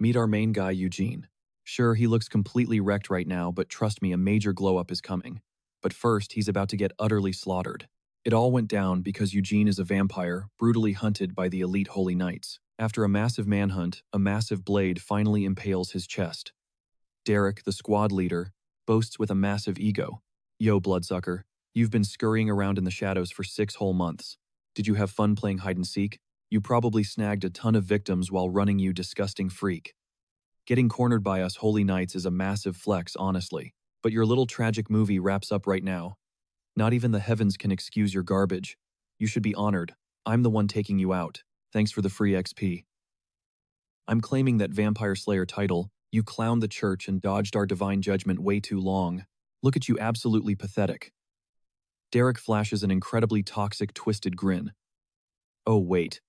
Meet our main guy, Eugene. Sure, he looks completely wrecked right now, but trust me, a major glow-up is coming. But first, he's about to get utterly slaughtered. It all went down because Eugene is a vampire, brutally hunted by the elite Holy Knights. After a massive manhunt, a massive blade finally impales his chest. Derek, the squad leader, boasts with a massive ego. Yo, bloodsucker, you've been scurrying around in the shadows for 6 whole months. Did you have fun playing hide and seek? You probably snagged a ton of victims while running, you disgusting freak. Getting cornered by us Holy Knights is a massive flex, honestly. But your little tragic movie wraps up right now. Not even the heavens can excuse your garbage. You should be honored. I'm the one taking you out. Thanks for the free XP. I'm claiming that Vampire Slayer title. You clowned the church and dodged our divine judgment way too long. Look at you, absolutely pathetic. Derek flashes an incredibly toxic, twisted grin. Oh, wait.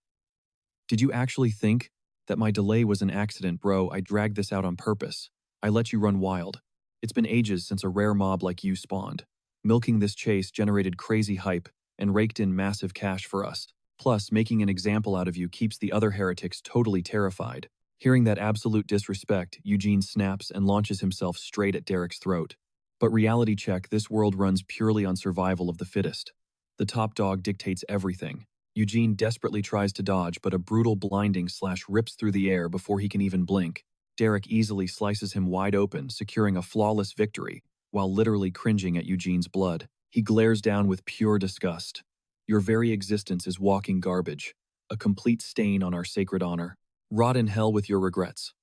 Did you actually think that my delay was an accident, bro? I dragged this out on purpose. I let you run wild. It's been ages since a rare mob like you spawned. Milking this chase generated crazy hype and raked in massive cash for us. Plus, making an example out of you keeps the other heretics totally terrified. Hearing that absolute disrespect, Eugene snaps and launches himself straight at Derek's throat. But reality check, this world runs purely on survival of the fittest. The top dog dictates everything. Eugene desperately tries to dodge, but a brutal blinding slash rips through the air before he can even blink. Derek easily slices him wide open, securing a flawless victory, while literally cringing at Eugene's blood. He glares down with pure disgust. Your very existence is walking garbage, a complete stain on our sacred honor. Rot in hell with your regrets.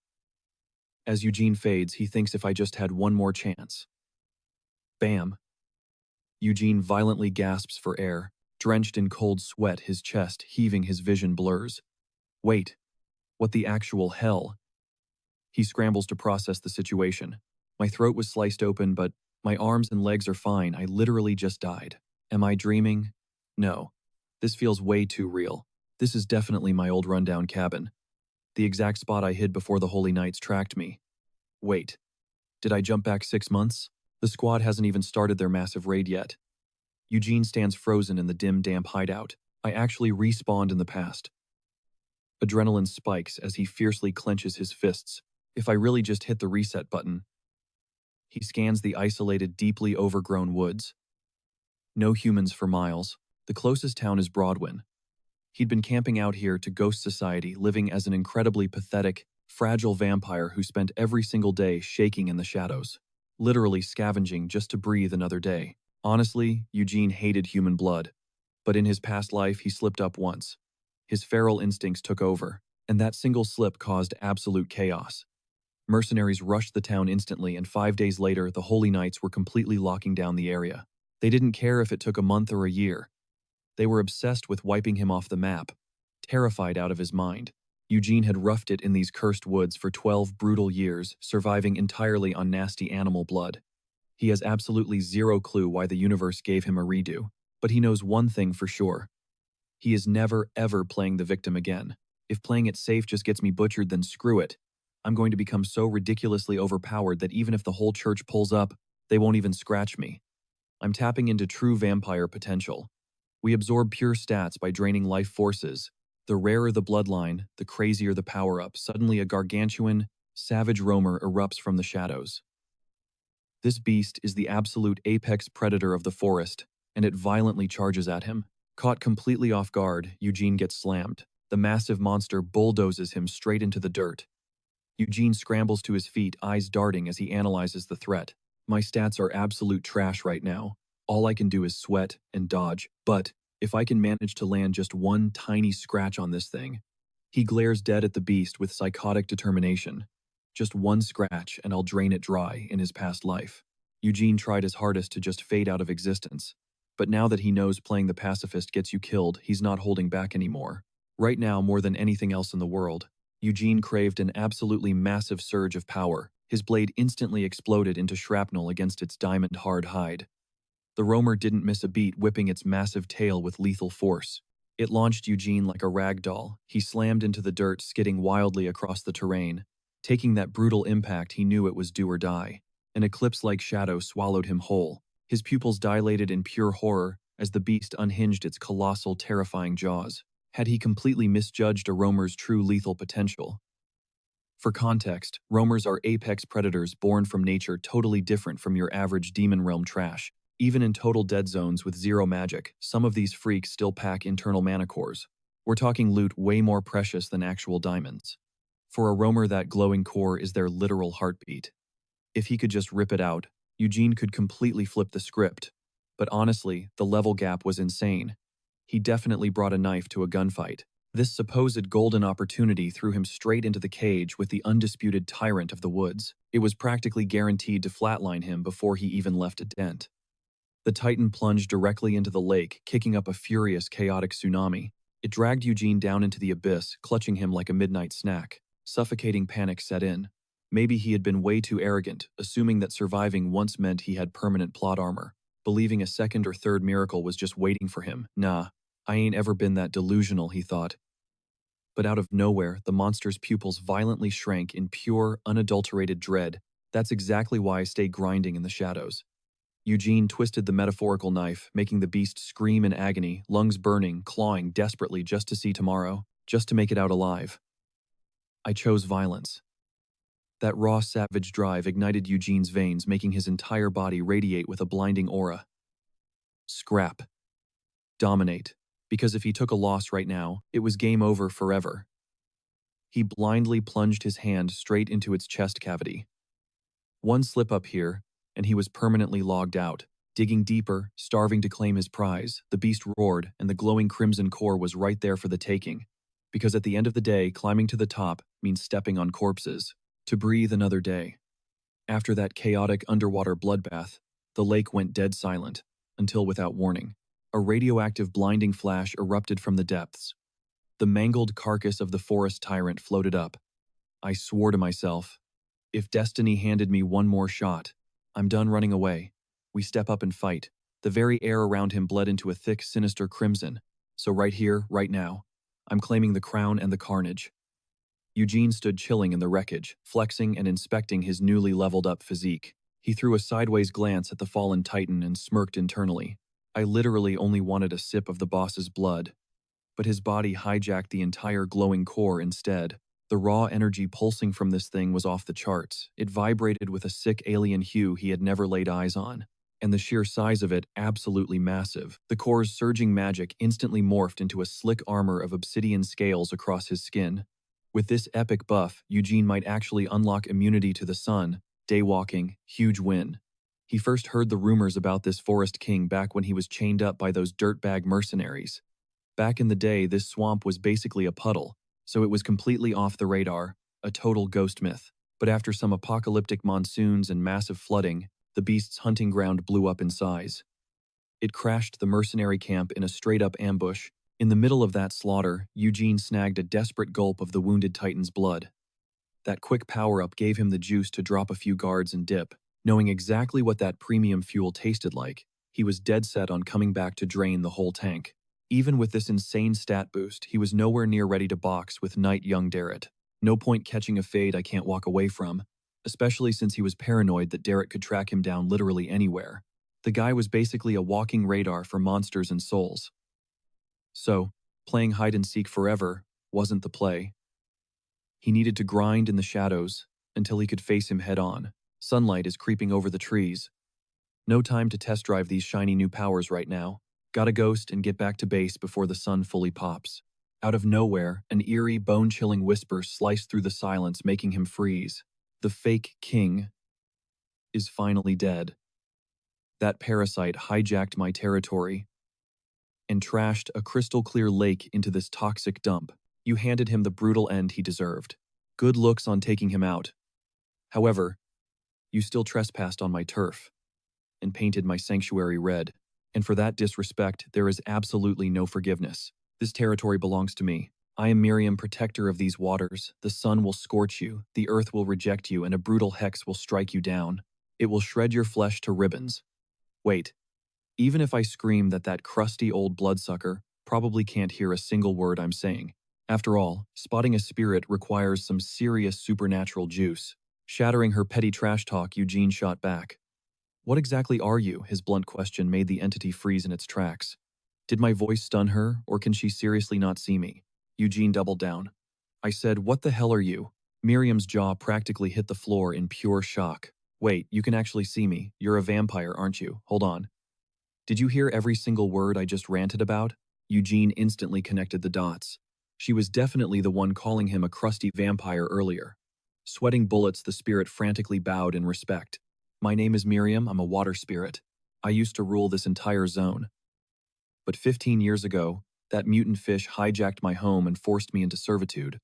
As Eugene fades, he thinks, if I just had one more chance. Bam. Eugene violently gasps for air. Drenched in cold sweat, his chest heaving, his vision blurs. Wait, what the actual hell? He scrambles to process the situation. My throat was sliced open, but my arms and legs are fine. I literally just died. Am I dreaming? No. This feels way too real. This is definitely my old rundown cabin. The exact spot I hid before the Holy Knights tracked me. Wait, did I jump back 6 months? The squad hasn't even started their massive raid yet. Eugene stands frozen in the dim, damp hideout. I actually respawned in the past. Adrenaline spikes as he fiercely clenches his fists. If I really just hit the reset button. He scans the isolated, deeply overgrown woods. No humans for miles. The closest town is Broadwin. He'd been camping out here to ghost society, living as an incredibly pathetic, fragile vampire who spent every single day shaking in the shadows, literally scavenging just to breathe another day. Honestly, Eugene hated human blood, but in his past life he slipped up once. His feral instincts took over, and that single slip caused absolute chaos. Mercenaries rushed the town instantly, and 5 days later the Holy Knights were completely locking down the area. They didn't care if it took a month or a year. They were obsessed with wiping him off the map, terrified out of his mind. Eugene had roughed it in these cursed woods for 12 brutal years, surviving entirely on nasty animal blood. He has absolutely zero clue why the universe gave him a redo, but he knows one thing for sure. He is never, ever playing the victim again. If playing it safe just gets me butchered, then screw it. I'm going to become so ridiculously overpowered that even if the whole church pulls up, they won't even scratch me. I'm tapping into true vampire potential. We absorb pure stats by draining life forces. The rarer the bloodline, the crazier the power-up. Suddenly a gargantuan, savage roamer erupts from the shadows. This beast is the absolute apex predator of the forest, and it violently charges at him. Caught completely off guard, Eugene gets slammed. The massive monster bulldozes him straight into the dirt. Eugene scrambles to his feet, eyes darting as he analyzes the threat. My stats are absolute trash right now. All I can do is sweat and dodge, but if I can manage to land just one tiny scratch on this thing. He glares dead at the beast with psychotic determination. Just one scratch and I'll drain it dry in his past life. Eugene tried his hardest to just fade out of existence. But now that he knows playing the pacifist gets you killed, he's not holding back anymore. Right now, more than anything else in the world, Eugene craved an absolutely massive surge of power. His blade instantly exploded into shrapnel against its diamond-hard hide. The roamer didn't miss a beat, whipping its massive tail with lethal force. It launched Eugene like a rag doll. He slammed into the dirt, skidding wildly across the terrain. Taking that brutal impact, he knew it was do or die. An eclipse-like shadow swallowed him whole. His pupils dilated in pure horror as the beast unhinged its colossal, terrifying jaws. Had he completely misjudged a roamer's true lethal potential? For context, roamers are apex predators born from nature totally different from your average demon realm trash. Even in total dead zones with zero magic, some of these freaks still pack internal mana cores. We're talking loot way more precious than actual diamonds. For a roamer, that glowing core is their literal heartbeat. If he could just rip it out, Eugene could completely flip the script. But honestly, the level gap was insane. He definitely brought a knife to a gunfight. This supposed golden opportunity threw him straight into the cage with the undisputed tyrant of the woods. It was practically guaranteed to flatline him before he even left a dent. The Titan plunged directly into the lake, kicking up a furious, chaotic tsunami. It dragged Eugene down into the abyss, clutching him like a midnight snack. Suffocating panic set in. Maybe he had been way too arrogant, assuming that surviving once meant he had permanent plot armor, believing a second or third miracle was just waiting for him. Nah, I ain't ever been that delusional, he thought. But out of nowhere, the monster's pupils violently shrank in pure, unadulterated dread. That's exactly why I stay grinding in the shadows. Eugene twisted the metaphorical knife, making the beast scream in agony, lungs burning, clawing desperately just to see tomorrow, just to make it out alive. I chose violence. That raw, savage drive ignited Eugene's veins, making his entire body radiate with a blinding aura. Scrap. Dominate. Because if he took a loss right now, it was game over forever. He blindly plunged his hand straight into its chest cavity. One slip up here, and he was permanently logged out. Digging deeper, starving to claim his prize, the beast roared, and the glowing crimson core was right there for the taking. Because at the end of the day, climbing to the top means stepping on corpses. To breathe another day. After that chaotic underwater bloodbath, the lake went dead silent, until without warning, a radioactive blinding flash erupted from the depths. The mangled carcass of the forest tyrant floated up. I swore to myself, if destiny handed me one more shot, I'm done running away. We step up and fight. The very air around him bled into a thick, sinister crimson. So right here, right now, I'm claiming the crown and the carnage. Eugene stood chilling in the wreckage, flexing and inspecting his newly leveled up physique. He threw a sideways glance at the fallen titan and smirked internally. I literally only wanted a sip of the boss's blood. But his body hijacked the entire glowing core instead. The raw energy pulsing from this thing was off the charts. It vibrated with a sick alien hue he had never laid eyes on. And the sheer size of it, absolutely massive. The core's surging magic instantly morphed into a slick armor of obsidian scales across his skin. With this epic buff, Eugene might actually unlock immunity to the sun, daywalking, huge win. He first heard the rumors about this forest king back when he was chained up by those dirtbag mercenaries. Back in the day, this swamp was basically a puddle, so it was completely off the radar, a total ghost myth. But after some apocalyptic monsoons and massive flooding, the beast's hunting ground blew up in size. It crashed the mercenary camp in a straight-up ambush. In the middle of that slaughter, Eugene snagged a desperate gulp of the wounded titan's blood. That quick power-up gave him the juice to drop a few guards and dip. Knowing exactly what that premium fuel tasted like, he was dead set on coming back to drain the whole tank. Even with this insane stat boost, he was nowhere near ready to box with Knight Young Darrett. No point catching a fade I can't walk away from, especially since he was paranoid that Darrett could track him down literally anywhere. The guy was basically a walking radar for monsters and souls. So, playing hide-and-seek forever wasn't the play. He needed to grind in the shadows until he could face him head-on. Sunlight is creeping over the trees. No time to test drive these shiny new powers right now. Gotta ghost and get back to base before the sun fully pops. Out of nowhere, an eerie, bone-chilling whisper sliced through the silence, making him freeze. The fake king is finally dead. That parasite hijacked my territory and trashed a crystal-clear lake into this toxic dump. You handed him the brutal end he deserved. Good looks on taking him out. However, you still trespassed on my turf and painted my sanctuary red. And for that disrespect, there is absolutely no forgiveness. This territory belongs to me. I am Miriam, protector of these waters. The sun will scorch you, the earth will reject you, and a brutal hex will strike you down. It will shred your flesh to ribbons. Wait, even if I scream that crusty old bloodsucker probably can't hear a single word I'm saying. After all, spotting a spirit requires some serious supernatural juice. Shattering her petty trash talk, Eugene shot back. What exactly are you? His blunt question made the entity freeze in its tracks. Did my voice stun her, or can she seriously not see me? Eugene doubled down. I said, what the hell are you? Miriam's jaw practically hit the floor in pure shock. Wait, you can actually see me. You're a vampire, aren't you? Hold on. Did you hear every single word I just ranted about? Eugene instantly connected the dots. She was definitely the one calling him a crusty vampire earlier. Sweating bullets, the spirit frantically bowed in respect. My name is Miriam, I'm a water spirit. I used to rule this entire zone. But 15 years ago, that mutant fish hijacked my home and forced me into servitude.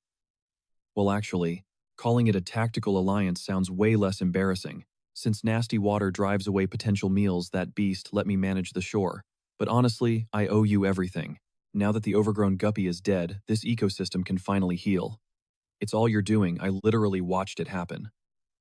Well, actually, calling it a tactical alliance sounds way less embarrassing. Since nasty water drives away potential meals, that beast let me manage the shore. But honestly, I owe you everything. Now that the overgrown guppy is dead, this ecosystem can finally heal. It's all you're doing, I literally watched it happen.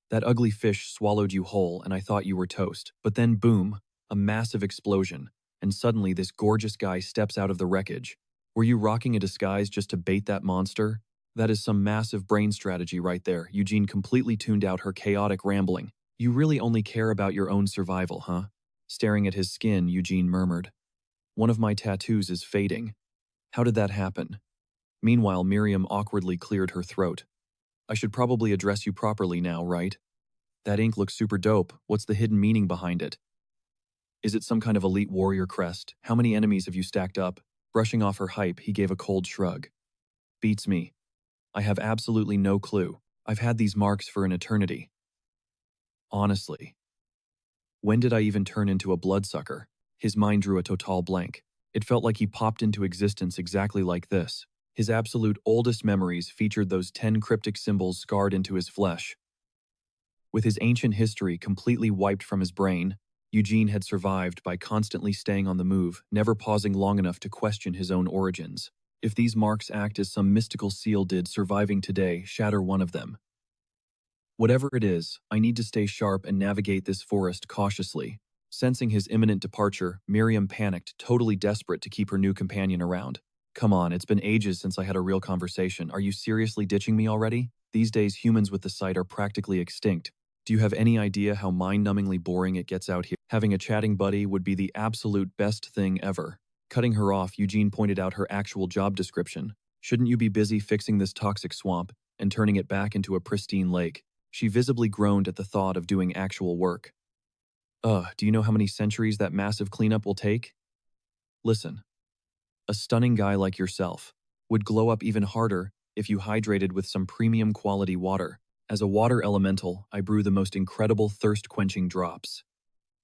That ugly fish swallowed you whole and I thought you were toast. But then boom, a massive explosion, and suddenly this gorgeous guy steps out of the wreckage. Were you rocking a disguise just to bait that monster? That is some massive brain strategy right there. Eugene completely tuned out her chaotic rambling. You really only care about your own survival, huh? Staring at his skin, Eugene murmured. One of my tattoos is fading. How did that happen? Meanwhile, Miriam awkwardly cleared her throat. I should probably address you properly now, right? That ink looks super dope. What's the hidden meaning behind it? Is it some kind of elite warrior crest? How many enemies have you stacked up? Brushing off her hype, he gave a cold shrug. Beats me. I have absolutely no clue. I've had these marks for an eternity. Honestly. When did I even turn into a bloodsucker? His mind drew a total blank. It felt like he popped into existence exactly like this. His absolute oldest memories featured those 10 cryptic symbols scarred into his flesh. With his ancient history completely wiped from his brain, Eugene had survived by constantly staying on the move, never pausing long enough to question his own origins. If these marks act as some mystical seal did, surviving today shatter one of them. Whatever it is, I need to stay sharp and navigate this forest cautiously. Sensing his imminent departure, Miriam panicked, totally desperate to keep her new companion around. Come on, it's been ages since I had a real conversation. Are you seriously ditching me already? These days, humans with the sight are practically extinct. Do you have any idea how mind-numbingly boring it gets out here? Having a chatting buddy would be the absolute best thing ever. Cutting her off, Eugene pointed out her actual job description. Shouldn't you be busy fixing this toxic swamp and turning it back into a pristine lake? She visibly groaned at the thought of doing actual work. Do you know how many centuries that massive cleanup will take? Listen, a stunning guy like yourself would glow up even harder if you hydrated with some premium quality water. As a water elemental, I brew the most incredible thirst-quenching drops.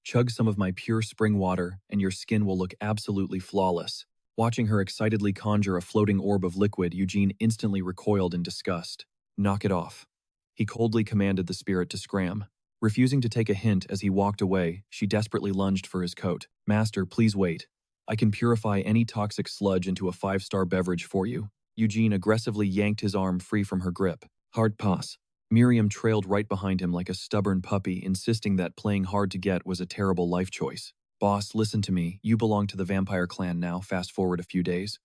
Chug some of my pure spring water and your skin will look absolutely flawless. Watching her excitedly conjure a floating orb of liquid, Eugene instantly recoiled in disgust. Knock it off. He coldly commanded the spirit to scram. Refusing to take a hint as he walked away, she desperately lunged for his coat. Master, please wait. I can purify any toxic sludge into a 5-star beverage for you. Eugene aggressively yanked his arm free from her grip. Hard pass. Miriam trailed right behind him like a stubborn puppy, insisting that playing hard to get was a terrible life choice. Boss, listen to me. You belong to the vampire clan now, fast forward a few days.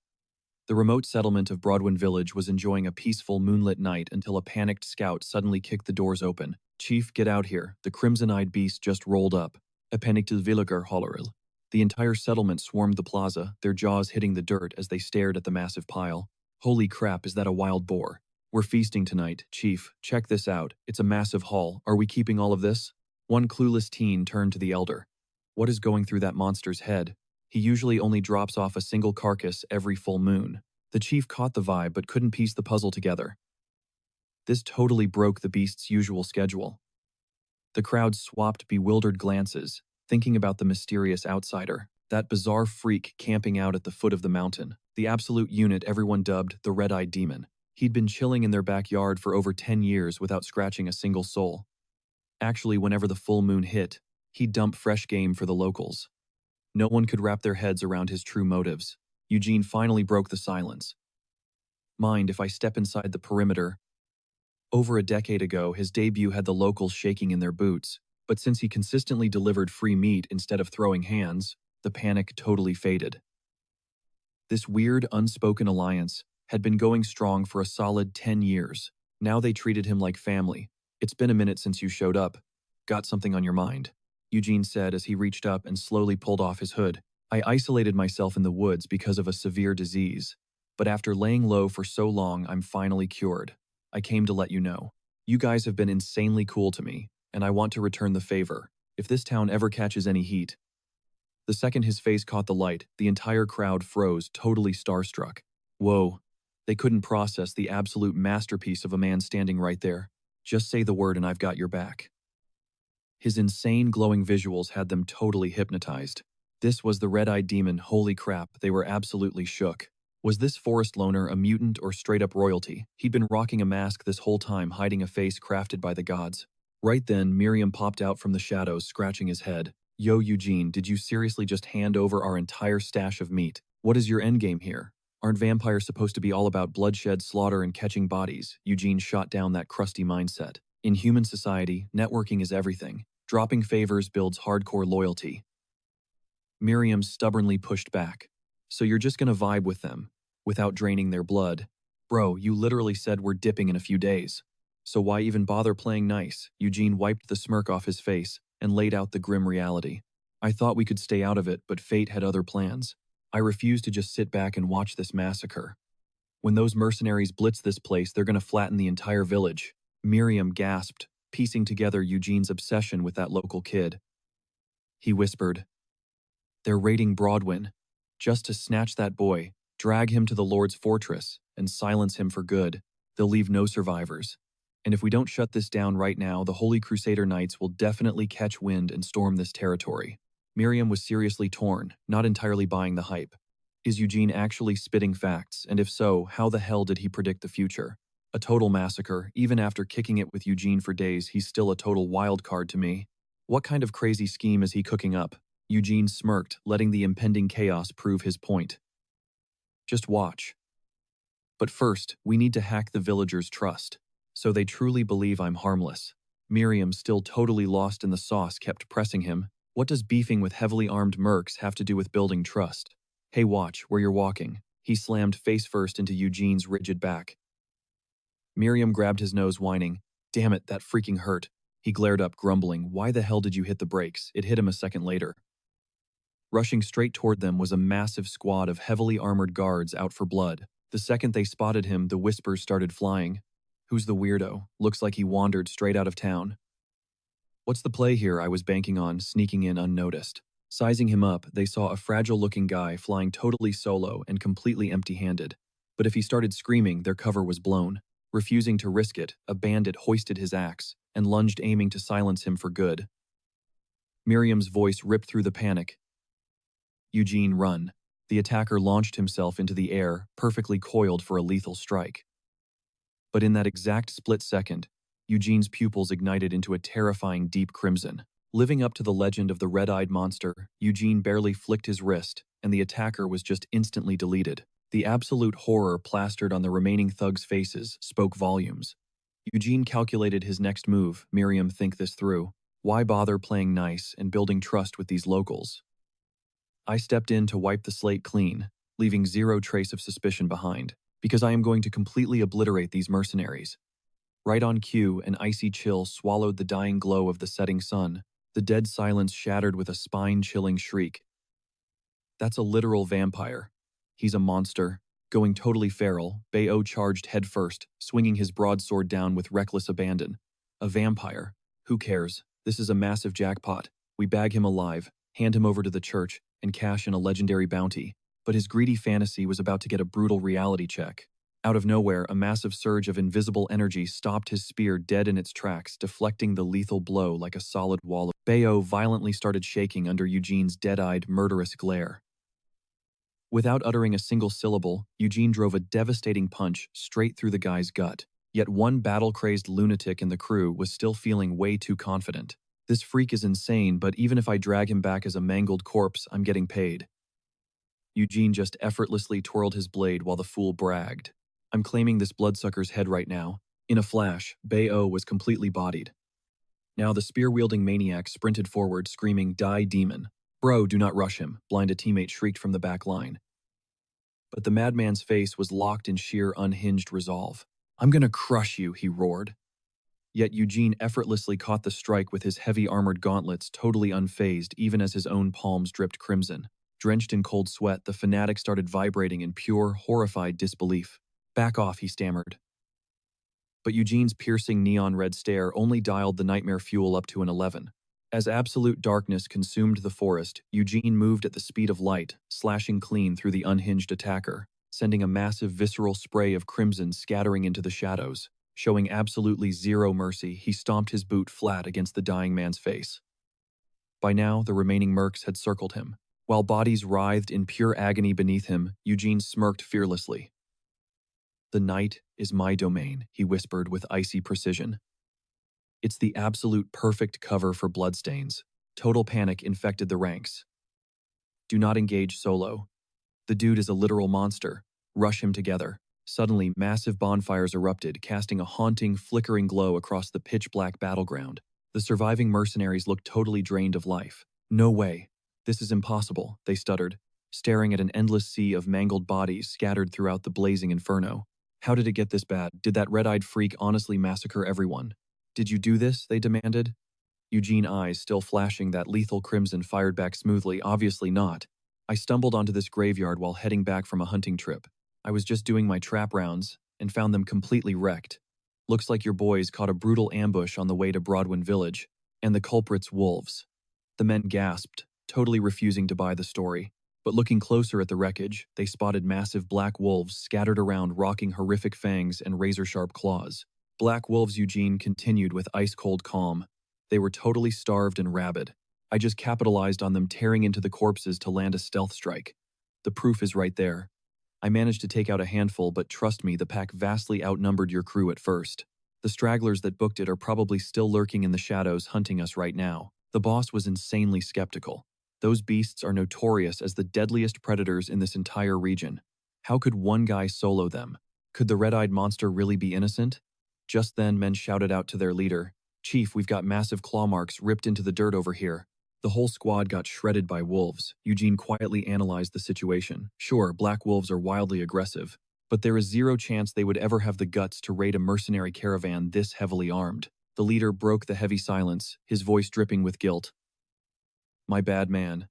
The remote settlement of Broadwin Village was enjoying a peaceful moonlit night until a panicked scout suddenly kicked the doors open. Chief, get out here. The crimson-eyed beast just rolled up. A panicked villager holleril. The entire settlement swarmed the plaza, their jaws hitting the dirt as they stared at the massive pile. Holy crap, is that a wild boar? We're feasting tonight, Chief. Check this out. It's a massive haul. Are we keeping all of this? One clueless teen turned to the elder. What is going through that monster's head? He usually only drops off a single carcass every full moon. The chief caught the vibe but couldn't piece the puzzle together. This totally broke the beast's usual schedule. The crowd swapped bewildered glances, thinking about the mysterious outsider, that bizarre freak camping out at the foot of the mountain, the absolute unit everyone dubbed the Red-Eyed Demon. He'd been chilling in their backyard for over 10 years without scratching a single soul. Actually, whenever the full moon hit, he'd dump fresh game for the locals. No one could wrap their heads around his true motives. Eugene finally broke the silence. Mind if I step inside the perimeter? Over a decade ago, his debut had the locals shaking in their boots, but since he consistently delivered free meat instead of throwing hands, the panic totally faded. This weird, unspoken alliance had been going strong for a solid 10 years. Now they treated him like family. It's been a minute since you showed up. Got something on your mind? Eugene said as he reached up and slowly pulled off his hood. I isolated myself in the woods because of a severe disease, but after laying low for so long, I'm finally cured. I came to let you know. You guys have been insanely cool to me, and I want to return the favor. If this town ever catches any heat. The second his face caught the light, the entire crowd froze, totally starstruck. Whoa. They couldn't process the absolute masterpiece of a man standing right there. Just say the word and I've got your back. His insane glowing visuals had them totally hypnotized. This was the red-eyed demon, holy crap, they were absolutely shook. Was this forest loner a mutant or straight-up royalty? He'd been rocking a mask this whole time, hiding a face crafted by the gods. Right then, Miriam popped out from the shadows, scratching his head. Yo, Eugene, did you seriously just hand over our entire stash of meat? What is your endgame here? Aren't vampires supposed to be all about bloodshed, slaughter, and catching bodies? Eugene shot down that crusty mindset. In human society, networking is everything. Dropping favors builds hardcore loyalty. Miriam stubbornly pushed back. So you're just gonna vibe with them, without draining their blood? Bro, you literally said we're dipping in a few days. So why even bother playing nice? Eugene wiped the smirk off his face and laid out the grim reality. I thought we could stay out of it, but fate had other plans. I refuse to just sit back and watch this massacre. When those mercenaries blitz this place, they're gonna flatten the entire village. Miriam gasped, piecing together Eugene's obsession with that local kid. He whispered, they're raiding Broadwin, just to snatch that boy, drag him to the Lord's fortress, and silence him for good. They'll leave no survivors. And if we don't shut this down right now, the Holy Crusader Knights will definitely catch wind and storm this territory. Miriam was seriously torn, not entirely buying the hype. Is Eugene actually spitting facts, and if so, how the hell did he predict the future? A total massacre. Even after kicking it with Eugene for days, he's still a total wild card to me. What kind of crazy scheme is he cooking up? Eugene smirked, letting the impending chaos prove his point. Just watch. But first, we need to hack the villagers' trust, so they truly believe I'm harmless. Miriam, still totally lost in the sauce, kept pressing him. What does beefing with heavily armed mercs have to do with building trust? Hey, watch where you're walking. He slammed face first into Eugene's rigid back. Miriam grabbed his nose, whining, damn it, that freaking hurt. He glared up, grumbling, why the hell did you hit the brakes? It hit him a second later. Rushing straight toward them was a massive squad of heavily armored guards out for blood. The second they spotted him, the whispers started flying. Who's the weirdo? Looks like he wandered straight out of town. What's the play here? I was banking on sneaking in unnoticed. Sizing him up, they saw a fragile-looking guy flying totally solo and completely empty-handed. But if he started screaming, their cover was blown. Refusing to risk it, a bandit hoisted his axe and lunged, aiming to silence him for good. Miriam's voice ripped through the panic. Eugene, run. The attacker launched himself into the air, perfectly coiled for a lethal strike. But in that exact split second, Eugene's pupils ignited into a terrifying deep crimson. Living up to the legend of the red-eyed monster, Eugene barely flicked his wrist, and the attacker was just instantly deleted. The absolute horror plastered on the remaining thugs' faces spoke volumes. Eugene calculated his next move. Miriam, think this through. Why bother playing nice and building trust with these locals? I stepped in to wipe the slate clean, leaving zero trace of suspicion behind, because I am going to completely obliterate these mercenaries. Right on cue, an icy chill swallowed the dying glow of the setting sun. The dead silence shattered with a spine-chilling shriek. That's a literal vampire. He's a monster. Going totally feral, Bayo charged headfirst, swinging his broadsword down with reckless abandon. A vampire. Who cares? This is a massive jackpot. We bag him alive, hand him over to the church, and cash in a legendary bounty. But his greedy fantasy was about to get a brutal reality check. Out of nowhere, a massive surge of invisible energy stopped his spear dead in its tracks, deflecting the lethal blow like a solid wall. Bayo violently started shaking under Eugene's dead-eyed, murderous glare. Without uttering a single syllable, Eugene drove a devastating punch straight through the guy's gut. Yet one battle-crazed lunatic in the crew was still feeling way too confident. This freak is insane, but even if I drag him back as a mangled corpse, I'm getting paid. Eugene just effortlessly twirled his blade while the fool bragged. I'm claiming this bloodsucker's head right now. In a flash, Bayo was completely bodied. Now the spear-wielding maniac sprinted forward, screaming, "Die, demon." Bro, do not rush him, blind a teammate shrieked from the back line. But the madman's face was locked in sheer unhinged resolve. I'm gonna crush you, he roared. Yet Eugene effortlessly caught the strike with his heavy armored gauntlets, totally unfazed even as his own palms dripped crimson. Drenched in cold sweat, the fanatic started vibrating in pure, horrified disbelief. Back off, he stammered. But Eugene's piercing neon red stare only dialed the nightmare fuel up to an 11. As absolute darkness consumed the forest, Eugene moved at the speed of light, slashing clean through the unhinged attacker, sending a massive visceral spray of crimson scattering into the shadows. Showing absolutely zero mercy, he stomped his boot flat against the dying man's face. By now, the remaining mercs had circled him. While bodies writhed in pure agony beneath him, Eugene smirked fearlessly. "The night is my domain," he whispered with icy precision. "It's the absolute perfect cover for bloodstains." Total panic infected the ranks. "Do not engage solo. The dude is a literal monster. Rush him together." Suddenly, massive bonfires erupted, casting a haunting, flickering glow across the pitch-black battleground. The surviving mercenaries looked totally drained of life. "No way. This is impossible," they stuttered, staring at an endless sea of mangled bodies scattered throughout the blazing inferno. "How did it get this bad? Did that red-eyed freak honestly massacre everyone?" "Did you do this?" they demanded. Eugene's eyes, still flashing that lethal crimson, fired back smoothly. "Obviously not. I stumbled onto this graveyard while heading back from a hunting trip. I was just doing my trap rounds and found them completely wrecked. Looks like your boys caught a brutal ambush on the way to Broadwin Village, and the culprits wolves." The men gasped, totally refusing to buy the story. But looking closer at the wreckage, they spotted massive black wolves scattered around, rocking horrific fangs and razor-sharp claws. "Black wolves," Eugene continued with ice-cold calm. "They were totally starved and rabid. I just capitalized on them tearing into the corpses to land a stealth strike. The proof is right there. I managed to take out a handful, but trust me, the pack vastly outnumbered your crew at first. The stragglers that booked it are probably still lurking in the shadows hunting us right now." The boss was insanely skeptical. "Those beasts are notorious as the deadliest predators in this entire region. How could one guy solo them? Could the red-eyed monster really be innocent?" Just then, men shouted out to their leader, "Chief, we've got massive claw marks ripped into the dirt over here." The whole squad got shredded by wolves. Eugene quietly analyzed the situation. Sure, black wolves are wildly aggressive, but there is zero chance they would ever have the guts to raid a mercenary caravan this heavily armed. The leader broke the heavy silence, his voice dripping with guilt. "My bad, man.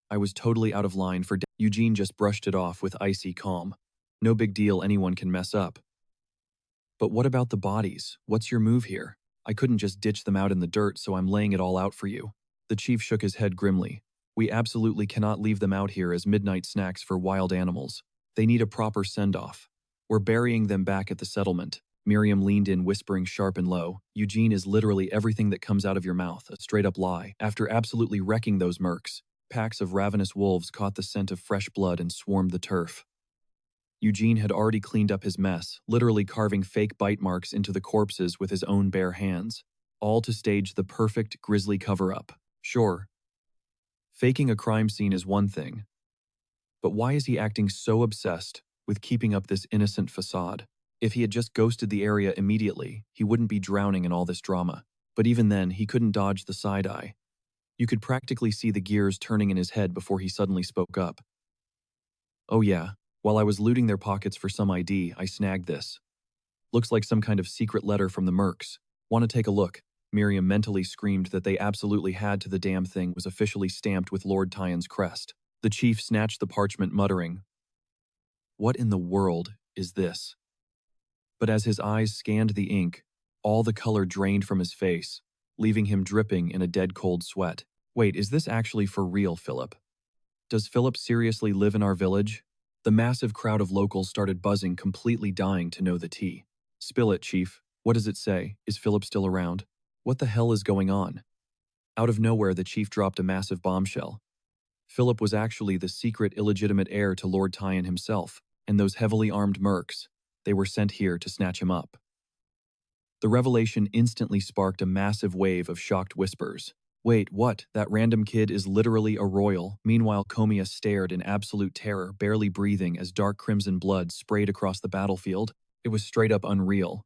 I was totally out of line for." Eugene just brushed it off with icy calm. "No big deal, anyone can mess up." "But what about the bodies? What's your move here? I couldn't just ditch them out in the dirt, so I'm laying it all out for you." The chief shook his head grimly. "We absolutely cannot leave them out here as midnight snacks for wild animals. They need a proper send-off. We're burying them back at the settlement." Miriam leaned in, whispering sharp and low, "Eugene is literally everything that comes out of your mouth, a straight-up lie." After absolutely wrecking those mercs, packs of ravenous wolves caught the scent of fresh blood and swarmed the turf. Eugene had already cleaned up his mess, literally carving fake bite marks into the corpses with his own bare hands, all to stage the perfect grisly cover-up. Sure, faking a crime scene is one thing, but why is he acting so obsessed with keeping up this innocent facade? If he had just ghosted the area immediately, he wouldn't be drowning in all this drama. But even then, he couldn't dodge the side-eye. You could practically see the gears turning in his head before he suddenly spoke up. "Oh yeah, while I was looting their pockets for some ID, I snagged this. Looks like some kind of secret letter from the mercs. Want to take a look?" Miriam mentally screamed that they absolutely had to. The damn thing was officially stamped with Lord Tyen's crest. The chief snatched the parchment, muttering, "What in the world is this?" But as his eyes scanned the ink, all the color drained from his face, leaving him dripping in a dead-cold sweat. "Wait, is this actually for real, Philip? Does Philip seriously live in our village?" The massive crowd of locals started buzzing, completely dying to know the tea. "Spill it, Chief. What does it say? Is Philip still around? What the hell is going on?" Out of nowhere, the chief dropped a massive bombshell. Philip was actually the secret illegitimate heir to Lord Tyen himself, and those heavily armed mercs, they were sent here to snatch him up. The revelation instantly sparked a massive wave of shocked whispers. "Wait, what? That random kid is literally a royal." Meanwhile, Komia stared in absolute terror, barely breathing as dark crimson blood sprayed across the battlefield. It was straight up unreal.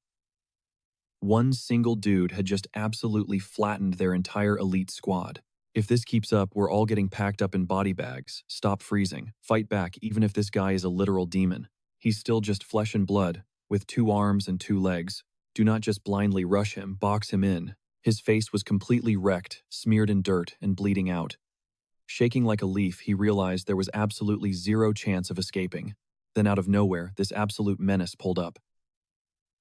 One single dude had just absolutely flattened their entire elite squad. "If this keeps up, we're all getting packed up in body bags. Stop freezing. Fight back, even if this guy is a literal demon. He's still just flesh and blood, with 2 arms and 2 legs. Do not just blindly rush him, box him in." His face was completely wrecked, smeared in dirt, and bleeding out. Shaking like a leaf, he realized there was absolutely 0 chance of escaping. Then out of nowhere, this absolute menace pulled up.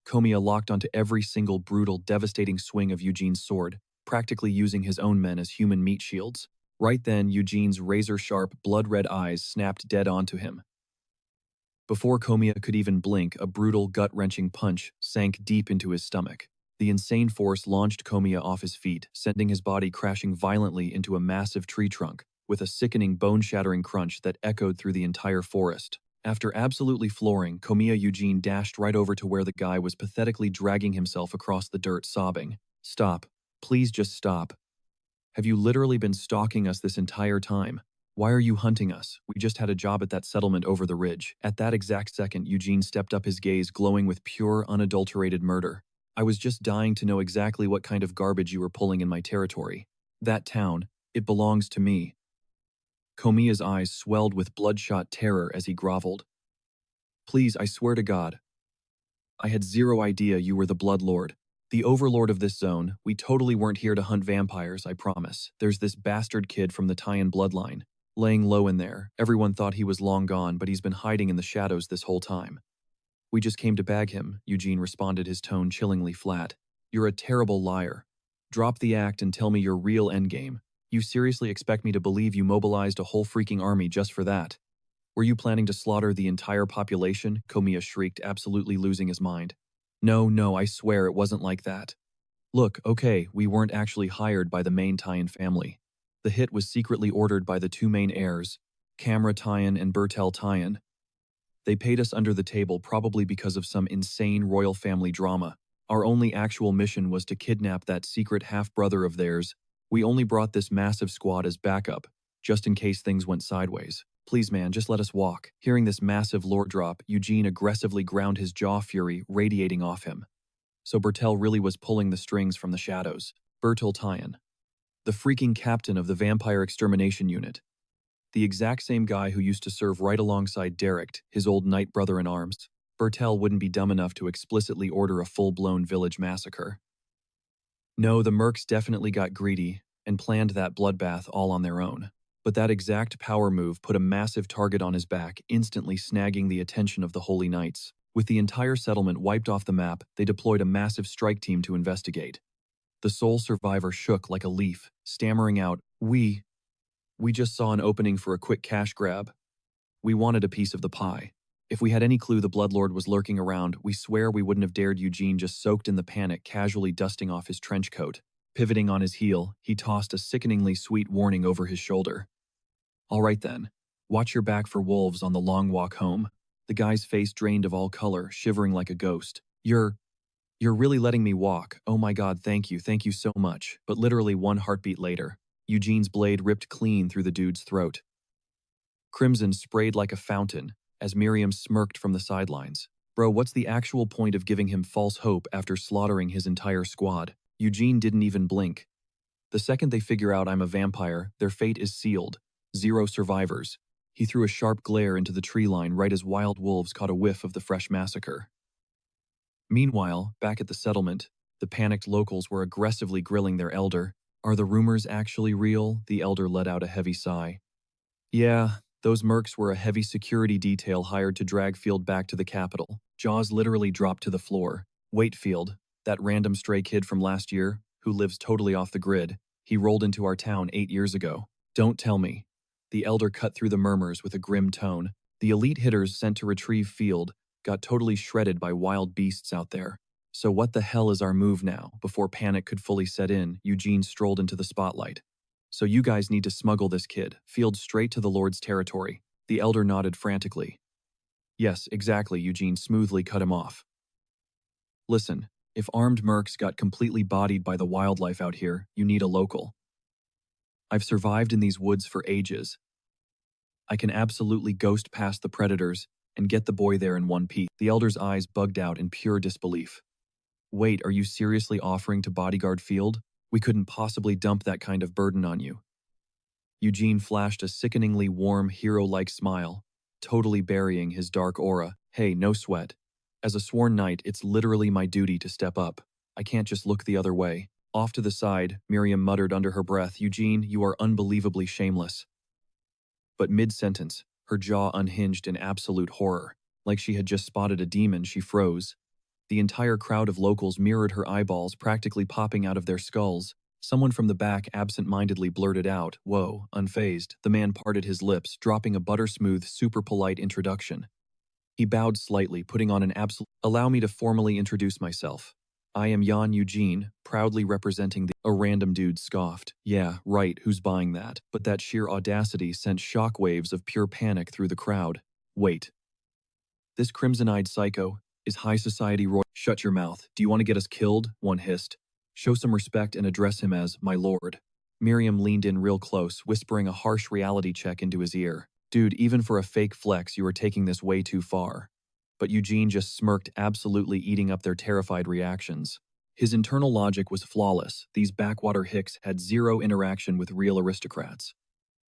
Komiya locked onto every single brutal, devastating swing of Eugene's sword, practically using his own men as human meat shields. Right then, Eugene's razor-sharp, blood-red eyes snapped dead onto him. Before Komiya could even blink, a brutal, gut-wrenching punch sank deep into his stomach. The insane force launched Komiya off his feet, sending his body crashing violently into a massive tree trunk, with a sickening, bone-shattering crunch that echoed through the entire forest. After absolutely flooring, Komiya Eugene dashed right over to where the guy was pathetically dragging himself across the dirt, sobbing. "Stop. Please just stop. Have you literally been stalking us this entire time? Why are you hunting us? We just had a job at that settlement over the ridge." At that exact second, Eugene stepped up, his gaze glowing with pure, unadulterated murder. "I was just dying to know exactly what kind of garbage you were pulling in my territory. That town, it belongs to me." Komiya's eyes swelled with bloodshot terror as he groveled. "Please, I swear to God. I had zero idea you were the Blood Lord. The overlord of this zone. We totally weren't here to hunt vampires, I promise. There's this bastard kid from the Taiyan bloodline, laying low in there. Everyone thought he was long gone, but he's been hiding in the shadows this whole time. We just came to bag him," Eugene responded, his tone chillingly flat. "You're a terrible liar. Drop the act and tell me your real endgame. You seriously expect me to believe you mobilized a whole freaking army just for that? Were you planning to slaughter the entire population?" Komiya shrieked, absolutely losing his mind. No, I swear it wasn't like that. Look, okay, we weren't actually hired by the main Taiyan family. The hit was secretly ordered by the two main heirs, Camera Taiyan and Bertel Taiyan. They paid us under the table, probably because of some insane royal family drama. Our only actual mission was to kidnap that secret half-brother of theirs. We only brought this massive squad as backup, just in case things went sideways. Please, man, just let us walk." Hearing this massive lore drop, Eugene aggressively ground his jaw, fury radiating off him. So Bertel really was pulling the strings from the shadows. Bertel Taiyan, the freaking captain of the vampire extermination unit. The exact same guy who used to serve right alongside Derek, his old knight brother-in-arms. Bertel wouldn't be dumb enough to explicitly order a full-blown village massacre. No, the mercs definitely got greedy and planned that bloodbath all on their own. But that exact power move put a massive target on his back, instantly snagging the attention of the Holy Knights. With the entire settlement wiped off the map, they deployed a massive strike team to investigate. The sole survivor shook like a leaf, stammering out, We just saw an opening for a quick cash grab. We wanted a piece of the pie. If we had any clue the Bloodlord was lurking around, we swear we wouldn't have dared." Eugene, just soaked in the panic, casually dusting off his trench coat. Pivoting on his heel, he tossed a sickeningly sweet warning over his shoulder. "All right then. Watch your back for wolves on the long walk home." The guy's face drained of all color, shivering like a ghost. You're really letting me walk. Oh my God, thank you so much." But literally one heartbeat later, Eugene's blade ripped clean through the dude's throat. Crimson sprayed like a fountain as Miriam smirked from the sidelines. "Bro, what's the actual point of giving him false hope after slaughtering his entire squad?" Eugene didn't even blink. "The second they figure out I'm a vampire, their fate is sealed. 0 survivors." He threw a sharp glare into the tree line right as wild wolves caught a whiff of the fresh massacre. Meanwhile, back at the settlement, the panicked locals were aggressively grilling their elder. "Are the rumors actually real?" The elder let out a heavy sigh. "Yeah, those mercs were a heavy security detail hired to drag Field back to the capital." Jaws literally dropped to the floor. "Wait, Field, that random stray kid from last year, who lives totally off the grid, he rolled into our town 8 years ago. Don't tell me." The elder cut through the murmurs with a grim tone. "The elite hitters sent to retrieve Field got totally shredded by wild beasts out there. So what the hell is our move now?" Before panic could fully set in, Eugene strolled into the spotlight. "So you guys need to smuggle this kid, Field, straight to the Lord's territory." The elder nodded frantically. "Yes, exactly," Eugene smoothly cut him off. "Listen, if armed mercs got completely bodied by the wildlife out here, you need a local. I've survived in these woods for ages. I can absolutely ghost past the predators and get the boy there in one piece." The elder's eyes bugged out in pure disbelief. "Wait, are you seriously offering to bodyguard Field? We couldn't possibly dump that kind of burden on you." Eugene flashed a sickeningly warm, hero-like smile, totally burying his dark aura. "Hey, no sweat. As a sworn knight, it's literally my duty to step up. I can't just look the other way." Off to the side, Miriam muttered under her breath, "Eugene, you are unbelievably shameless." But mid-sentence, her jaw unhinged in absolute horror. Like she had just spotted a demon, she froze. The entire crowd of locals mirrored her eyeballs practically popping out of their skulls. Someone from the back absent-mindedly blurted out, "Whoa," unfazed. The man parted his lips, dropping a butter-smooth, super polite introduction. He bowed slightly, putting on an absolute, "Allow me to formally introduce myself. I am Yan Eugene, proudly representing the—" A random dude scoffed. "Yeah, right, who's buying that?" But that sheer audacity sent shockwaves of pure panic through the crowd. "Wait. This crimson-eyed psycho is high society royal—" "Shut your mouth. Do you want to get us killed?" one hissed. "Show some respect and address him as my lord." Miriam leaned in real close, whispering a harsh reality check into his ear. "Dude, even for a fake flex, you are taking this way too far." But Eugene just smirked, absolutely eating up their terrified reactions. His internal logic was flawless. These backwater hicks had zero interaction with real aristocrats.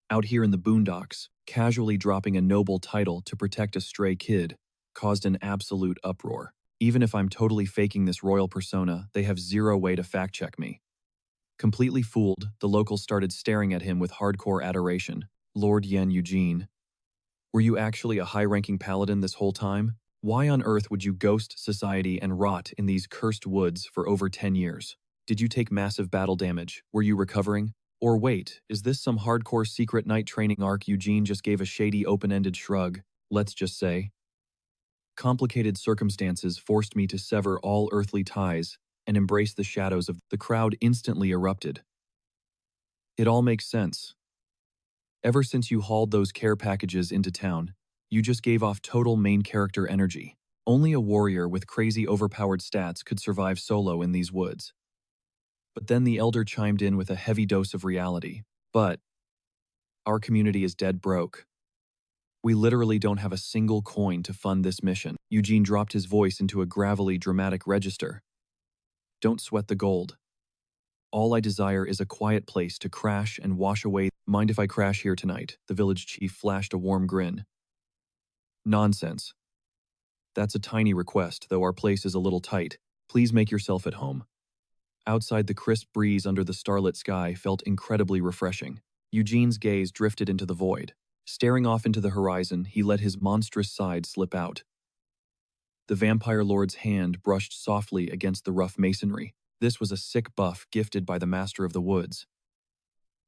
Out here in the boondocks, casually dropping a noble title to protect a stray kid caused an absolute uproar. Even if I'm totally faking this royal persona, they have zero way to fact-check me. Completely fooled, the locals started staring at him with hardcore adoration. "Lord Yan Eugene, were you actually a high-ranking paladin this whole time? Why on earth would you ghost society and rot in these cursed woods for over 10 years? Did you take massive battle damage? Were you recovering? Or wait, is this some hardcore secret night training arc?" Eugene just gave a shady open-ended shrug. "Let's just say, complicated circumstances forced me to sever all earthly ties and embrace the shadows of—" The crowd instantly erupted. "It all makes sense. Ever since you hauled those care packages into town, you just gave off total main character energy. Only a warrior with crazy overpowered stats could survive solo in these woods." But then the elder chimed in with a heavy dose of reality. "But our community is dead broke. We literally don't have a single coin to fund this mission." Eugene dropped his voice into a gravelly, dramatic register. "Don't sweat the gold. All I desire is a quiet place to crash and wash away—" "Mind if I crash here tonight?" The village chief flashed a warm grin. "Nonsense. That's a tiny request, though our place is a little tight. Please make yourself at home." Outside, the crisp breeze under the starlit sky felt incredibly refreshing. Eugene's gaze drifted into the void. Staring off into the horizon, he let his monstrous side slip out. The vampire lord's hand brushed softly against the rough masonry. This was a sick buff gifted by the master of the woods.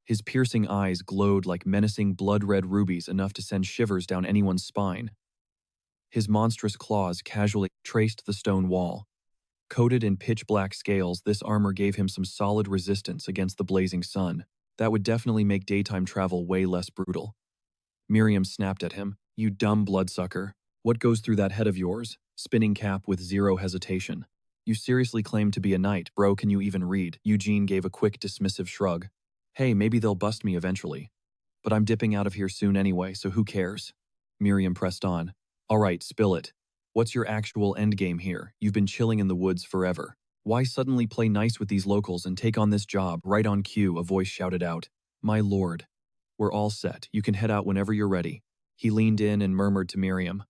His piercing eyes glowed like menacing blood-red rubies, enough to send shivers down anyone's spine. His monstrous claws casually traced the stone wall. Coated in pitch-black scales, this armor gave him some solid resistance against the blazing sun. That would definitely make daytime travel way less brutal. Miriam snapped at him. "You dumb bloodsucker. What goes through that head of yours?" Spinning cap with zero hesitation. "You seriously claim to be a knight, bro? Can you even read?" Eugene gave a quick dismissive shrug. "Hey, maybe they'll bust me eventually. But I'm dipping out of here soon anyway, so who cares?" Miriam pressed on. "All right, spill it. What's your actual endgame here? You've been chilling in the woods forever. Why suddenly play nice with these locals and take on this job?" Right on cue, a voice shouted out. "My lord, we're all set. You can head out whenever you're ready." He leaned in and murmured to Miriam.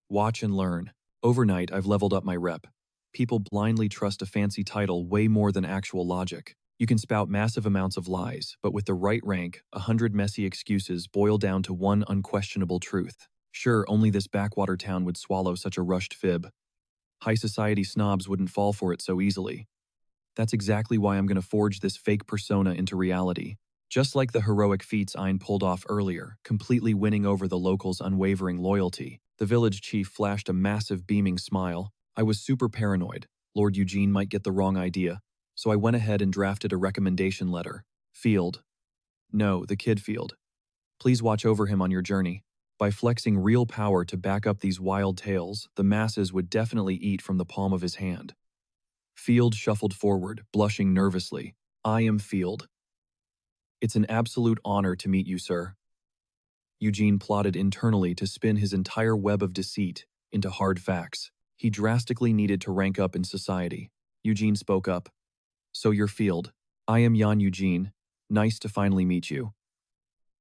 "Watch and learn. Overnight, I've leveled up my rep. People blindly trust a fancy title way more than actual logic. You can spout massive amounts of lies, but with the right rank, 100 messy excuses boil down to one unquestionable truth. Sure, only this backwater town would swallow such a rushed fib. High society snobs wouldn't fall for it so easily. That's exactly why I'm going to forge this fake persona into reality. Just like the heroic feats Ein pulled off earlier, completely winning over the locals' unwavering loyalty." The village chief flashed a massive beaming smile. "I was super paranoid. Lord Eugene might get the wrong idea, so I went ahead and drafted a recommendation letter. Field. No, the kid Field. Please watch over him on your journey. By flexing real power to back up these wild tales, the masses would definitely eat from the palm of his hand." Field shuffled forward, blushing nervously. "I am Field. It's an absolute honor to meet you, sir." Eugene plotted internally to spin his entire web of deceit into hard facts. He drastically needed to rank up in society. Eugene spoke up. "So you're Field. I am Yan Eugene. Nice to finally meet you."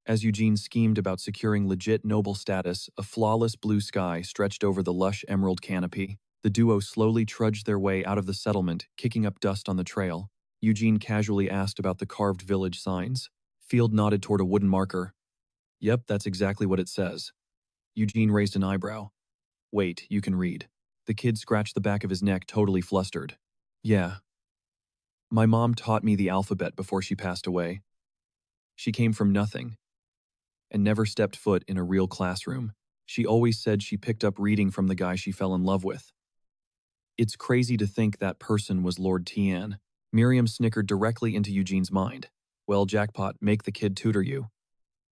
As Eugene schemed about securing legit noble status, a flawless blue sky stretched over the lush emerald canopy. The duo slowly trudged their way out of the settlement, kicking up dust on the trail. Eugene casually asked about the carved village signs. Field nodded toward a wooden marker. "Yep, that's exactly what it says." Eugene raised an eyebrow. "Wait, you can read." The kid scratched the back of his neck, totally flustered. Yeah, my mom taught me the alphabet before she passed away. She came from nothing and never stepped foot in a real classroom. She always said she picked up reading from the guy she fell in love with. It's crazy to think that person was Lord Tian. Miriam snickered directly into Eugene's mind. Well, jackpot, make the kid tutor you.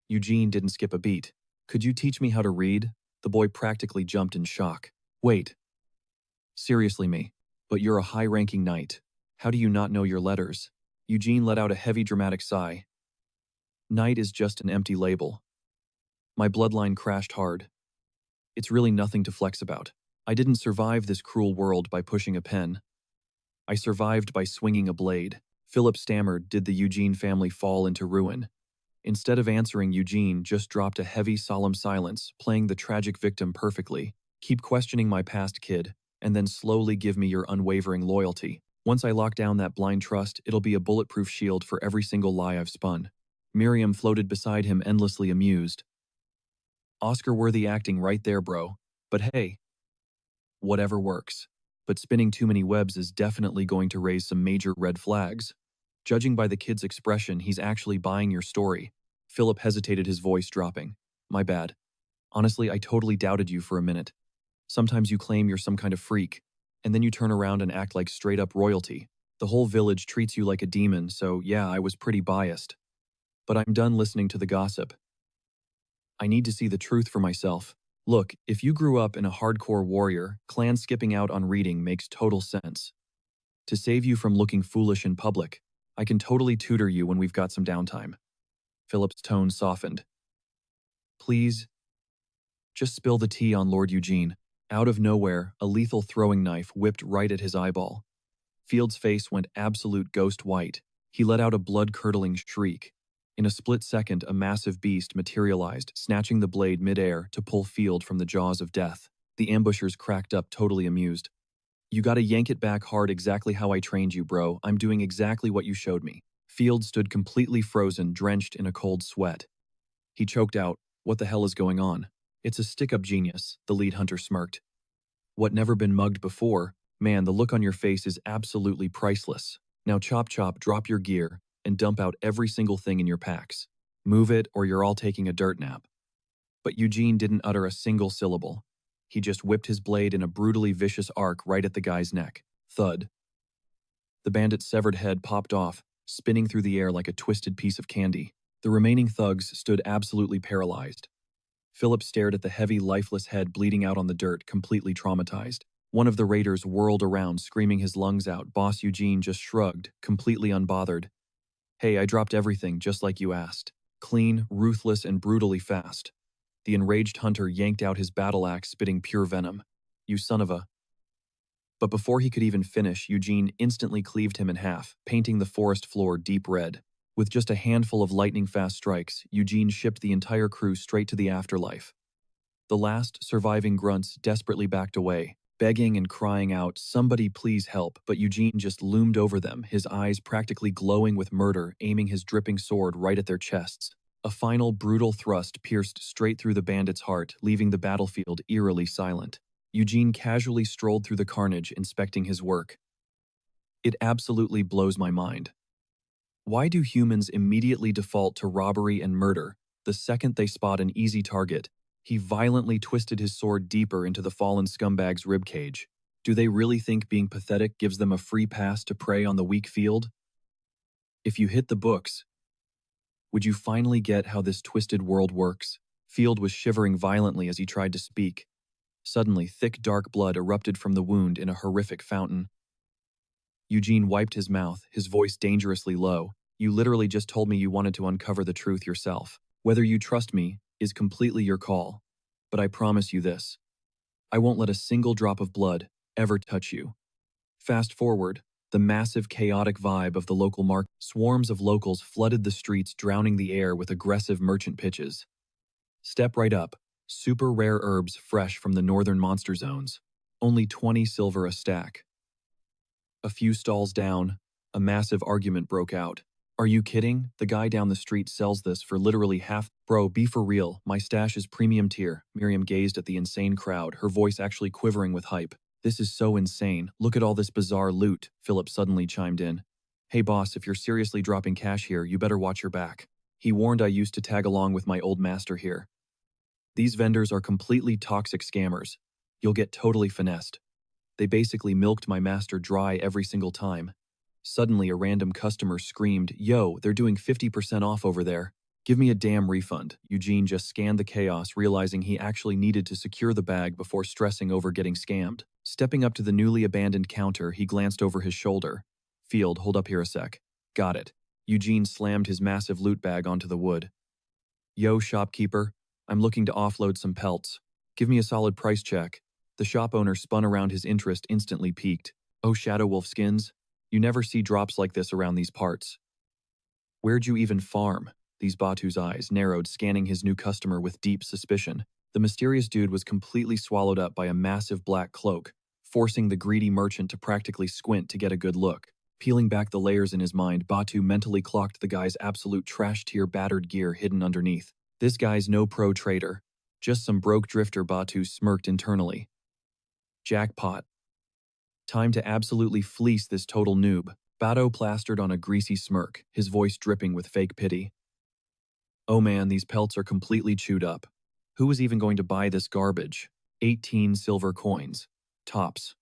Eugene didn't skip a beat. Could you teach me how to read? The boy practically jumped in shock. Wait. Seriously, me. But you're a high-ranking knight. How do you not know your letters? Eugene let out a heavy dramatic sigh. Knight is just an empty label. My bloodline crashed hard. It's really nothing to flex about. I didn't survive this cruel world by pushing a pen. I survived by swinging a blade. Philip stammered, did the Eugene family fall into ruin? Instead of answering, Eugene just dropped a heavy, solemn silence, playing the tragic victim perfectly. Keep questioning my past, kid, and then slowly give me your unwavering loyalty. Once I lock down that blind trust, it'll be a bulletproof shield for every single lie I've spun. Miriam floated beside him, endlessly amused. Oscar-worthy acting right there, bro. But hey, whatever works. But spinning too many webs is definitely going to raise some major red flags. Judging by the kid's expression, he's actually buying your story. Philip hesitated, his voice dropping. My bad. Honestly, I totally doubted you for a minute. Sometimes you claim you're some kind of freak, and then you turn around and act like straight-up royalty. The whole village treats you like a demon, so yeah, I was pretty biased. But I'm done listening to the gossip. I need to see the truth for myself. Look, if you grew up in a hardcore warrior, clan skipping out on reading makes total sense. To save you from looking foolish in public, I can totally tutor you when we've got some downtime. Philip's tone softened. Please, just spill the tea on Lord Eugene. Out of nowhere, a lethal throwing knife whipped right at his eyeball. Field's face went absolute ghost white. He let out a blood-curdling shriek. In a split second, a massive beast materialized, snatching the blade midair to pull Field from the jaws of death. The ambushers cracked up, totally amused. You gotta yank it back hard, exactly how I trained you, bro. I'm doing exactly what you showed me. Field stood completely frozen, drenched in a cold sweat. He choked out, what the hell is going on? It's a stick-up genius, the lead hunter smirked. What, never been mugged before? Man, the look on your face is absolutely priceless. Now chop, drop your gear, and dump out every single thing in your packs. Move it, or you're all taking a dirt nap. But Eugene didn't utter a single syllable. He just whipped his blade in a brutally vicious arc right at the guy's neck. Thud. The bandit's severed head popped off, spinning through the air like a twisted piece of candy. The remaining thugs stood absolutely paralyzed. Philip stared at the heavy, lifeless head bleeding out on the dirt, completely traumatized. One of the raiders whirled around, screaming his lungs out. Boss Eugene just shrugged, completely unbothered. Hey, I dropped everything just like you asked. Clean, ruthless, and brutally fast. The enraged hunter yanked out his battle axe, spitting pure venom. You son of a... But before he could even finish, Eugene instantly cleaved him in half, painting the forest floor deep red. With just a handful of lightning-fast strikes, Eugene shipped the entire crew straight to the afterlife. The last surviving grunts desperately backed away, begging and crying out, "Somebody please help," but Eugene just loomed over them, his eyes practically glowing with murder, aiming his dripping sword right at their chests. A final brutal thrust pierced straight through the bandit's heart, leaving the battlefield eerily silent. Eugene casually strolled through the carnage, inspecting his work. It absolutely blows my mind. Why do humans immediately default to robbery and murder the second they spot an easy target? He violently twisted his sword deeper into the fallen scumbag's ribcage. Do they really think being pathetic gives them a free pass to prey on the weak Field? If you hit the books, would you finally get how this twisted world works? Field was shivering violently as he tried to speak. Suddenly, thick, dark blood erupted from the wound in a horrific fountain. Eugene wiped his mouth, his voice dangerously low. You literally just told me you wanted to uncover the truth yourself. Whether you trust me is completely your call. But I promise you this. I won't let a single drop of blood ever touch you. Fast forward, the massive chaotic vibe of the local market. Swarms of locals flooded the streets, drowning the air with aggressive merchant pitches. Step right up. Super rare herbs fresh from the northern monster zones. Only 20 silver a stack. A few stalls down, a massive argument broke out. Are you kidding? The guy down the street sells this for literally half. Bro, be for real. My stash is premium tier. Miriam gazed at the insane crowd, her voice actually quivering with hype. This is so insane. Look at all this bizarre loot, Philip suddenly chimed in. Hey boss, if you're seriously dropping cash here, you better watch your back. He warned I used to tag along with my old master here. These vendors are completely toxic scammers. You'll get totally finessed. They basically milked my master dry every single time. Suddenly, a random customer screamed, "Yo, they're doing 50% off over there. Give me a damn refund." Eugene just scanned the chaos, realizing he actually needed to secure the bag before stressing over getting scammed. Stepping up to the newly abandoned counter, he glanced over his shoulder. "Field, hold up here a sec." "Got it." Eugene slammed his massive loot bag onto the wood. "Yo, shopkeeper, I'm looking to offload some pelts. Give me a solid price check." The shop owner spun around, his interest instantly piqued. "Oh, Shadow Wolf skins? You never see drops like this around these parts. Where'd you even farm?" These Batu's eyes narrowed, scanning his new customer with deep suspicion. The mysterious dude was completely swallowed up by a massive black cloak, forcing the greedy merchant to practically squint to get a good look. Peeling back the layers in his mind, Batu mentally clocked the guy's absolute trash-tier battered gear hidden underneath. This guy's no pro trader. Just some broke drifter. Batu smirked internally. Jackpot. Time to absolutely fleece this total noob. Batu plastered on a greasy smirk, his voice dripping with fake pity. Oh man, these pelts are completely chewed up. Who is even going to buy this garbage? 18 silver coins. Tops.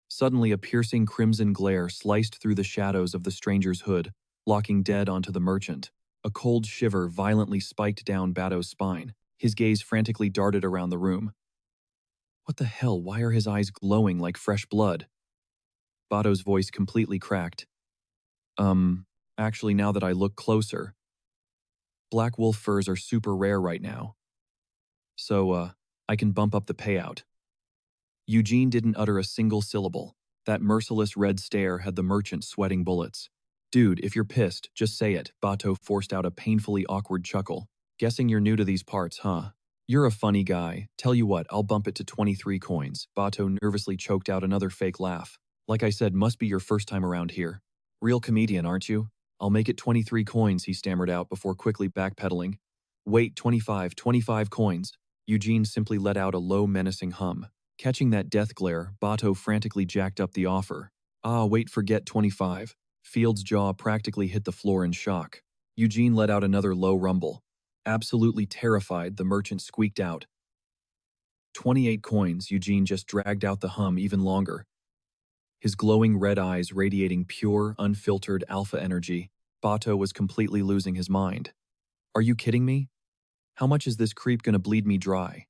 Suddenly, a piercing crimson glare sliced through the shadows of the stranger's hood, locking dead onto the merchant. A cold shiver violently spiked down Batu's spine. His gaze frantically darted around the room. What the hell? Why are his eyes glowing like fresh blood? Batu's voice completely cracked. Actually, now that I look closer, black wolf furs are super rare right now. So, I can bump up the payout. Eugene didn't utter a single syllable. That merciless red stare had the merchant sweating bullets. Dude, if you're pissed, just say it. Batu forced out a painfully awkward chuckle. Guessing you're new to these parts, huh? You're a funny guy. Tell you what, I'll bump it to 23 coins. Batu nervously choked out another fake laugh. Like I said, must be your first time around here. Real comedian, aren't you? I'll make it 23 coins, he stammered out before quickly backpedaling. Wait, 25 coins. Eugene simply let out a low, menacing hum. Catching that death glare, Batu frantically jacked up the offer. Ah, wait, forget 25. Field's jaw practically hit the floor in shock. Eugene let out another low rumble. Absolutely terrified, the merchant squeaked out. 28 coins. Eugene just dragged out the hum even longer. His glowing red eyes radiating pure, unfiltered alpha energy. Batu was completely losing his mind. Are you kidding me? How much is this creep gonna bleed me dry?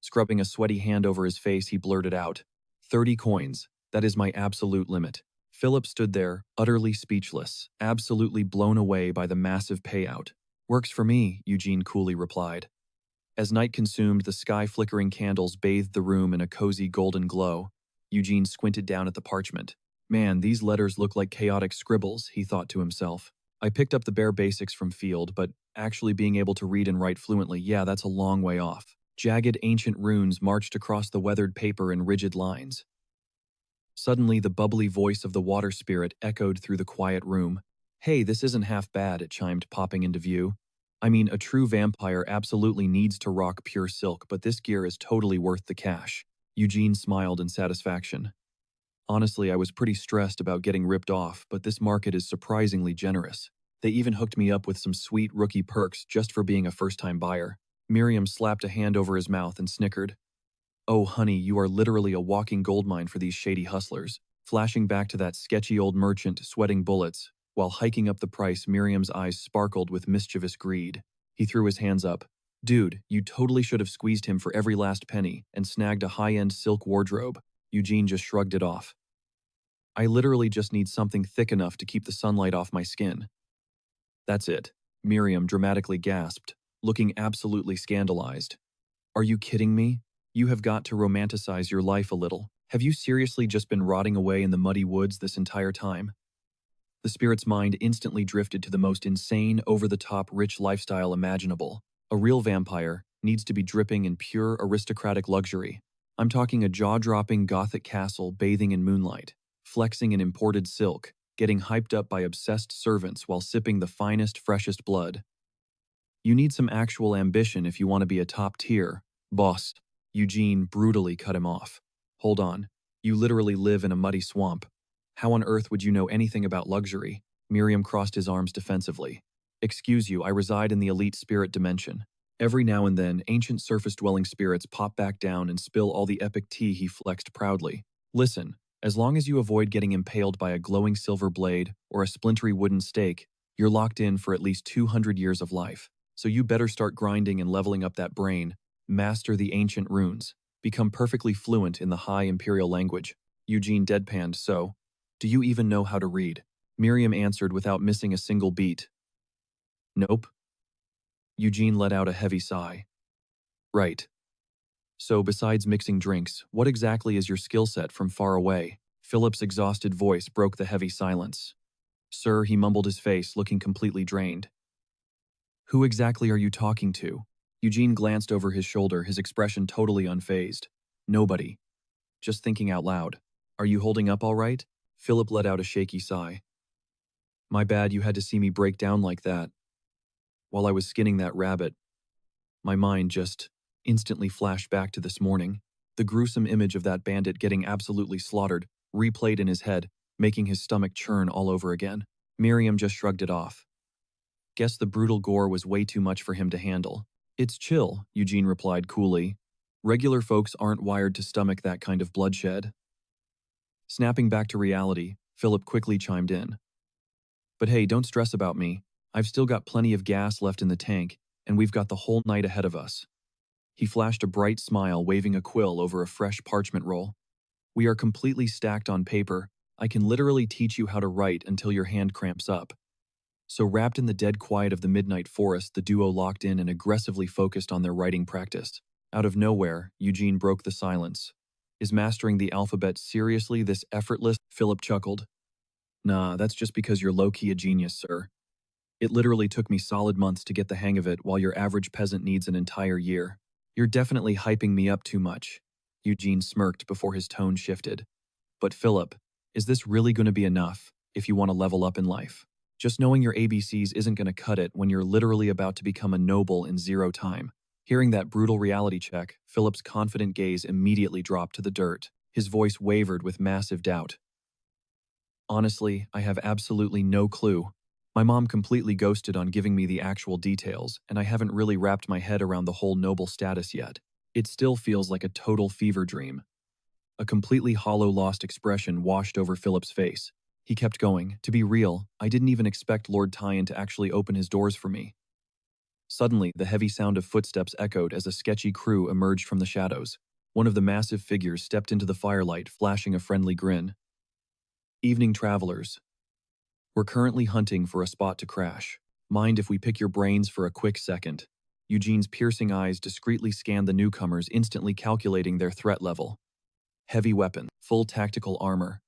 Scrubbing a sweaty hand over his face, he blurted out, 30 coins. That is my absolute limit. Philip stood there, utterly speechless, absolutely blown away by the massive payout. Works for me, Eugene coolly replied. As night consumed, the sky-flickering candles bathed the room in a cozy golden glow. Eugene squinted down at the parchment. Man, these letters look like chaotic scribbles, he thought to himself. I picked up the bare basics from Field, but actually being able to read and write fluently, yeah, that's a long way off. Jagged ancient runes marched across the weathered paper in rigid lines. Suddenly, the bubbly voice of the water spirit echoed through the quiet room. Hey, this isn't half bad, it chimed, popping into view. I mean, a true vampire absolutely needs to rock pure silk, but this gear is totally worth the cash. Eugene smiled in satisfaction. Honestly, I was pretty stressed about getting ripped off, but this market is surprisingly generous. They even hooked me up with some sweet rookie perks just for being a first-time buyer. Miriam slapped a hand over his mouth and snickered. Oh, honey, you are literally a walking goldmine for these shady hustlers. Flashing back to that sketchy old merchant sweating bullets, while hiking up the price, Miriam's eyes sparkled with mischievous greed. He threw his hands up. Dude, you totally should have squeezed him for every last penny and snagged a high-end silk wardrobe. Eugene just shrugged it off. I literally just need something thick enough to keep the sunlight off my skin. That's it, Miriam dramatically gasped, looking absolutely scandalized. Are you kidding me? You have got to romanticize your life a little. Have you seriously just been rotting away in the muddy woods this entire time? The spirit's mind instantly drifted to the most insane, over-the-top rich lifestyle imaginable. A real vampire needs to be dripping in pure aristocratic luxury. I'm talking a jaw-dropping gothic castle bathing in moonlight, flexing in imported silk, getting hyped up by obsessed servants while sipping the finest, freshest blood. You need some actual ambition if you want to be a top-tier boss. Eugene brutally cut him off. Hold on, You literally live in a muddy swamp. How on earth would you know anything about luxury? Miriam crossed his arms defensively. Excuse you, I reside in the elite spirit dimension. Every now and then, ancient surface-dwelling spirits pop back down and spill all the epic tea, he flexed proudly. Listen, as long as you avoid getting impaled by a glowing silver blade or a splintery wooden stake, you're locked in for at least 200 years of life. So you better start grinding and leveling up that brain, master the ancient runes, become perfectly fluent in the high imperial language. Eugene deadpanned, so, do you even know how to read? Miriam answered without missing a single beat. Nope. Eugene let out a heavy sigh. Right. So besides mixing drinks, what exactly is your skill set from far away? Philip's exhausted voice broke the heavy silence. Sir, he mumbled, his face looking completely drained. Who exactly are you talking to? Eugene glanced over his shoulder, his expression totally unfazed. Nobody. Just thinking out loud. Are you holding up all right? Philip let out a shaky sigh. My bad, you had to see me break down like that. While I was skinning that rabbit, my mind just instantly flashed back to this morning. The gruesome image of that bandit getting absolutely slaughtered replayed in his head, making his stomach churn all over again. Miriam just shrugged it off. Guess the brutal gore was way too much for him to handle. It's chill, Eugene replied coolly. Regular folks aren't wired to stomach that kind of bloodshed. Snapping back to reality, Philip quickly chimed in. But hey, don't stress about me. I've still got plenty of gas left in the tank, and we've got the whole night ahead of us. He flashed a bright smile, waving a quill over a fresh parchment roll. We are completely stacked on paper. I can literally teach you how to write until your hand cramps up. So wrapped in the dead quiet of the midnight forest, the duo locked in and aggressively focused on their writing practice. Out of nowhere, Eugene broke the silence. Is mastering the alphabet seriously this effortless? Philip chuckled. Nah, that's just because you're low-key a genius, sir. It literally took me solid months to get the hang of it while your average peasant needs an entire year. You're definitely hyping me up too much. Eugene smirked before his tone shifted. But Philip, is this really going to be enough if you want to level up in life? Just knowing your ABCs isn't going to cut it when you're literally about to become a noble in 0 time. Hearing that brutal reality check, Philip's confident gaze immediately dropped to the dirt. His voice wavered with massive doubt. Honestly, I have absolutely no clue. My mom completely ghosted on giving me the actual details, and I haven't really wrapped my head around the whole noble status yet. It still feels like a total fever dream. A completely hollow, lost expression washed over Philip's face. He kept going. To be real, I didn't even expect Lord Tyan to actually open his doors for me. Suddenly, the heavy sound of footsteps echoed as a sketchy crew emerged from the shadows. One of the massive figures stepped into the firelight, flashing a friendly grin. Evening travelers. We're currently hunting for a spot to crash. Mind if we pick your brains for a quick second? Eugene's piercing eyes discreetly scanned the newcomers, instantly calculating their threat level. Heavy weapon, full tactical armor.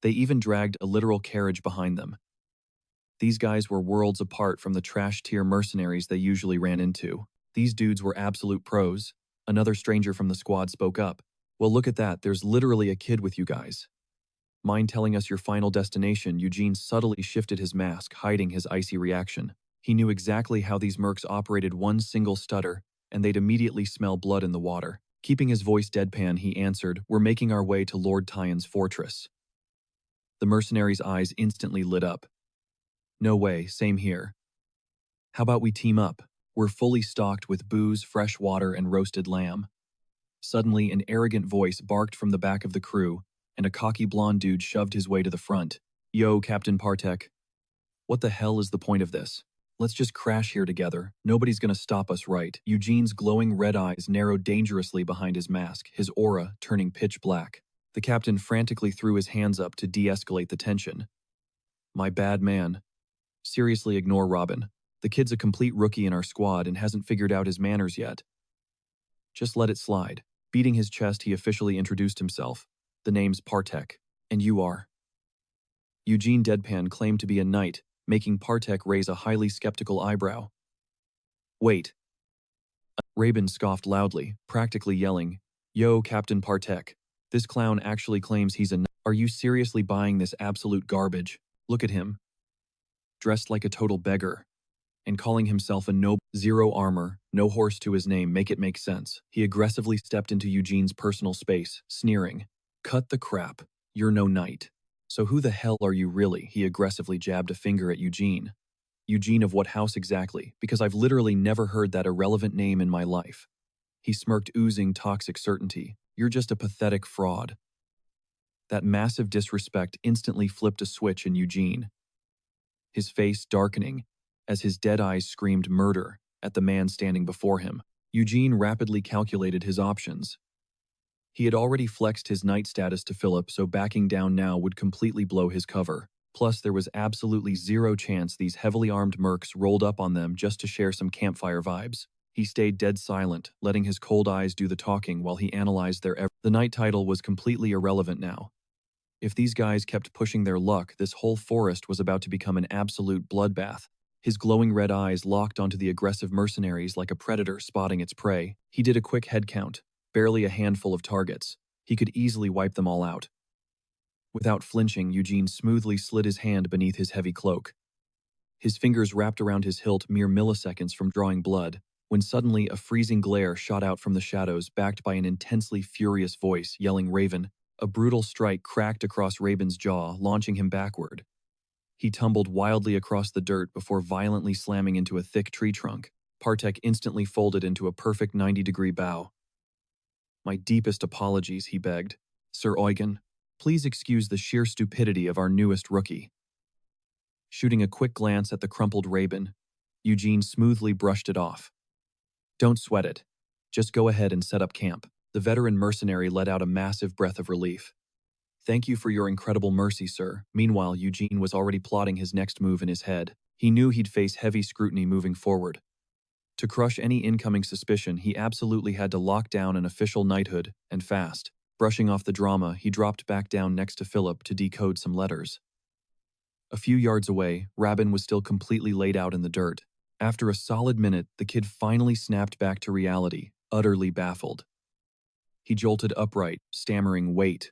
They even dragged a literal carriage behind them. These guys were worlds apart from the trash-tier mercenaries they usually ran into. These dudes were absolute pros. Another stranger from the squad spoke up. Well, look at that, there's literally a kid with you guys. Mind telling us your final destination? Eugene subtly shifted his mask, hiding his icy reaction. He knew exactly how these mercs operated. One single stutter, and they'd immediately smell blood in the water. Keeping his voice deadpan, he answered, We're making our way to Lord Tyan's fortress. The mercenary's eyes instantly lit up. No way, same here. How about we team up? We're fully stocked with booze, fresh water, and roasted lamb. Suddenly, an arrogant voice barked from the back of the crew, and a cocky blonde dude shoved his way to the front. Yo, Captain Partek. What the hell is the point of this? Let's just crash here together. Nobody's gonna stop us, right? Eugene's glowing red eyes narrowed dangerously behind his mask, his aura turning pitch black. The captain frantically threw his hands up to de-escalate the tension. My bad, man. Seriously, ignore Robin. The kid's a complete rookie in our squad and hasn't figured out his manners yet. Just let it slide. Beating his chest, he officially introduced himself. The name's Partek. And you are? Eugene deadpan claimed to be a knight, making Partek raise a highly skeptical eyebrow. Wait. Rabin scoffed loudly, practically yelling, Yo, Captain Partek. This clown actually claims he's a knight. Are you seriously buying this absolute garbage? Look at him. Dressed like a total beggar. And calling himself a noble. 0 armor, no horse to his name, make it make sense. He aggressively stepped into Eugene's personal space, sneering. Cut the crap. You're no knight. So who the hell are you really? He aggressively jabbed a finger at Eugene. Eugene of what house exactly? Because I've literally never heard that irrelevant name in my life. He smirked, oozing toxic certainty. You're just a pathetic fraud. That massive disrespect instantly flipped a switch in Eugene, his face darkening as his dead eyes screamed murder at the man standing before him. Eugene rapidly calculated his options. He had already flexed his knight status to Philip, so backing down now would completely blow his cover. Plus, there was absolutely zero chance these heavily armed mercs rolled up on them just to share some campfire vibes. He stayed dead silent, letting his cold eyes do the talking while he analyzed their The knight title was completely irrelevant now. If these guys kept pushing their luck, this whole forest was about to become an absolute bloodbath. His glowing red eyes locked onto the aggressive mercenaries like a predator spotting its prey. He did a quick head count, barely a handful of targets. He could easily wipe them all out. Without flinching, Eugene smoothly slid his hand beneath his heavy cloak. His fingers wrapped around his hilt mere milliseconds from drawing blood, when suddenly a freezing glare shot out from the shadows, backed by an intensely furious voice yelling Raven. A brutal strike cracked across Raven's jaw, launching him backward. He tumbled wildly across the dirt before violently slamming into a thick tree trunk. Partek instantly folded into a perfect 90-degree bow. My deepest apologies, he begged. Sir Eugen, please excuse the sheer stupidity of our newest rookie. Shooting a quick glance at the crumpled Raven, Eugene smoothly brushed it off. Don't sweat it. Just go ahead and set up camp. The veteran mercenary let out a massive breath of relief. Thank you for your incredible mercy, sir. Meanwhile, Eugene was already plotting his next move in his head. He knew he'd face heavy scrutiny moving forward. To crush any incoming suspicion, he absolutely had to lock down an official knighthood, and fast. Brushing off the drama, he dropped back down next to Philip to decode some letters. A few yards away, Rabin was still completely laid out in the dirt. After a solid minute, the kid finally snapped back to reality, utterly baffled. He jolted upright, stammering, "Wait.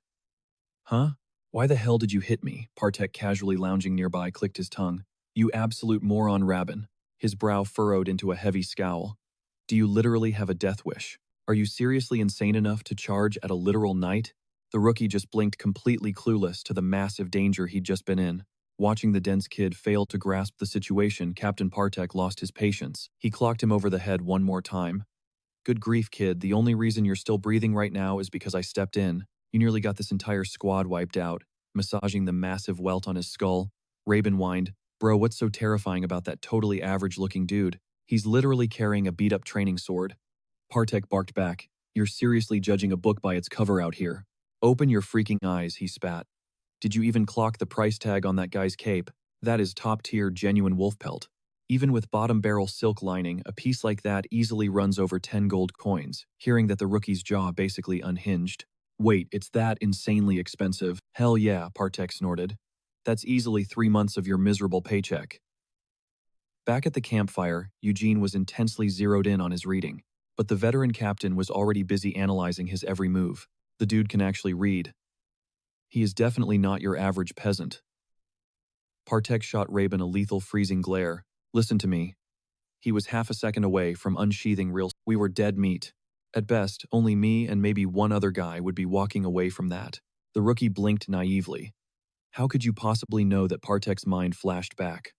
Huh? Why the hell did you hit me?" Partek, casually lounging nearby, clicked his tongue. You absolute moron, Rabin. His brow furrowed into a heavy scowl. Do you literally have a death wish? Are you seriously insane enough to charge at a literal knight? The rookie just blinked, completely clueless to the massive danger he'd just been in. Watching the dense kid fail to grasp the situation, Captain Partek lost his patience. He clocked him over the head one more time. Good grief, kid, the only reason you're still breathing right now is because I stepped in. You nearly got this entire squad wiped out. Massaging the massive welt on his skull, Rabin whined, Bro, what's so terrifying about that totally average-looking dude? He's literally carrying a beat-up training sword. Partek barked back. You're seriously judging a book by its cover out here. Open your freaking eyes, he spat. Did you even clock the price tag on that guy's cape? That is top-tier genuine wolf pelt. Even with bottom-barrel silk lining, a piece like that easily runs over 10 gold coins. Hearing that, the rookie's jaw basically unhinged. Wait, it's that insanely expensive? Hell yeah, Partek snorted. That's easily 3 months of your miserable paycheck. Back at the campfire, Eugene was intensely zeroed in on his reading. But the veteran captain was already busy analyzing his every move. The dude can actually read. He is definitely not your average peasant. Partek shot Rabin a lethal, freezing glare. Listen to me. He was half a second away from unsheathing real. We were dead meat. At best, only me and maybe one other guy would be walking away from that. The rookie blinked naively. How could you possibly know that? Partek's mind flashed back.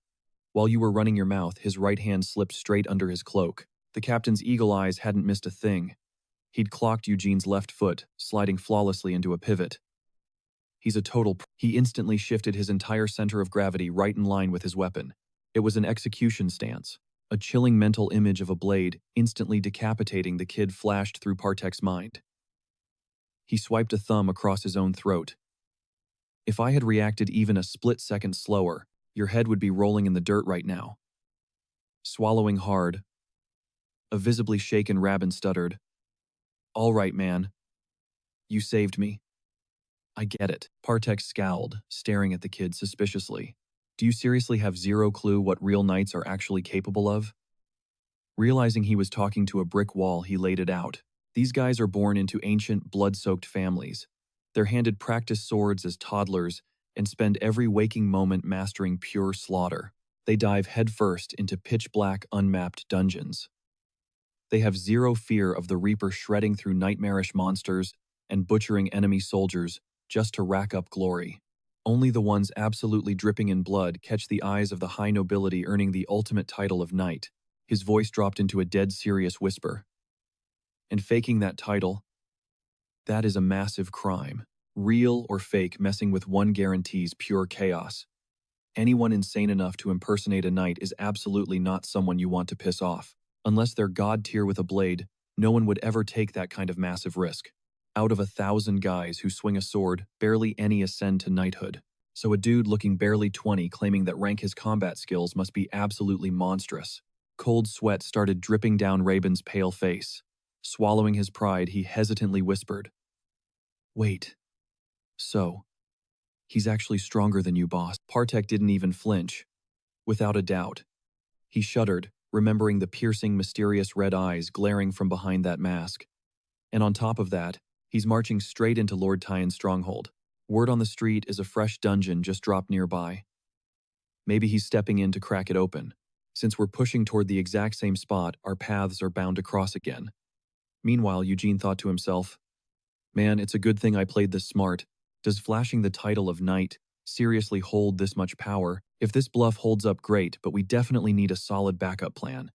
While you were running your mouth, his right hand slipped straight under his cloak. The captain's eagle eyes hadn't missed a thing. He'd clocked Eugene's left foot, sliding flawlessly into a pivot. He's a total He instantly shifted his entire center of gravity right in line with his weapon. It was an execution stance. A chilling mental image of a blade instantly decapitating the kid flashed through Partek's mind. He swiped a thumb across his own throat. If I had reacted even a split second slower, your head would be rolling in the dirt right now. Swallowing hard, a visibly shaken Rabin stuttered. All right, man. You saved me. I get it. Partek scowled, staring at the kid suspiciously. Do you seriously have zero clue what real knights are actually capable of? Realizing he was talking to a brick wall, he laid it out. These guys are born into ancient, blood-soaked families. They're handed practice swords as toddlers and spend every waking moment mastering pure slaughter. They dive headfirst into pitch-black, unmapped dungeons. They have zero fear of the Reaper shredding through nightmarish monsters and butchering enemy soldiers just to rack up glory. Only the ones absolutely dripping in blood catch the eyes of the high nobility earning the ultimate title of knight. His voice dropped into a dead serious whisper. And faking that title, that is a massive crime. Real or fake, messing with one guarantees pure chaos. Anyone insane enough to impersonate a knight is absolutely not someone you want to piss off. Unless they're god tier with a blade, no one would ever take that kind of massive risk. Out of 1,000 guys who swing a sword, barely any ascend to knighthood. So a dude looking barely 20 claiming that rank his combat skills must be absolutely monstrous. Cold sweat started dripping down Rabin's pale face. Swallowing his pride, he hesitantly whispered, "Wait. So, he's actually stronger than you, boss." Partek didn't even flinch. Without a doubt. He shuddered, remembering the piercing, mysterious red eyes glaring from behind that mask. And on top of that, he's marching straight into Lord Tyan's stronghold. Word on the street is a fresh dungeon just dropped nearby. Maybe he's stepping in to crack it open. Since we're pushing toward the exact same spot, our paths are bound to cross again. Meanwhile, Eugene thought to himself, man, it's a good thing I played this smart. Does flashing the title of knight seriously hold this much power? If this bluff holds up, great, but we definitely need a solid backup plan.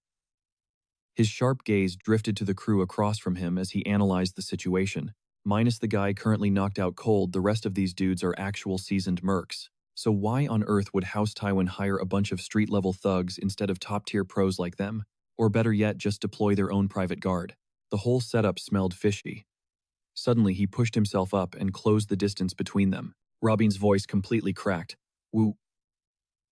His sharp gaze drifted to the crew across from him as he analyzed the situation. Minus the guy currently knocked out cold, the rest of these dudes are actual seasoned mercs. So why on earth would House Tywin hire a bunch of street-level thugs instead of top-tier pros like them? Or better yet, just deploy their own private guard? The whole setup smelled fishy. Suddenly, he pushed himself up and closed the distance between them. Robin's voice completely cracked.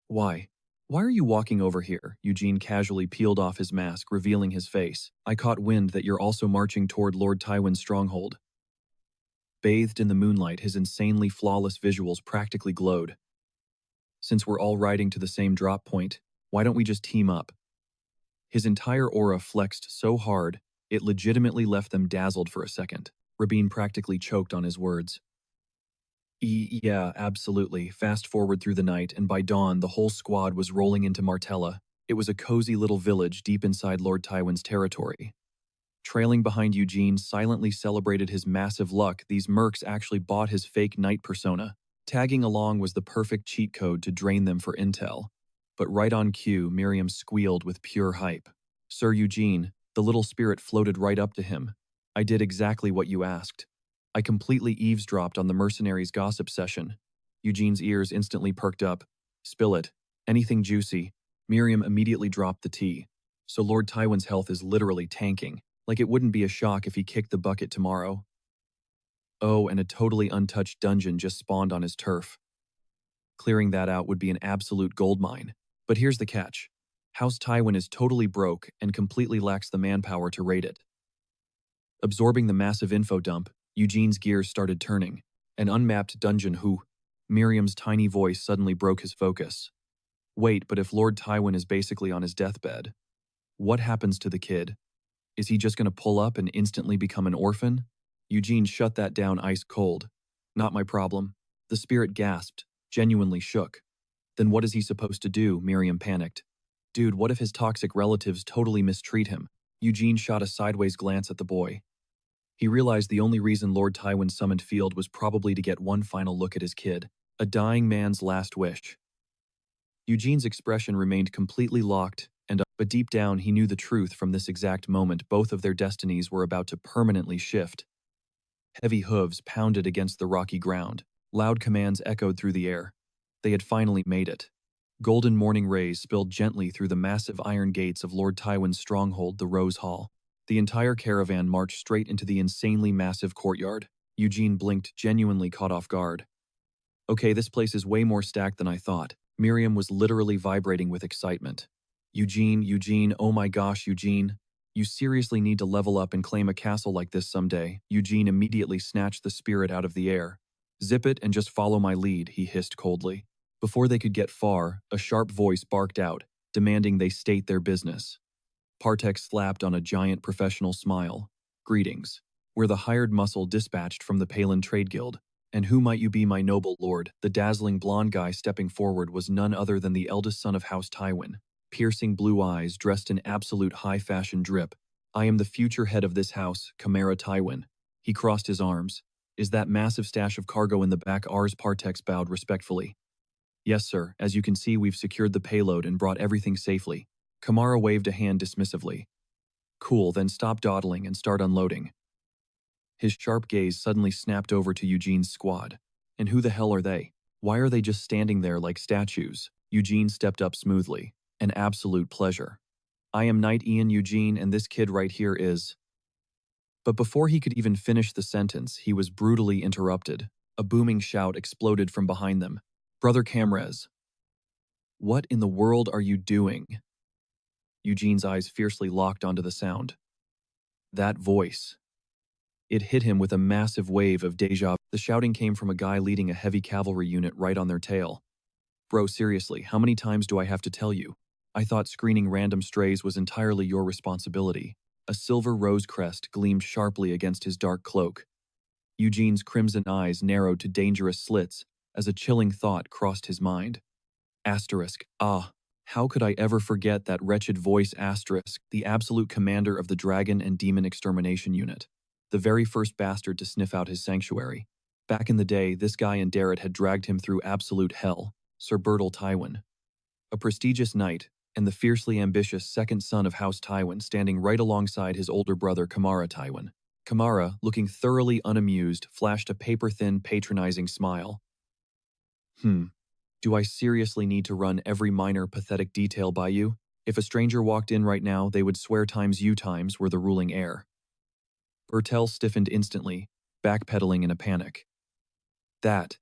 Why? Why are you walking over here?" Eugene casually peeled off his mask, revealing his face. "I caught wind that you're also marching toward Lord Tywin's stronghold." Bathed in the moonlight, his insanely flawless visuals practically glowed. "Since we're all riding to the same drop point, why don't we just team up?" His entire aura flexed so hard, it legitimately left them dazzled for a second. Rabin practically choked on his words. Yeah, absolutely." Fast forward through the night, and by dawn, the whole squad was rolling into Martella. It was a cozy little village deep inside Lord Tywin's territory. Trailing behind Eugene silently celebrated his massive luck. These mercs actually bought his fake knight persona. Tagging along was the perfect cheat code to drain them for intel. But right on cue, Miriam squealed with pure hype. "Sir Eugene," the little spirit floated right up to him. "I did exactly what you asked. I completely eavesdropped on the mercenaries' gossip session." Eugene's ears instantly perked up. "Spill it. Anything juicy." Miriam immediately dropped the tea. "So Lord Tywin's health is literally tanking. Like it wouldn't be a shock if he kicked the bucket tomorrow." Oh, and a totally untouched dungeon just spawned on his turf. Clearing that out would be an absolute goldmine. But here's the catch. House Tywin is totally broke and completely lacks the manpower to raid it. Absorbing the massive info dump, Eugene's gears started turning. An unmapped dungeon who? Miriam's tiny voice suddenly broke his focus. Wait, but if Lord Tywin is basically on his deathbed, what happens to the kid? Is he just going to pull up and instantly become an orphan? Eugene shut that down ice cold. "Not my problem." The spirit gasped, genuinely shook. "Then what is he supposed to do?" Miriam panicked. "Dude, what if his toxic relatives totally mistreat him?" Eugene shot a sideways glance at the boy. He realized the only reason Lord Tywin summoned Field was probably to get one final look at his kid. A dying man's last wish. Eugene's expression remained completely locked, but deep down he knew the truth. From this exact moment, both of their destinies were about to permanently shift. Heavy hooves pounded against the rocky ground. Loud commands echoed through the air. They had finally made it. Golden morning rays spilled gently through the massive iron gates of Lord Tywin's stronghold, the Rose Hall. The entire caravan marched straight into the insanely massive courtyard. Eugene blinked, genuinely caught off guard. "Okay, this place is way more stacked than I thought." Miriam was literally vibrating with excitement. Eugene, oh my gosh, Eugene. You seriously need to level up and claim a castle like this someday." Eugene immediately snatched the spirit out of the air. "Zip it and just follow my lead," he hissed coldly. Before they could get far, a sharp voice barked out, demanding they state their business. Partek slapped on a giant professional smile. "Greetings. We're the hired muscle dispatched from the Palin Trade Guild. And who might you be, my noble lord?" The dazzling blonde guy stepping forward was none other than the eldest son of House Tywin. Piercing blue eyes, dressed in absolute high-fashion drip. "I am the future head of this house, Chimera Tywin." He crossed his arms. Is that massive stash of cargo in the back ours? Partex bowed respectfully. Yes, sir. As you can see, we've secured the payload and brought everything safely. Kamara waved a hand dismissively. Cool, then stop dawdling and start unloading. His sharp gaze suddenly snapped over to Eugene's squad. And who the hell are they? Why are they just standing there like statues? Eugene stepped up smoothly. An absolute pleasure. I am Knight Ian Eugene, and this kid right here is… But before he could even finish the sentence, he was brutally interrupted. A booming shout exploded from behind them. Brother Camrez. What in the world are you doing? Eugene's eyes fiercely locked onto the sound. That voice. It hit him with a massive wave of deja vu. The shouting came from a guy leading a heavy cavalry unit right on their tail. Bro, seriously, how many times do I have to tell you? I thought screening random strays was entirely your responsibility. A silver rose crest gleamed sharply against his dark cloak. Eugene's crimson eyes narrowed to dangerous slits as a chilling thought crossed his mind. Asterisk, how could I ever forget that wretched voice? Asterisk, the absolute commander of the Dragon and Demon Extermination Unit. The very first bastard to sniff out his sanctuary. Back in the day, this guy and Darrett had dragged him through absolute hell, Sir Bertil Tywin. A prestigious knight, and the fiercely ambitious second son of House Tywin standing right alongside his older brother Kamara Tywin. Kamara, looking thoroughly unamused, flashed a paper-thin, patronizing smile. Do I seriously need to run every minor, pathetic detail by you? If a stranger walked in right now, they would swear times you times were the ruling heir. Bertel stiffened instantly, backpedaling in a panic. That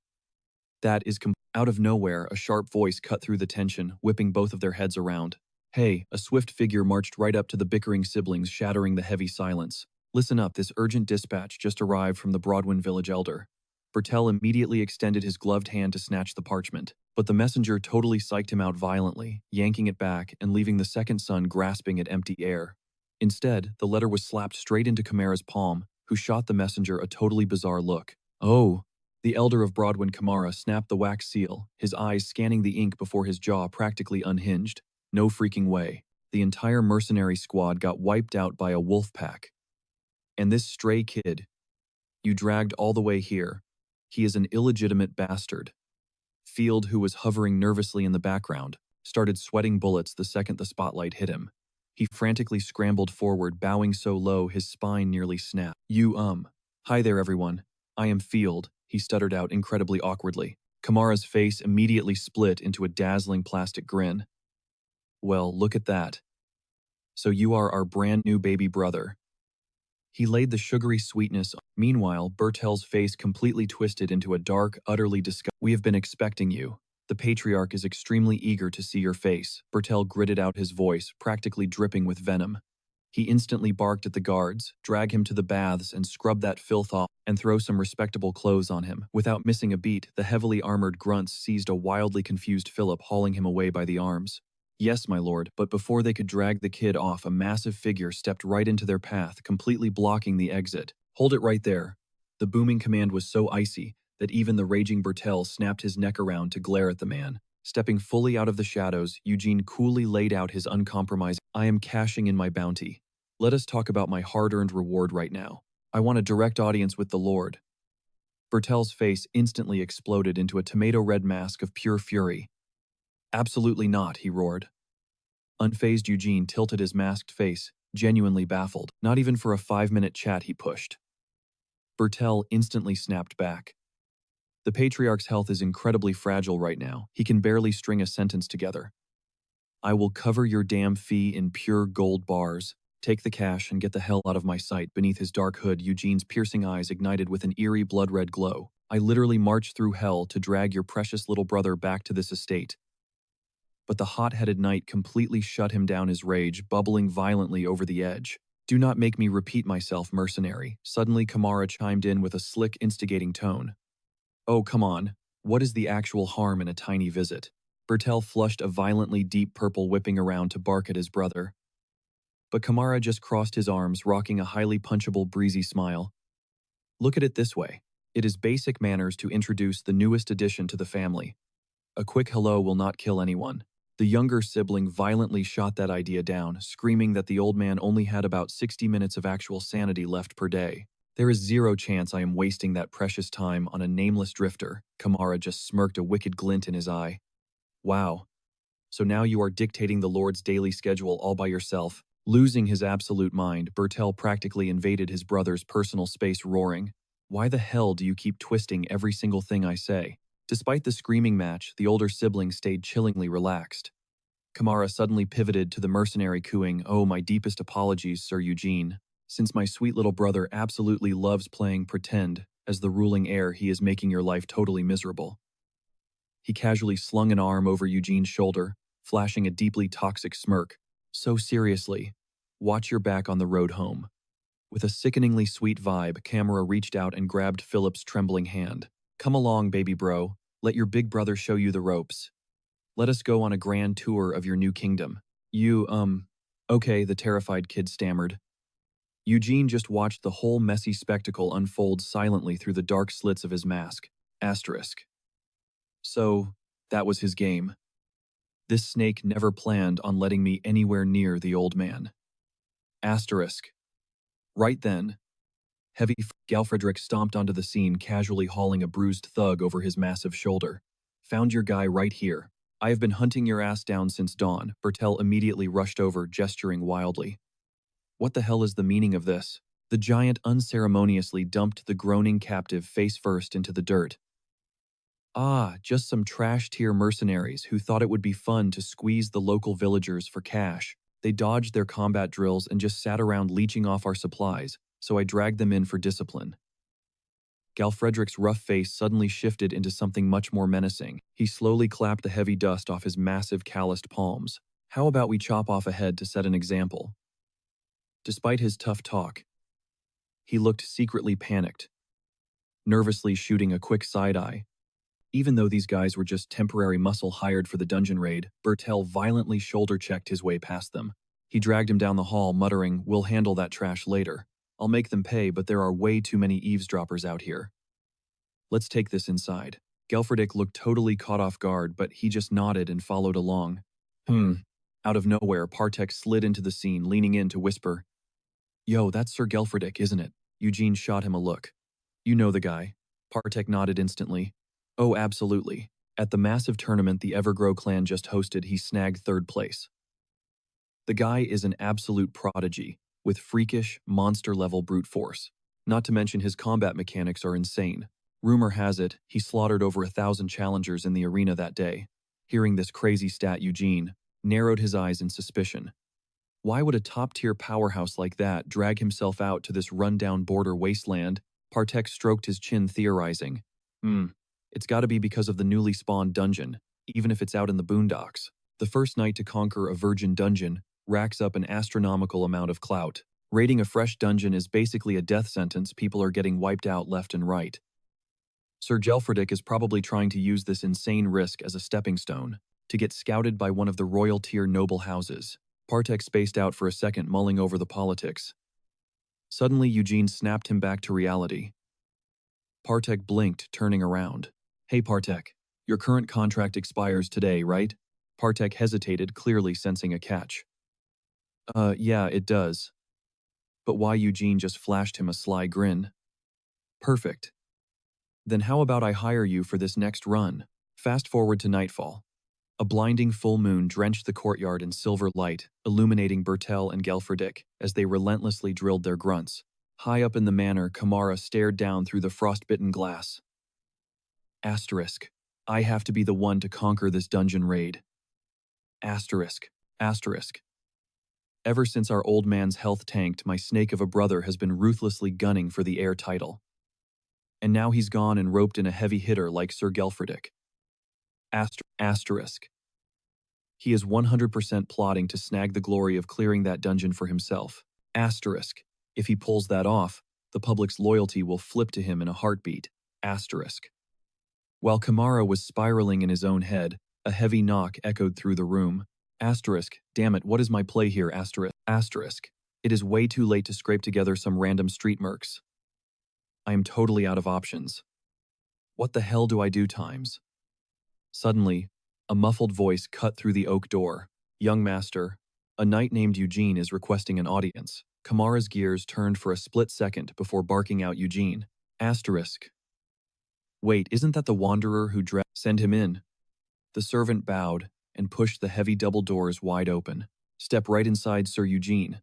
is out of nowhere, a sharp voice cut through the tension, whipping both of their heads around. Hey, a swift figure marched right up to the bickering siblings, shattering the heavy silence. Listen up, this urgent dispatch just arrived from the Broadwin village elder. Bertel immediately extended his gloved hand to snatch the parchment, but the messenger totally psyched him out violently, yanking it back and leaving the second son grasping at empty air. Instead, the letter was slapped straight into Kamara's palm, who shot the messenger a totally bizarre look. Oh! The elder of Broadwin, Kamara, snapped the wax seal, his eyes scanning the ink before his jaw practically unhinged. No freaking way. The entire mercenary squad got wiped out by a wolf pack. And this stray kid you dragged all the way here, he is an illegitimate bastard. Field, who was hovering nervously in the background, started sweating bullets the second the spotlight hit him. He frantically scrambled forward, bowing so low his spine nearly snapped. Hi there everyone. I am Field, he stuttered out incredibly awkwardly. Kamara's face immediately split into a dazzling plastic grin. Well, look at that. So you are our brand new baby brother. He laid the sugary sweetness. Meanwhile, Bertel's face completely twisted into a dark, utterly disgusting. We have been expecting you. The patriarch is extremely eager to see your face. Bertel gritted out his voice, practically dripping with venom. He instantly barked at the guards, drag him to the baths and scrub that filth off, and throw some respectable clothes on him. Without missing a beat, the heavily armored grunts seized a wildly confused Philip, hauling him away by the arms. Yes, my lord, but before they could drag the kid off, a massive figure stepped right into their path, completely blocking the exit. Hold it right there. The booming command was so icy that even the raging Bertel snapped his neck around to glare at the man. Stepping fully out of the shadows, Eugene coolly laid out his uncompromising, I am cashing in my bounty. Let us talk about my hard-earned reward right now. I want a direct audience with the Lord. Bertel's face instantly exploded into a tomato-red mask of pure fury. Absolutely not, he roared. Unfazed Eugene tilted his masked face, genuinely baffled. Not even for a 5-minute chat he pushed. Bertel instantly snapped back. The patriarch's health is incredibly fragile right now. He can barely string a sentence together. I will cover your damn fee in pure gold bars. Take the cash and get the hell out of my sight. Beneath his dark hood, Eugene's piercing eyes ignited with an eerie blood-red glow. I literally marched through hell to drag your precious little brother back to this estate. But the hot-headed knight completely shut him down, his rage bubbling violently over the edge. Do not make me repeat myself, mercenary. Suddenly Kamara chimed in with a slick, instigating tone. Oh, come on. What is the actual harm in a tiny visit? Bertel flushed a violently deep purple, whipping around to bark at his brother. But Kamara just crossed his arms, rocking a highly punchable, breezy smile. Look at it this way. It is basic manners to introduce the newest addition to the family. A quick hello will not kill anyone. The younger sibling violently shot that idea down, screaming that the old man only had about 60 minutes of actual sanity left per day. There is zero chance I am wasting that precious time on a nameless drifter. Kamara just smirked a wicked glint in his eye. Wow. So now you are dictating the Lord's daily schedule all by yourself. Losing his absolute mind, Bertel practically invaded his brother's personal space, roaring, "Why the hell do you keep twisting every single thing I say?" Despite the screaming match, the older sibling stayed chillingly relaxed. Kamara suddenly pivoted to the mercenary, cooing, "Oh, my deepest apologies, Sir Eugene. Since my sweet little brother absolutely loves playing pretend, as the ruling heir, he is making your life totally miserable." He casually slung an arm over Eugene's shoulder, flashing a deeply toxic smirk. "So seriously, watch your back on the road home." With a sickeningly sweet vibe, Kamara reached out and grabbed Philip's trembling hand. "Come along, baby bro. Let your big brother show you the ropes. Let us go on a grand tour of your new kingdom." Okay, the terrified kid stammered. Eugene just watched the whole messy spectacle unfold silently through the dark slits of his mask. Asterisk. So, that was his game. This snake never planned on letting me anywhere near the old man. Asterisk. Right then, heavy Galfredrick stomped onto the scene, casually hauling a bruised thug over his massive shoulder. "Found your guy right here. I have been hunting your ass down since dawn." Bertel immediately rushed over, gesturing wildly. What the hell is the meaning of this? The giant unceremoniously dumped the groaning captive face first into the dirt. Ah, just some trash-tier mercenaries who thought it would be fun to squeeze the local villagers for cash. They dodged their combat drills and just sat around leeching off our supplies, so I dragged them in for discipline. Galfredrick's rough face suddenly shifted into something much more menacing. He slowly clapped the heavy dust off his massive calloused palms. "How about we chop off a head to set an example?" Despite his tough talk, he looked secretly panicked, nervously shooting a quick side-eye. Even though these guys were just temporary muscle hired for the dungeon raid, Bertel violently shoulder-checked his way past them. He dragged him down the hall, muttering, "We'll handle that trash later. I'll make them pay, but there are way too many eavesdroppers out here. Let's take this inside." Gelfredick looked totally caught off guard, but he just nodded and followed along. Out of nowhere, Partek slid into the scene, leaning in to whisper, "Yo, that's Sir Gelfredick, isn't it?" Eugene shot him a look. "You know the guy." Partek nodded instantly. "Oh, absolutely. At the massive tournament the Evergrow clan just hosted, he snagged third place. The guy is an absolute prodigy, with freakish, monster-level brute force. Not to mention his combat mechanics are insane. Rumor has it, he slaughtered over 1,000 challengers in the arena that day." Hearing this crazy stat, Eugene narrowed his eyes in suspicion. Why would a top-tier powerhouse like that drag himself out to this run-down border wasteland? Partek stroked his chin, theorizing. It's gotta be because of the newly spawned dungeon, even if it's out in the boondocks. The first knight to conquer a virgin dungeon racks up an astronomical amount of clout. Raiding a fresh dungeon is basically a death sentence. People are getting wiped out left and right. Sir Gelfredick is probably trying to use this insane risk as a stepping stone to get scouted by one of the royal-tier noble houses. Partek spaced out for a second, mulling over the politics. Suddenly, Eugene snapped him back to reality. Partek blinked, turning around. "Hey Partek, your current contract expires today, right?" Partek hesitated, clearly sensing a catch. Yeah, it does." But why? Eugene just flashed him a sly grin. "Perfect. Then how about I hire you for this next run?" Fast forward to nightfall. A blinding full moon drenched the courtyard in silver light, illuminating Bertel and Gelfredick as they relentlessly drilled their grunts. High up in the manor, Kamara stared down through the frostbitten glass. Asterisk. I have to be the one to conquer this dungeon raid. Asterisk. Asterisk. Ever since our old man's health tanked, my snake of a brother has been ruthlessly gunning for the heir title. And now he's gone and roped in a heavy hitter like Sir Gelfredick. Asterisk. He is 100% plotting to snag the glory of clearing that dungeon for himself. Asterisk. If he pulls that off, the public's loyalty will flip to him in a heartbeat. Asterisk. While Kamara was spiraling in his own head, a heavy knock echoed through the room. Asterisk. Damn it, what is my play here? Asterisk. It is way too late to scrape together some random street mercs. I am totally out of options. What the hell do I do times? Suddenly, a muffled voice cut through the oak door. "Young master, a knight named Eugene is requesting an audience." Kamara's gears turned for a split second before barking out Eugene. Asterisk. Wait, isn't that the wanderer who Send him in. The servant bowed and pushed the heavy double doors wide open. Step right inside, Sir Eugene.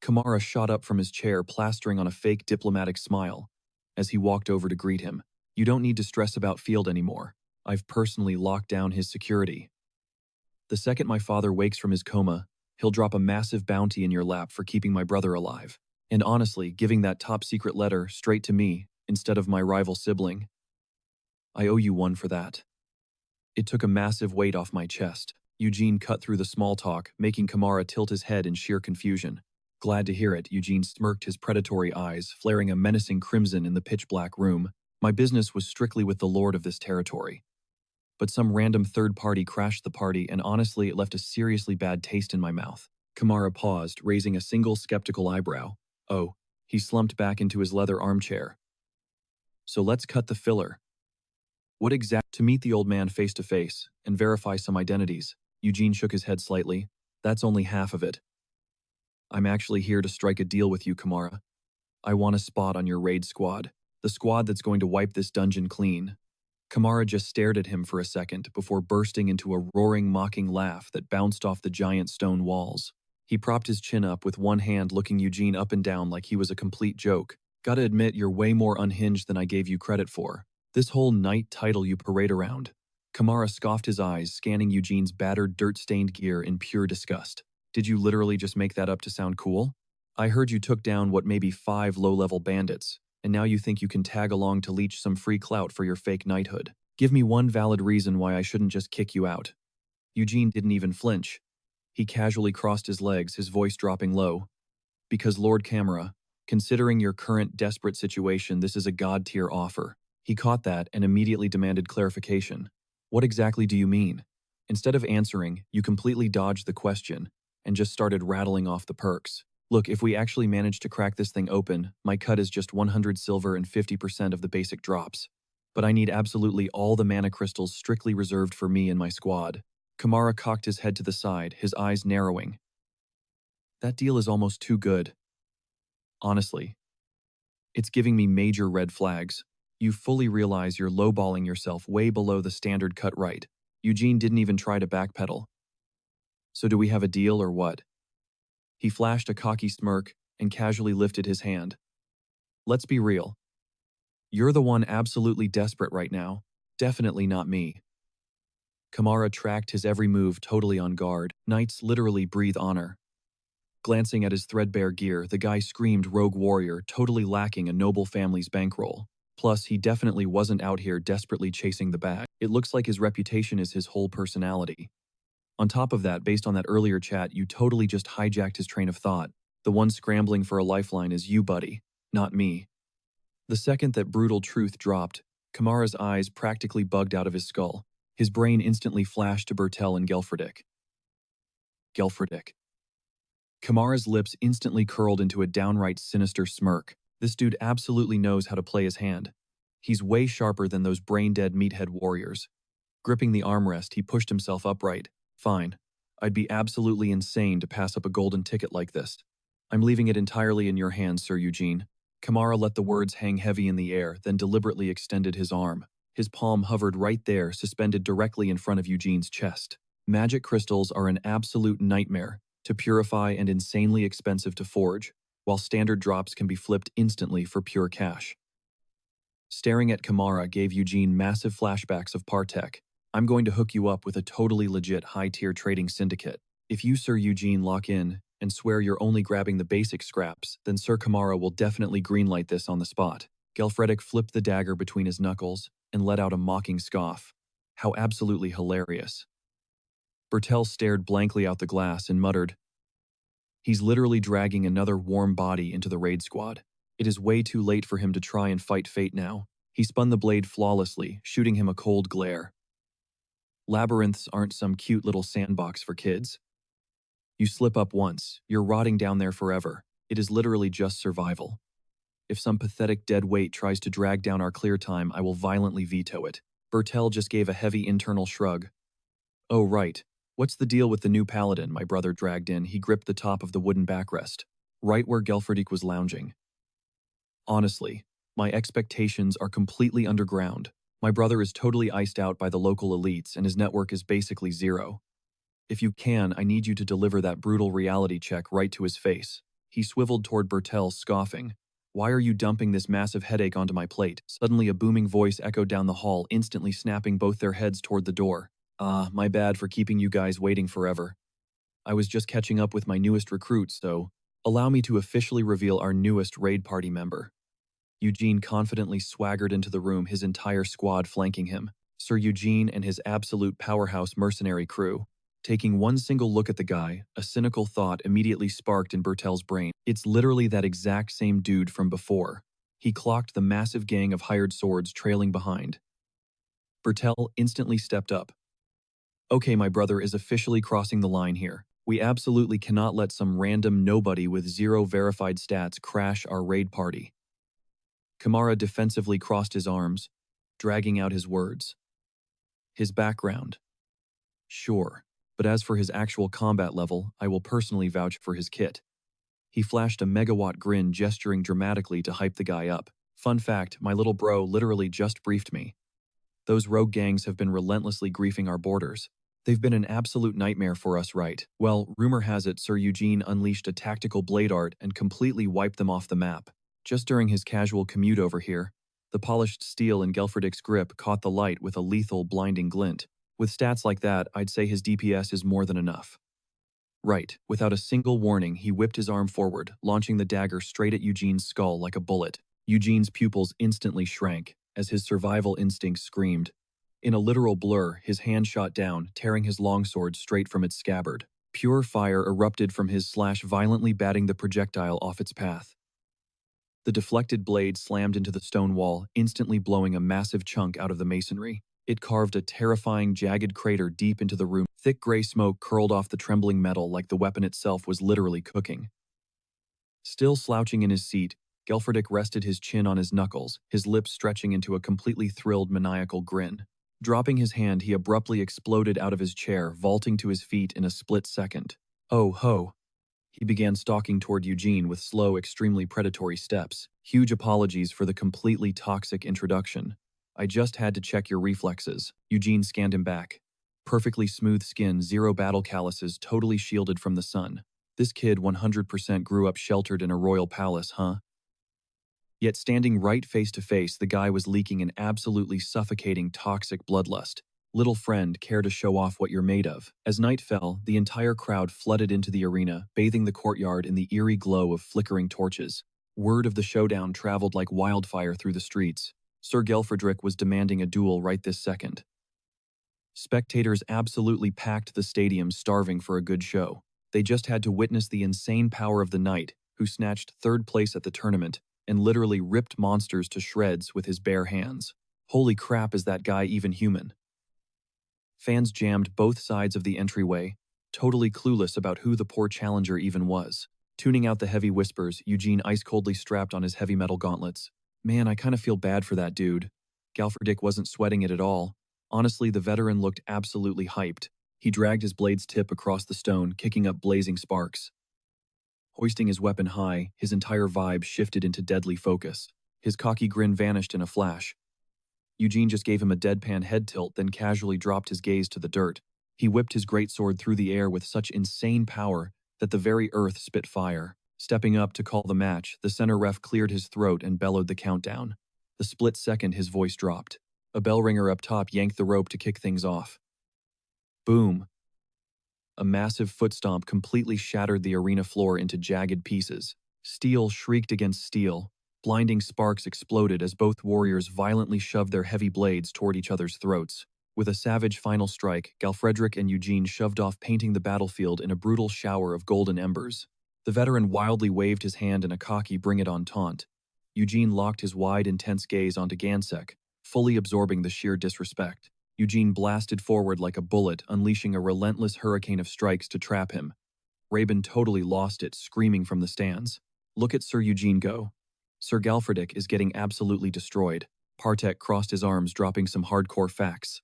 Kamara shot up from his chair, plastering on a fake diplomatic smile as he walked over to greet him. You don't need to stress about Field anymore. I've personally locked down his security. The second my father wakes from his coma, he'll drop a massive bounty in your lap for keeping my brother alive. And honestly, giving that top-secret letter straight to me instead of my rival sibling. I owe you one for that. It took a massive weight off my chest. Eugene cut through the small talk, making Kamara tilt his head in sheer confusion. Glad to hear it, Eugene smirked, his predatory eyes flaring a menacing crimson in the pitch-black room. My business was strictly with the lord of this territory. But some random third party crashed the party, and honestly, it left a seriously bad taste in my mouth. Kamara paused, raising a single skeptical eyebrow. Oh, he slumped back into his leather armchair. So let's cut the filler. What to meet the old man face to face and verify some identities? Eugene shook his head slightly. That's only half of it. I'm actually here to strike a deal with you, Kamara. I want a spot on your raid squad. The squad that's going to wipe this dungeon clean. Kamara just stared at him for a second before bursting into a roaring, mocking laugh that bounced off the giant stone walls. He propped his chin up with one hand, looking Eugene up and down like he was a complete joke. Gotta admit, you're way more unhinged than I gave you credit for. This whole knight title you parade around. Kamara scoffed, his eyes scanning Eugene's battered, dirt-stained gear in pure disgust. Did you literally just make that up to sound cool? I heard you took down what may be 5 low-level bandits, and now you think you can tag along to leech some free clout for your fake knighthood. Give me one valid reason why I shouldn't just kick you out. Eugene didn't even flinch. He casually crossed his legs, his voice dropping low. Because Lord Kamara, considering your current desperate situation, this is a god-tier offer. He caught that and immediately demanded clarification. What exactly do you mean? Instead of answering, you completely dodged the question and just started rattling off the perks. Look, if we actually manage to crack this thing open, my cut is just 100 silver and 50% of the basic drops. But I need absolutely all the mana crystals strictly reserved for me and my squad. Kamara cocked his head to the side, his eyes narrowing. That deal is almost too good. Honestly. It's giving me major red flags. You fully realize you're lowballing yourself way below the standard cut, right? Eugene didn't even try to backpedal. So do we have a deal or what? He flashed a cocky smirk and casually lifted his hand. Let's be real. You're the one absolutely desperate right now. Definitely not me. Kamara tracked his every move, totally on guard. Knights literally breathe honor. Glancing at his threadbare gear, the guy screamed rogue warrior, totally lacking a noble family's bankroll. Plus, he definitely wasn't out here desperately chasing the bag. It looks like his reputation is his whole personality. On top of that, based on that earlier chat, you totally just hijacked his train of thought. The one scrambling for a lifeline is you, buddy, not me. The second that brutal truth dropped, Kamara's eyes practically bugged out of his skull. His brain instantly flashed to Bertel and Gelfredick. Gelfredick. Kamara's lips instantly curled into a downright sinister smirk. This dude absolutely knows how to play his hand. He's way sharper than those brain-dead meathead warriors. Gripping the armrest, he pushed himself upright. Fine. I'd be absolutely insane to pass up a golden ticket like this. I'm leaving it entirely in your hands, Sir Eugene. Kamara let the words hang heavy in the air, then deliberately extended his arm. His palm hovered right there, suspended directly in front of Eugene's chest. Magic crystals are an absolute nightmare to purify and insanely expensive to forge, while standard drops can be flipped instantly for pure cash. Staring at Kamara gave Eugene massive flashbacks of Partek. I'm going to hook you up with a totally legit high-tier trading syndicate. If you, Sir Eugene, lock in and swear you're only grabbing the basic scraps, then Sir Kamara will definitely greenlight this on the spot. Gelfredick flipped the dagger between his knuckles and let out a mocking scoff. How absolutely hilarious. Bertel stared blankly out the glass and muttered, He's literally dragging another warm body into the raid squad. It is way too late for him to try and fight fate now. He spun the blade flawlessly, shooting him a cold glare. Labyrinths aren't some cute little sandbox for kids. You slip up once, you're rotting down there forever. It is literally just survival. If some pathetic dead weight tries to drag down our clear time, I will violently veto it. Bertel just gave a heavy internal shrug. Oh right. What's the deal with the new paladin? My brother dragged in. He gripped the top of the wooden backrest. right where Gelfridik was lounging. Honestly, my expectations are completely underground. My brother is totally iced out by the local elites and his network is basically zero. If you can, I need you to deliver that brutal reality check right to his face. He swiveled toward Bertel, scoffing. Why are you dumping this massive headache onto my plate? Suddenly a booming voice echoed down the hall, instantly snapping both their heads toward the door. Ah, my bad for keeping you guys waiting forever. I was just catching up with my newest recruit, so allow me to officially reveal our newest raid party member. Eugene confidently swaggered into the room, his entire squad flanking him. Sir Eugene and his absolute powerhouse mercenary crew. Taking one single look at the guy, a cynical thought immediately sparked in Bertel's brain. It's literally that exact same dude from before. He clocked the massive gang of hired swords trailing behind. Bertel instantly stepped up. Okay, my brother is officially crossing the line here. We absolutely cannot let some random nobody with zero verified stats crash our raid party. Kamara defensively crossed his arms, dragging out his words. His background. Sure, but as for his actual combat level, I will personally vouch for his kit. He flashed a megawatt grin, gesturing dramatically to hype the guy up. Fun fact, my little bro literally just briefed me. Those rogue gangs have been relentlessly griefing our borders. They've been an absolute nightmare for us, right? Well, rumor has it Sir Eugene unleashed a tactical blade art and completely wiped them off the map. Just during his casual commute over here, the polished steel in Gelfridik's grip caught the light with a lethal, blinding glint. With stats like that, I'd say his DPS is more than enough. Right, without a single warning, he whipped his arm forward, launching the dagger straight at Eugene's skull like a bullet. Eugene's pupils instantly shrank, as his survival instincts screamed. In a literal blur, his hand shot down, tearing his longsword straight from its scabbard. Pure fire erupted from his slash, violently batting the projectile off its path. The deflected blade slammed into the stone wall, instantly blowing a massive chunk out of the masonry. It carved a terrifying, jagged crater deep into the room. Thick gray smoke curled off the trembling metal like the weapon itself was literally cooking. Still slouching in his seat, Gelfridik rested his chin on his knuckles, his lips stretching into a completely thrilled, maniacal grin. Dropping his hand, he abruptly exploded out of his chair, vaulting to his feet in a split second. Oh ho! He began stalking toward Eugene with slow, extremely predatory steps. Huge apologies for the completely toxic introduction. I just had to check your reflexes. Eugene scanned him back. Perfectly smooth skin, zero battle calluses, totally shielded from the sun. This kid 100% grew up sheltered in a royal palace, huh? Yet standing right face to face, the guy was leaking an absolutely suffocating, toxic bloodlust. Little friend, care to show off what you're made of? As night fell, the entire crowd flooded into the arena, bathing the courtyard in the eerie glow of flickering torches. Word of the showdown traveled like wildfire through the streets. Sir Gelfridik was demanding a duel right this second. Spectators absolutely packed the stadium, starving for a good show. They just had to witness the insane power of the knight, who snatched third place at the tournament and literally ripped monsters to shreds with his bare hands. Holy crap, is that guy even human? Fans jammed both sides of the entryway, totally clueless about who the poor challenger even was. Tuning out the heavy whispers, Eugene ice-coldly strapped on his heavy metal gauntlets. Man, I kind of feel bad for that dude. Gelfridik wasn't sweating it at all. Honestly, the veteran looked absolutely hyped. He dragged his blade's tip across the stone, kicking up blazing sparks. Hoisting his weapon high, his entire vibe shifted into deadly focus. His cocky grin vanished in a flash. Eugene just gave him a deadpan head tilt, then casually dropped his gaze to the dirt. He whipped his greatsword through the air with such insane power that the very earth spit fire. Stepping up to call the match, the center ref cleared his throat and bellowed the countdown. The split second his voice dropped. A bell ringer up top yanked the rope to kick things off. Boom. A massive foot stomp completely shattered the arena floor into jagged pieces. Steel shrieked against steel. Blinding sparks exploded as both warriors violently shoved their heavy blades toward each other's throats. With a savage final strike, Gelfridik and Eugene shoved off, painting the battlefield in a brutal shower of golden embers. The veteran wildly waved his hand in a cocky bring-it-on taunt. Eugene locked his wide, intense gaze onto Gansek, fully absorbing the sheer disrespect. Eugene blasted forward like a bullet, unleashing a relentless hurricane of strikes to trap him. Raben totally lost it, screaming from the stands. Look at Sir Eugene go. Sir Gelfridik is getting absolutely destroyed. Partek crossed his arms, dropping some hardcore facts.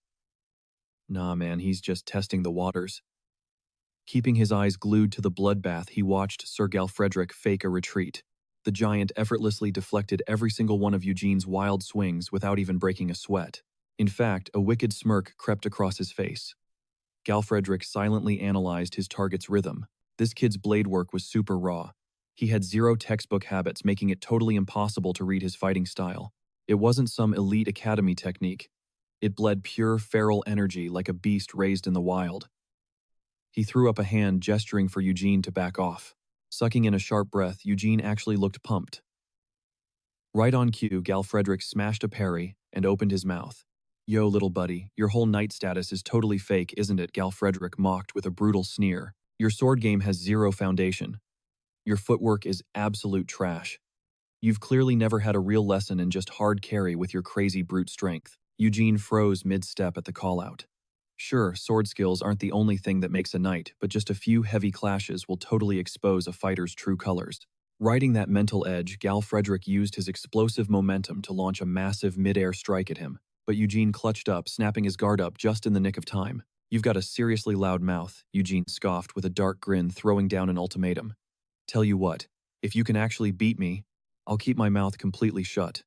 Nah man, he's just testing the waters. Keeping his eyes glued to the bloodbath, he watched Sir Galfredrick fake a retreat. The giant effortlessly deflected every single one of Eugene's wild swings without even breaking a sweat. In fact, a wicked smirk crept across his face. Galfredrick silently analyzed his target's rhythm. This kid's blade work was super raw. He had zero textbook habits, making it totally impossible to read his fighting style. It wasn't some elite academy technique. It bled pure feral energy like a beast raised in the wild. He threw up a hand, gesturing for Eugene to back off. Sucking in a sharp breath, Eugene actually looked pumped. Right on cue, Galfredrick smashed a parry and opened his mouth. "Yo, little buddy, your whole knight status is totally fake, isn't it?" Galfredrick mocked with a brutal sneer. "Your sword game has zero foundation. Your footwork is absolute trash. You've clearly never had a real lesson in just hard carry with your crazy brute strength." Eugene froze mid-step at the call-out. Sure, sword skills aren't the only thing that makes a knight, but just a few heavy clashes will totally expose a fighter's true colors. Riding that mental edge, Galfredrick used his explosive momentum to launch a massive mid-air strike at him, but Eugene clutched up, snapping his guard up just in the nick of time. "You've got a seriously loud mouth," Eugene scoffed with a dark grin, throwing down an ultimatum. "Tell you what, if you can actually beat me, I'll keep my mouth completely shut."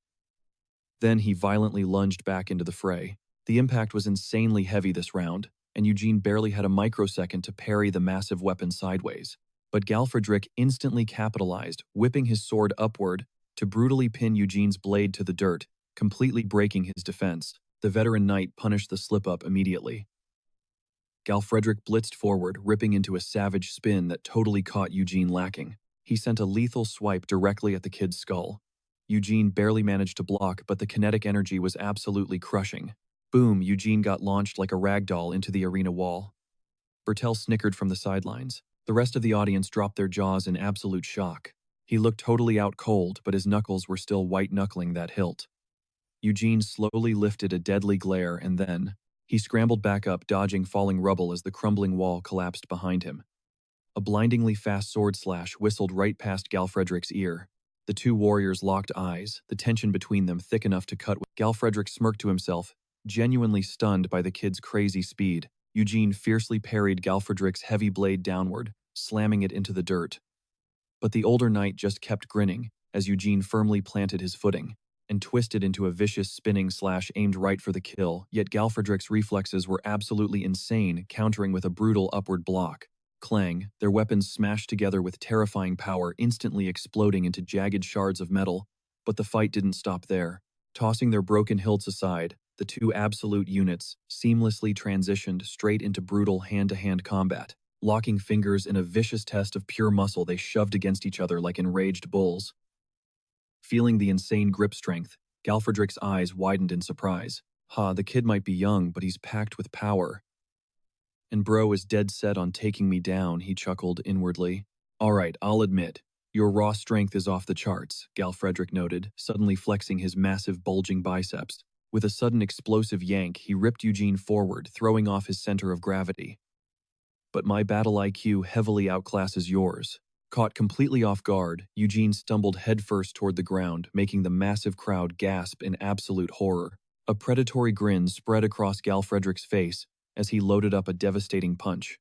Then he violently lunged back into the fray. The impact was insanely heavy this round, and Eugene barely had a microsecond to parry the massive weapon sideways. But Galfredrick instantly capitalized, whipping his sword upward to brutally pin Eugene's blade to the dirt, completely breaking his defense. The veteran knight punished the slip-up immediately. Galfredrick blitzed forward, ripping into a savage spin that totally caught Eugene lacking. He sent a lethal swipe directly at the kid's skull. Eugene barely managed to block, but the kinetic energy was absolutely crushing. Boom, Eugene got launched like a ragdoll into the arena wall. Bertel snickered from the sidelines. The rest of the audience dropped their jaws in absolute shock. He looked totally out cold, but his knuckles were still white-knuckling that hilt. Eugene slowly lifted a deadly glare, and then he scrambled back up, dodging falling rubble as the crumbling wall collapsed behind him. A blindingly fast sword slash whistled right past Galfredrick's ear. The two warriors locked eyes, the tension between them thick enough to cut. Galfredrick smirked to himself, genuinely stunned by the kid's crazy speed. Eugene fiercely parried Galfredrick's heavy blade downward, slamming it into the dirt. But the older knight just kept grinning as Eugene firmly planted his footing and twisted into a vicious spinning slash aimed right for the kill, yet Galfredrick's reflexes were absolutely insane, countering with a brutal upward block. Clang, their weapons smashed together with terrifying power, instantly exploding into jagged shards of metal. But the fight didn't stop there. Tossing their broken hilts aside, the two absolute units seamlessly transitioned straight into brutal hand-to-hand combat. Locking fingers in a vicious test of pure muscle, they shoved against each other like enraged bulls. Feeling the insane grip strength, Galfredrick's eyes widened in surprise. The kid might be young, but he's packed with power. "And bro is dead set on taking me down," he chuckled inwardly. "Alright, I'll admit, your raw strength is off the charts," Galfredrick noted, suddenly flexing his massive bulging biceps. With a sudden explosive yank, he ripped Eugene forward, throwing off his center of gravity. "But my battle IQ heavily outclasses yours." Caught completely off guard, Eugene stumbled headfirst toward the ground, making the massive crowd gasp in absolute horror. A predatory grin spread across Galfredrick's face as he loaded up a devastating punch.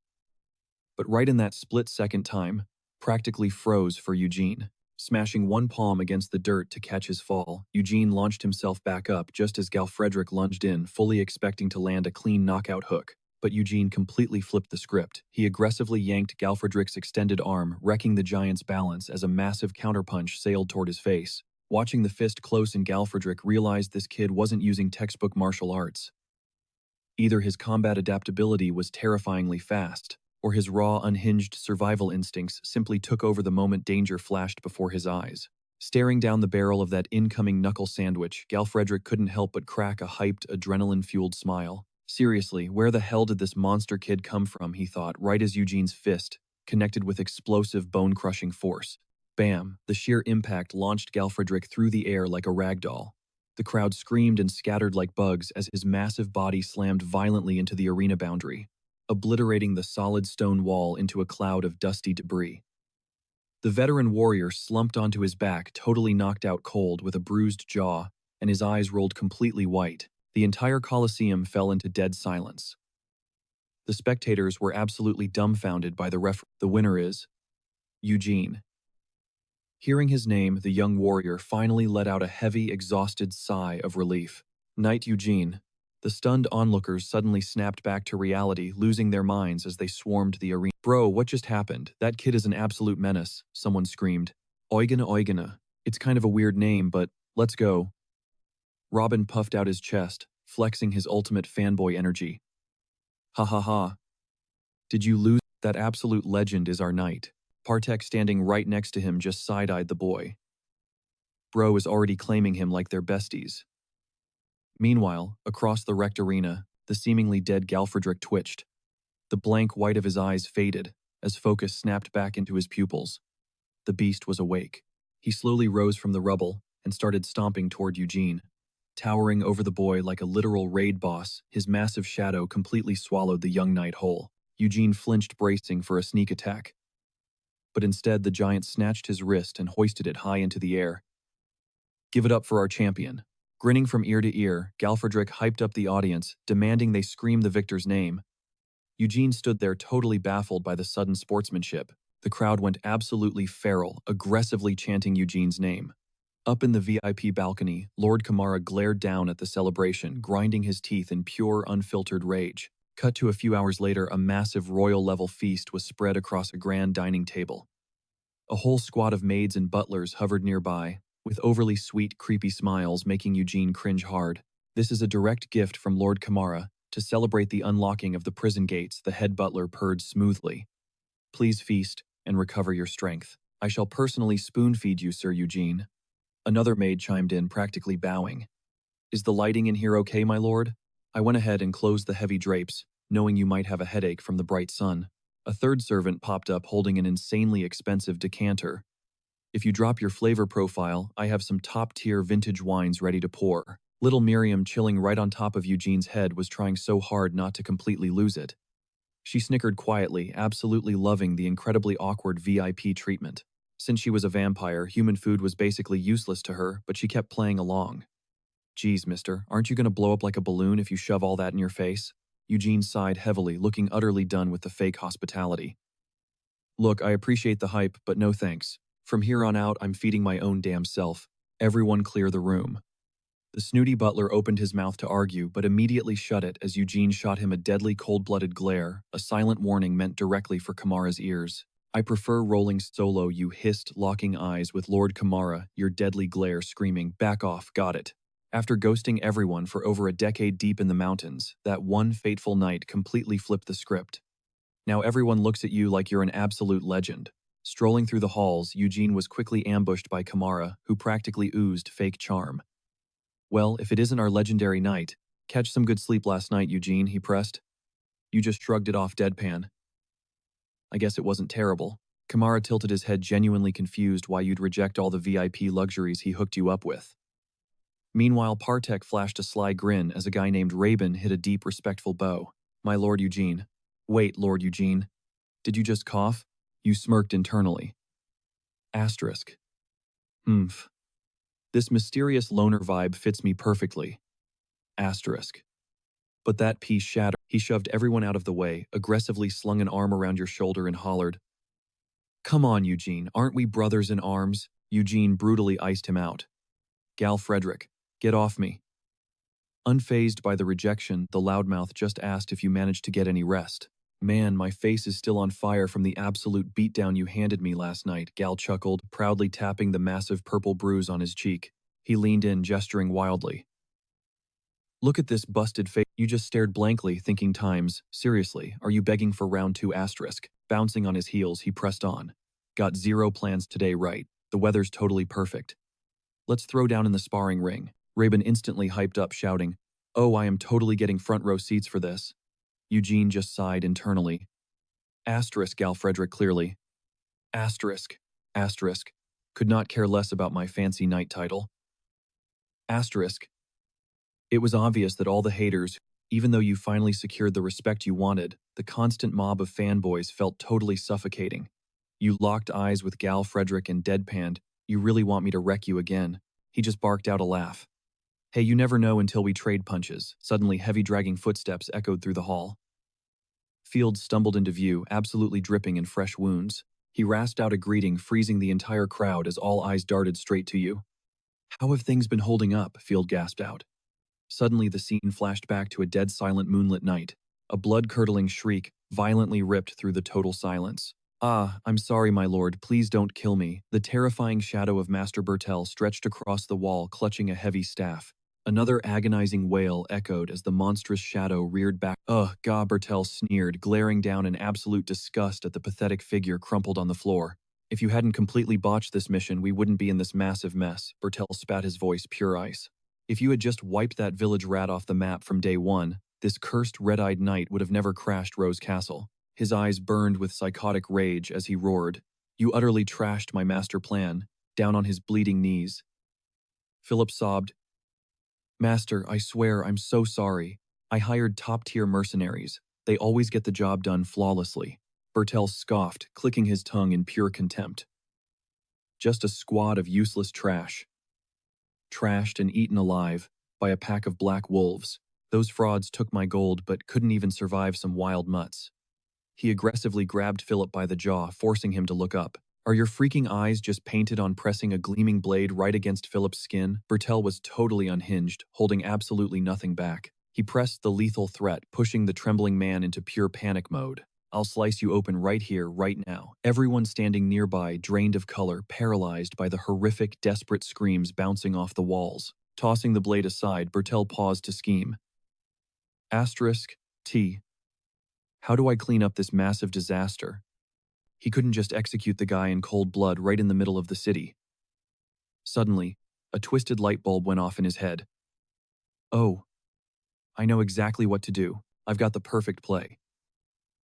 But right in that split-second time, practically froze for Eugene. Smashing one palm against the dirt to catch his fall, Eugene launched himself back up just as Galfredrick lunged in, fully expecting to land a clean knockout hook. But Eugene completely flipped the script. He aggressively yanked Galfredrick's extended arm, wrecking the giant's balance as a massive counterpunch sailed toward his face. Watching the fist close in, Galfredrick realized this kid wasn't using textbook martial arts. Either his combat adaptability was terrifyingly fast, or his raw, unhinged survival instincts simply took over the moment danger flashed before his eyes. Staring down the barrel of that incoming knuckle sandwich, Galfredrick couldn't help but crack a hyped, adrenaline-fueled smile. Seriously, where the hell did this monster kid come from, he thought, right as Eugene's fist connected with explosive, bone-crushing force. Bam! The sheer impact launched Galfredrick through the air like a ragdoll. The crowd screamed and scattered like bugs as his massive body slammed violently into the arena boundary, obliterating the solid stone wall into a cloud of dusty debris. The veteran warrior slumped onto his back, totally knocked out cold with a bruised jaw, and his eyes rolled completely white. The entire Colosseum fell into dead silence. The spectators were absolutely dumbfounded by the winner is Eugene. Hearing his name, the young warrior finally let out a heavy, exhausted sigh of relief. Knight Eugene. The stunned onlookers suddenly snapped back to reality, losing their minds as they swarmed the arena. Bro, what just happened? That kid is an absolute menace, someone screamed. Oigana Oigana. It's kind of a weird name, but let's go. Robin puffed out his chest, flexing his ultimate fanboy energy. Ha ha ha. Did you lose? That absolute legend is our knight. Partek standing right next to him just side-eyed the boy. Bro is already claiming him like they're besties. Meanwhile, across the wrecked arena, the seemingly dead Galfredrick twitched. The blank white of his eyes faded as focus snapped back into his pupils. The beast was awake. He slowly rose from the rubble and started stomping toward Eugene. Towering over the boy like a literal raid boss, his massive shadow completely swallowed the young knight whole. Eugene flinched, bracing for a sneak attack. But instead, the giant snatched his wrist and hoisted it high into the air. Give it up for our champion. Grinning from ear to ear, Galfredrick hyped up the audience, demanding they scream the victor's name. Eugene stood there totally baffled by the sudden sportsmanship. The crowd went absolutely feral, aggressively chanting Eugene's name. Up in the VIP balcony, Lord Kamara glared down at the celebration, grinding his teeth in pure, unfiltered rage. Cut to a few hours later, a massive royal-level feast was spread across a grand dining table. A whole squad of maids and butlers hovered nearby, with overly sweet, creepy smiles making Eugene cringe hard. This is a direct gift from Lord Kamara. To celebrate the unlocking of the prison gates, the head butler purred smoothly. Please feast and recover your strength. I shall personally spoon-feed you, Sir Eugene. Another maid chimed in, practically bowing. Is the lighting in here okay, my lord? I went ahead and closed the heavy drapes, knowing you might have a headache from the bright sun. A third servant popped up holding an insanely expensive decanter. If you drop your flavor profile, I have some top-tier vintage wines ready to pour. Little Miriam, chilling right on top of Eugene's head, was trying so hard not to completely lose it. She snickered quietly, absolutely loving the incredibly awkward VIP treatment. Since she was a vampire, human food was basically useless to her, but she kept playing along. Geez, mister, aren't you gonna blow up like a balloon if you shove all that in your face? Eugene sighed heavily, looking utterly done with the fake hospitality. Look, I appreciate the hype, but no thanks. From here on out, I'm feeding my own damn self. Everyone clear the room. The snooty butler opened his mouth to argue, but immediately shut it as Eugene shot him a deadly cold-blooded glare, a silent warning meant directly for Kamara's ears. I prefer rolling solo, you hissed, locking eyes with Lord Kamara, your deadly glare screaming, back off, got it. After ghosting everyone for over a decade deep in the mountains, that one fateful night completely flipped the script. Now everyone looks at you like you're an absolute legend. Strolling through the halls, Eugene was quickly ambushed by Kamara, who practically oozed fake charm. Well, if it isn't our legendary knight, catch some good sleep last night, Eugene, he pressed. You just shrugged it off deadpan. I guess it wasn't terrible. Kamara tilted his head, genuinely confused why you'd reject all the VIP luxuries he hooked you up with. Meanwhile, Partek flashed a sly grin as a guy named Reborn hit a deep, respectful bow. My Lord Eugene. Wait, Lord Eugene. Did you just cough? You smirked internally. Asterisk. Humph. This mysterious loner vibe fits me perfectly. Asterisk. But that piece shattered. He shoved everyone out of the way, aggressively slung an arm around your shoulder and hollered. Come on, Eugene, aren't we brothers in arms? Eugene brutally iced him out. Gal Frederick, get off me. Unfazed by the rejection, the loudmouth just asked if you managed to get any rest. Man, my face is still on fire from the absolute beatdown you handed me last night, Gal chuckled, proudly tapping the massive purple bruise on his cheek. He leaned in, gesturing wildly. Look at this busted face. You just stared blankly, thinking times, seriously, are you begging for round 2 asterisk? Bouncing on his heels, he pressed on. Got 0 plans today, right? The weather's totally perfect. Let's throw down in the sparring ring. Reborn instantly hyped up, shouting, Oh, I am totally getting front row seats for this. Eugene just sighed internally. Asterisk, Gal Frederick clearly. Asterisk. Asterisk. Could not care less about my fancy knight title. Asterisk. It was obvious that all the haters, even though you finally secured the respect you wanted, the constant mob of fanboys felt totally suffocating. You locked eyes with Gal Frederick and deadpanned, you really want me to wreck you again. He just barked out a laugh. Hey, you never know until we trade punches. Suddenly, heavy dragging footsteps echoed through the hall. Field stumbled into view, absolutely dripping in fresh wounds. He rasped out a greeting, freezing the entire crowd as all eyes darted straight to you. "How have things been holding up?" Field gasped out. Suddenly the scene flashed back to a dead silent moonlit night. A blood-curdling shriek violently ripped through the total silence. "Ah, I'm sorry, my lord, please don't kill me." The terrifying shadow of Master Bertel stretched across the wall, clutching a heavy staff. Another agonizing wail echoed as the monstrous shadow reared back. "Ugh," Bertel sneered, glaring down in absolute disgust at the pathetic figure crumpled on the floor. "If you hadn't completely botched this mission, we wouldn't be in this massive mess." Bertel spat, his voice pure ice. "If you had just wiped that village rat off the map from day one, this cursed red-eyed knight would have never crashed Rose Castle." His eyes burned with psychotic rage as he roared. "You utterly trashed my master plan." Down on his bleeding knees, Philip sobbed. "Master, I swear I'm so sorry. I hired top-tier mercenaries. They always get the job done flawlessly." Bertel scoffed, clicking his tongue in pure contempt. "Just a squad of useless trash. Trashed and eaten alive by a pack of black wolves. Those frauds took my gold but couldn't even survive some wild mutts." He aggressively grabbed Philip by the jaw, forcing him to look up. "Are your freaking eyes just painted on pressing a gleaming blade right against Philip's skin?" Bertel was totally unhinged, holding absolutely nothing back. He pressed the lethal threat, pushing the trembling man into pure panic mode. "I'll slice you open right here, right now." Everyone standing nearby drained of color, paralyzed by the horrific, desperate screams bouncing off the walls. Tossing the blade aside, Bertel paused to scheme. Asterisk T. How do I clean up this massive disaster? He couldn't just execute the guy in cold blood right in the middle of the city. Suddenly, a twisted light bulb went off in his head. "Oh, I know exactly what to do. I've got the perfect play."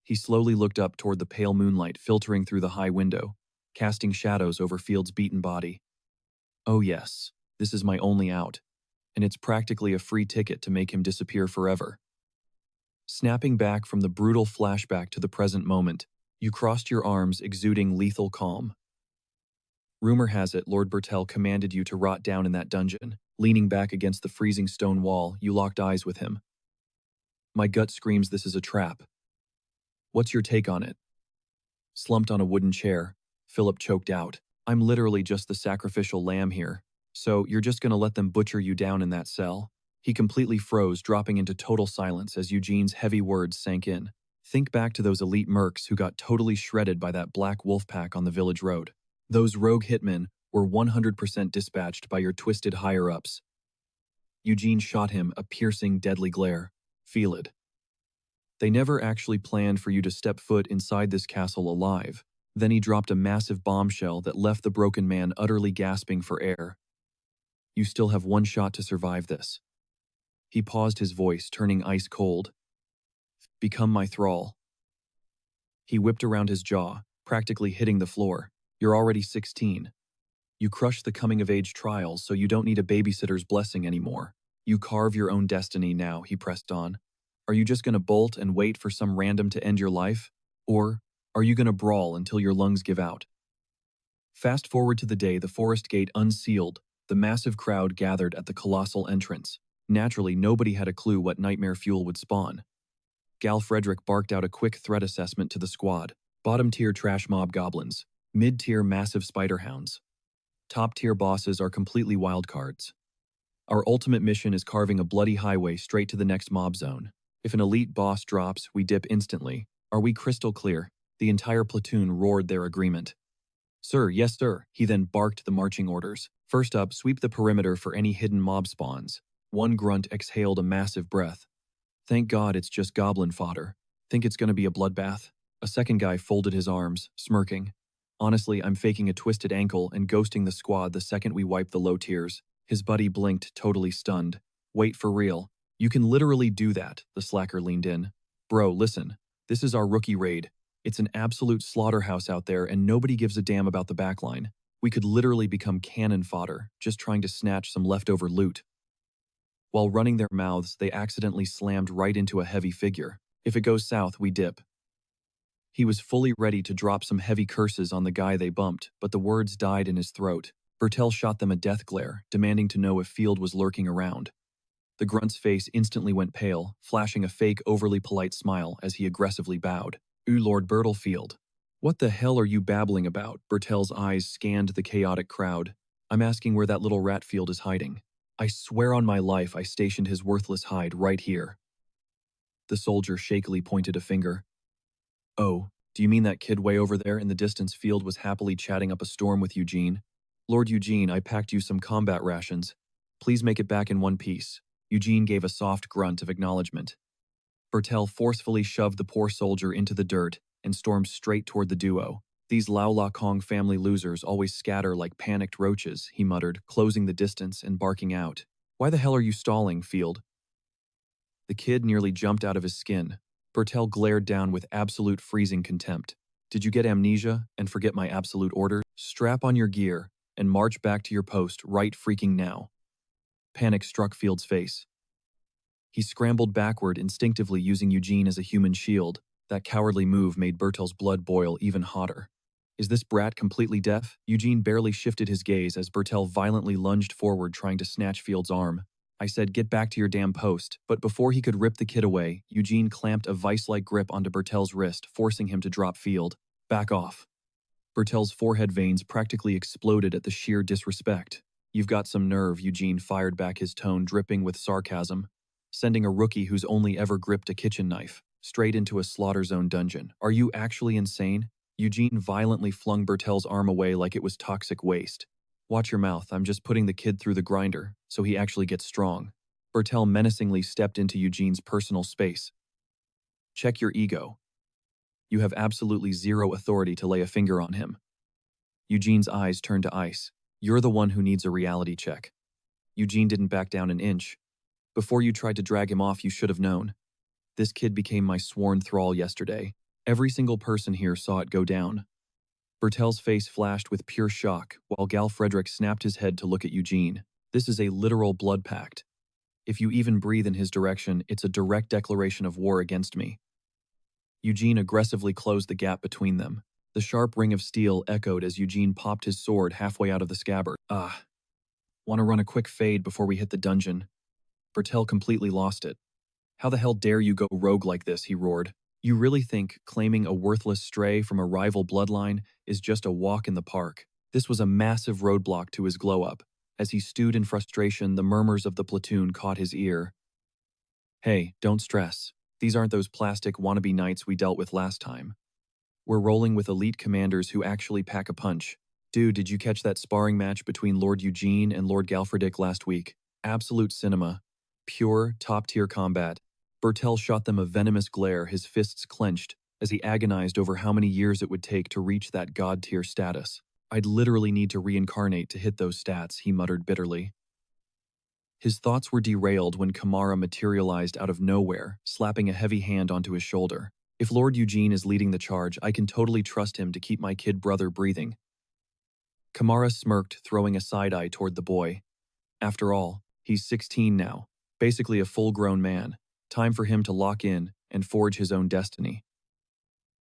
He slowly looked up toward the pale moonlight filtering through the high window, casting shadows over Field's beaten body. "Oh yes, this is my only out, and it's practically a free ticket to make him disappear forever." Snapping back from the brutal flashback to the present moment, you crossed your arms, exuding lethal calm. "Rumor has it Lord Bertel commanded you to rot down in that dungeon." Leaning back against the freezing stone wall, you locked eyes with him. "My gut screams this is a trap. What's your take on it?" Slumped on a wooden chair, Philip choked out. "I'm literally just the sacrificial lamb here. So you're just gonna let them butcher you down in that cell?" He completely froze, dropping into total silence as Eugene's heavy words sank in. "Think back to those elite mercs who got totally shredded by that black wolf pack on the village road. Those rogue hitmen were 100% dispatched by your twisted higher-ups." Eugene shot him a piercing, deadly glare. "Feel it. They never actually planned for you to step foot inside this castle alive." Then he dropped a massive bombshell that left the broken man utterly gasping for air. "You still have one shot to survive this." He paused, his voice turning ice cold. "Become my thrall." He whipped around his jaw, practically hitting the floor. "You're already 16. You crushed the coming-of-age trials, so you don't need a babysitter's blessing anymore. You carve your own destiny now," he pressed on. "Are you just going to bolt and wait for some random to end your life? Or are you going to brawl until your lungs give out?" Fast forward to the day the forest gate unsealed, the massive crowd gathered at the colossal entrance. Naturally, nobody had a clue what nightmare fuel would spawn. Gal Frederick barked out a quick threat assessment to the squad. Bottom-tier trash mob goblins. Mid-tier massive spider hounds. Top-tier bosses are completely wildcards. Our ultimate mission is carving a bloody highway straight to the next mob zone. If an elite boss drops, we dip instantly. Are we crystal clear? The entire platoon roared their agreement. "Sir, yes sir," he then barked the marching orders. "First up, sweep the perimeter for any hidden mob spawns." One grunt exhaled a massive breath. "Thank God it's just goblin fodder. Think it's gonna be a bloodbath?" A second guy folded his arms, smirking. "Honestly, I'm faking a twisted ankle and ghosting the squad the second we wipe the low tiers." His buddy blinked, totally stunned. "Wait, for real? You can literally do that," the slacker leaned in. "Bro, listen. This is our rookie raid. It's an absolute slaughterhouse out there and nobody gives a damn about the backline. We could literally become cannon fodder, just trying to snatch some leftover loot." While running their mouths, they accidentally slammed right into a heavy figure. "If it goes south, we dip." He was fully ready to drop some heavy curses on the guy they bumped, but the words died in his throat. Bertel shot them a death glare, demanding to know if Field was lurking around. The grunt's face instantly went pale, flashing a fake, overly polite smile as he aggressively bowed. "Ooh, Lord Bertlefield. What the hell are you babbling about?" Bertel's eyes scanned the chaotic crowd. "I'm asking where that little Ratfield is hiding. I swear on my life I stationed his worthless hide right here." The soldier shakily pointed a finger. "Oh, do you mean that kid way over there in the distance field was happily chatting up a storm with Eugene? Lord Eugene, I packed you some combat rations. Please make it back in one piece." Eugene gave a soft grunt of acknowledgement. Bertel forcefully shoved the poor soldier into the dirt and stormed straight toward the duo. "These Lao La Kong family losers always scatter like panicked roaches," he muttered, closing the distance and barking out. "Why the hell are you stalling, Field?" The kid nearly jumped out of his skin. Bertel glared down with absolute freezing contempt. "Did you get amnesia and forget my absolute orders? Strap on your gear and march back to your post right freaking now." Panic struck Field's face. He scrambled backward, instinctively using Eugene as a human shield. That cowardly move made Bertel's blood boil even hotter. "Is this brat completely deaf?" Eugene barely shifted his gaze as Bertel violently lunged forward, trying to snatch Field's arm. "I said get back to your damn post." But before he could rip the kid away, Eugene clamped a vice-like grip onto Bertel's wrist, forcing him to drop Field. "Back off." Bertel's forehead veins practically exploded at the sheer disrespect. "You've got some nerve," Eugene fired back, his tone dripping with sarcasm. "Sending a rookie who's only ever gripped a kitchen knife straight into a slaughter zone dungeon. Are you actually insane?" Eugene violently flung Bertel's arm away like it was toxic waste. "Watch your mouth, I'm just putting the kid through the grinder, so he actually gets strong." Bertel menacingly stepped into Eugene's personal space. "Check your ego. You have absolutely zero authority to lay a finger on him." Eugene's eyes turned to ice. "You're the one who needs a reality check." Eugene didn't back down an inch. "Before you tried to drag him off, you should have known. This kid became my sworn thrall yesterday. Every single person here saw it go down." Bertel's face flashed with pure shock, while Gal Frederick snapped his head to look at Eugene. "This is a literal blood pact. If you even breathe in his direction, it's a direct declaration of war against me." Eugene aggressively closed the gap between them. The sharp ring of steel echoed as Eugene popped his sword halfway out of the scabbard. Want to run a quick fade before we hit the dungeon?" Bertel completely lost it. "How the hell dare you go rogue like this?" he roared. "You really think claiming a worthless stray from a rival bloodline is just a walk in the park?" This was a massive roadblock to his glow-up. As he stewed in frustration, the murmurs of the platoon caught his ear. "Hey, don't stress. These aren't those plastic wannabe knights we dealt with last time. We're rolling with elite commanders who actually pack a punch. Dude, did you catch that sparring match between Lord Eugene and Lord Galfredick last week? Absolute cinema. Pure, top-tier combat." Bertel shot them a venomous glare, his fists clenched, as he agonized over how many years it would take to reach that god-tier status. "I'd literally need to reincarnate to hit those stats," he muttered bitterly. His thoughts were derailed when Kamara materialized out of nowhere, slapping a heavy hand onto his shoulder. "If Lord Eugene is leading the charge, I can totally trust him to keep my kid brother breathing." Kamara smirked, throwing a side-eye toward the boy. After all, he's 16 now, basically a full-grown man. Time for him to lock in and forge his own destiny.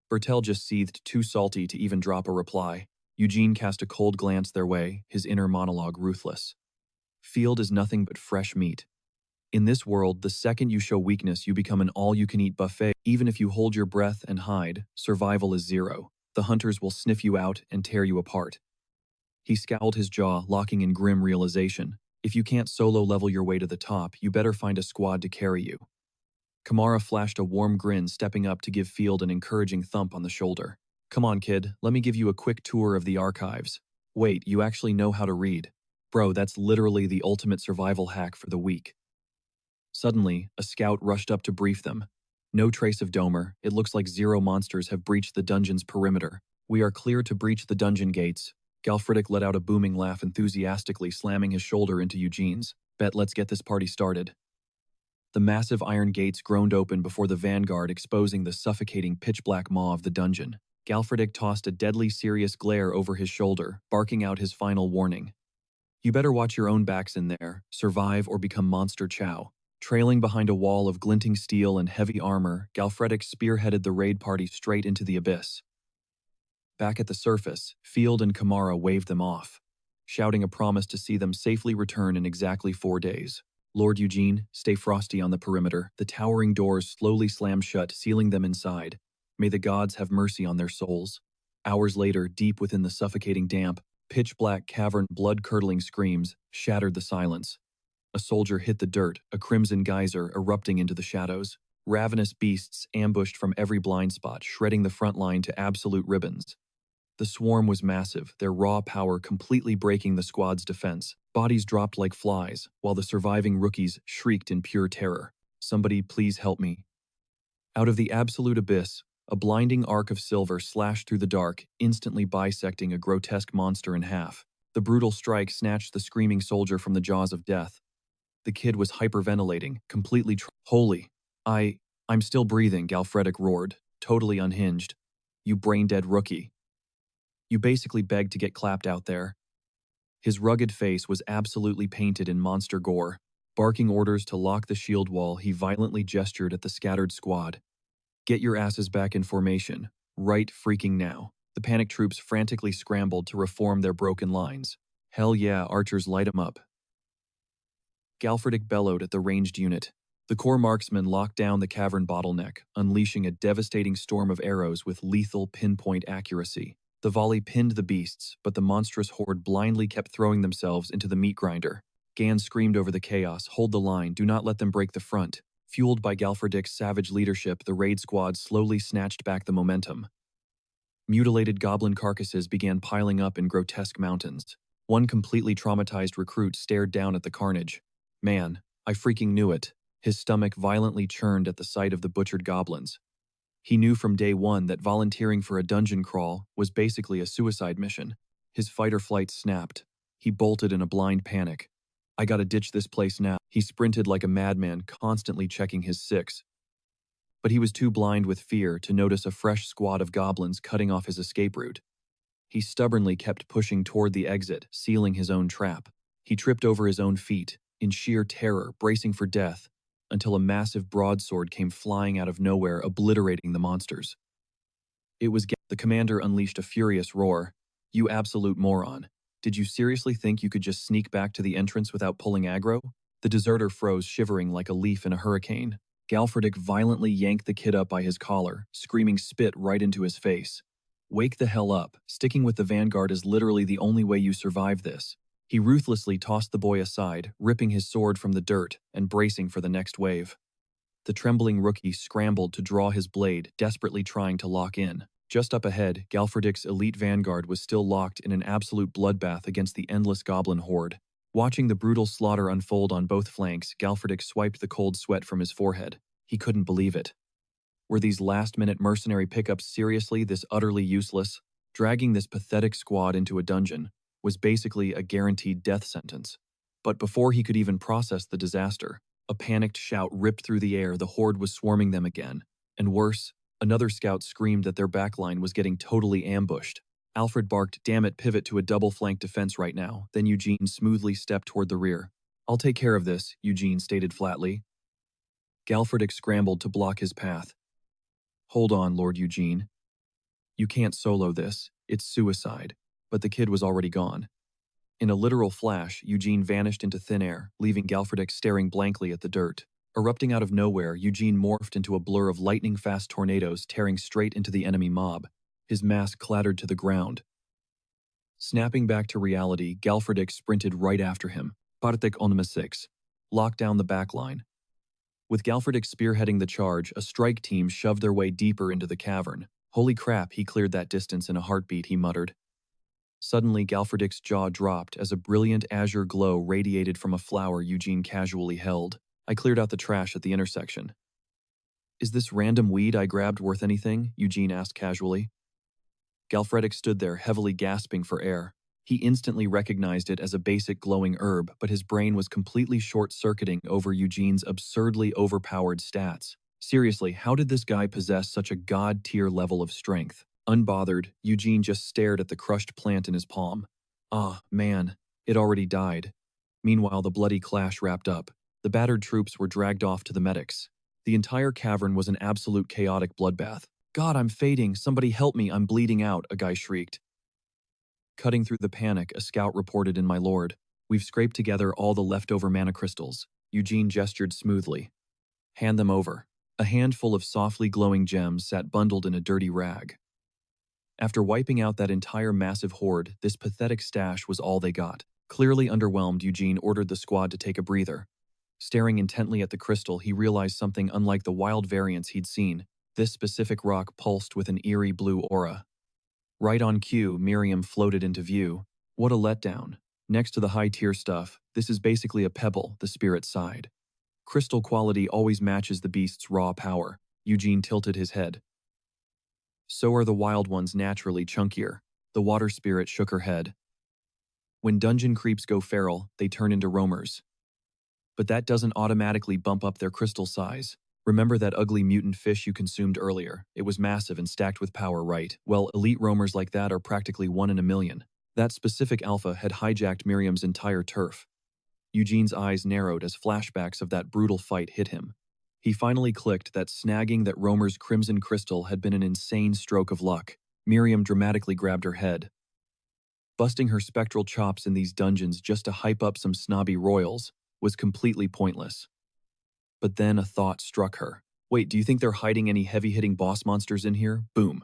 Bertel just seethed, too salty to even drop a reply. Eugene cast a cold glance their way, his inner monologue ruthless. "Field is nothing but fresh meat. In this world, the second you show weakness, you become an all-you-can-eat buffet. Even if you hold your breath and hide, survival is zero. The hunters will sniff you out and tear you apart." He scowled, his jaw locking in grim realization. If you can't solo level your way to the top, you better find a squad to carry you. Kamara flashed a warm grin, stepping up to give Field an encouraging thump on the shoulder. "Come on, kid, let me give you a quick tour of the archives." "Wait, you actually know how to read? Bro, that's literally the ultimate survival hack for the weak." Suddenly, a scout rushed up to brief them. "No trace of Domer. It looks like zero monsters have breached the dungeon's perimeter. We are clear to breach the dungeon gates." Galfredick let out a booming laugh, enthusiastically slamming his shoulder into Eugene's. "Bet, let's get this party started." The massive iron gates groaned open before the vanguard, exposing the suffocating pitch-black maw of the dungeon. Galfredick tossed a deadly serious glare over his shoulder, barking out his final warning. "You better watch your own backs in there, survive or become monster chow." Trailing behind a wall of glinting steel and heavy armor, Galfredick spearheaded the raid party straight into the abyss. Back at the surface, Field and Kamara waved them off, shouting a promise to see them safely return in exactly 4 days. Lord Eugene, stay frosty on the perimeter. The towering doors slowly slammed shut, sealing them inside. May the gods have mercy on their souls. Hours later, deep within the suffocating damp, pitch-black cavern, blood-curdling screams shattered the silence. A soldier hit the dirt, a crimson geyser erupting into the shadows. Ravenous beasts ambushed from every blind spot, shredding the front line to absolute ribbons. The swarm was massive, their raw power completely breaking the squad's defense. Bodies dropped like flies, while the surviving rookies shrieked in pure terror. Somebody please help me. Out of the absolute abyss, a blinding arc of silver slashed through the dark, instantly bisecting a grotesque monster in half. The brutal strike snatched the screaming soldier from the jaws of death. The kid was hyperventilating, completely Holy. I'm still breathing, Galfredic roared, totally unhinged. You brain-dead rookie. You basically begged to get clapped out there. His rugged face was absolutely painted in monster gore. Barking orders to lock the shield wall, he violently gestured at the scattered squad. Get your asses back in formation, right freaking now. The panicked troops frantically scrambled to reform their broken lines. Hell yeah, archers, light 'em up. Galfredic bellowed at the ranged unit. The core marksman locked down the cavern bottleneck, unleashing a devastating storm of arrows with lethal pinpoint accuracy. The volley pinned the beasts, but the monstrous horde blindly kept throwing themselves into the meat grinder. Gan screamed over the chaos, hold the line, do not let them break the front. Fueled by Galfredic's savage leadership, the raid squad slowly snatched back the momentum. Mutilated goblin carcasses began piling up in grotesque mountains. One completely traumatized recruit stared down at the carnage. Man, I freaking knew it. His stomach violently churned at the sight of the butchered goblins. He knew from day one that volunteering for a dungeon crawl was basically a suicide mission. His fight or flight snapped. He bolted in a blind panic. I gotta ditch this place now. He sprinted like a madman, constantly checking his six. But he was too blind with fear to notice a fresh squad of goblins cutting off his escape route. He stubbornly kept pushing toward the exit, sealing his own trap. He tripped over his own feet, in sheer terror, bracing for death, until a massive broadsword came flying out of nowhere, obliterating the monsters. The commander unleashed a furious roar. You absolute moron. Did you seriously think you could just sneak back to the entrance without pulling aggro? The deserter froze, shivering like a leaf in a hurricane. Galfredic violently yanked the kid up by his collar, screaming spit right into his face. Wake the hell up. Sticking with the vanguard is literally the only way you survive this. He ruthlessly tossed the boy aside, ripping his sword from the dirt and bracing for the next wave. The trembling rookie scrambled to draw his blade, desperately trying to lock in. Just up ahead, Galfredic's elite vanguard was still locked in an absolute bloodbath against the endless goblin horde. Watching the brutal slaughter unfold on both flanks, Galfredic swiped the cold sweat from his forehead. He couldn't believe it. Were these last-minute mercenary pickups seriously this utterly useless? Dragging this pathetic squad into a dungeon was basically a guaranteed death sentence. But before he could even process the disaster, a panicked shout ripped through the air. The horde was swarming them again. And worse, another scout screamed that their backline was getting totally ambushed. Alfred barked, damn it, pivot to a double-flank defense right now. Then Eugene smoothly stepped toward the rear. I'll take care of this, Eugene stated flatly. Galfredic scrambled to block his path. Hold on, Lord Eugene. You can't solo this. It's suicide. But the kid was already gone. In a literal flash, Eugene vanished into thin air, leaving Galfredic staring blankly at the dirt. Erupting out of nowhere, Eugene morphed into a blur of lightning-fast tornadoes tearing straight into the enemy mob. His mask clattered to the ground. Snapping back to reality, Galfredic sprinted right after him. Bartek Onma 6. Locked down the back line. With Galfredic spearheading the charge, a strike team shoved their way deeper into the cavern. Holy crap, he cleared that distance in a heartbeat, he muttered. Suddenly, Galfredic's jaw dropped as a brilliant azure glow radiated from a flower Eugene casually held. I cleared out the trash at the intersection. Is this random weed I grabbed worth anything? Eugene asked casually. Galfredic stood there, heavily gasping for air. He instantly recognized it as a basic glowing herb, but his brain was completely short-circuiting over Eugene's absurdly overpowered stats. Seriously, how did this guy possess such a god-tier level of strength? Unbothered, Eugene just stared at the crushed plant in his palm. Ah, man, it already died. Meanwhile, the bloody clash wrapped up. The battered troops were dragged off to the medics. The entire cavern was an absolute chaotic bloodbath. God, I'm fading. Somebody help me. I'm bleeding out, a guy shrieked. Cutting through the panic, a scout reported in my lord. We've scraped together all the leftover mana crystals. Eugene gestured smoothly. Hand them over. A handful of softly glowing gems sat bundled in a dirty rag. After wiping out that entire massive hoard, this pathetic stash was all they got. Clearly underwhelmed, Eugene ordered the squad to take a breather. Staring intently at the crystal, he realized something unlike the wild variants he'd seen. This specific rock pulsed with an eerie blue aura. Right on cue, Miriam floated into view. What a letdown. Next to the high-tier stuff, this is basically a pebble, the spirit sighed. Crystal quality always matches the beast's raw power. Eugene tilted his head. So are the wild ones naturally chunkier. The water spirit shook her head. When dungeon creeps go feral, they turn into roamers. But that doesn't automatically bump up their crystal size. Remember that ugly mutant fish you consumed earlier? It was massive and stacked with power, right? Well, elite roamers like that are practically 1 in a million. That specific alpha had hijacked Miriam's entire turf. Eugene's eyes narrowed as flashbacks of that brutal fight hit him. He finally clicked that snagging that roamer's crimson crystal had been an insane stroke of luck. Miriam dramatically grabbed her head. Busting her spectral chops in these dungeons just to hype up some snobby royals was completely pointless. But then a thought struck her. Wait, do you think they're hiding any heavy-hitting boss monsters in here? Boom.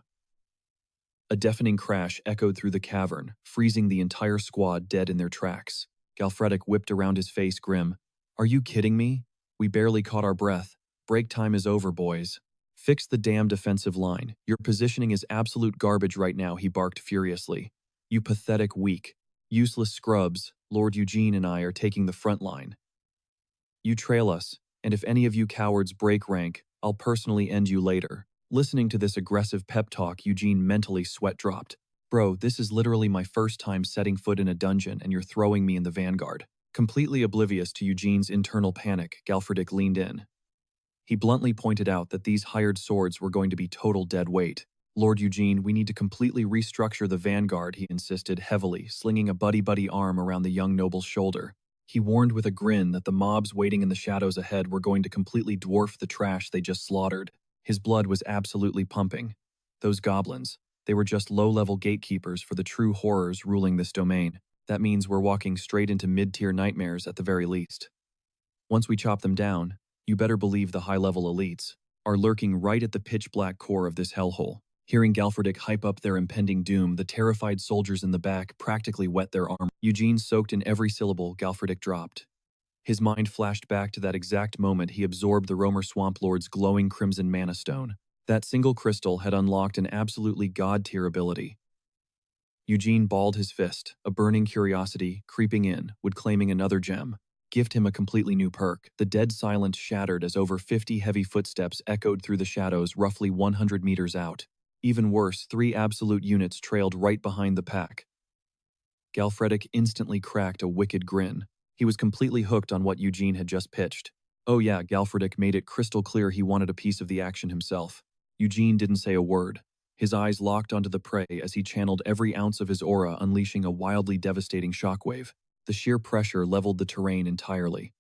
A deafening crash echoed through the cavern, freezing the entire squad dead in their tracks. Galfredic whipped around his face grim. Are you kidding me? We barely caught our breath. Break time is over, boys. Fix the damn defensive line. Your positioning is absolute garbage right now, he barked furiously. You pathetic, weak, useless scrubs. Lord Eugene and I are taking the front line. You trail us, and if any of you cowards break rank, I'll personally end you later. Listening to this aggressive pep talk, Eugene mentally sweat dropped. Bro, this is literally my first time setting foot in a dungeon and you're throwing me in the vanguard. Completely oblivious to Eugene's internal panic, Galfredic leaned in. He bluntly pointed out that these hired swords were going to be total dead weight. Lord Eugene, we need to completely restructure the vanguard, he insisted heavily, slinging a buddy-buddy arm around the young noble's shoulder. He warned with a grin that the mobs waiting in the shadows ahead were going to completely dwarf the trash they just slaughtered. His blood was absolutely pumping. Those goblins, they were just low-level gatekeepers for the true horrors ruling this domain. That means we're walking straight into mid-tier nightmares at the very least. Once we chop them down, you better believe the high-level elites are lurking right at the pitch-black core of this hellhole. Hearing Galfredic hype up their impending doom, the terrified soldiers in the back practically wet their armor. Eugene soaked in every syllable Galfredic dropped. His mind flashed back to that exact moment he absorbed the Roamer Swamp Lord's glowing crimson mana stone. That single crystal had unlocked an absolutely god-tier ability. Eugene balled his fist, a burning curiosity, creeping in, would claiming another gem. Gift him a completely new perk. The dead silence shattered as over 50 heavy footsteps echoed through the shadows roughly 100 meters out. Even worse, 3 absolute units trailed right behind the pack. Galfredic instantly cracked a wicked grin. He was completely hooked on what Eugene had just pitched. Oh yeah, Galfredic made it crystal clear he wanted a piece of the action himself. Eugene didn't say a word. His eyes locked onto the prey as he channeled every ounce of his aura, unleashing a wildly devastating shockwave. The sheer pressure leveled the terrain entirely.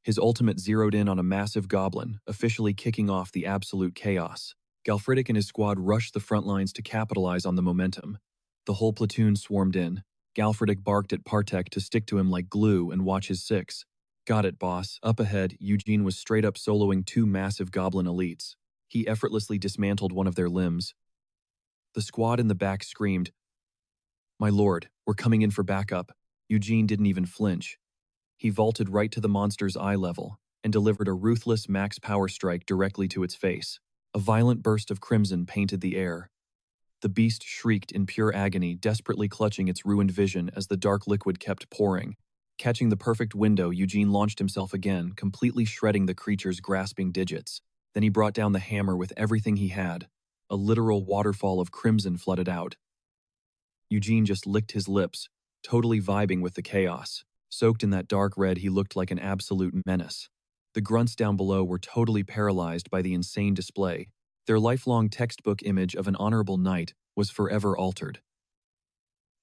His ultimate zeroed in on a massive goblin, officially kicking off the absolute chaos. Galfredic and his squad rushed the front lines to capitalize on the momentum. The whole platoon swarmed in. Galfredic barked at Partek to stick to him like glue and watch his 6. Got it, boss. Up ahead, Eugene was straight up soloing 2 massive goblin elites. He effortlessly dismantled one of their limbs. The squad in the back screamed, "My lord, we're coming in for backup." Eugene didn't even flinch. He vaulted right to the monster's eye level and delivered a ruthless max power strike directly to its face. A violent burst of crimson painted the air. The beast shrieked in pure agony, desperately clutching its ruined vision as the dark liquid kept pouring. Catching the perfect window, Eugene launched himself again, completely shredding the creature's grasping digits. Then he brought down the hammer with everything he had. A literal waterfall of crimson flooded out. Eugene just licked his lips, totally vibing with the chaos. Soaked in that dark red, he looked like an absolute menace. The grunts down below were totally paralyzed by the insane display. Their lifelong textbook image of an honorable knight was forever altered.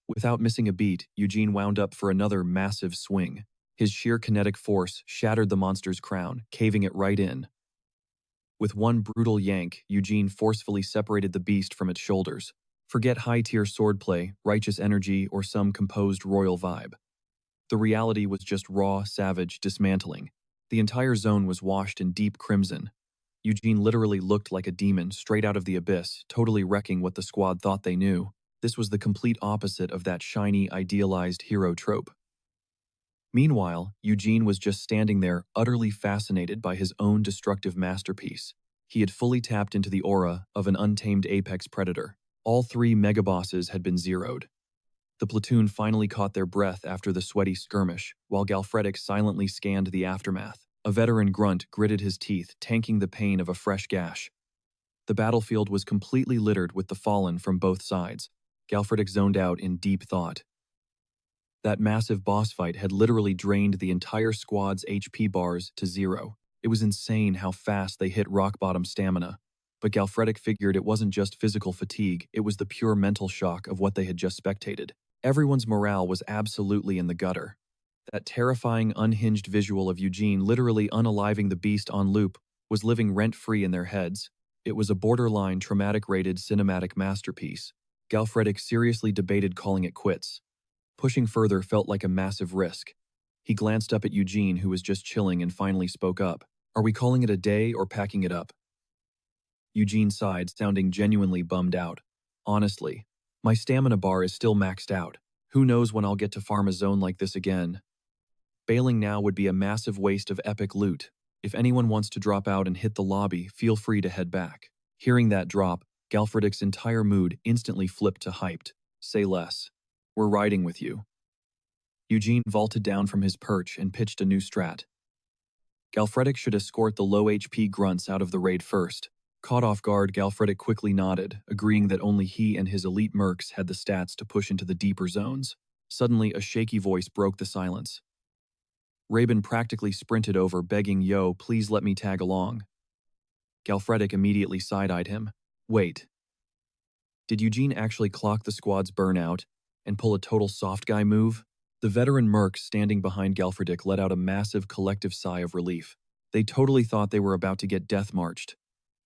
Without missing a beat, Eugene wound up for another massive swing. His sheer kinetic force shattered the monster's crown, caving it right in. With one brutal yank, Eugene forcefully separated the beast from its shoulders. Forget high-tier swordplay, righteous energy, or some composed royal vibe. The reality was just raw, savage dismantling. The entire zone was washed in deep crimson. Eugene literally looked like a demon straight out of the abyss, totally wrecking what the squad thought they knew. This was the complete opposite of that shiny, idealized hero trope. Meanwhile, Eugene was just standing there, utterly fascinated by his own destructive masterpiece. He had fully tapped into the aura of an untamed apex predator. All three megabosses had been zeroed. The platoon finally caught their breath after the sweaty skirmish, while Galfredik silently scanned the aftermath. A veteran grunt gritted his teeth, tanking the pain of a fresh gash. The battlefield was completely littered with the fallen from both sides. Galfredik zoned out in deep thought. That massive boss fight had literally drained the entire squad's HP bars to zero. It was insane how fast they hit rock-bottom stamina. But Galfredik figured it wasn't just physical fatigue, it was the pure mental shock of what they had just spectated. Everyone's morale was absolutely in the gutter. That terrifying, unhinged visual of Eugene literally unaliving the beast on loop was living rent-free in their heads. It was a borderline traumatic-rated cinematic masterpiece. Galfredik seriously debated calling it quits. Pushing further felt like a massive risk. He glanced up at Eugene, who was just chilling, and finally spoke up. "Are we calling it a day or packing it up?" Eugene sighed, sounding genuinely bummed out. "Honestly, my stamina bar is still maxed out. Who knows when I'll get to farm a zone like this again? Bailing now would be a massive waste of epic loot. If anyone wants to drop out and hit the lobby, feel free to head back." Hearing that drop, Galfredik's entire mood instantly flipped to hyped. "Say less. We're riding with you." Eugene vaulted down from his perch and pitched a new strat. Galfredik should escort the low HP grunts out of the raid first. Caught off guard, Galfredik quickly nodded, agreeing that only he and his elite mercs had the stats to push into the deeper zones. Suddenly, a shaky voice broke the silence. Reborn practically sprinted over, begging, "Yo, please let me tag along." Galfredik immediately side-eyed him. "Wait. Did Eugene actually clock the squad's burnout and pull a total soft guy move?" The veteran mercs standing behind Galfredik let out a massive collective sigh of relief. They totally thought they were about to get death-marched.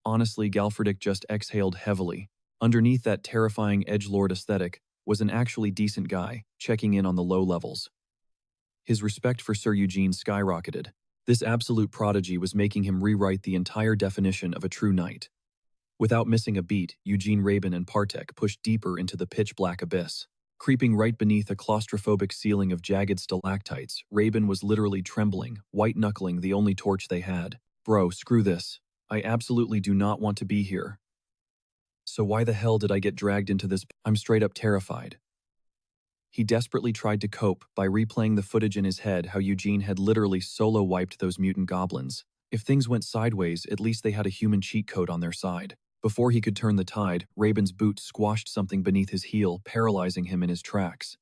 Honestly, Galfredik just exhaled heavily. Underneath that terrifying edgelord aesthetic was an actually decent guy, checking in on the low levels. His respect for Sir Eugene skyrocketed. This absolute prodigy was making him rewrite the entire definition of a true knight. Without missing a beat, Eugene, Reborn, and Partek pushed deeper into the pitch-black abyss. Creeping right beneath a claustrophobic ceiling of jagged stalactites, Reborn was literally trembling, white-knuckling the only torch they had. "Bro, screw this. I absolutely do not want to be here. So why the hell did I get dragged into this? I'm straight up terrified." He desperately tried to cope by replaying the footage in his head how Eugene had literally solo-wiped those mutant goblins. If things went sideways, at least they had a human cheat code on their side. Before he could turn the tide, Reborn's boot squashed something beneath his heel, paralyzing him in his tracks.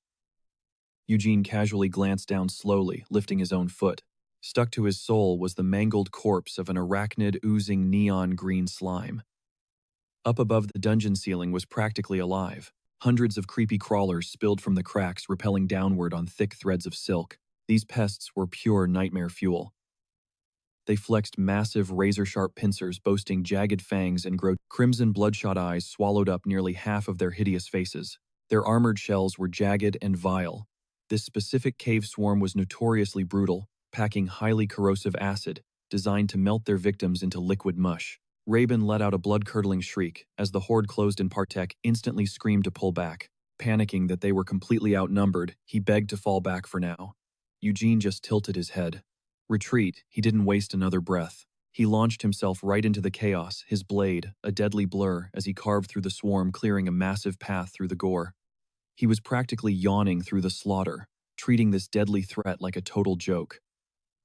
Eugene casually glanced down slowly, lifting his own foot. Stuck to his sole was the mangled corpse of an arachnid oozing neon green slime. Up above, the dungeon ceiling was practically alive. Hundreds of creepy crawlers spilled from the cracks, rappelling downward on thick threads of silk. These pests were pure nightmare fuel. They flexed massive, razor-sharp pincers boasting jagged fangs and crimson bloodshot eyes swallowed up nearly half of their hideous faces. Their armored shells were jagged and vile. This specific cave swarm was notoriously brutal, packing highly corrosive acid, designed to melt their victims into liquid mush. Reborn let out a blood-curdling shriek as the horde closed in. Partek instantly screamed to pull back. Panicking that they were completely outnumbered, he begged to fall back for now. Eugene just tilted his head. Retreat, he didn't waste another breath. He launched himself right into the chaos, his blade, a deadly blur, as he carved through the swarm, clearing a massive path through the gore. He was practically yawning through the slaughter, treating this deadly threat like a total joke.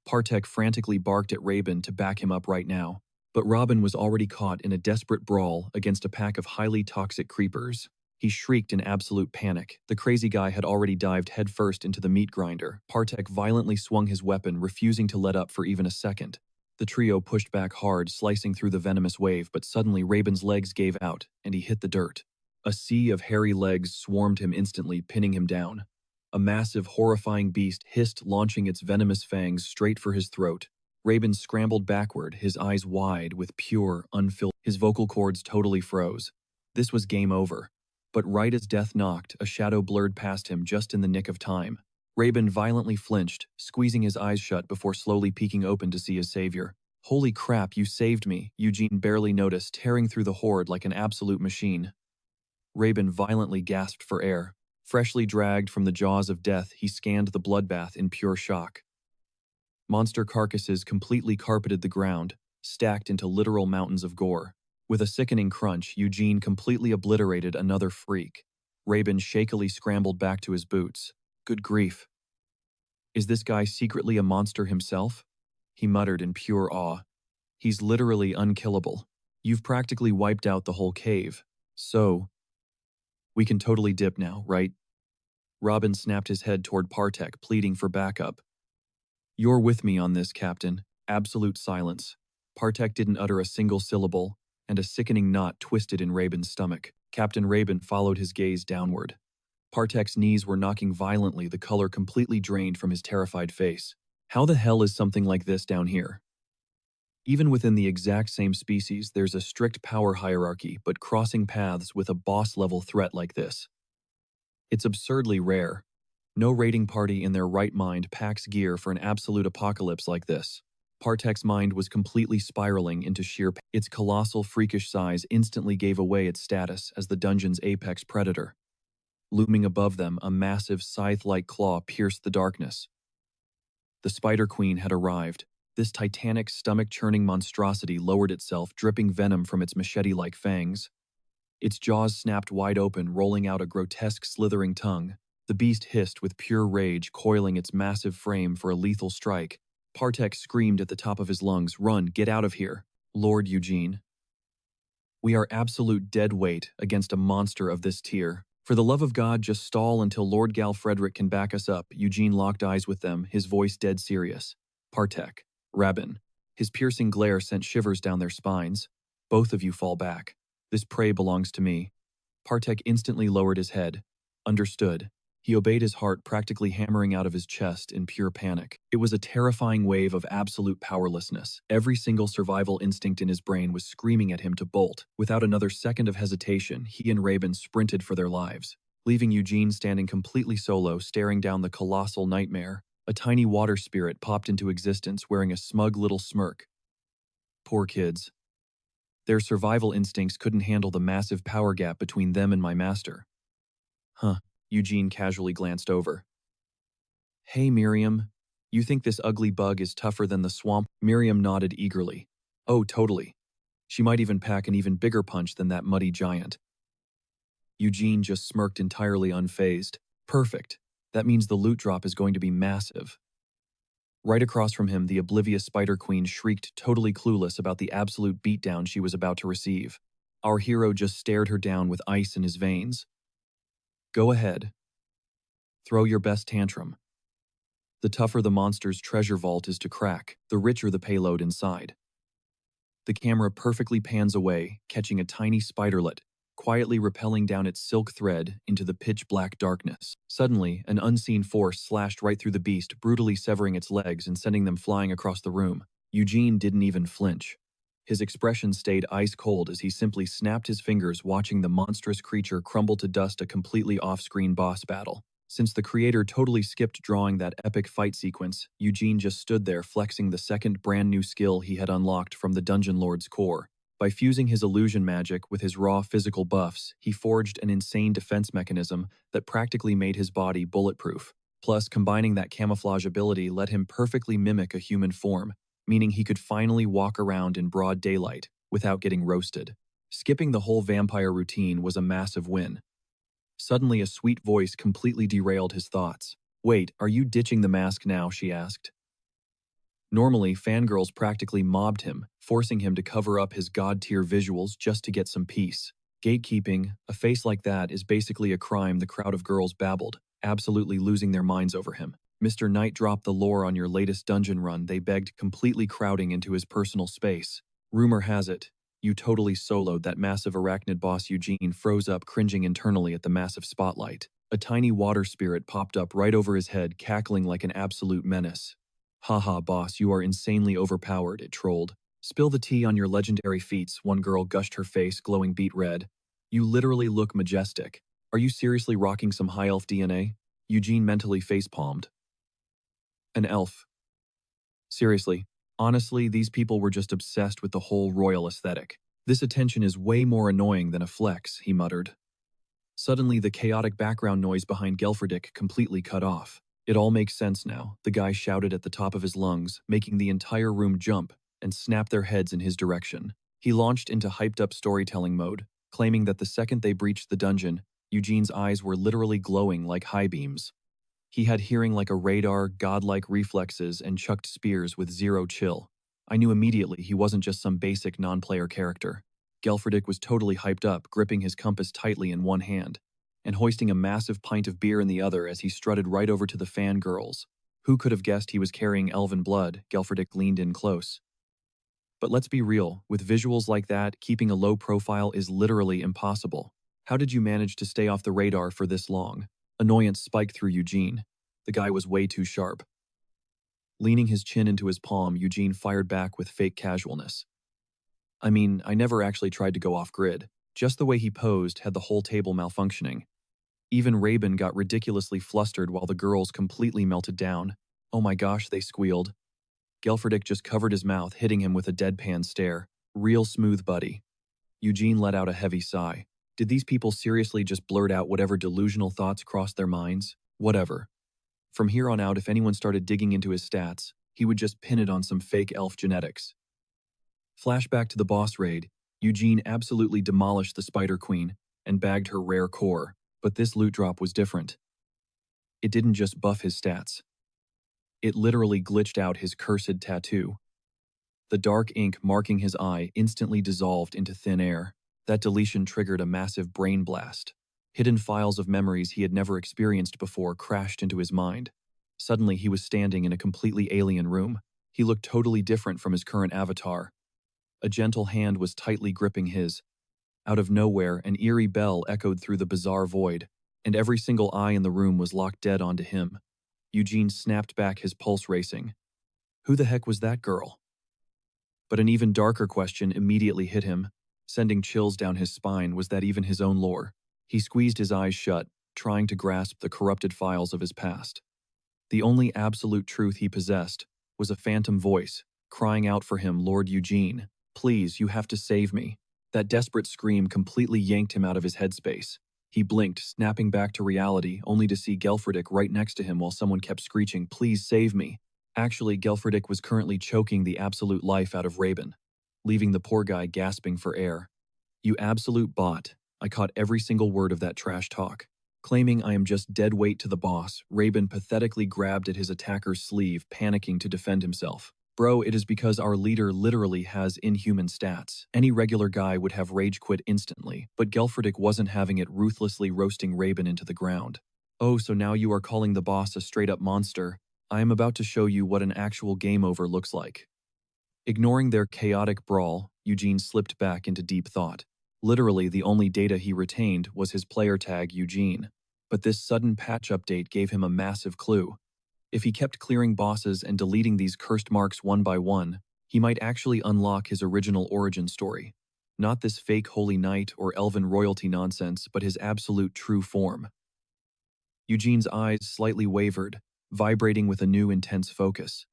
Partek frantically barked at Reborn to back him up right now, but Robin was already caught in a desperate brawl against a pack of highly toxic creepers. He shrieked in absolute panic. The crazy guy had already dived headfirst into the meat grinder. Partek violently swung his weapon, refusing to let up for even a second. The trio pushed back hard, slicing through the venomous wave, but suddenly Reborn's legs gave out, and he hit the dirt. A sea of hairy legs swarmed him instantly, pinning him down. A massive, horrifying beast hissed, launching its venomous fangs straight for his throat. Reborn scrambled backward, his eyes wide with pure, unfiltered. His vocal cords totally froze. This was game over. But right as death knocked, a shadow blurred past him just in the nick of time. Rabin violently flinched, squeezing his eyes shut before slowly peeking open to see his savior. Holy crap, you saved me, Eugene barely noticed, tearing through the horde like an absolute machine. Rabin violently gasped for air. Freshly dragged from the jaws of death, he scanned the bloodbath in pure shock. Monster carcasses completely carpeted the ground, stacked into literal mountains of gore. With a sickening crunch, Eugene completely obliterated another freak. Rabin shakily scrambled back to his boots. Good grief. Is this guy secretly a monster himself? He muttered in pure awe. He's literally unkillable. You've practically wiped out the whole cave. So, we can totally dip now, right? Robin snapped his head toward Partek, pleading for backup. You're with me on this, Captain. Absolute silence. Partek didn't utter a single syllable, and a sickening knot twisted in Rabin's stomach. Captain Rabin followed his gaze downward. Partek's knees were knocking violently, the color completely drained from his terrified face. How the hell is something like this down here? Even within the exact same species, there's a strict power hierarchy, but crossing paths with a boss-level threat like this. It's absurdly rare. No raiding party in their right mind packs gear for an absolute apocalypse like this. Partek's mind was completely spiraling into sheer pain. Its colossal, freakish size instantly gave away its status as the dungeon's apex predator. Looming above them, a massive scythe-like claw pierced the darkness. The Spider Queen had arrived. This titanic, stomach-churning monstrosity lowered itself, dripping venom from its machete-like fangs. Its jaws snapped wide open, rolling out a grotesque, slithering tongue. The beast hissed with pure rage, coiling its massive frame for a lethal strike. Partek screamed at the top of his lungs, "Run, get out of here, Lord Eugene. We are absolute dead weight against a monster of this tier. For the love of God, just stall until Lord Gal Frederick can back us up." Eugene locked eyes with them, his voice dead serious. Partek, Rabin. His piercing glare sent shivers down their spines. Both of you fall back. This prey belongs to me. Partek instantly lowered his head. Understood. He obeyed, his heart practically hammering out of his chest in pure panic. It was a terrifying wave of absolute powerlessness. Every single survival instinct in his brain was screaming at him to bolt. Without another second of hesitation, he and Rabin sprinted for their lives, leaving Eugene standing completely solo, staring down the colossal nightmare. A tiny water spirit popped into existence, wearing a smug little smirk. Poor kids. Their survival instincts couldn't handle the massive power gap between them and my master. Huh. Eugene casually glanced over. Hey, Miriam. You think this ugly bug is tougher than the swamp? Miriam nodded eagerly. Oh, totally. She might even pack an even bigger punch than that muddy giant. Eugene just smirked, entirely unfazed. Perfect. That means the loot drop is going to be massive. Right across from him, the oblivious Spider Queen shrieked, totally clueless about the absolute beatdown she was about to receive. Our hero just stared her down with ice in his veins. Go ahead. Throw your best tantrum. The tougher the monster's treasure vault is to crack, the richer the payload inside. The camera perfectly pans away, catching a tiny spiderlet, quietly rappelling down its silk thread into the pitch-black darkness. Suddenly, an unseen force slashed right through the beast, brutally severing its legs and sending them flying across the room. Eugene didn't even flinch. His expression stayed ice-cold as he simply snapped his fingers, watching the monstrous creature crumble to dust, a completely off-screen boss battle. Since the creator totally skipped drawing that epic fight sequence, Eugene just stood there flexing the second brand new skill he had unlocked from the Dungeon Lord's core. By fusing his illusion magic with his raw physical buffs, he forged an insane defense mechanism that practically made his body bulletproof. Plus, combining that camouflage ability let him perfectly mimic a human form, meaning he could finally walk around in broad daylight without getting roasted. Skipping the whole vampire routine was a massive win. Suddenly, a sweet voice completely derailed his thoughts. "Wait, are you ditching the mask now?" she asked. Normally, fangirls practically mobbed him, forcing him to cover up his god-tier visuals just to get some peace. Gatekeeping, a face like that, is basically a crime, the crowd of girls babbled, absolutely losing their minds over him. "Mr. Knight, drop the lore on your latest dungeon run," they begged, completely crowding into his personal space. "Rumor has it, you totally soloed that massive arachnid boss." Eugene froze up, cringing internally at the massive spotlight. A tiny water spirit popped up right over his head, cackling like an absolute menace. "Haha, boss, you are insanely overpowered," it trolled. "Spill the tea on your legendary feats," one girl gushed, her face glowing beet red. "You literally look majestic. Are you seriously rocking some high elf DNA?" Eugene mentally facepalmed. An elf. Seriously, honestly, these people were just obsessed with the whole royal aesthetic. This attention is way more annoying than a flex, he muttered. Suddenly, the chaotic background noise behind Gelfredick completely cut off. It all makes sense now, the guy shouted at the top of his lungs, making the entire room jump and snap their heads in his direction. He launched into hyped-up storytelling mode, claiming that the second they breached the dungeon, Eugene's eyes were literally glowing like high beams. He had hearing like a radar, godlike reflexes, and chucked spears with zero chill. I knew immediately he wasn't just some basic non-player character. Gelfredick was totally hyped up, gripping his compass tightly in one hand, and hoisting a massive pint of beer in the other as he strutted right over to the fangirls. Who could have guessed he was carrying elven blood? Gelfredick leaned in close. But let's be real, with visuals like that, keeping a low profile is literally impossible. How did you manage to stay off the radar for this long? Annoyance spiked through Eugene. The guy was way too sharp. Leaning his chin into his palm, Eugene fired back with fake casualness. I mean, I never actually tried to go off-grid. Just the way he posed had the whole table malfunctioning. Even Reborn got ridiculously flustered while the girls completely melted down. Oh my gosh, they squealed. Gelfredick just covered his mouth, hitting him with a deadpan stare. Real smooth, buddy. Eugene let out a heavy sigh. Did these people seriously just blurt out whatever delusional thoughts crossed their minds? Whatever. From here on out, if anyone started digging into his stats, he would just pin it on some fake elf genetics. Flashback to the boss raid. Eugene absolutely demolished the Spider Queen and bagged her rare core, but this loot drop was different. It didn't just buff his stats. It literally glitched out his cursed tattoo. The dark ink marking his eye instantly dissolved into thin air. That deletion triggered a massive brain blast. Hidden files of memories he had never experienced before crashed into his mind. Suddenly, he was standing in a completely alien room. He looked totally different from his current avatar. A gentle hand was tightly gripping his. Out of nowhere, an eerie bell echoed through the bizarre void, and every single eye in the room was locked dead onto him. Eugene snapped back, his pulse racing. Who the heck was that girl? But an even darker question immediately hit him, sending chills down his spine. Was that even his own lore? He squeezed his eyes shut, trying to grasp the corrupted files of his past. The only absolute truth he possessed was a phantom voice, crying out for him, Lord Eugene, please, you have to save me. That desperate scream completely yanked him out of his headspace. He blinked, snapping back to reality, only to see Gelfredick right next to him while someone kept screeching, please save me. Actually, Gelfredick was currently choking the absolute life out of Reborn, leaving the poor guy gasping for air. You absolute bot. I caught every single word of that trash talk. Claiming I am just dead weight to the boss, Reborn pathetically grabbed at his attacker's sleeve, panicking to defend himself. Bro, it is because our leader literally has inhuman stats. Any regular guy would have rage quit instantly, but Gelfredick wasn't having it, ruthlessly roasting Reborn into the ground. Oh, so now you are calling the boss a straight-up monster. I am about to show you what an actual game over looks like. Ignoring their chaotic brawl, Eugene slipped back into deep thought. Literally, the only data he retained was his player tag, Eugene. But this sudden patch update gave him a massive clue. If he kept clearing bosses and deleting these cursed marks one by one, he might actually unlock his original origin story. Not this fake holy knight or elven royalty nonsense, but his absolute true form. Eugene's eyes slightly wavered, vibrating with a new intense focus.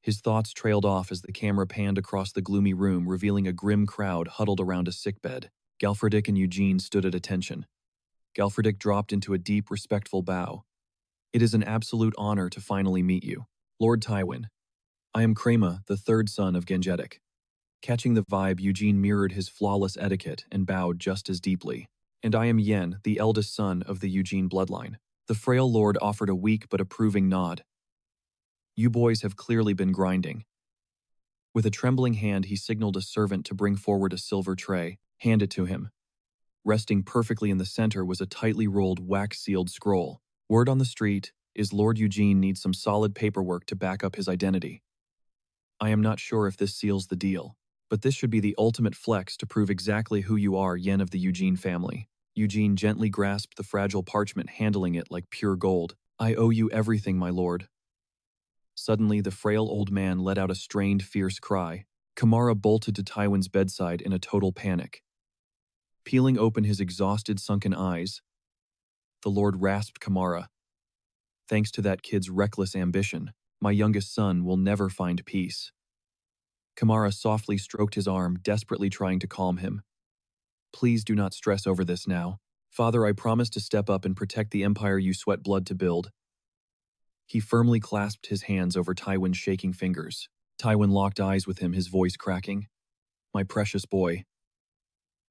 His thoughts trailed off as the camera panned across the gloomy room, revealing a grim crowd huddled around a sickbed. Gelfredick and Eugene stood at attention. Gelfredick dropped into a deep, respectful bow. It is an absolute honor to finally meet you, Lord Tywin. I am Krema, the third son of Gengetic. Catching the vibe, Eugene mirrored his flawless etiquette and bowed just as deeply. And I am Yen, the eldest son of the Eugene bloodline. The frail lord offered a weak but approving nod. You boys have clearly been grinding. With a trembling hand, he signaled a servant to bring forward a silver tray, hand it to him. Resting perfectly in the center was a tightly rolled, wax-sealed scroll. Word on the street is Lord Eugene needs some solid paperwork to back up his identity. I am not sure if this seals the deal, but this should be the ultimate flex to prove exactly who you are, Yen of the Eugene family. Eugene gently grasped the fragile parchment, handling it like pure gold. I owe you everything, my lord. Suddenly, the frail old man let out a strained, fierce cry. Kamara bolted to Tywin's bedside in a total panic. Peeling open his exhausted, sunken eyes, the lord rasped Kamara. Thanks to that kid's reckless ambition, my youngest son will never find peace. Kamara softly stroked his arm, desperately trying to calm him. Please do not stress over this now. Father, I promise to step up and protect the empire you sweat blood to build. He firmly clasped his hands over Tywin's shaking fingers. Tywin locked eyes with him, his voice cracking. My precious boy.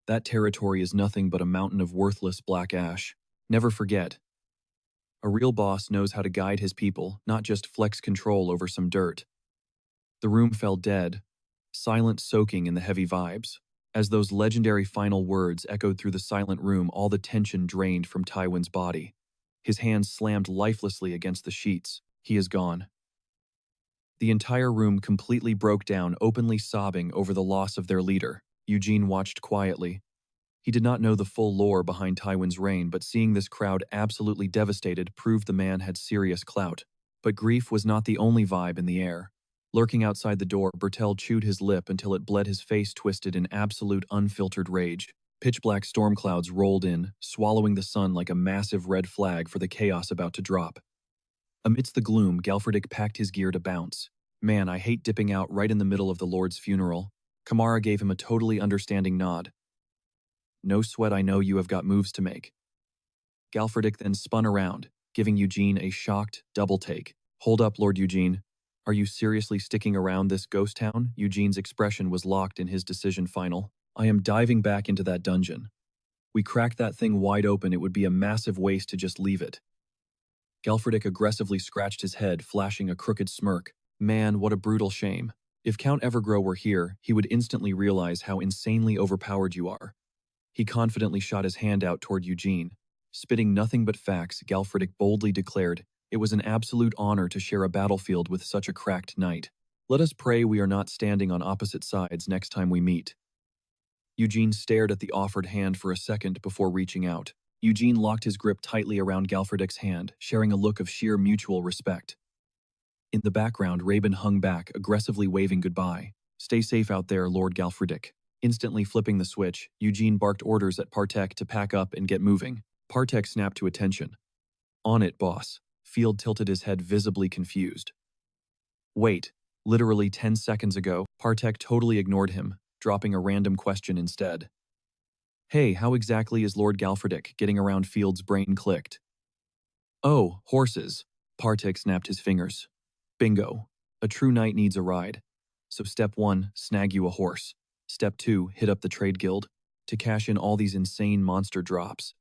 That territory is nothing but a mountain of worthless black ash. Never forget. A real boss knows how to guide his people, not just flex control over some dirt. The room fell dead, silent, soaking in the heavy vibes. As those legendary final words echoed through the silent room, all the tension drained from Tywin's body. His hands slammed lifelessly against the sheets. He is gone. The entire room completely broke down, openly sobbing over the loss of their leader. Eugene watched quietly. He did not know the full lore behind Tywin's reign, but seeing this crowd absolutely devastated proved the man had serious clout. But grief was not the only vibe in the air. Lurking outside the door, Bertel chewed his lip until it bled, his face twisted in absolute unfiltered rage. Pitch-black storm clouds rolled in, swallowing the sun like a massive red flag for the chaos about to drop. Amidst the gloom, Galfredick packed his gear to bounce. Man, I hate dipping out right in the middle of the Lord's funeral. Kamara gave him a totally understanding nod. No sweat, I know you have got moves to make. Galfredick then spun around, giving Eugene a shocked double take. Hold up, Lord Eugene. Are you seriously sticking around this ghost town? Eugene's expression was locked in his decision final. I am diving back into that dungeon. We cracked that thing wide open, it would be a massive waste to just leave it. Galfredick aggressively scratched his head, flashing a crooked smirk. Man, what a brutal shame. If Count Evergrow were here, he would instantly realize how insanely overpowered you are. He confidently shot his hand out toward Eugene. Spitting nothing but facts, Galfredick boldly declared, it was an absolute honor to share a battlefield with such a cracked knight. Let us pray we are not standing on opposite sides next time we meet. Eugene stared at the offered hand for a second before reaching out. Eugene locked his grip tightly around Galfredick's hand, sharing a look of sheer mutual respect. In the background, Reborn hung back, aggressively waving goodbye. Stay safe out there, Lord Galfredick. Instantly flipping the switch, Eugene barked orders at Partek to pack up and get moving. Partek snapped to attention. On it, boss. Field tilted his head, visibly confused. Wait, literally 10 seconds ago, Partek totally ignored him, dropping a random question instead. Hey, how exactly is Lord Galfredick getting around? Field's brain clicked. Oh, horses. Partek snapped his fingers. Bingo. A true knight needs a ride. So step 1, snag you a horse. Step 2, hit up the trade guild to cash in all these insane monster drops.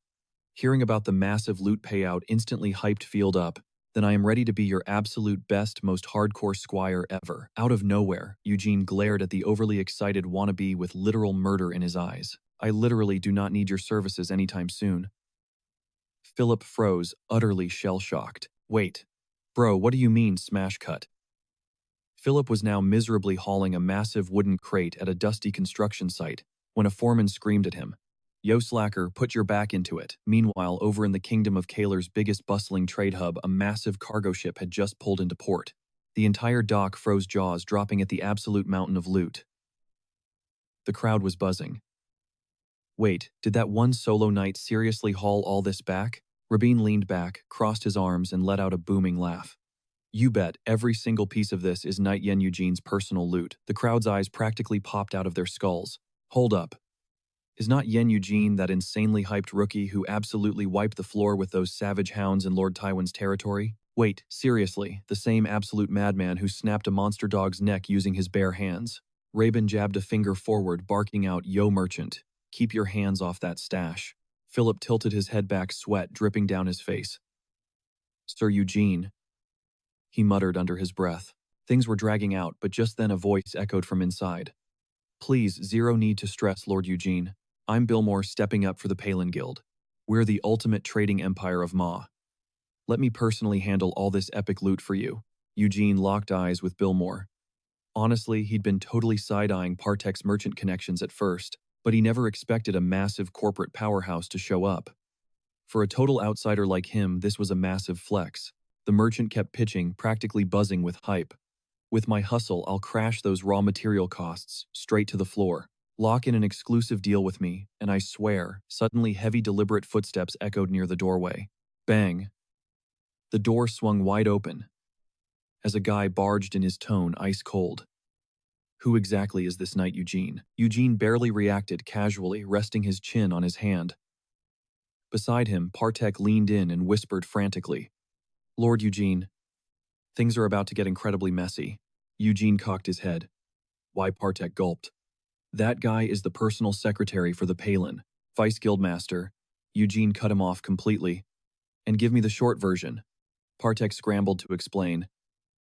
Hearing about the massive loot payout instantly hyped Field up. Then I am ready to be your absolute best, most hardcore squire ever. Out of nowhere, Eugene glared at the overly excited wannabe with literal murder in his eyes. I literally do not need your services anytime soon. Philip froze, utterly shell-shocked. Wait. Bro, what do you mean, smash cut? Philip was now miserably hauling a massive wooden crate at a dusty construction site when a foreman screamed at him. Yo slacker, put your back into it. Meanwhile, over in the kingdom of Kaler's biggest bustling trade hub, a massive cargo ship had just pulled into port. The entire dock froze, jaws dropping at the absolute mountain of loot. The crowd was buzzing. Wait, did that one solo knight seriously haul all this back? Rabin leaned back, crossed his arms, and let out a booming laugh. You bet, every single piece of this is Knight Yen Eugene's personal loot. The crowd's eyes practically popped out of their skulls. Hold up. Is not Yen Eugene that insanely hyped rookie who absolutely wiped the floor with those savage hounds in Lord Tywin's territory? Wait, seriously, the same absolute madman who snapped a monster dog's neck using his bare hands. Rabin jabbed a finger forward, barking out, Yo merchant, keep your hands off that stash. Philip tilted his head back, sweat dripping down his face. Sir Eugene, he muttered under his breath. Things were dragging out, but just then a voice echoed from inside. Please, zero need to stress, Lord Eugene. I'm Billmore, stepping up for the Palin Guild. We're the ultimate trading empire of Ma. Let me personally handle all this epic loot for you. Eugene locked eyes with Billmore. Honestly, he'd been totally side-eyeing Partek's merchant connections at first, but he never expected a massive corporate powerhouse to show up. For a total outsider like him, this was a massive flex. The merchant kept pitching, practically buzzing with hype. With my hustle, I'll crash those raw material costs straight to the floor. Lock in an exclusive deal with me, and I swear, suddenly heavy deliberate footsteps echoed near the doorway. Bang. The door swung wide open as a guy barged in, his tone ice cold. Who exactly is this knight Eugene? Eugene barely reacted, casually resting his chin on his hand. Beside him, Partek leaned in and whispered frantically, Lord Eugene, things are about to get incredibly messy. Eugene cocked his head. Why? Partek gulped. That guy is the personal secretary for the Palin, vice guildmaster. Eugene cut him off completely. And give me the short version. Partek scrambled to explain.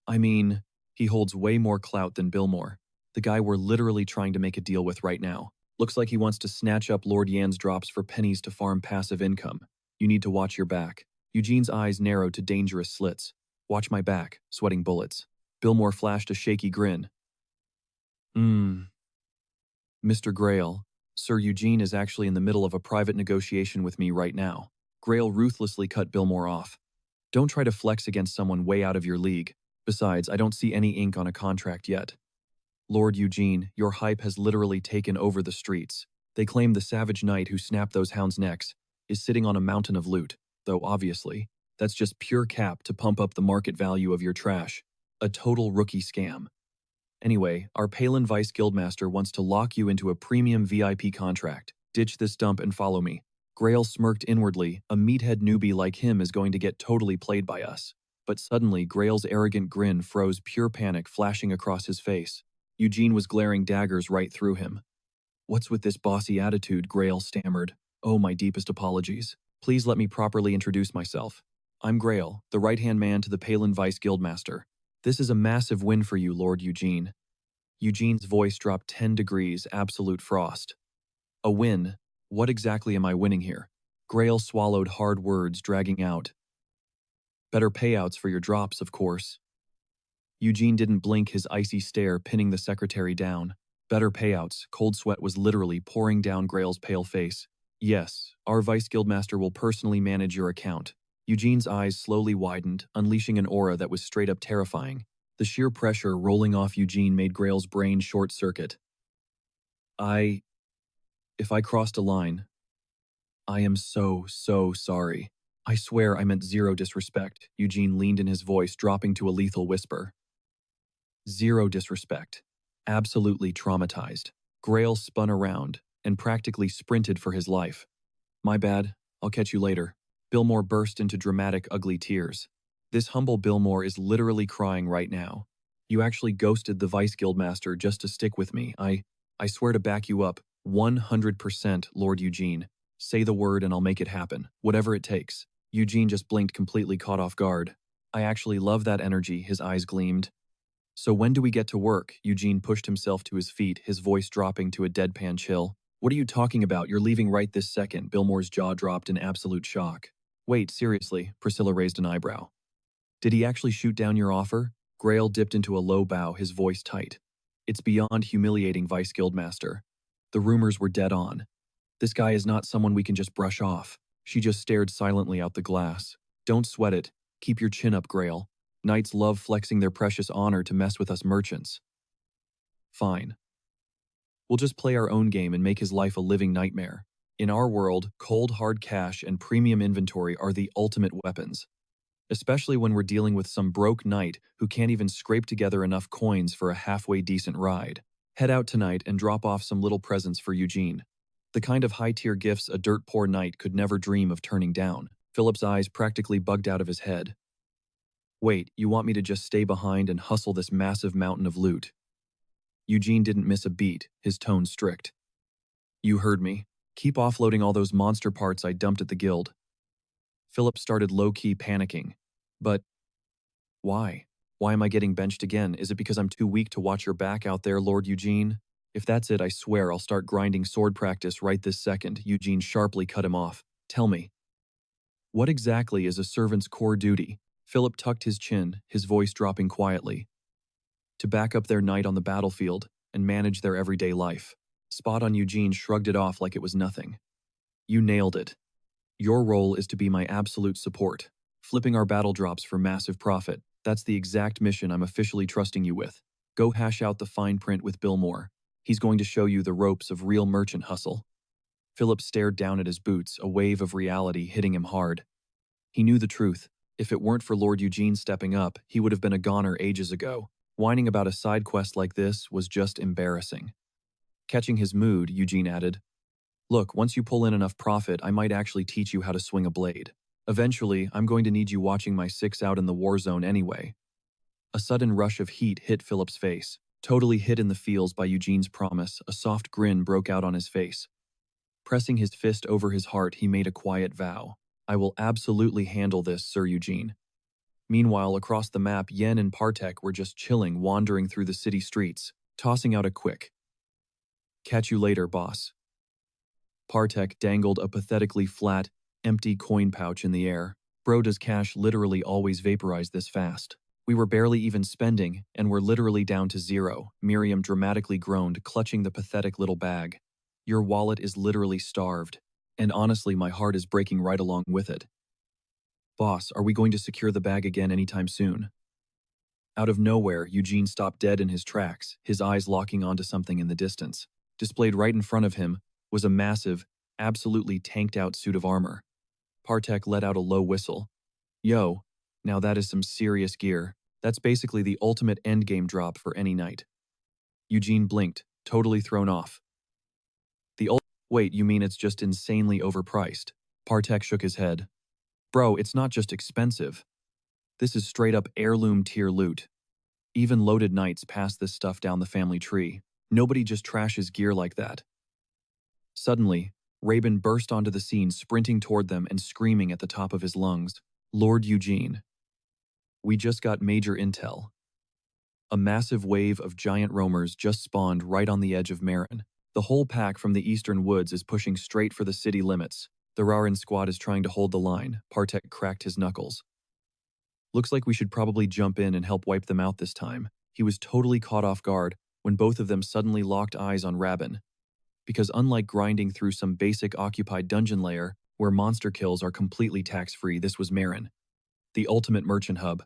I mean, he holds way more clout than Billmore, the guy we're literally trying to make a deal with right now. Looks like he wants to snatch up Lord Yan's drops for pennies to farm passive income. You need to watch your back. Eugene's eyes narrowed to dangerous slits. Watch my back, sweating bullets. Billmore flashed a shaky grin. Mr. Grail, Sir Eugene is actually in the middle of a private negotiation with me right now. Grail ruthlessly cut Billmore off. Don't try to flex against someone way out of your league. Besides, I don't see any ink on a contract yet. Lord Eugene, your hype has literally taken over the streets. They claim the savage knight who snapped those hounds' necks is sitting on a mountain of loot, though obviously, that's just pure cap to pump up the market value of your trash. A total rookie scam. Anyway, our Palin Vice Guildmaster wants to lock you into a premium VIP contract. Ditch this dump and follow me. Grail smirked inwardly. A meathead newbie like him is going to get totally played by us. But suddenly, Grail's arrogant grin froze, pure panic flashing across his face. Eugene was glaring daggers right through him. What's with this bossy attitude? Grail stammered. Oh, my deepest apologies. Please let me properly introduce myself. I'm Grail, the right-hand man to the Palin Vice Guildmaster. This is a massive win for you, Lord Eugene. Eugene's voice dropped 10 degrees, absolute frost. A win? What exactly am I winning here? Grail swallowed hard words, dragging out. Better payouts for your drops, of course. Eugene didn't blink, his icy stare pinning the secretary down. Better payouts. Cold sweat was literally pouring down Grail's pale face. Yes, our Vice Guildmaster will personally manage your account. Eugene's eyes slowly widened, unleashing an aura that was straight up terrifying. The sheer pressure rolling off Eugene made Grail's brain short-circuit. If I crossed a line, I am so sorry. I swear I meant zero disrespect. Eugene leaned in, his voice dropping to a lethal whisper. Zero disrespect. Absolutely traumatized. Grail spun around and practically sprinted for his life. My bad, I'll catch you later. Billmore burst into dramatic, ugly tears. This humble Billmore is literally crying right now. You actually ghosted the Vice Guildmaster just to stick with me. I swear to back you up, 100%, Lord Eugene. Say the word and I'll make it happen, whatever it takes. Eugene just blinked, completely caught off guard. I actually love that energy, his eyes gleamed. So when do we get to work? Eugene pushed himself to his feet, his voice dropping to a deadpan chill. What are you talking about? You're leaving right this second. Billmore's jaw dropped in absolute shock. Wait, seriously? Priscilla raised an eyebrow. Did he actually shoot down your offer? Grail dipped into a low bow, his voice tight. It's beyond humiliating, Vice Guildmaster. The rumors were dead on. This guy is not someone we can just brush off. She just stared silently out the glass. Don't sweat it. Keep your chin up, Grail. Knights love flexing their precious honor to mess with us merchants. Fine. We'll just play our own game and make his life a living nightmare. In our world, cold hard cash and premium inventory are the ultimate weapons. Especially when we're dealing with some broke knight who can't even scrape together enough coins for a halfway decent ride. Head out tonight and drop off some little presents for Eugene. The kind of high-tier gifts a dirt-poor knight could never dream of turning down. Philip's eyes practically bugged out of his head. Wait, you want me to just stay behind and hustle this massive mountain of loot? Eugene didn't miss a beat, his tone strict. You heard me. Keep offloading all those monster parts I dumped at the guild. Philip started low-key panicking. But why? Why am I getting benched again? Is it because I'm too weak to watch your back out there, Lord Eugene? If that's it, I swear I'll start grinding sword practice right this second. Eugene sharply cut him off. Tell me, what exactly is a servant's core duty? Philip tucked his chin, his voice dropping quietly. To back up their knight on the battlefield and manage their everyday life. Spot on. Eugene shrugged it off like it was nothing. You nailed it. Your role is to be my absolute support, flipping our battle drops for massive profit. That's the exact mission I'm officially trusting you with. Go hash out the fine print with Billmore. He's going to show you the ropes of real merchant hustle. Philip stared down at his boots, a wave of reality hitting him hard. He knew the truth. If it weren't for Lord Eugene stepping up, he would have been a goner ages ago. Whining about a side quest like this was just embarrassing. Catching his mood, Eugene added, "Look, once you pull in enough profit, I might actually teach you how to swing a blade. Eventually, I'm going to need you watching my six out in the war zone anyway." A sudden rush of heat hit Philip's face. Totally hit in the feels by Eugene's promise, a soft grin broke out on his face. Pressing his fist over his heart, he made a quiet vow. "I will absolutely handle this, Sir Eugene." Meanwhile, across the map, Yen and Partek were just chilling, wandering through the city streets, tossing out a quick, "Catch you later, boss." Partek dangled a pathetically flat, empty coin pouch in the air. "Bro, does cash literally always vaporize this fast? We were barely even spending, and we're literally down to zero," Miriam dramatically groaned, clutching the pathetic little bag. "Your wallet is literally starved, and honestly, my heart is breaking right along with it." "Boss, are we going to secure the bag again anytime soon?" Out of nowhere, Eugene stopped dead in his tracks, his eyes locking onto something in the distance. Displayed right in front of him was a massive, absolutely tanked-out suit of armor. Partek let out a low whistle. "Yo, now that is some serious gear. That's basically the ultimate endgame drop for any knight." Eugene blinked, totally thrown off. Wait, you mean it's just insanely overpriced?" Partek shook his head. "Bro, it's not just expensive. This is straight-up heirloom tier loot. Even loaded knights pass this stuff down the family tree. Nobody just trashes gear like that." Suddenly, Rabin burst onto the scene, sprinting toward them and screaming at the top of his lungs. "Lord Eugene, we just got major intel. A massive wave of giant roamers just spawned right on the edge of Marin. The whole pack from the eastern woods is pushing straight for the city limits. The Rarin squad is trying to hold the line." Partek cracked his knuckles. "Looks like we should probably jump in and help wipe them out this time." He was totally caught off guard when both of them suddenly locked eyes on Rabin. Because unlike grinding through some basic occupied dungeon layer, where monster kills are completely tax-free, this was Marin, the ultimate merchant hub.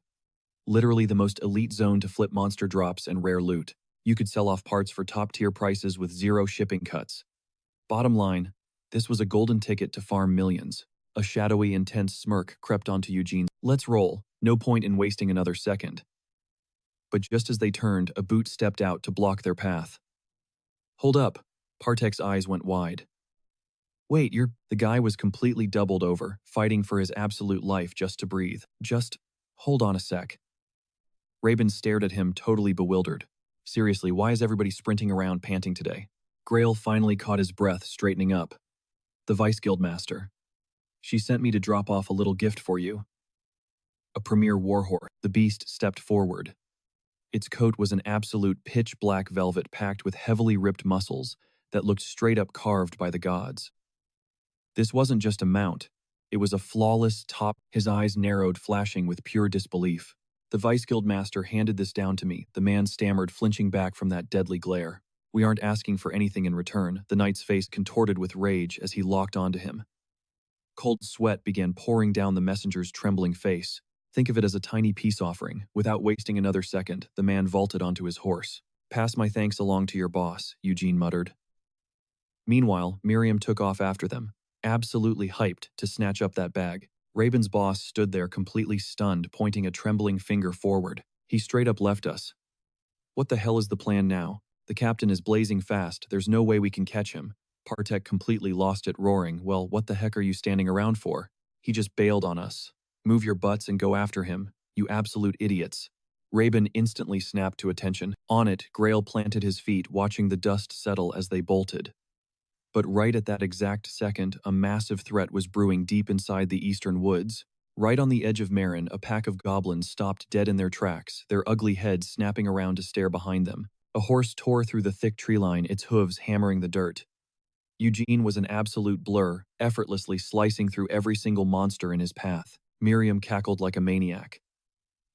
Literally the most elite zone to flip monster drops and rare loot. You could sell off parts for top-tier prices with zero shipping cuts. Bottom line, this was a golden ticket to farm millions. A shadowy, intense smirk crept onto Eugene's. "Let's roll. No point in wasting another second." But just as they turned, a boot stepped out to block their path. "Hold up." Partek's eyes went wide. "Wait, you're..." The guy was completely doubled over, fighting for his absolute life just to breathe. "Just hold on a sec." Rabin stared at him, totally bewildered. "Seriously, why is everybody sprinting around panting today?" Grail finally caught his breath, straightening up. "The Vice Guildmaster. She sent me to drop off a little gift for you." A premier warhorse. The beast stepped forward. Its coat was an absolute pitch-black velvet packed with heavily ripped muscles that looked straight up carved by the gods. This wasn't just a mount. It was a flawless top. His eyes narrowed, flashing with pure disbelief. "The Vice Guildmaster handed this down to me," the man stammered, flinching back from that deadly glare. "We aren't asking for anything in return." The knight's face contorted with rage as he locked onto him. Cold sweat began pouring down the messenger's trembling face. "Think of it as a tiny peace offering." Without wasting another second, the man vaulted onto his horse. "Pass my thanks along to your boss," Eugene muttered. Meanwhile, Miriam took off after them, absolutely hyped to snatch up that bag. Rabin's boss stood there completely stunned, pointing a trembling finger forward. "He straight up left us. What the hell is the plan now? The captain is blazing fast, there's no way we can catch him." Partek completely lost it, roaring, "Well, what the heck are you standing around for? He just bailed on us. Move your butts and go after him, you absolute idiots." Rabin instantly snapped to attention. On it, Grail planted his feet, watching the dust settle as they bolted. But right at that exact second, a massive threat was brewing deep inside the eastern woods. Right on the edge of Marin, a pack of goblins stopped dead in their tracks, their ugly heads snapping around to stare behind them. A horse tore through the thick tree line, its hooves hammering the dirt. Eugene was an absolute blur, effortlessly slicing through every single monster in his path. Miriam cackled like a maniac.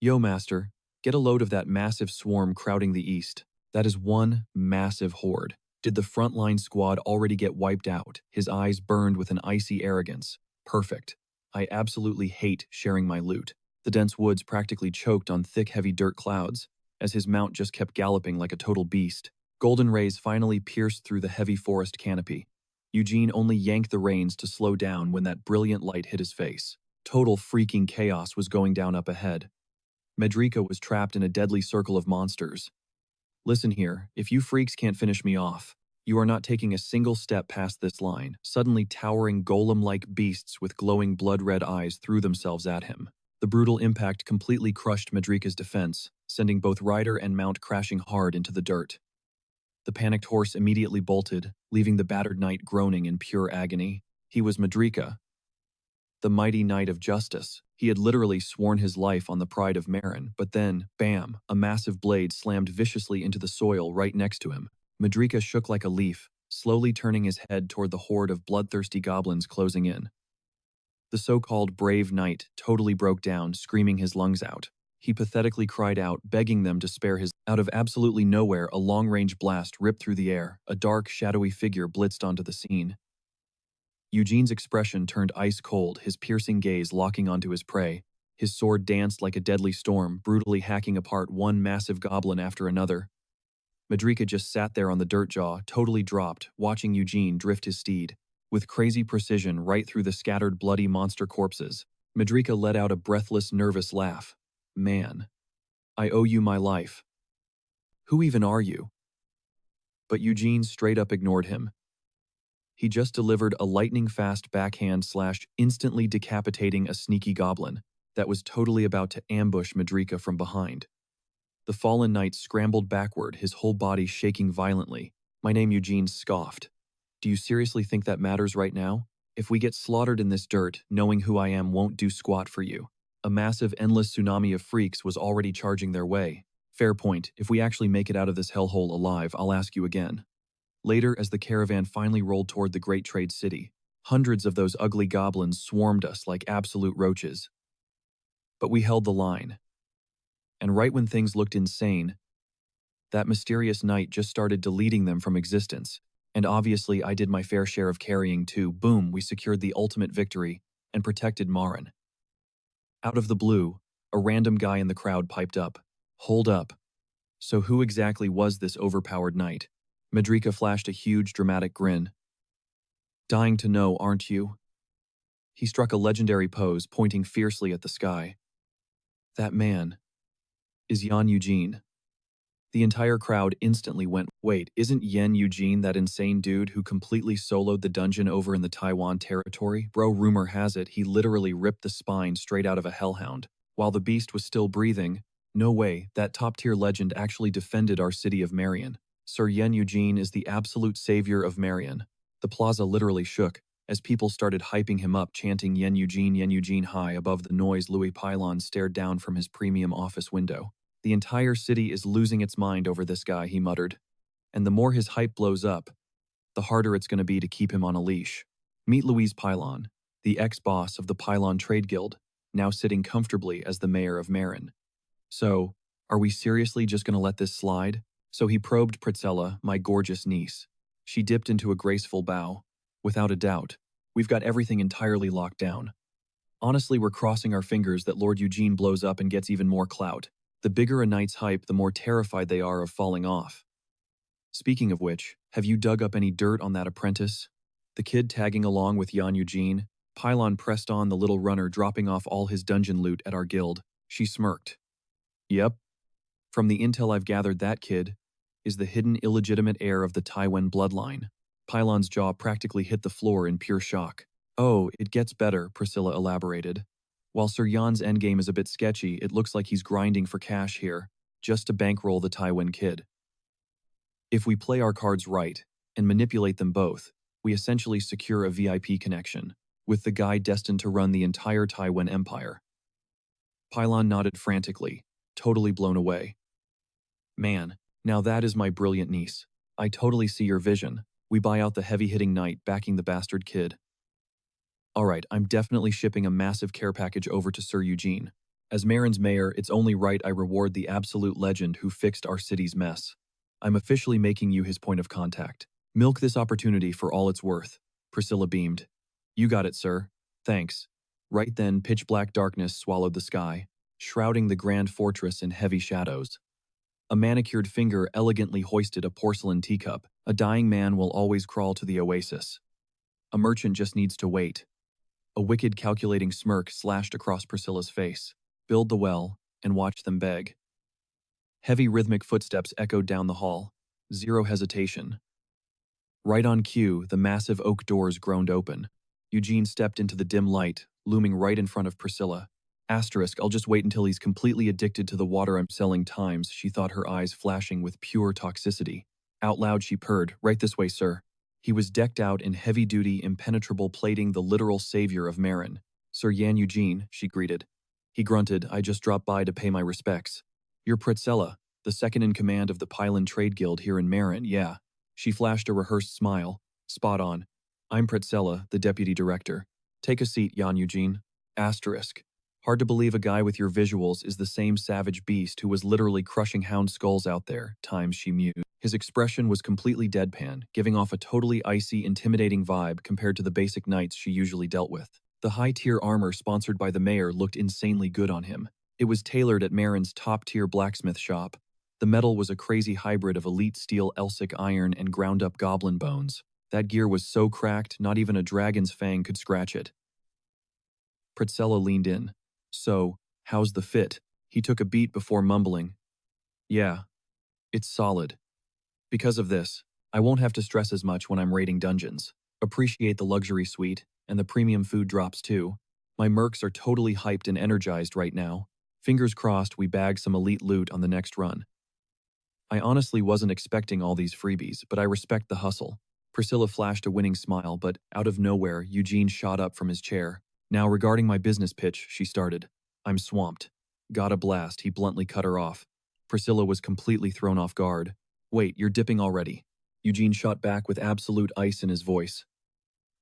"Yo, master, get a load of that massive swarm crowding the east. That is one massive horde. Did the frontline squad already get wiped out?" His eyes burned with an icy arrogance. "Perfect. I absolutely hate sharing my loot." The dense woods practically choked on thick, heavy dirt clouds, as his mount just kept galloping like a total beast. Golden rays finally pierced through the heavy forest canopy. Eugene only yanked the reins to slow down when that brilliant light hit his face. Total freaking chaos was going down up ahead. Medrika was trapped in a deadly circle of monsters. Listen here, if you freaks can't finish me off, you are not taking a single step past this line. Suddenly towering golem-like beasts with glowing blood-red eyes threw themselves at him. The brutal impact completely crushed Medrika's defense, sending both rider and mount crashing hard into the dirt. The panicked horse immediately bolted, leaving the battered knight groaning in pure agony. He was Medrika, the mighty knight of justice. He had literally sworn his life on the pride of Marin, but then, bam, a massive blade slammed viciously into the soil right next to him. Medrika shook like a leaf, slowly turning his head toward the horde of bloodthirsty goblins closing in. The so-called brave knight totally broke down, screaming his lungs out. He pathetically cried out, begging them to spare his. Out of absolutely nowhere, a long-range blast ripped through the air. A dark, shadowy figure blitzed onto the scene. Eugene's expression turned ice-cold, his piercing gaze locking onto his prey. His sword danced like a deadly storm, brutally hacking apart one massive goblin after another. Medrika just sat there on the dirt jaw, totally dropped, watching Eugene drift his steed. With crazy precision right through the scattered bloody monster corpses, Medrika let out a breathless, nervous laugh. Man, I owe you my life. Who even are you? But Eugene straight up ignored him. He just delivered a lightning-fast backhand slash, instantly decapitating a sneaky goblin that was totally about to ambush Medrika from behind. The fallen knight scrambled backward, his whole body shaking violently. My name, Eugene, scoffed. Do you seriously think that matters right now? If we get slaughtered in this dirt, knowing who I am won't do squat for you. A massive, endless tsunami of freaks was already charging their way. Fair point, if we actually make it out of this hellhole alive, I'll ask you again. Later, as the caravan finally rolled toward the Great Trade City, hundreds of those ugly goblins swarmed us like absolute roaches. But we held the line. And right when things looked insane, that mysterious knight just started deleting them from existence. And obviously I did my fair share of carrying too. Boom, we secured the ultimate victory and protected Marin. Out of the blue, a random guy in the crowd piped up. Hold up. So who exactly was this overpowered knight? Medrika flashed a huge dramatic grin. Dying to know, aren't you? He struck a legendary pose, pointing fiercely at the sky. That man is Yan Eugene. The entire crowd instantly went, wait, isn't Yan Eugene that insane dude who completely soloed the dungeon over in the Taiwan territory? Bro, rumor has it he literally ripped the spine straight out of a hellhound. While the beast was still breathing, no way, that top-tier legend actually defended our city of Marion. Sir Yan Eugene is the absolute savior of Marion. The plaza literally shook as people started hyping him up, chanting Yan Eugene high above the noise. Louis Pylon stared down from his premium office window. The entire city is losing its mind over this guy, he muttered. And the more his hype blows up, the harder it's going to be to keep him on a leash. Meet Louise Pylon, the ex-boss of the Pylon Trade Guild, now sitting comfortably as the mayor of Marin. So, are we seriously just going to let this slide? So he probed Priscilla, my gorgeous niece. She dipped into a graceful bow. Without a doubt, we've got everything entirely locked down. Honestly, we're crossing our fingers that Lord Eugene blows up and gets even more clout. The bigger a knight's hype, the more terrified they are of falling off. Speaking of which, have you dug up any dirt on that apprentice? The kid tagging along with Yan Eugene. Pylon pressed on the little runner, dropping off all his dungeon loot at our guild. She smirked. Yep. From the intel I've gathered, that kid is the hidden illegitimate heir of the Taiwan bloodline. Pylon's jaw practically hit the floor in pure shock. Oh, it gets better, Priscilla elaborated. While Sir Yan's endgame is a bit sketchy, it looks like he's grinding for cash here, just to bankroll the Taiwan kid. If we play our cards right and manipulate them both, we essentially secure a VIP connection with the guy destined to run the entire Taiwan empire. Pylon nodded frantically, totally blown away. Man, now that is my brilliant niece. I totally see your vision. We buy out the heavy-hitting knight backing the bastard kid. Alright, I'm definitely shipping a massive care package over to Sir Eugene. As Marin's mayor, it's only right I reward the absolute legend who fixed our city's mess. I'm officially making you his point of contact. Milk this opportunity for all it's worth. Priscilla beamed. You got it, sir. Thanks. Right then, pitch-black darkness swallowed the sky, shrouding the grand fortress in heavy shadows. A manicured finger elegantly hoisted a porcelain teacup. A dying man will always crawl to the oasis. A merchant just needs to wait. A wicked calculating smirk slashed across Priscilla's face. Build the well, and watch them beg. Heavy rhythmic footsteps echoed down the hall. Zero hesitation. Right on cue, the massive oak doors groaned open. Eugene stepped into the dim light, looming right in front of Priscilla. Asterisk, I'll just wait until he's completely addicted to the water I'm selling times, she thought, her eyes flashing with pure toxicity. Out loud she purred, right this way, sir. He was decked out in heavy-duty, impenetrable plating, the literal savior of Marin. Sir Yan Eugene, she greeted. He grunted, I just dropped by to pay my respects. You're Priscilla, the second in command of the Pylon Trade Guild here in Marin, yeah. She flashed a rehearsed smile. Spot on. I'm Priscilla, the deputy director. Take a seat, Jan Eugene. Asterisk. Hard to believe a guy with your visuals is the same savage beast who was literally crushing hound skulls out there, times she mused. His expression was completely deadpan, giving off a totally icy, intimidating vibe compared to the basic knights she usually dealt with. The high-tier armor sponsored by the mayor looked insanely good on him. It was tailored at Marin's top-tier blacksmith shop. The metal was a crazy hybrid of elite steel Elsic iron and ground-up goblin bones. That gear was so cracked, not even a dragon's fang could scratch it. Priscilla leaned in. So, how's the fit? He took a beat before mumbling. Yeah, it's solid. Because of this, I won't have to stress as much when I'm raiding dungeons. Appreciate the luxury suite, and the premium food drops too. My mercs are totally hyped and energized right now. Fingers crossed we bag some elite loot on the next run. I honestly wasn't expecting all these freebies, but I respect the hustle. Priscilla flashed a winning smile, but out of nowhere, Eugene shot up from his chair. Now, regarding my business pitch, she started. I'm swamped. Got a blast, he bluntly cut her off. Priscilla was completely thrown off guard. Wait, you're dipping already. Eugene shot back with absolute ice in his voice.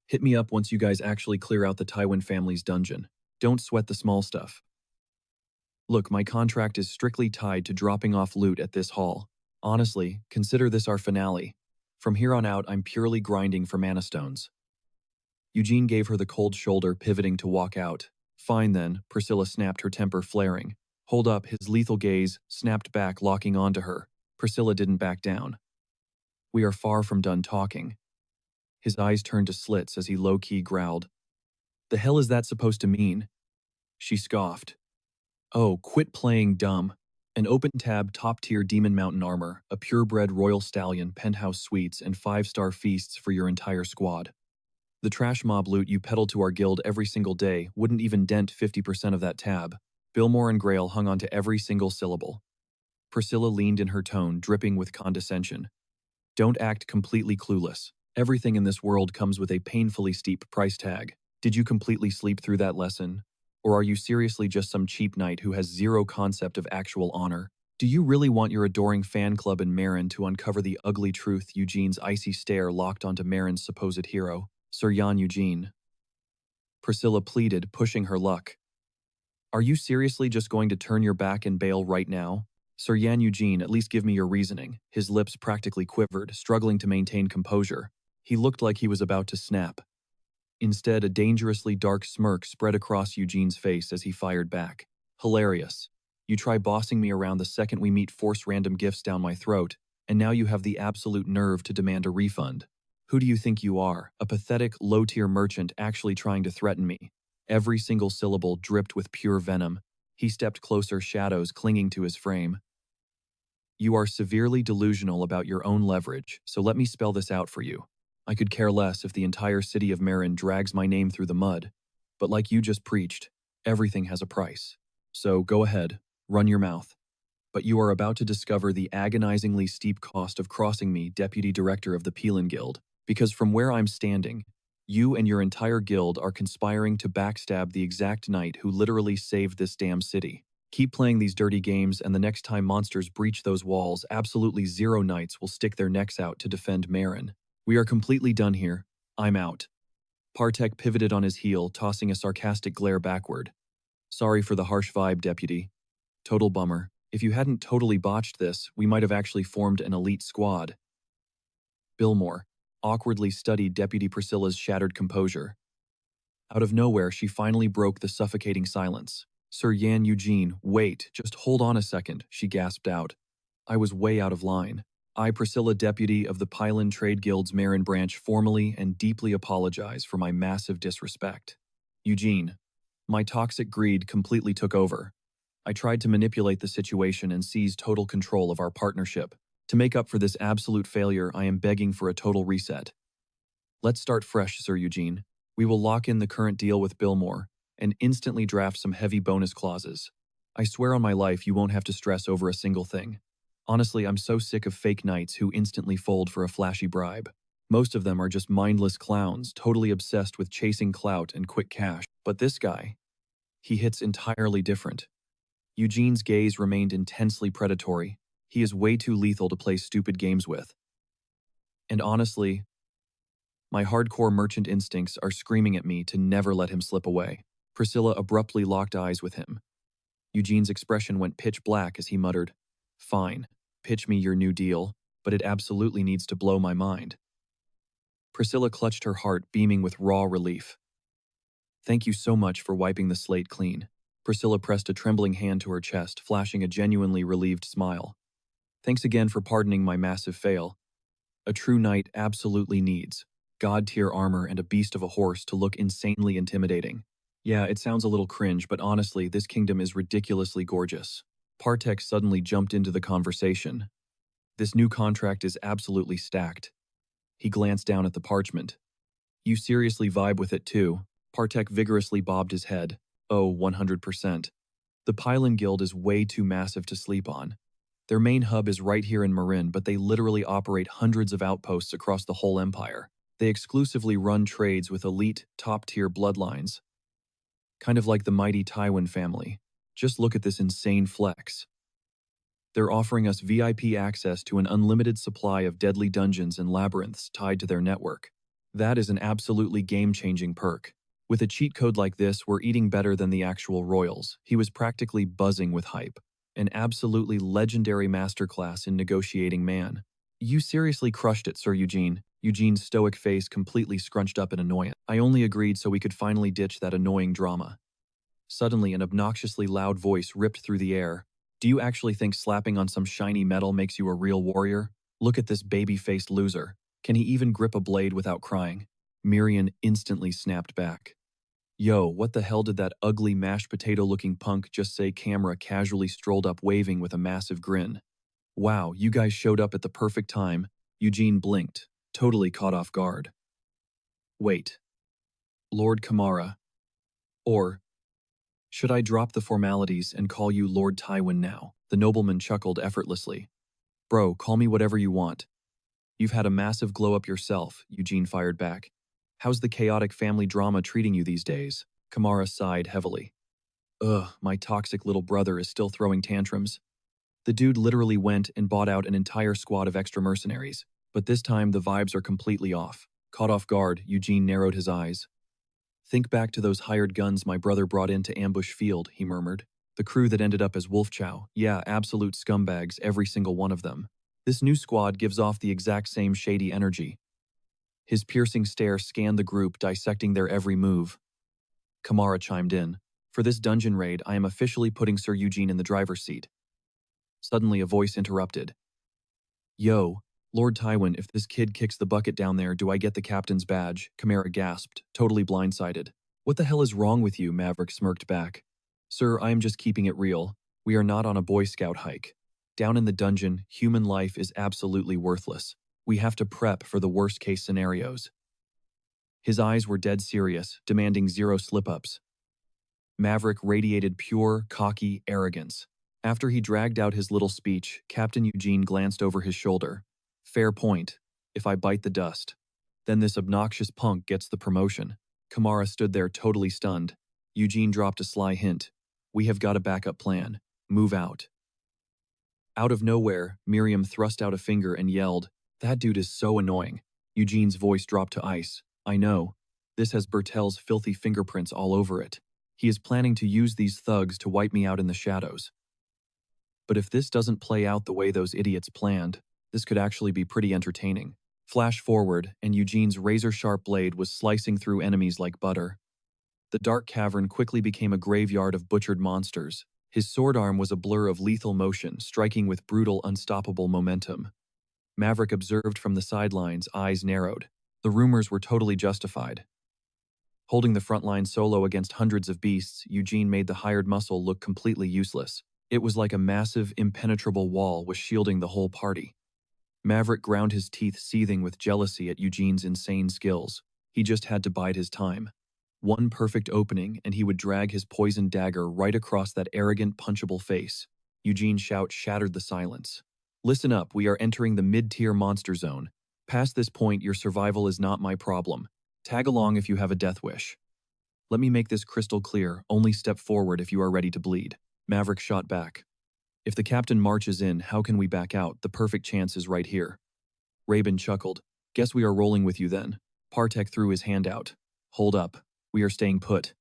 Hit me up once you guys actually clear out the Tywin family's dungeon. Don't sweat the small stuff. Look, my contract is strictly tied to dropping off loot at this hall. Honestly, consider this our finale. From here on out, I'm purely grinding for mana stones. Eugene gave her the cold shoulder, pivoting to walk out. Fine then, Priscilla snapped, her temper flaring. Hold up, his lethal gaze snapped back, locking onto her. Priscilla didn't back down. We are far from done talking. His eyes turned to slits as he low-key growled. The hell is that supposed to mean? She scoffed. Oh, quit playing dumb. An open-tab top-tier Demon Mountain armor, a purebred Royal Stallion, penthouse suites, and 5-star feasts for your entire squad. The trash mob loot you peddle to our guild every single day wouldn't even dent 50% of that tab. Billmore and Grail hung onto every single syllable. Priscilla leaned in, her tone dripping with condescension. Don't act completely clueless. Everything in this world comes with a painfully steep price tag. Did you completely sleep through that lesson? Or are you seriously just some cheap knight who has zero concept of actual honor? Do you really want your adoring fan club in Marin to uncover the ugly truth? Eugene's icy stare locked onto Marin's supposed hero, Sir Jan Eugene. Priscilla pleaded, pushing her luck. Are you seriously just going to turn your back and bail right now? Sir Yan Eugene, at least give me your reasoning. His lips practically quivered, struggling to maintain composure. He looked like he was about to snap. Instead, a dangerously dark smirk spread across Eugene's face as he fired back. Hilarious. You try bossing me around the second we meet, force random gifts down my throat, and now you have the absolute nerve to demand a refund. Who do you think you are? A pathetic, low-tier merchant actually trying to threaten me. Every single syllable dripped with pure venom. He stepped closer, shadows clinging to his frame. You are severely delusional about your own leverage, so let me spell this out for you. I could care less if the entire city of Marin drags my name through the mud, but like you just preached, everything has a price. So go ahead, run your mouth. But you are about to discover the agonizingly steep cost of crossing me, deputy director of the Peelin Guild, because from where I'm standing, you and your entire guild are conspiring to backstab the exact knight who literally saved this damn city. Keep playing these dirty games, and the next time monsters breach those walls, absolutely zero knights will stick their necks out to defend Marin. We are completely done here. I'm out. Partek pivoted on his heel, tossing a sarcastic glare backward. Sorry for the harsh vibe, deputy. Total bummer. If you hadn't totally botched this, we might have actually formed an elite squad. Billmore awkwardly studied Deputy Priscilla's shattered composure. Out of nowhere, she finally broke the suffocating silence. Sir Yan Eugene, wait, just hold on a second, she gasped out. I was way out of line. I, Priscilla, deputy of the Pylon Trade Guild's Marin branch, formally and deeply apologize for my massive disrespect. Eugene. My toxic greed completely took over. I tried to manipulate the situation and seize total control of our partnership. To make up for this absolute failure, I am begging for a total reset. Let's start fresh, Sir Eugene. We will lock in the current deal with Billmore and instantly draft some heavy bonus clauses. I swear on my life you won't have to stress over a single thing. Honestly, I'm so sick of fake knights who instantly fold for a flashy bribe. Most of them are just mindless clowns, totally obsessed with chasing clout and quick cash. But this guy, he hits entirely different. Eugene's gaze remained intensely predatory. He is way too lethal to play stupid games with. And honestly, my hardcore merchant instincts are screaming at me to never let him slip away. Priscilla abruptly locked eyes with him. Eugene's expression went pitch black as he muttered, "Fine, pitch me your new deal, but it absolutely needs to blow my mind." Priscilla clutched her heart, beaming with raw relief. "Thank you so much for wiping the slate clean." Priscilla pressed a trembling hand to her chest, flashing a genuinely relieved smile. "Thanks again for pardoning my massive fail. A true knight absolutely needs god-tier armor and a beast of a horse to look insanely intimidating. Yeah, it sounds a little cringe, but honestly, this kingdom is ridiculously gorgeous." Partek suddenly jumped into the conversation. "This new contract is absolutely stacked." He glanced down at the parchment. "You seriously vibe with it too?" Partek vigorously bobbed his head. "Oh, 100%. The Pylon Guild is way too massive to sleep on. Their main hub is right here in Marin, but they literally operate hundreds of outposts across the whole empire. They exclusively run trades with elite, top-tier bloodlines. Kind of like the mighty Tywin family. Just look at this insane flex. They're offering us VIP access to an unlimited supply of deadly dungeons and labyrinths tied to their network. That is an absolutely game-changing perk. With a cheat code like this, we're eating better than the actual royals." He was practically buzzing with hype. An absolutely legendary masterclass in negotiating, man. "You seriously crushed it, Sir Eugene." Eugene's stoic face completely scrunched up in annoyance. "I only agreed so we could finally ditch that annoying drama." Suddenly, an obnoxiously loud voice ripped through the air. "Do you actually think slapping on some shiny metal makes you a real warrior? Look at this baby-faced loser. Can he even grip a blade without crying?" Miriam instantly snapped back. "Yo, what the hell did that ugly mashed potato-looking punk just say?" Camera casually strolled up waving with a massive grin. "Wow, you guys showed up at the perfect time." Eugene blinked, totally caught off guard. "Wait. Lord Kamara. Or should I drop the formalities and call you Lord Tywin now?" The nobleman chuckled effortlessly. "Bro, call me whatever you want. You've had a massive glow-up yourself," Eugene fired back. "How's the chaotic family drama treating you these days?" Kamara sighed heavily. "Ugh, my toxic little brother is still throwing tantrums. The dude literally went and bought out an entire squad of extra mercenaries, but this time the vibes are completely off." Caught off guard, Eugene narrowed his eyes. "Think back to those hired guns my brother brought in to ambush Field," he murmured. "The crew that ended up as Wolfchow. Yeah, absolute scumbags, every single one of them. This new squad gives off the exact same shady energy." His piercing stare scanned the group, dissecting their every move. Kamara chimed in. "For this dungeon raid, I am officially putting Sir Eugene in the driver's seat." Suddenly, a voice interrupted. "Yo, Lord Tywin, if this kid kicks the bucket down there, do I get the captain's badge?" Kamara gasped, totally blindsided. "What the hell is wrong with you?" Maverick smirked back. "Sir, I am just keeping it real. We are not on a Boy Scout hike. Down in the dungeon, human life is absolutely worthless. We have to prep for the worst-case scenarios." His eyes were dead serious, demanding zero slip-ups. Maverick radiated pure, cocky arrogance. After he dragged out his little speech, Captain Eugene glanced over his shoulder. "Fair point. If I bite the dust, then this obnoxious punk gets the promotion." Kamara stood there totally stunned. Eugene dropped a sly hint. "We have got a backup plan. Move out." Out of nowhere, Miriam thrust out a finger and yelled, "That dude is so annoying." Eugene's voice dropped to ice. "I know. This has Bertel's filthy fingerprints all over it. He is planning to use these thugs to wipe me out in the shadows. But if this doesn't play out the way those idiots planned, this could actually be pretty entertaining." Flash forward, and Eugene's razor-sharp blade was slicing through enemies like butter. The dark cavern quickly became a graveyard of butchered monsters. His sword arm was a blur of lethal motion, striking with brutal, unstoppable momentum. Maverick observed from the sidelines, eyes narrowed. The rumors were totally justified. Holding the front line solo against hundreds of beasts, Eugene made the hired muscle look completely useless. It was like a massive, impenetrable wall was shielding the whole party. Maverick ground his teeth, seething with jealousy at Eugene's insane skills. He just had to bide his time. One perfect opening, and he would drag his poisoned dagger right across that arrogant, punchable face. Eugene's shout shattered the silence. Listen up, we are entering the mid-tier monster zone. Past this point, your survival is not my problem. Tag along if you have a death wish. Let me make this crystal clear, only step forward if you are ready to bleed. Maverick shot back. If the captain marches in, how can we back out? The perfect chance is right here. Rabin chuckled. Guess we are rolling with you then. Partek threw his hand out. Hold up. We are staying put.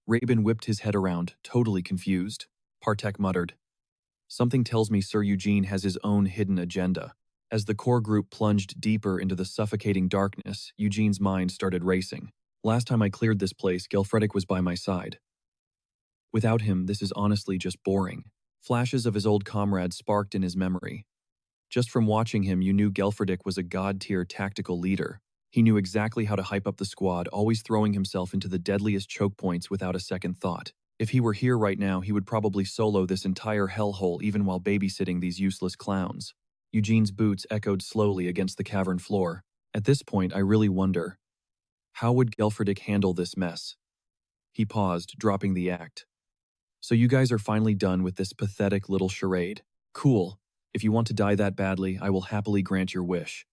Rabin whipped his head around, totally confused. Partek muttered. Something tells me Sir Eugene has his own hidden agenda. As the core group plunged deeper into the suffocating darkness, Eugene's mind started racing. Last time I cleared this place, Gelfredic was by my side. Without him, this is honestly just boring. Flashes of his old comrade sparked in his memory. Just from watching him, you knew Gelfredic was a god-tier tactical leader. He knew exactly how to hype up the squad, always throwing himself into the deadliest choke points without a second thought. If he were here right now, he would probably solo this entire hellhole even while babysitting these useless clowns. Eugene's boots echoed slowly against the cavern floor. At this point, I really wonder, how would Gelfredic handle this mess? He paused, dropping the act. So you guys are finally done with this pathetic little charade. Cool. If you want to die that badly, I will happily grant your wish.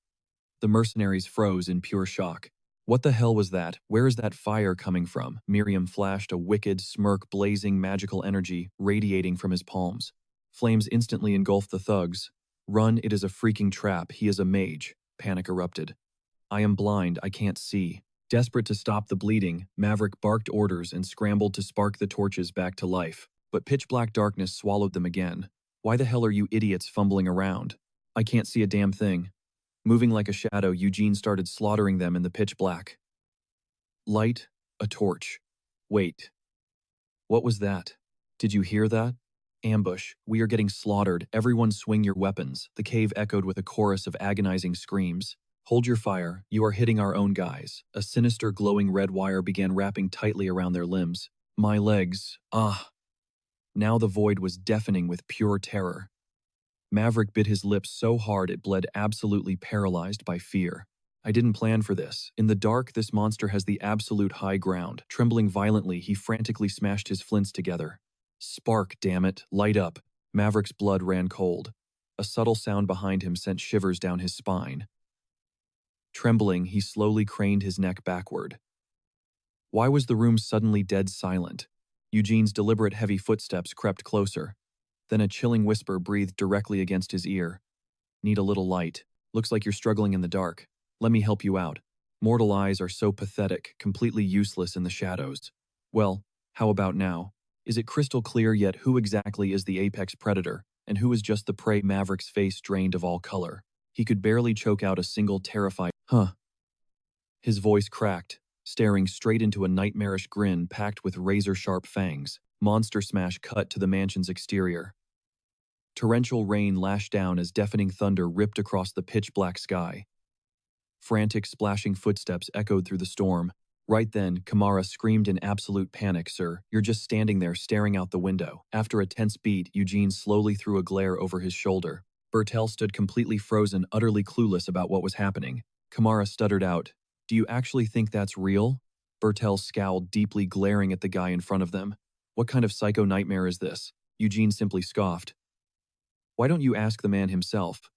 The mercenaries froze in pure shock. What the hell was that? Where is that fire coming from? Miriam flashed a wicked, smirk, blazing magical energy radiating from his palms. Flames instantly engulfed the thugs. Run, it is a freaking trap. He is a mage. Panic erupted. I am blind, I can't see. Desperate to stop the bleeding, Maverick barked orders and scrambled to spark the torches back to life. But pitch-black darkness swallowed them again. Why the hell are you idiots fumbling around? I can't see a damn thing. Moving like a shadow, Eugene started slaughtering them in the pitch black. Light, a torch. Wait. What was that? Did you hear that? Ambush. We are getting slaughtered. Everyone swing your weapons. The cave echoed with a chorus of agonizing screams. Hold your fire. You are hitting our own guys. A sinister glowing red wire began wrapping tightly around their limbs. My legs. Ah. Now the void was deafening with pure terror. Maverick bit his lips so hard it bled, absolutely paralyzed by fear. I didn't plan for this. In the dark, this monster has the absolute high ground. Trembling violently, he frantically smashed his flints together. Spark, damn it, light up. Maverick's blood ran cold. A subtle sound behind him sent shivers down his spine. Trembling, he slowly craned his neck backward. Why was the room suddenly dead silent? Eugene's deliberate heavy footsteps crept closer. Then a chilling whisper breathed directly against his ear. Need a little light. Looks like you're struggling in the dark. Let me help you out. Mortal eyes are so pathetic, completely useless in the shadows. Well, how about now? Is it crystal clear yet who exactly is the apex predator, and who is just the prey? Maverick's face drained of all color. He could barely choke out a single terrified, huh? His voice cracked, staring straight into a nightmarish grin packed with razor-sharp fangs. Monster Smash cut to the mansion's exterior. Torrential rain lashed down as deafening thunder ripped across the pitch-black sky. Frantic, splashing footsteps echoed through the storm. Right then, Kamara screamed in absolute panic. Sir, you're just standing there staring out the window. After a tense beat, Eugene slowly threw a glare over his shoulder. Bertel stood completely frozen, utterly clueless about what was happening. Kamara stuttered out, Do you actually think that's real? Bertel scowled, deeply glaring at the guy in front of them. What kind of psycho nightmare is this? Eugene simply scoffed. Why don't you ask the man himself?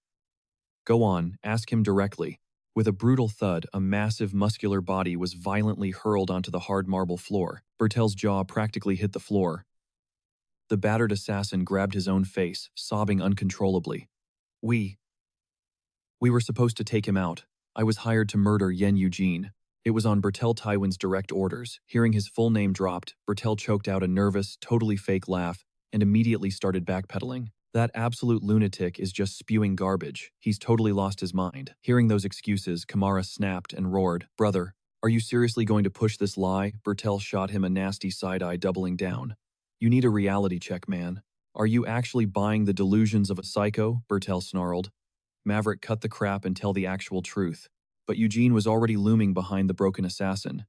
Go on, ask him directly. With a brutal thud, a massive muscular body was violently hurled onto the hard marble floor. Bertel's jaw practically hit the floor. The battered assassin grabbed his own face, sobbing uncontrollably. We were supposed to take him out. I was hired to murder Yen Eugene. It was on Bertel Tywin's direct orders. Hearing his full name dropped, Bertel choked out a nervous, totally fake laugh and immediately started backpedaling. That absolute lunatic is just spewing garbage. He's totally lost his mind. Hearing those excuses, Kamara snapped and roared, Brother, are you seriously going to push this lie? Bertel shot him a nasty side-eye, doubling down. You need a reality check, man. Are you actually buying the delusions of a psycho? Bertel snarled. Maverick cut the crap and tell the actual truth. But Eugene was already looming behind the broken assassin.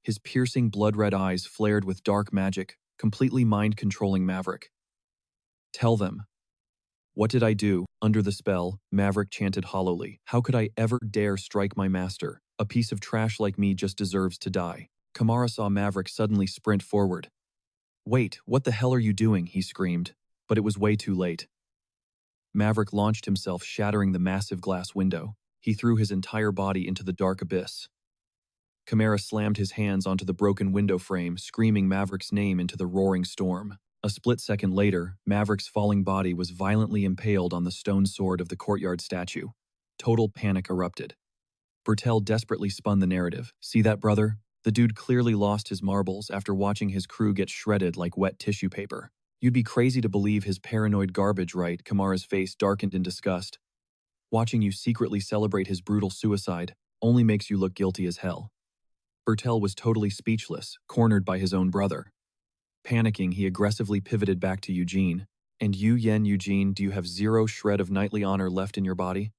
His piercing blood-red eyes flared with dark magic, completely mind-controlling Maverick. "Tell them." "What did I do?" Under the spell, Maverick chanted hollowly. "How could I ever dare strike my master? A piece of trash like me just deserves to die." Kamara saw Maverick suddenly sprint forward. "Wait, what the hell are you doing?" he screamed, but it was way too late. Maverick launched himself, shattering the massive glass window. He threw his entire body into the dark abyss. Kamara slammed his hands onto the broken window frame, screaming Maverick's name into the roaring storm. A split second later, Maverick's falling body was violently impaled on the stone sword of the courtyard statue. Total panic erupted. Bertel desperately spun the narrative. "See that, brother? The dude clearly lost his marbles after watching his crew get shredded like wet tissue paper. You'd be crazy to believe his paranoid garbage, right?" Kamara's face darkened in disgust. "Watching you secretly celebrate his brutal suicide only makes you look guilty as hell." Bertel was totally speechless, cornered by his own brother. Panicking, he aggressively pivoted back to Eugene. "And you, Eugene, do you have zero shred of knightly honor left in your body?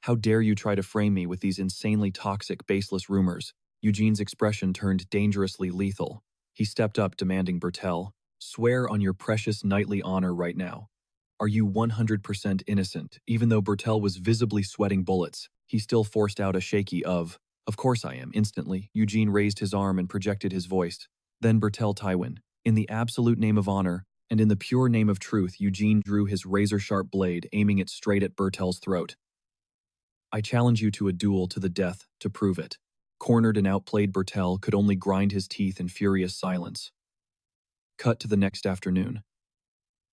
How dare you try to frame me with these insanely toxic, baseless rumors?" Eugene's expression turned dangerously lethal. He stepped up, demanding Bertel, "Swear on your precious knightly honor right now. Are you 100% innocent?" Even though Bertel was visibly sweating bullets, he still forced out a shaky "Of course I am." Instantly, Eugene raised his arm and projected his voice. Then Bertel Tywin, in the absolute name of honor, and in the pure name of truth, Eugene drew his razor-sharp blade, aiming it straight at Bertel's throat. "I challenge you to a duel to the death to prove it." Cornered and outplayed, Bertel could only grind his teeth in furious silence. Cut to the next afternoon.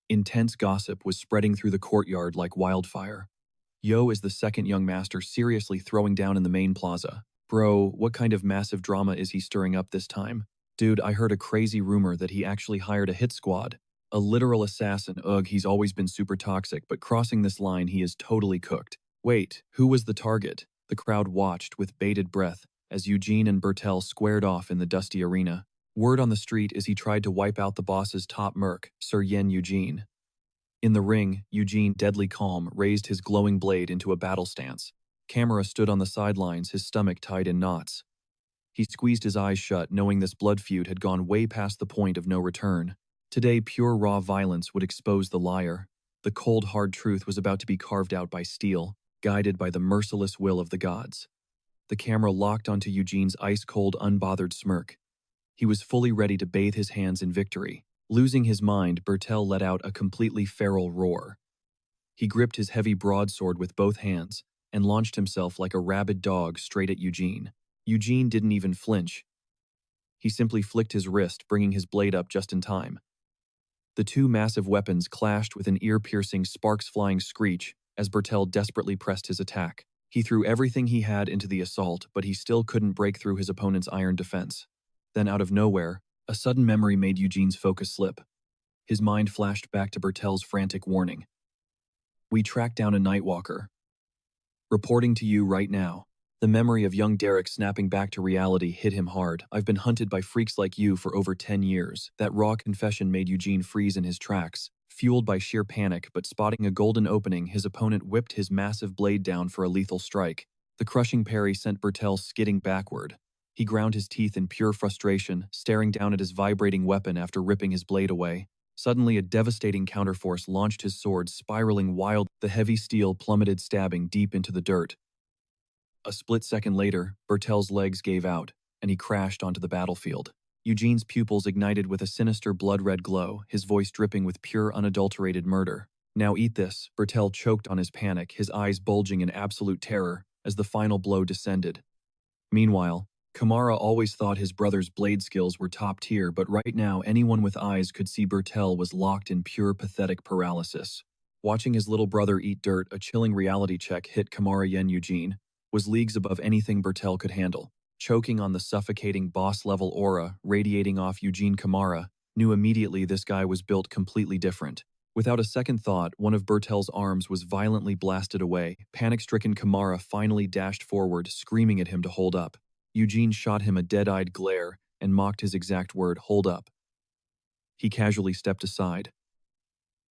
Intense gossip was spreading through the courtyard like wildfire. Yo is the second young master seriously throwing down in the main plaza. "Bro, what kind of massive drama is he stirring up this time? Dude, I heard a crazy rumor that he actually hired a hit squad. A literal assassin. Ugh, he's always been super toxic, but crossing this line, he is totally cooked." "Wait, who was the target?" The crowd watched with bated breath as Eugene and Bertel squared off in the dusty arena. Word on the street is he tried to wipe out the boss's top merc, Sir Eugene. In the ring, Eugene, deadly calm, raised his glowing blade into a battle stance. Camera stood on the sidelines, his stomach tied in knots. He squeezed his eyes shut, knowing this blood feud had gone way past the point of no return. Today, pure raw violence would expose the liar. The cold, hard truth was about to be carved out by steel, guided by the merciless will of the gods. The camera locked onto Eugene's ice-cold, unbothered smirk. He was fully ready to bathe his hands in victory. Losing his mind, Bertel let out a completely feral roar. He gripped his heavy broadsword with both hands and launched himself like a rabid dog straight at Eugene. Eugene didn't even flinch. He simply flicked his wrist, bringing his blade up just in time. The two massive weapons clashed with an ear-piercing, sparks-flying screech as Bertel desperately pressed his attack. He threw everything he had into the assault, but he still couldn't break through his opponent's iron defense. Then, out of nowhere, a sudden memory made Eugene's focus slip. His mind flashed back to Bertel's frantic warning. "We tracked down a Nightwalker. Reporting to you right now." The memory of young Derek snapping back to reality hit him hard. "I've been hunted by freaks like you for over 10 years. That raw confession made Eugene freeze in his tracks. Fueled by sheer panic, but spotting a golden opening, his opponent whipped his massive blade down for a lethal strike. The crushing parry sent Bertel skidding backward. He ground his teeth in pure frustration, staring down at his vibrating weapon after ripping his blade away. Suddenly, a devastating counterforce launched his sword, spiraling wild. The heavy steel plummeted, stabbing deep into the dirt. A split second later, Bertel's legs gave out, and he crashed onto the battlefield. Eugene's pupils ignited with a sinister blood-red glow, his voice dripping with pure, unadulterated murder. "Now eat this." Bertel choked on his panic, his eyes bulging in absolute terror as the final blow descended. Meanwhile, Kamara always thought his brother's blade skills were top tier, but right now anyone with eyes could see Bertel was locked in pure pathetic paralysis. Watching his little brother eat dirt, a chilling reality check hit Kamara. Eugene was leagues above anything Bertel could handle. Choking on the suffocating boss-level aura radiating off Eugene, Kamara knew immediately this guy was built completely different. Without a second thought, one of Bertel's arms was violently blasted away. Panic-stricken Kamara finally dashed forward, screaming at him to hold up. Eugene shot him a dead-eyed glare and mocked his exact word, "Hold up." He casually stepped aside.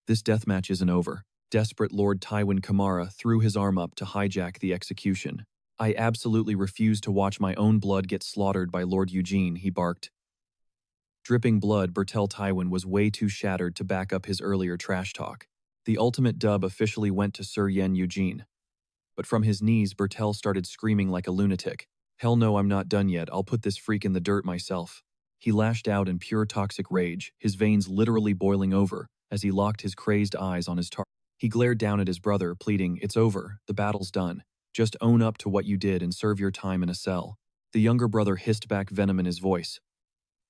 This deathmatch isn't over. Desperate Lord Tywin Kamara threw his arm up to hijack the execution. I absolutely refuse to watch my own blood get slaughtered by Lord Eugene, he barked. Dripping blood, Bertel Tywin was way too shattered to back up his earlier trash talk. The ultimate dub officially went to Sir Yen Eugene. But from his knees, Bertel started screaming like a lunatic. Hell no, I'm not done yet. I'll put this freak in the dirt myself. He lashed out in pure toxic rage, his veins literally boiling over as he locked his crazed eyes on his target. He glared down at his brother, pleading, "It's over. The battle's done. Just own up to what you did and serve your time in a cell." The younger brother hissed back, venom in his voice.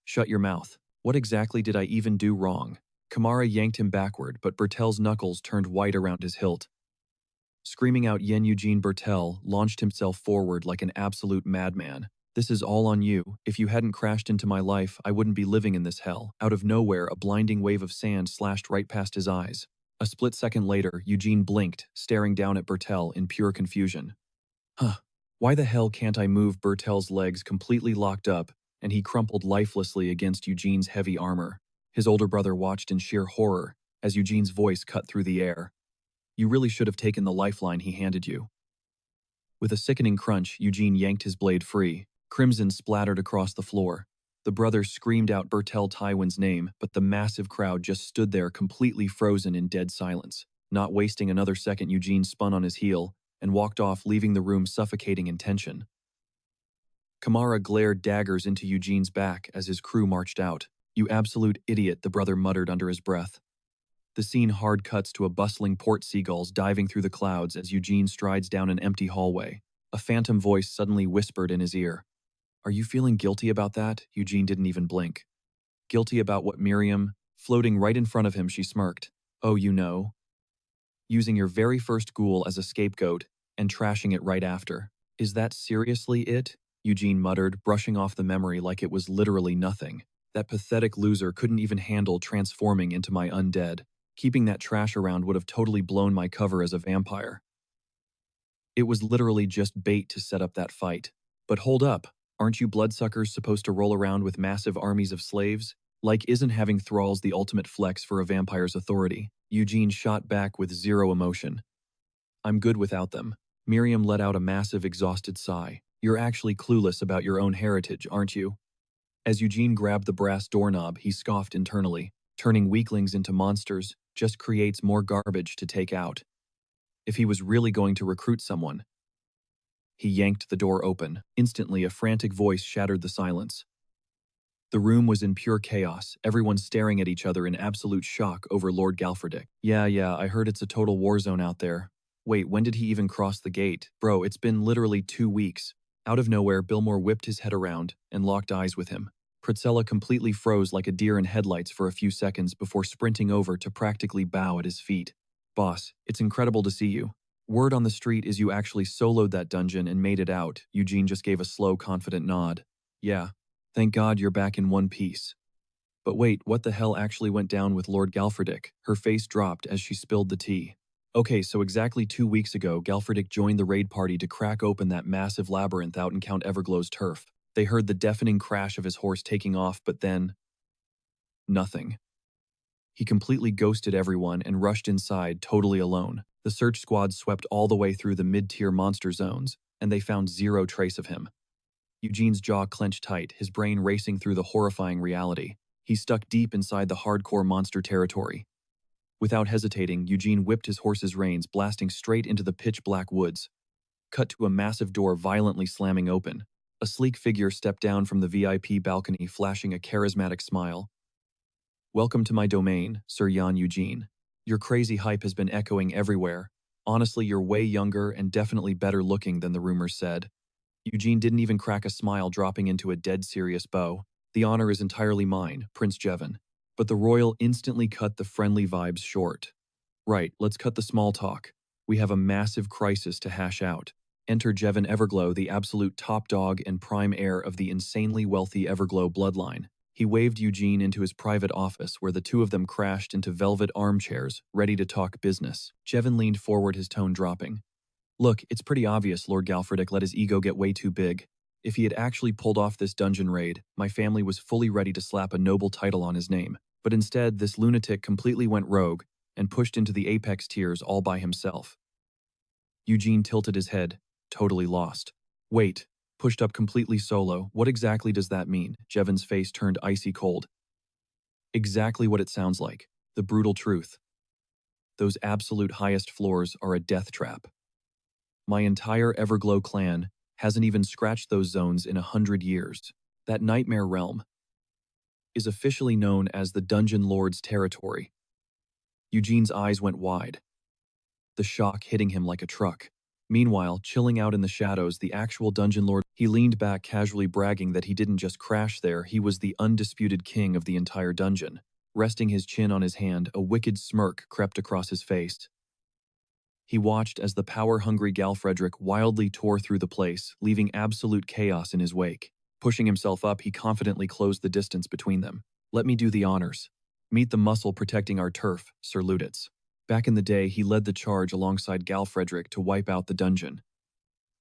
"Shut your mouth. What exactly did I even do wrong?" Kamara yanked him backward, but Bertel's knuckles turned white around his hilt. Screaming out, Yen Eugene Bertel launched himself forward like an absolute madman. "This is all on you. If you hadn't crashed into my life, I wouldn't be living in this hell." Out of nowhere, a blinding wave of sand slashed right past his eyes. A split second later, Eugene blinked, staring down at Bertel in pure confusion. Huh. Why the hell can't I move? Bertel's legs completely locked up, and he crumpled lifelessly against Eugene's heavy armor. His older brother watched in sheer horror as Eugene's voice cut through the air. "You really should have taken the lifeline he handed you." With a sickening crunch, Eugene yanked his blade free. Crimson splattered across the floor. The brothers screamed out Bertel Tywin's name, but the massive crowd just stood there completely frozen in dead silence. Not wasting another second, Eugene spun on his heel and walked off, leaving the room suffocating in tension. Kamara glared daggers into Eugene's back as his crew marched out. "You absolute idiot," the brother muttered under his breath. The scene hard cuts to a bustling port seagulls diving through the clouds as Eugene strides down an empty hallway. A phantom voice suddenly whispered in his ear. "Are you feeling guilty about that?" Eugene didn't even blink. "Guilty about what, Miriam?" Floating right in front of him, she smirked. "Oh, you know. Using your very first ghoul as a scapegoat and trashing it right after. Is that seriously it?" Eugene muttered, brushing off the memory like it was literally nothing. "That pathetic loser couldn't even handle transforming into my undead. Keeping that trash around would have totally blown my cover as a vampire. It was literally just bait to set up that fight. But hold up, aren't you bloodsuckers supposed to roll around with massive armies of slaves? Like, isn't having thralls the ultimate flex for a vampire's authority?" Eugene shot back with zero emotion. "I'm good without them." Miriam let out a massive, exhausted sigh. "You're actually clueless about your own heritage, aren't you?" As Eugene grabbed the brass doorknob, he scoffed internally. Turning weaklings into monsters just creates more garbage to take out. If he was really going to recruit someone. He yanked the door open. Instantly, a frantic voice shattered the silence. The room was in pure chaos, everyone staring at each other in absolute shock over Lord Galfredick. Yeah, I heard it's a total war zone out there. Wait, when did he even cross the gate? Bro, it's been literally 2 weeks. Out of nowhere, Billmore whipped his head around and locked eyes with him. Pritzella completely froze like a deer in headlights for a few seconds before sprinting over to practically bow at his feet. "Boss, it's incredible to see you. Word on the street is you actually soloed that dungeon and made it out." Eugene just gave a slow, confident nod. "Yeah. Thank God you're back in one piece." "But wait, what the hell actually went down with Lord Galfredick?" Her face dropped as she spilled the tea. "Okay, so exactly 2 weeks ago, Galfredick joined the raid party to crack open that massive labyrinth out in Count Everglow's turf. They heard the deafening crash of his horse taking off, but then nothing. He completely ghosted everyone and rushed inside totally alone. The search squad swept all the way through the mid-tier monster zones, and they found zero trace of him." Eugene's jaw clenched tight, his brain racing through the horrifying reality. He stuck deep inside the hardcore monster territory. Without hesitating, Eugene whipped his horse's reins, blasting straight into the pitch-black woods. Cut to a massive door violently slamming open. A sleek figure stepped down from the VIP balcony, flashing a charismatic smile. "Welcome to my domain, Sir Jan Eugene. Your crazy hype has been echoing everywhere. Honestly, you're way younger and definitely better looking than the rumors said." Eugene didn't even crack a smile, dropping into a dead serious bow. "The honor is entirely mine, Prince Jevon." But the royal instantly cut the friendly vibes short. "Right, let's cut the small talk. We have a massive crisis to hash out. Enter Jevon Everglow, the absolute top dog and prime heir of the insanely wealthy Everglow bloodline." He waved Eugene into his private office where the two of them crashed into velvet armchairs, ready to talk business. Jevon leaned forward, his tone dropping. "Look, it's pretty obvious Lord Galfredick let his ego get way too big. If he had actually pulled off this dungeon raid, my family was fully ready to slap a noble title on his name. But instead, this lunatic completely went rogue and pushed into the apex tiers all by himself." Eugene tilted his head. totally lost. Wait, pushed up completely solo, what exactly does that mean? Jevon's face turned icy cold. Exactly what it sounds like. The brutal truth. Those absolute highest floors are a death trap. My entire Everglow clan hasn't even scratched those zones in 100 years. That nightmare realm is officially known as the Dungeon Lord's territory. Eugene's eyes went wide, the shock hitting him like a truck. Meanwhile, chilling out in the shadows, the actual Dungeon Lord, he leaned back casually bragging that he didn't just crash there, he was the undisputed king of the entire dungeon. Resting his chin on his hand, a wicked smirk crept across his face. He watched as the power-hungry Galfredrick wildly tore through the place, leaving absolute chaos in his wake. Pushing himself up, he confidently closed the distance between them. Let me do the honors. Meet the muscle protecting our turf, Sir Luditz. Back in the day, he led the charge alongside Galfredrick to wipe out the dungeon.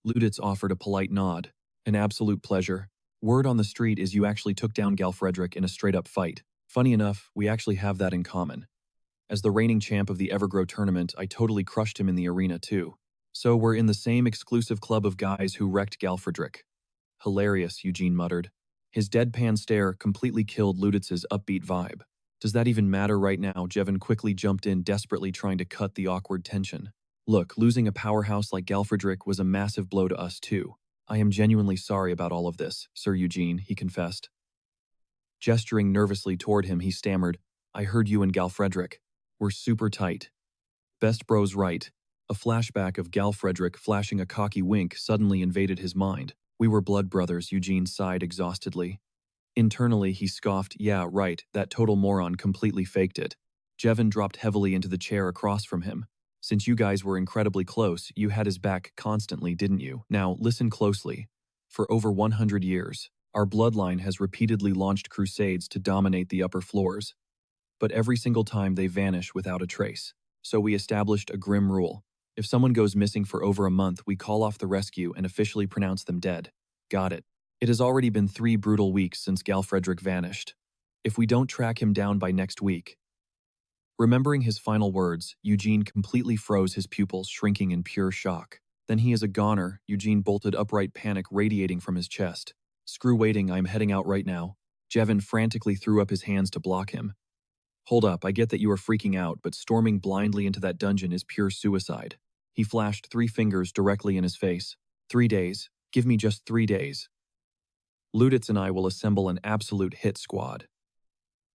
Luditz offered a polite nod. An absolute pleasure. Word on the street is you actually took down Galfredrick in a straight-up fight. Funny enough, we actually have that in common. As the reigning champ of the Evergrow tournament, I totally crushed him in the arena too. So we're in the same exclusive club of guys who wrecked Galfredrick. Hilarious, Eugene muttered. His deadpan stare completely killed Luditz's upbeat vibe. Does that even matter right now? Jevon quickly jumped in, desperately trying to cut the awkward tension. Look, losing a powerhouse like Galfredrick was a massive blow to us too. I am genuinely sorry about all of this, Sir Eugene, he confessed. Gesturing nervously toward him, he stammered, I heard you and Galfredrick. We're super tight. Best bros right. A flashback of Galfredrick flashing a cocky wink suddenly invaded his mind. We were blood brothers, Eugene sighed exhaustedly. Internally, he scoffed, yeah, right, that total moron completely faked it. Jevon dropped heavily into the chair across from him. Since you guys were incredibly close, you had his back constantly, didn't you? Now, listen closely. For over 100 years, our bloodline has repeatedly launched crusades to dominate the upper floors. But every single time they vanish without a trace. So we established a grim rule. If someone goes missing for over a month, we call off the rescue and officially pronounce them dead. Got it. It has already been 3 brutal weeks since Galfredrick vanished. If we don't track him down by next week. Remembering his final words, Eugene completely froze, his pupils shrinking in pure shock. Then he is a goner, Eugene bolted upright, panic radiating from his chest. Screw waiting, I'm heading out right now. Jevon frantically threw up his hands to block him. Hold up, I get that you are freaking out, but storming blindly into that dungeon is pure suicide. He flashed 3 fingers directly in his face. 3 days. Give me just 3 days. Luditz and I will assemble an absolute hit squad.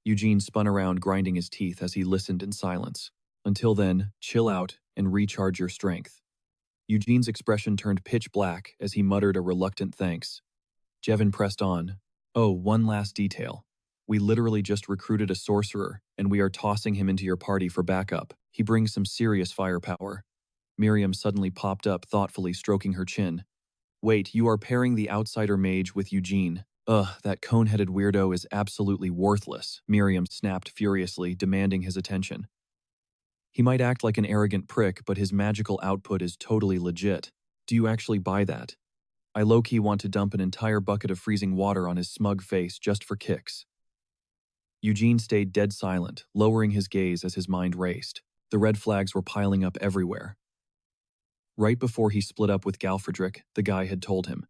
Eugene spun around, grinding his teeth as he listened in silence. Until then, chill out and recharge your strength. Eugene's expression turned pitch black as he muttered a reluctant thanks. Jevon pressed on. Oh, one last detail. We literally just recruited a sorcerer, and we are tossing him into your party for backup. He brings some serious firepower. Miriam suddenly popped up, thoughtfully stroking her chin. Wait, you are pairing the outsider mage with Eugene. Ugh, that cone-headed weirdo is absolutely worthless, Miriam snapped furiously, demanding his attention. He might act like an arrogant prick, but his magical output is totally legit. Do you actually buy that? I low-key want to dump an entire bucket of freezing water on his smug face just for kicks. Eugene stayed dead silent, lowering his gaze as his mind raced. The red flags were piling up everywhere. Right before he split up with Galfredrick, the guy had told him.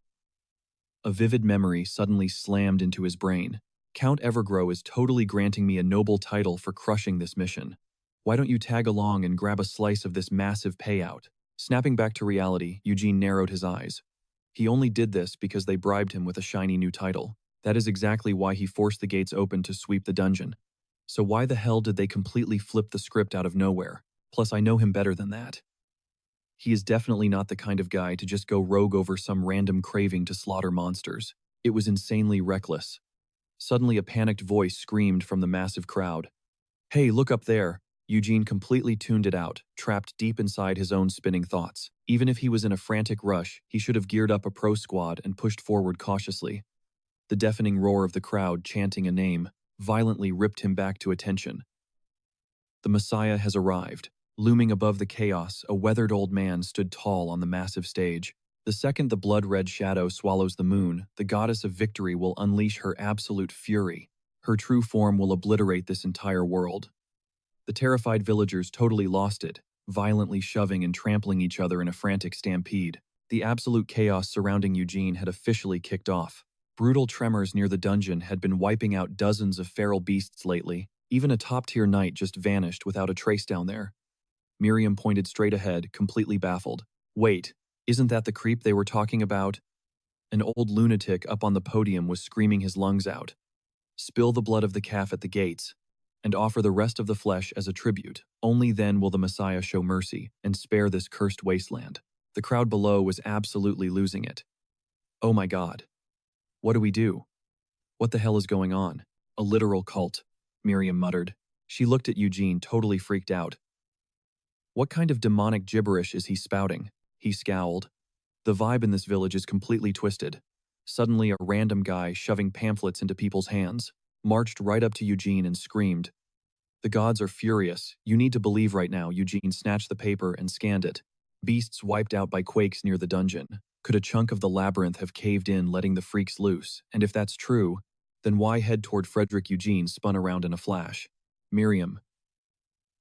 A vivid memory suddenly slammed into his brain. Count Evergrow is totally granting me a noble title for crushing this mission. Why don't you tag along and grab a slice of this massive payout? Snapping back to reality, Eugene narrowed his eyes. He only did this because they bribed him with a shiny new title. That is exactly why he forced the gates open to sweep the dungeon. So why the hell did they completely flip the script out of nowhere? Plus, I know him better than that. He is definitely not the kind of guy to just go rogue over some random craving to slaughter monsters. It was insanely reckless. Suddenly, a panicked voice screamed from the massive crowd. Hey, look up there! Eugene completely tuned it out, trapped deep inside his own spinning thoughts. Even if he was in a frantic rush, he should have geared up a pro squad and pushed forward cautiously. The deafening roar of the crowd chanting a name violently ripped him back to attention. The Messiah has arrived. Looming above the chaos, a weathered old man stood tall on the massive stage. The second the blood-red shadow swallows the moon, the goddess of victory will unleash her absolute fury. Her true form will obliterate this entire world. The terrified villagers totally lost it, violently shoving and trampling each other in a frantic stampede. The absolute chaos surrounding Eugene had officially kicked off. Brutal tremors near the dungeon had been wiping out dozens of feral beasts lately. Even a top-tier knight just vanished without a trace down there. Miriam pointed straight ahead, completely baffled. Wait, isn't that the creep they were talking about? An old lunatic up on the podium was screaming his lungs out. Spill the blood of the calf at the gates, and offer the rest of the flesh as a tribute. Only then will the Messiah show mercy and spare this cursed wasteland. The crowd below was absolutely losing it. Oh my God. What do we do? What the hell is going on? A literal cult, Miriam muttered. She looked at Eugene, totally freaked out. What kind of demonic gibberish is he spouting? He scowled. The vibe in this village is completely twisted. Suddenly, a random guy shoving pamphlets into people's hands marched right up to Eugene and screamed. The gods are furious. You need to believe right now. Eugene snatched the paper and scanned it. Beasts wiped out by quakes near the dungeon. Could a chunk of the labyrinth have caved in, letting the freaks loose? And if that's true, then why head toward Frederick? Eugene spun around in a flash. Miriam.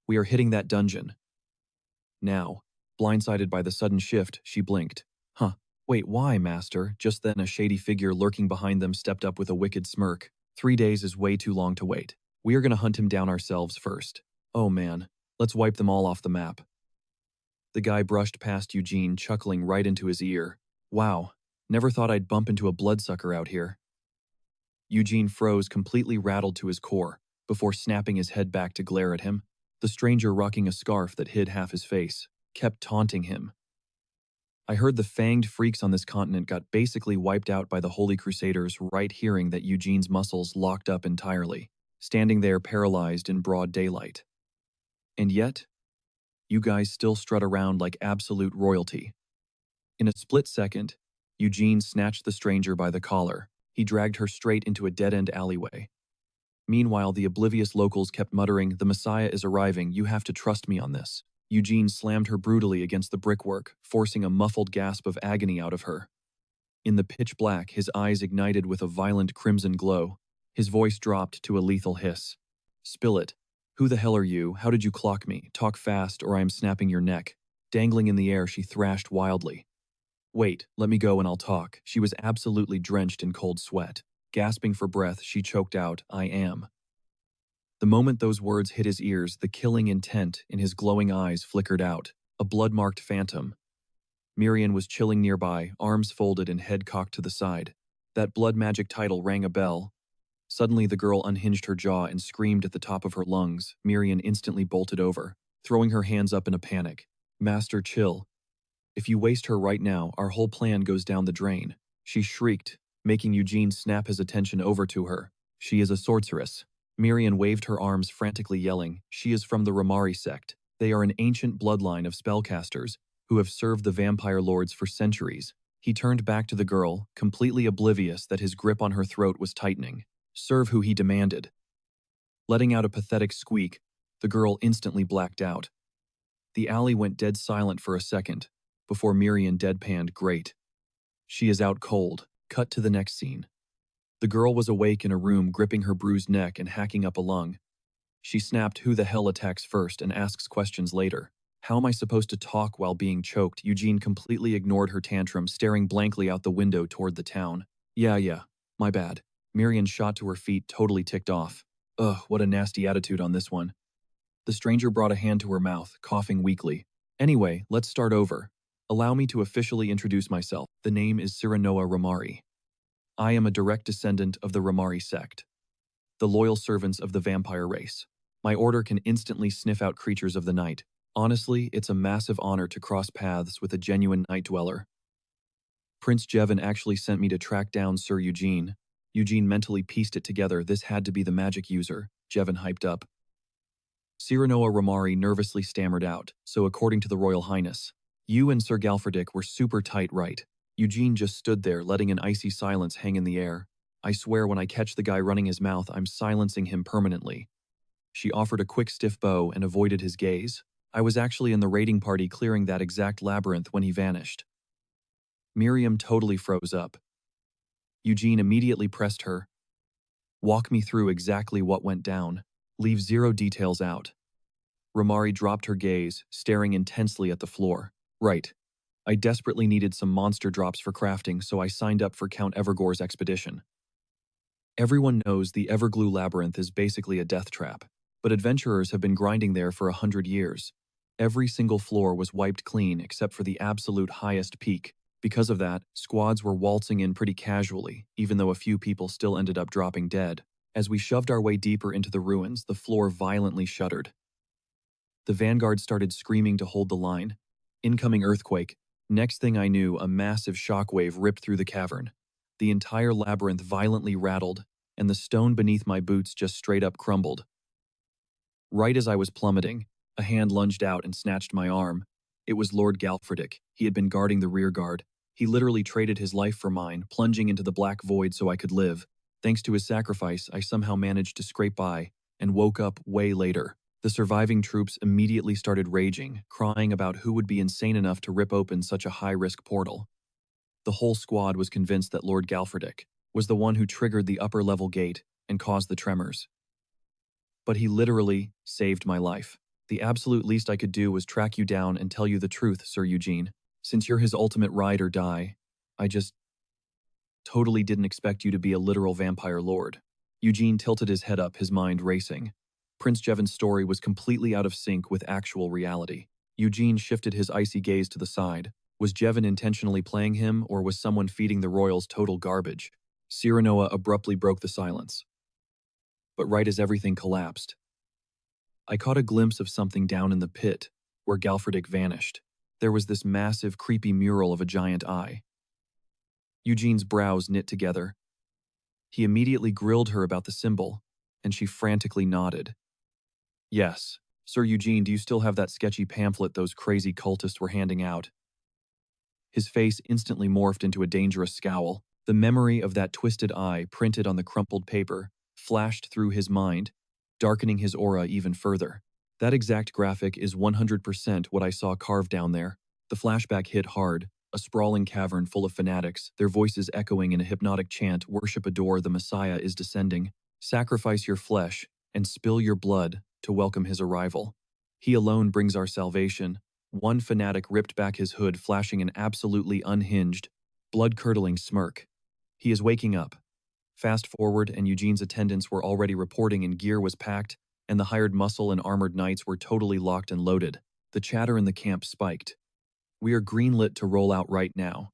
We are hitting that dungeon. Now. Blindsided by the sudden shift, she blinked. Huh. Wait, why, master? Just then a shady figure lurking behind them stepped up with a wicked smirk. 3 days is way too long to wait. We are gonna hunt him down ourselves first. Oh man, let's wipe them all off the map. The guy brushed past Eugene, chuckling right into his ear. Wow, never thought I'd bump into a bloodsucker out here. Eugene froze, completely rattled to his core, before snapping his head back to glare at him. The stranger, rocking a scarf that hid half his face, kept taunting him. I heard the fanged freaks on this continent got basically wiped out by the Holy Crusaders. Right, hearing that, Eugene's muscles locked up entirely, standing there paralyzed in broad daylight. And yet, you guys still strut around like absolute royalty. In a split second, Eugene snatched the stranger by the collar. He dragged her straight into a dead-end alleyway. Meanwhile, the oblivious locals kept muttering, "The Messiah is arriving, you have to trust me on this." Eugene slammed her brutally against the brickwork, forcing a muffled gasp of agony out of her. In the pitch black, his eyes ignited with a violent crimson glow. His voice dropped to a lethal hiss. "Spill it. Who the hell are you? How did you clock me? Talk fast or I am snapping your neck." Dangling in the air, she thrashed wildly. "Wait, let me go and I'll talk." She was absolutely drenched in cold sweat. Gasping for breath, she choked out, "I am." The moment those words hit his ears, the killing intent in his glowing eyes flickered out. A blood-marked phantom. Miriam was chilling nearby, arms folded and head cocked to the side. That blood magic title rang a bell. Suddenly, the girl unhinged her jaw and screamed at the top of her lungs. Miriam instantly bolted over, throwing her hands up in a panic. "Master, chill. If you waste her right now, our whole plan goes down the drain." She shrieked, making Eugene snap his attention over to her. "She is a sorceress." Miriam waved her arms frantically, yelling, "She is from the Ramari sect. They are an ancient bloodline of spellcasters who have served the vampire lords for centuries." He turned back to the girl, completely oblivious that his grip on her throat was tightening. "Serve who," he demanded. Letting out a pathetic squeak, the girl instantly blacked out. The alley went dead silent for a second, before Miriam deadpanned, "Great. She is out cold." Cut to the next scene. The girl was awake in a room, gripping her bruised neck and hacking up a lung. She snapped, "Who the hell attacks first and asks questions later? How am I supposed to talk while being choked?" Eugene completely ignored her tantrum, staring blankly out the window toward the town. Yeah, my bad." Miriam shot to her feet, totally ticked off. Ugh, what a nasty attitude on this one. The stranger brought a hand to her mouth, coughing weakly. "Anyway, let's start over. Allow me to officially introduce myself. The name is Cyranoa Ramari. I am a direct descendant of the Ramari sect, the loyal servants of the vampire race. My order can instantly sniff out creatures of the night. Honestly, it's a massive honor to cross paths with a genuine night dweller. Prince Jevin actually sent me to track down Sir Eugene." Eugene mentally pieced it together. This had to be the magic user, Jevin hyped up. Cyranoa Ramari nervously stammered out, "So according to the Royal Highness, you and Sir Galfardic were super tight, right?" Eugene just stood there, letting an icy silence hang in the air. "I swear when I catch the guy running his mouth, I'm silencing him permanently." She offered a quick stiff bow and avoided his gaze. "I was actually in the raiding party clearing that exact labyrinth when he vanished." Miriam totally froze up. Eugene immediately pressed her. "Walk me through exactly what went down. Leave zero details out." Ramari dropped her gaze, staring intensely at the floor. "Right. I desperately needed some monster drops for crafting, so I signed up for Count Evergore's expedition. Everyone knows the Everglue Labyrinth is basically a death trap, but adventurers have been grinding there for 100 years. Every single floor was wiped clean except for the absolute highest peak. Because of that, squads were waltzing in pretty casually, even though a few people still ended up dropping dead. As we shoved our way deeper into the ruins, the floor violently shuddered. The vanguard started screaming to hold the line. Incoming earthquake. Next thing I knew, a massive shockwave ripped through the cavern. The entire labyrinth violently rattled, and the stone beneath my boots just straight up crumbled. Right as I was plummeting, a hand lunged out and snatched my arm. It was Lord Galfredick. He had been guarding the rear guard. He literally traded his life for mine, plunging into the black void so I could live. Thanks to his sacrifice, I somehow managed to scrape by and woke up way later. The surviving troops immediately started raging, crying about who would be insane enough to rip open such a high-risk portal. The whole squad was convinced that Lord Galfredick was the one who triggered the upper-level gate and caused the tremors. But he literally saved my life. The absolute least I could do was track you down and tell you the truth, Sir Eugene. Since you're his ultimate ride or die, I just totally didn't expect you to be a literal vampire lord. Eugene tilted his head up, his mind racing. Prince Jevon's story was completely out of sync with actual reality. Eugene shifted his icy gaze to the side. Was Jevon intentionally playing him, or was someone feeding the royals total garbage? Cyranoa abruptly broke the silence. But right as everything collapsed, I caught a glimpse of something down in the pit, where Galfredick vanished. There was this massive, creepy mural of a giant eye. Eugene's brows knit together. He immediately grilled her about the symbol, and she frantically nodded. Yes. Sir Eugene, do you still have that sketchy pamphlet those crazy cultists were handing out? His face instantly morphed into a dangerous scowl. The memory of that twisted eye printed on the crumpled paper flashed through his mind, darkening his aura even further. That exact graphic is 100% what I saw carved down there. The flashback hit hard, a sprawling cavern full of fanatics, their voices echoing in a hypnotic chant, "Worship, adore, the Messiah is descending. Sacrifice your flesh and spill your blood to welcome his arrival. He alone brings our salvation." One fanatic ripped back his hood, flashing an absolutely unhinged, blood-curdling smirk. He is waking up. Fast forward, and Eugene's attendants were already reporting, and gear was packed, and the hired muscle and armored knights were totally locked and loaded. The chatter in the camp spiked. "We are greenlit to roll out right now.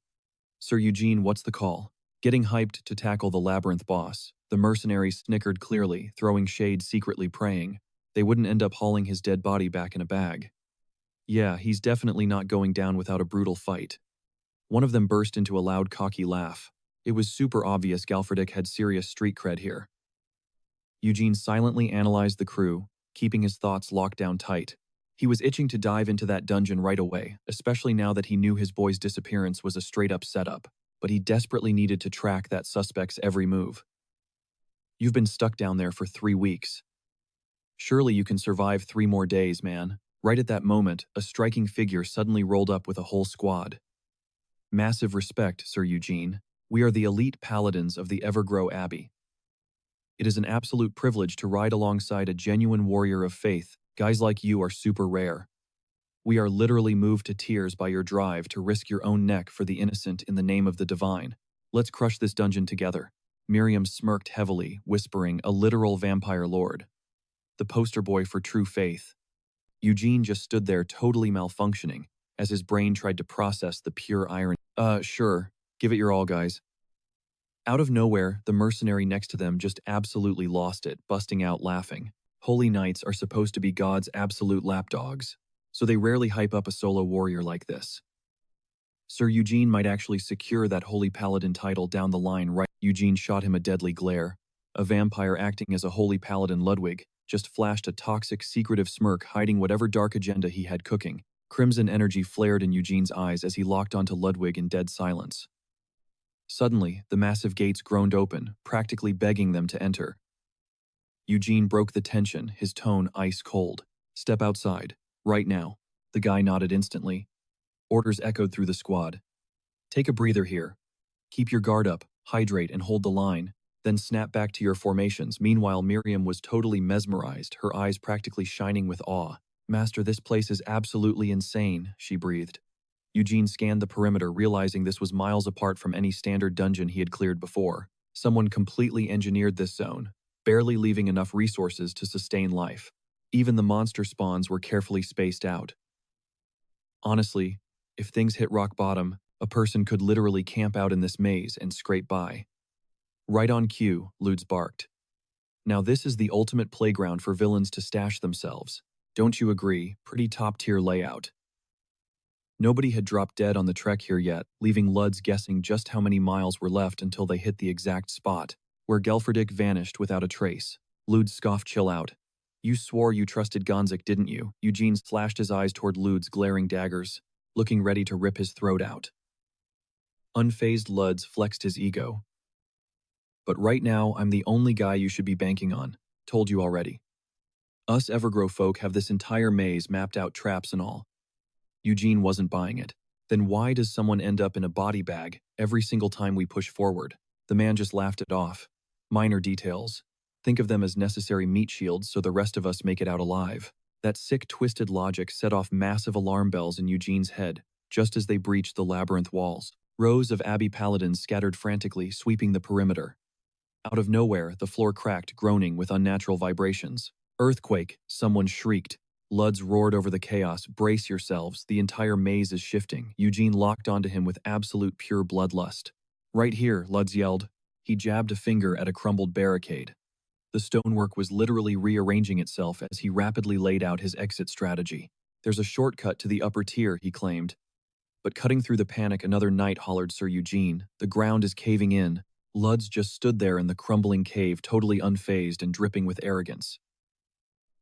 Sir Eugene, what's the call?" Getting hyped to tackle the labyrinth boss, the mercenaries snickered clearly, throwing shade, secretly praying they wouldn't end up hauling his dead body back in a bag. Yeah, he's definitely not going down without a brutal fight. One of them burst into a loud, cocky laugh. It was super obvious Galfredick had serious street cred here. Eugene silently analyzed the crew, keeping his thoughts locked down tight. He was itching to dive into that dungeon right away, especially now that he knew his boy's disappearance was a straight-up setup, but he desperately needed to track that suspect's every move. "You've been stuck down there for 3 weeks. Surely you can survive 3 more days, man." Right at that moment, a striking figure suddenly rolled up with a whole squad. "Massive respect, Sir Eugene. We are the elite paladins of the Evergrow Abbey. It is an absolute privilege to ride alongside a genuine warrior of faith. Guys like you are super rare. We are literally moved to tears by your drive to risk your own neck for the innocent in the name of the divine. Let's crush this dungeon together." Miriam smirked heavily, whispering, "A literal vampire lord. The poster boy for true faith." Eugene just stood there totally malfunctioning as his brain tried to process the pure irony. Sure. Give it your all, guys." Out of nowhere, the mercenary next to them just absolutely lost it, busting out laughing. Holy knights are supposed to be God's absolute lapdogs, so they rarely hype up a solo warrior like this. Sir Eugene might actually secure that holy paladin title down the line, right? Eugene shot him a deadly glare. A vampire acting as a holy paladin, Ludwig, just flashed a toxic, secretive smirk, hiding whatever dark agenda he had cooking. Crimson energy flared in Eugene's eyes as he locked onto Ludwig in dead silence. Suddenly, the massive gates groaned open, practically begging them to enter. Eugene broke the tension, his tone ice cold. "Step outside. Right now." The guy nodded instantly. Orders echoed through the squad. "Take a breather here. Keep your guard up, hydrate, and hold the line. Then snap back to your formations." Meanwhile, Miriam was totally mesmerized, her eyes practically shining with awe. "Master, this place is absolutely insane," she breathed. Eugene scanned the perimeter, realizing this was miles apart from any standard dungeon he had cleared before. Someone completely engineered this zone, barely leaving enough resources to sustain life. Even the monster spawns were carefully spaced out. Honestly, if things hit rock bottom, a person could literally camp out in this maze and scrape by. Right on cue, Lutz barked. Now this is the ultimate playground for villains to stash themselves. Don't you agree? Pretty top-tier layout. Nobody had dropped dead on the trek here yet, leaving Lutz guessing just how many miles were left until they hit the exact spot, where Gelfredick vanished without a trace. Lutz scoffed. Chill out. You swore you trusted Gonzik, didn't you? Eugene flashed his eyes toward Lutz's glaring daggers, looking ready to rip his throat out. Unfazed, Lutz flexed his ego. But right now, I'm the only guy you should be banking on. Told you already. Us Evergrow folk have this entire maze mapped out, traps and all. Eugene wasn't buying it. Then why does someone end up in a body bag every single time we push forward? The man just laughed it off. Minor details. Think of them as necessary meat shields so the rest of us make it out alive. That sick, twisted logic set off massive alarm bells in Eugene's head, just as they breached the labyrinth walls. Rows of Abbey paladins scattered frantically, sweeping the perimeter. Out of nowhere, the floor cracked, groaning with unnatural vibrations. Earthquake, someone shrieked. Lutz roared over the chaos. Brace yourselves, the entire maze is shifting. Eugene locked onto him with absolute pure bloodlust. Right here, Lutz yelled. He jabbed a finger at a crumbled barricade. The stonework was literally rearranging itself as he rapidly laid out his exit strategy. There's a shortcut to the upper tier, he claimed. But cutting through the panic, another knight hollered Sir Eugene. The ground is caving in. Lutz just stood there in the crumbling cave, totally unfazed and dripping with arrogance.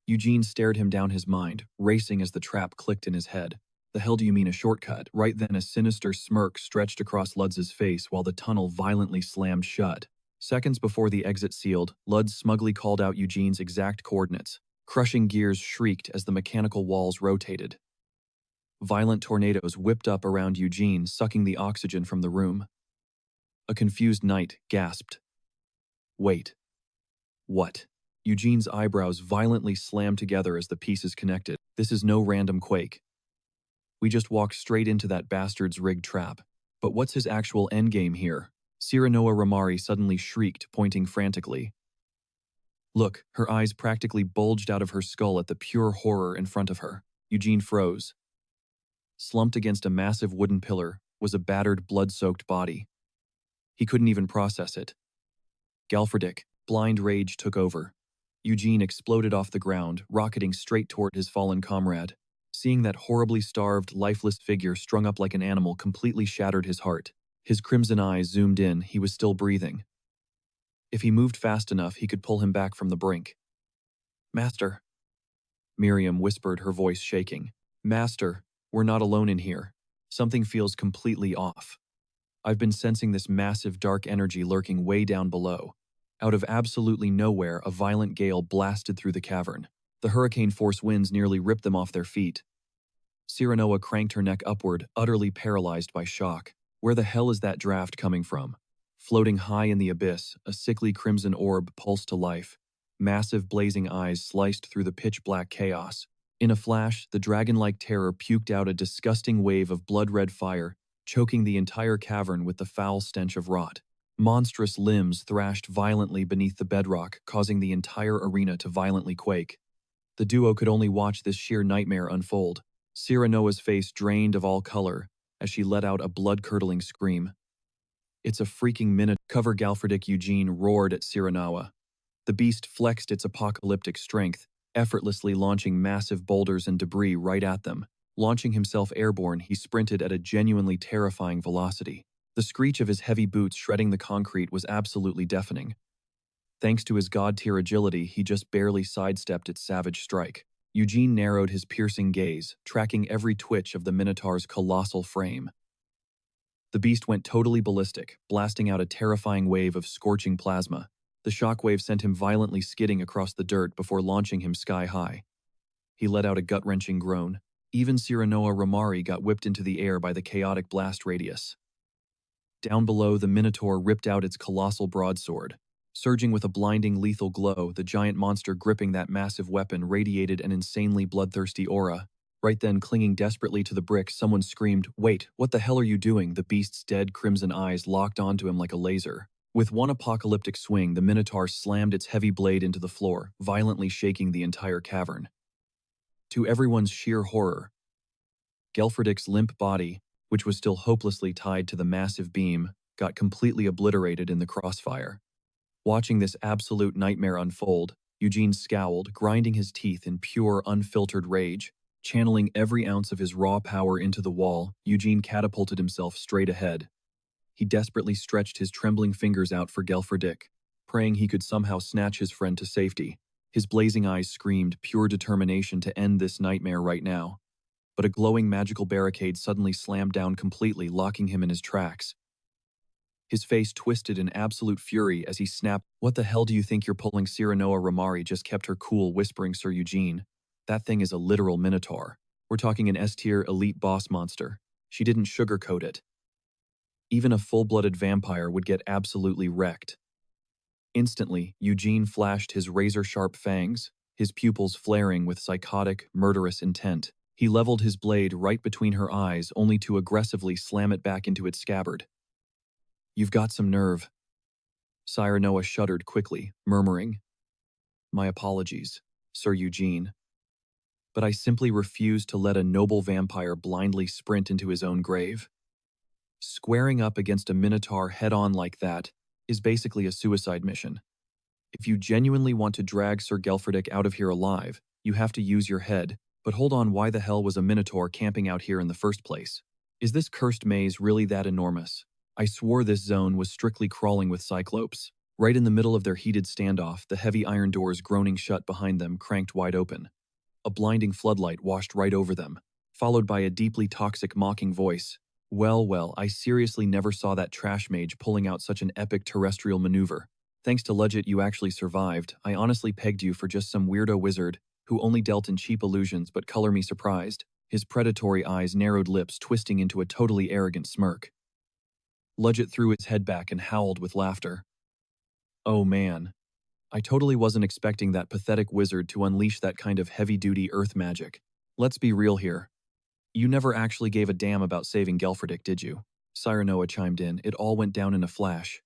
Eugene stared him down, his mind racing as the trap clicked in his head. The hell do you mean a shortcut? Right then, a sinister smirk stretched across Lutz's face while the tunnel violently slammed shut. Seconds before the exit sealed, Lutz smugly called out Eugene's exact coordinates. Crushing gears shrieked as the mechanical walls rotated. Violent tornadoes whipped up around Eugene, sucking the oxygen from the room. A confused knight gasped. Wait. What? Eugene's eyebrows violently slammed together as the pieces connected. This is no random quake. We just walked straight into that bastard's rigged trap. But what's his actual endgame here? Cyranoa Ramari suddenly shrieked, pointing frantically. Look, her eyes practically bulged out of her skull at the pure horror in front of her. Eugene froze. Slumped against a massive wooden pillar was a battered, blood-soaked body. He couldn't even process it. Gelfredick, blind rage took over. Eugene exploded off the ground, rocketing straight toward his fallen comrade. Seeing that horribly starved, lifeless figure strung up like an animal completely shattered his heart. His crimson eyes zoomed in. He was still breathing. If he moved fast enough, he could pull him back from the brink. Master. Miriam whispered, her voice shaking. Master, we're not alone in here. Something feels completely off. I've been sensing this massive dark energy lurking way down below. Out of absolutely nowhere, a violent gale blasted through the cavern. The hurricane-force winds nearly ripped them off their feet. Cyranoa cranked her neck upward, utterly paralyzed by shock. Where the hell is that draft coming from? Floating high in the abyss, a sickly crimson orb pulsed to life. Massive blazing eyes sliced through the pitch-black chaos. In a flash, the dragon-like terror puked out a disgusting wave of blood-red fire, choking the entire cavern with the foul stench of rot. Monstrous limbs thrashed violently beneath the bedrock, causing the entire arena to violently quake. The duo could only watch this sheer nightmare unfold. Cyranoa's face drained of all color as she let out a blood-curdling scream. It's a freaking minute. Cover Gelfredick, Eugene roared at Cyranoa. The beast flexed its apocalyptic strength, effortlessly launching massive boulders and debris right at them. Launching himself airborne, he sprinted at a genuinely terrifying velocity. The screech of his heavy boots shredding the concrete was absolutely deafening. Thanks to his god-tier agility, he just barely sidestepped its savage strike. Eugene narrowed his piercing gaze, tracking every twitch of the Minotaur's colossal frame. The beast went totally ballistic, blasting out a terrifying wave of scorching plasma. The shockwave sent him violently skidding across the dirt before launching him sky-high. He let out a gut-wrenching groan. Even Cyranoa Ramari got whipped into the air by the chaotic blast radius. Down below, the Minotaur ripped out its colossal broadsword. Surging with a blinding lethal glow, the giant monster gripping that massive weapon radiated an insanely bloodthirsty aura. Right then, clinging desperately to the brick, someone screamed, "Wait, what the hell are you doing?" The beast's dead crimson eyes locked onto him like a laser. With one apocalyptic swing, the Minotaur slammed its heavy blade into the floor, violently shaking the entire cavern. To everyone's sheer horror, Gelferdic's limp body, which was still hopelessly tied to the massive beam, got completely obliterated in the crossfire. Watching this absolute nightmare unfold, Eugene scowled, grinding his teeth in pure, unfiltered rage. Channeling every ounce of his raw power into the wall, Eugene catapulted himself straight ahead. He desperately stretched his trembling fingers out for Gelferdic, praying he could somehow snatch his friend to safety. His blazing eyes screamed pure determination to end this nightmare right now. But a glowing magical barricade suddenly slammed down completely, locking him in his tracks. His face twisted in absolute fury as he snapped, "What the hell do you think you're pulling?" Cyranoa Ramari just kept her cool, whispering, "Sir Eugene, that thing is a literal minotaur. We're talking an S-tier elite boss monster." She didn't sugarcoat it. Even a full-blooded vampire would get absolutely wrecked. Instantly, Eugene flashed his razor-sharp fangs, his pupils flaring with psychotic, murderous intent. He leveled his blade right between her eyes, only to aggressively slam it back into its scabbard. "You've got some nerve." Cyranoa shuddered quickly, murmuring, "My apologies, Sir Eugene. But I simply refuse to let a noble vampire blindly sprint into his own grave. Squaring up against a minotaur head-on like that is basically a suicide mission. If you genuinely want to drag Sir Gelferdic out of here alive, you have to use your head. But hold on, why the hell was a minotaur camping out here in the first place? Is this cursed maze really that enormous? I swore this zone was strictly crawling with cyclopes." Right in the middle of their heated standoff, the heavy iron doors groaning shut behind them cranked wide open. A blinding floodlight washed right over them, followed by a deeply toxic mocking voice. "Well, well, I seriously never saw that trash mage pulling out such an epic terrestrial maneuver. Thanks to Legit, you actually survived. I honestly pegged you for just some weirdo wizard who only dealt in cheap illusions, but color me surprised." His predatory eyes narrowed, lips twisting into a totally arrogant smirk. Legit threw his head back and howled with laughter. "Oh man, I totally wasn't expecting that pathetic wizard to unleash that kind of heavy-duty earth magic. Let's be real here. You never actually gave a damn about saving Gelferdic, did you?" Cyranoa chimed in. It all went down in a flash.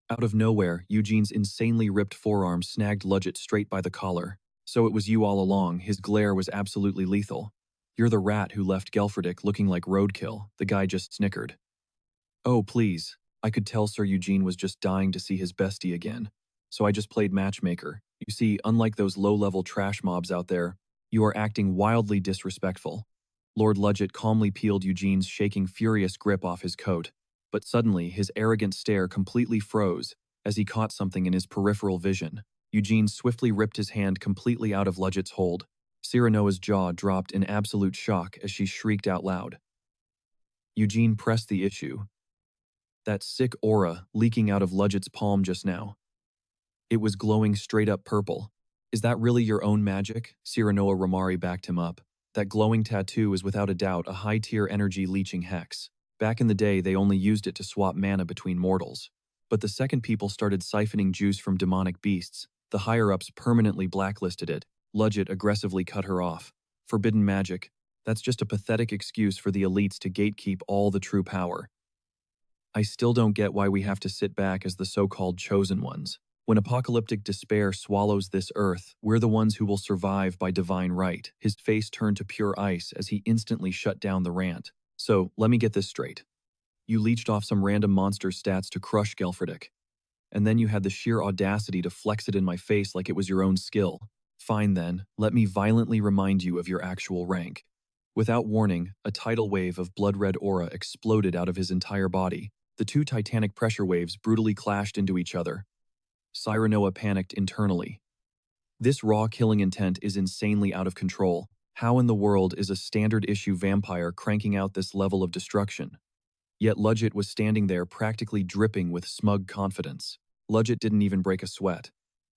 Out of nowhere, Eugene's insanely ripped forearm snagged Ludget straight by the collar. "So it was you all along." His glare was absolutely lethal. "You're the rat who left Gelferdic looking like roadkill." The guy just snickered. "Oh, please." I could tell Sir Eugene was just dying to see his bestie again. "So I just played matchmaker. You see, unlike those low-level trash mobs out there, you are acting wildly disrespectful." Lord Ludget calmly peeled Eugene's shaking, furious grip off his coat. But suddenly, his arrogant stare completely froze as he caught something in his peripheral vision. Eugene swiftly ripped his hand completely out of Ludget's hold. Cyranoa's jaw dropped in absolute shock as she shrieked out loud. Eugene pressed the issue. That sick aura leaking out of Ludget's palm just now. It was glowing straight up purple. "Is that really your own magic?" Cyranoa Ramari backed him up. "That glowing tattoo is without a doubt a high-tier energy-leeching hex. Back in the day, they only used it to swap mana between mortals. But the second people started siphoning juice from demonic beasts, the higher-ups permanently blacklisted it." Ludget aggressively cut her off. "Forbidden magic. That's just a pathetic excuse for the elites to gatekeep all the true power. I still don't get why we have to sit back as the so-called chosen ones. When apocalyptic despair swallows this earth, we're the ones who will survive by divine right." His face turned to pure ice as he instantly shut down the rant. "So, let me get this straight. You leeched off some random monster's stats to crush Gelferdic. And then you had the sheer audacity to flex it in my face like it was your own skill. Fine then, let me violently remind you of your actual rank." Without warning, a tidal wave of blood-red aura exploded out of his entire body. The two titanic pressure waves brutally clashed into each other. Cyranoa panicked internally. This raw killing intent is insanely out of control. How in the world is a standard-issue vampire cranking out this level of destruction? Yet Ludget was standing there practically dripping with smug confidence. Ludget didn't even break a sweat.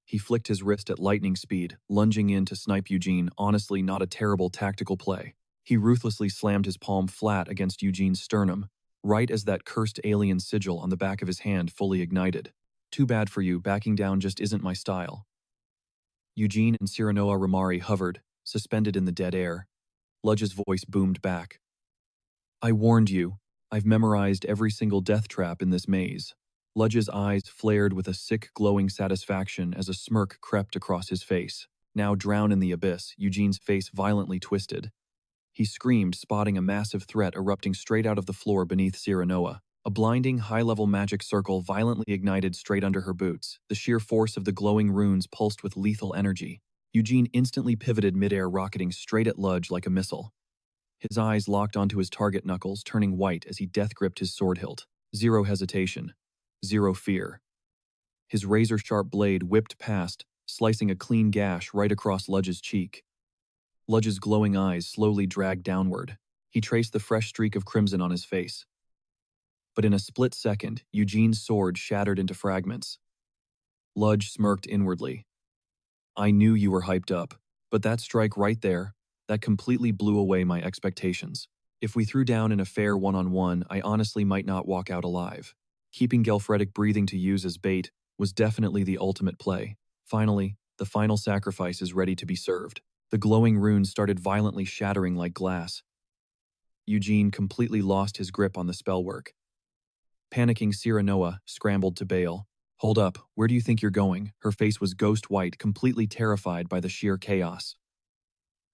He flicked his wrist at lightning speed, lunging in to snipe Eugene, honestly not a terrible tactical play. He ruthlessly slammed his palm flat against Eugene's sternum, right as that cursed alien sigil on the back of his hand fully ignited. "Too bad for you, backing down just isn't my style." Eugene and Cyranoa Ramari hovered, suspended in the dead air. Ludge's voice boomed back. I warned you. I've memorized every single death trap in this maze. Ludge's eyes flared with a sick, glowing satisfaction as a smirk crept across his face. Now drowned in the abyss, Eugene's face violently twisted. He screamed, spotting a massive threat erupting straight out of the floor beneath Cyranoa. A blinding, high-level magic circle violently ignited straight under her boots. The sheer force of the glowing runes pulsed with lethal energy. Eugene instantly pivoted midair, rocketing straight at Ludge like a missile. His eyes locked onto his target knuckles, turning white as he death-gripped his sword hilt. Zero hesitation. Zero fear. His razor-sharp blade whipped past, slicing a clean gash right across Ludge's cheek. Ludge's glowing eyes slowly dragged downward. He traced the fresh streak of crimson on his face. But in a split second, Eugene's sword shattered into fragments. Ludge smirked inwardly. I knew you were hyped up, but that strike right there, that completely blew away my expectations. If we threw down in a fair one-on-one, I honestly might not walk out alive. Keeping Gelfredic breathing to use as bait was definitely the ultimate play. Finally, the final sacrifice is ready to be served. The glowing runes started violently shattering like glass. Eugene completely lost his grip on the spellwork. Panicking Cyranoa scrambled to bail. Hold up, where do you think you're going? Her face was ghost white, completely terrified by the sheer chaos.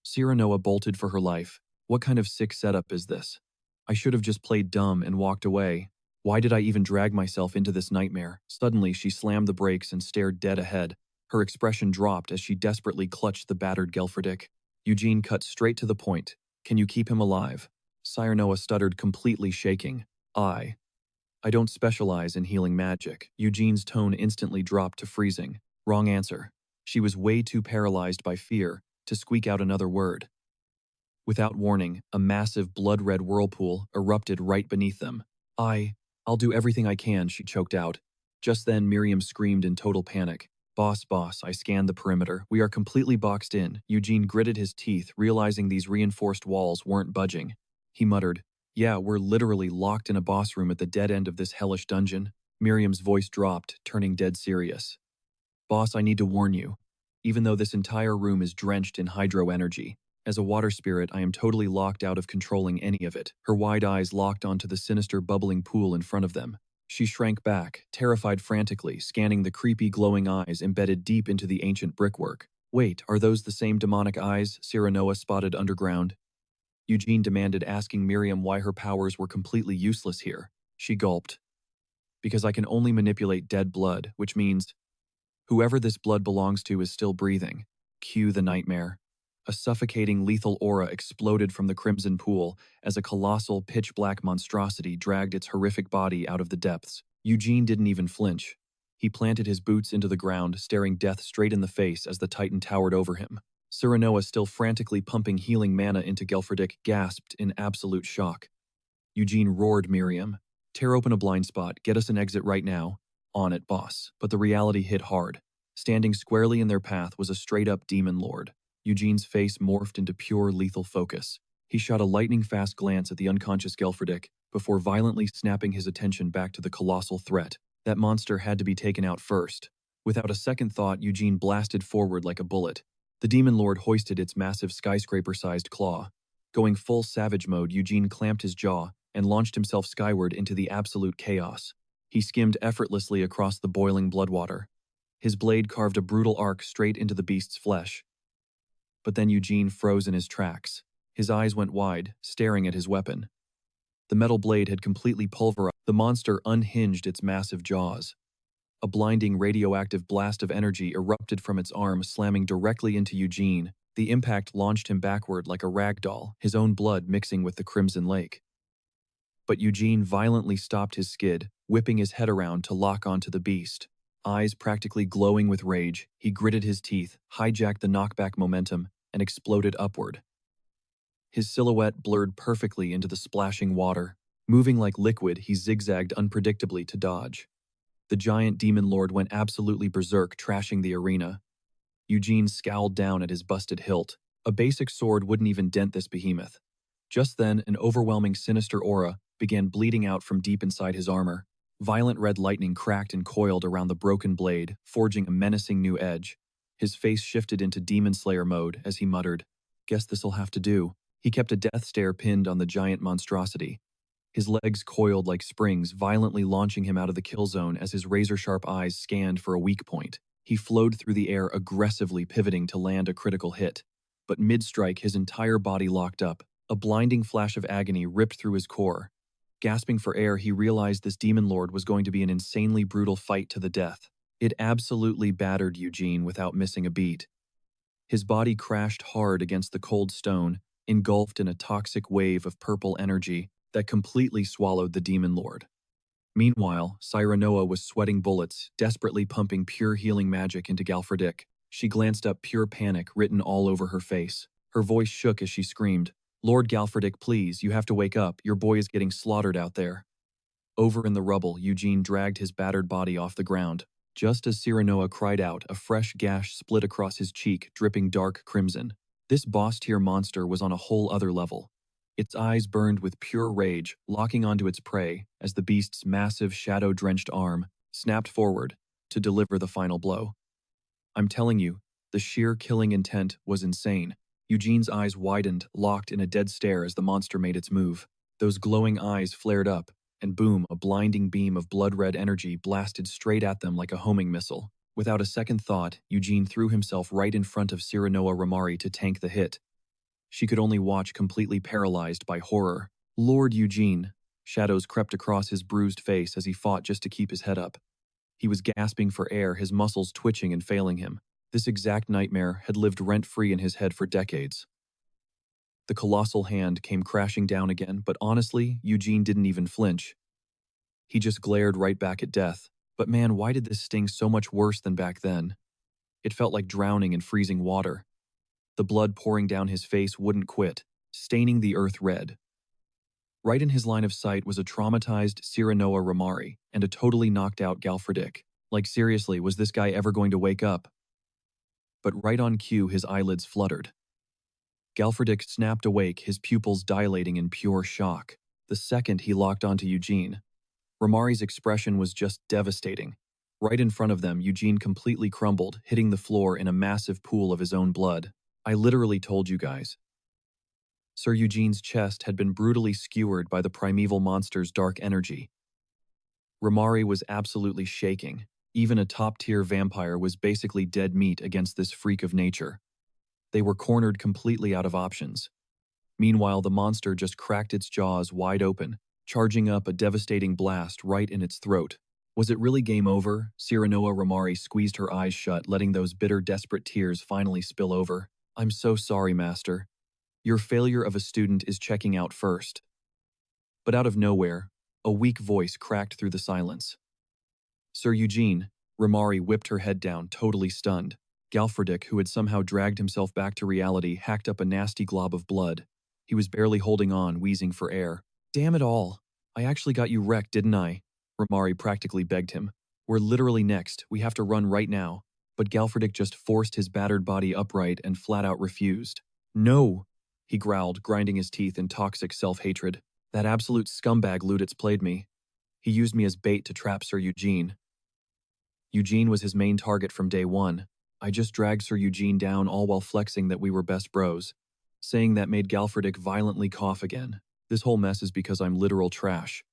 Cyranoa bolted for her life. What kind of sick setup is this? I should have just played dumb and walked away. Why did I even drag myself into this nightmare? Suddenly, she slammed the brakes and stared dead ahead. Her expression dropped as she desperately clutched the battered Gelfredic. Eugene cut straight to the point. Can you keep him alive? Cyranoa stuttered, completely shaking. I don't specialize in healing magic. Eugene's tone instantly dropped to freezing. Wrong answer. She was way too paralyzed by fear to squeak out another word. Without warning, a massive blood-red whirlpool erupted right beneath them. I'll do everything I can, she choked out. Just then, Miriam screamed in total panic. Boss, I scanned the perimeter. We are completely boxed in. Eugene gritted his teeth, realizing these reinforced walls weren't budging. He muttered, yeah, we're literally locked in a boss room at the dead end of this hellish dungeon. Miriam's voice dropped, turning dead serious. Boss, I need to warn you. Even though this entire room is drenched in hydro energy, as a water spirit, I am totally locked out of controlling any of it. Her wide eyes locked onto the sinister bubbling pool in front of them. She shrank back, terrified frantically, scanning the creepy glowing eyes embedded deep into the ancient brickwork. Wait, are those the same demonic eyes Cyranoa spotted underground? Eugene demanded, asking Miriam why her powers were completely useless here. She gulped. Because I can only manipulate dead blood, which means whoever this blood belongs to is still breathing. Cue the nightmare. A suffocating lethal aura exploded from the crimson pool as a colossal pitch-black monstrosity dragged its horrific body out of the depths. Eugene didn't even flinch. He planted his boots into the ground, staring death straight in the face as the titan towered over him. Cyranoa, still frantically pumping healing mana into Gelfredic, gasped in absolute shock. Eugene roared Miriam, tear open a blind spot, get us an exit right now. On it, boss. But the reality hit hard. Standing squarely in their path was a straight-up demon lord. Eugene's face morphed into pure lethal focus. He shot a lightning-fast glance at the unconscious Gelfredic before violently snapping his attention back to the colossal threat. That monster had to be taken out first. Without a second thought, Eugene blasted forward like a bullet. The demon lord hoisted its massive skyscraper-sized claw. Going full savage mode, Eugene clamped his jaw and launched himself skyward into the absolute chaos. He skimmed effortlessly across the boiling bloodwater. His blade carved a brutal arc straight into the beast's flesh. But then Eugene froze in his tracks. His eyes went wide, staring at his weapon. The metal blade had completely pulverized. The monster unhinged its massive jaws. A blinding radioactive blast of energy erupted from its arm, slamming directly into Eugene. The impact launched him backward like a rag doll, his own blood mixing with the crimson lake. But Eugene violently stopped his skid, whipping his head around to lock onto the beast. Eyes practically glowing with rage, he gritted his teeth, hijacked the knockback momentum, and exploded upward. His silhouette blurred perfectly into the splashing water. Moving like liquid, he zigzagged unpredictably to dodge. The giant demon lord went absolutely berserk, trashing the arena. Eugene scowled down at his busted hilt. A basic sword wouldn't even dent this behemoth. Just then, an overwhelming sinister aura began bleeding out from deep inside his armor. Violent red lightning cracked and coiled around the broken blade, forging a menacing new edge. His face shifted into Demon Slayer mode as he muttered, "Guess this'll have to do." He kept a death stare pinned on the giant monstrosity, his legs coiled like springs, violently launching him out of the kill zone as his razor-sharp eyes scanned for a weak point. He flowed through the air aggressively, pivoting to land a critical hit. But mid-strike, his entire body locked up. A blinding flash of agony ripped through his core. Gasping for air, he realized this demon lord was going to be an insanely brutal fight to the death. It absolutely battered Eugene without missing a beat. His body crashed hard against the cold stone, engulfed in a toxic wave of purple energy that completely swallowed the demon lord. Meanwhile, Cyranoa was sweating bullets, desperately pumping pure healing magic into Galfredick. She glanced up, pure panic written all over her face. Her voice shook as she screamed, "Lord Galfredick, please, you have to wake up. Your boy is getting slaughtered out there." Over in the rubble, Eugene dragged his battered body off the ground. Just as Cyranoa cried out, a fresh gash split across his cheek, dripping dark crimson. This boss-tier monster was on a whole other level. Its eyes burned with pure rage, locking onto its prey as the beast's massive, shadow-drenched arm snapped forward to deliver the final blow. I'm telling you, the sheer killing intent was insane. Eugene's eyes widened, locked in a dead stare as the monster made its move. Those glowing eyes flared up, and boom, a blinding beam of blood-red energy blasted straight at them like a homing missile. Without a second thought, Eugene threw himself right in front of Cyranoa Ramari to tank the hit. She could only watch, completely paralyzed by horror. Lord Eugene! Shadows crept across his bruised face as he fought just to keep his head up. He was gasping for air, his muscles twitching and failing him. This exact nightmare had lived rent-free in his head for decades. The colossal hand came crashing down again, but honestly, Eugene didn't even flinch. He just glared right back at death. But man, why did this sting so much worse than back then? It felt like drowning in freezing water. The blood pouring down his face wouldn't quit, staining the earth red. Right in his line of sight was a traumatized Cyranoa Ramari and a totally knocked out Galfredick. Like seriously, was this guy ever going to wake up? But right on cue, his eyelids fluttered. Galfredick snapped awake, his pupils dilating in pure shock. The second he locked onto Eugene, Ramari's expression was just devastating. Right in front of them, Eugene completely crumbled, hitting the floor in a massive pool of his own blood. I literally told you guys. Sir Eugene's chest had been brutally skewered by the primeval monster's dark energy. Ramari was absolutely shaking. Even a top-tier vampire was basically dead meat against this freak of nature. They were cornered completely out of options. Meanwhile, the monster just cracked its jaws wide open, charging up a devastating blast right in its throat. Was it really game over? Cyranoa Ramari squeezed her eyes shut, letting those bitter, desperate tears finally spill over. I'm so sorry, Master. Your failure of a student is checking out first. But out of nowhere, a weak voice cracked through the silence. Sir Eugene, Ramari whipped her head down, totally stunned. Galfredick, who had somehow dragged himself back to reality, hacked up a nasty glob of blood. He was barely holding on, wheezing for air. Damn it all. I actually got you wrecked, didn't I? Ramari practically begged him. We're literally next. We have to run right now. But Galfredick just forced his battered body upright and flat out refused. No, he growled, grinding his teeth in toxic self-hatred. That absolute scumbag Luditz played me. He used me as bait to trap Sir Eugene. Eugene was his main target from day one. I just dragged Sir Eugene down, all while flexing that we were best bros. Saying that made Galfredick violently cough again. This whole mess is because I'm literal trash.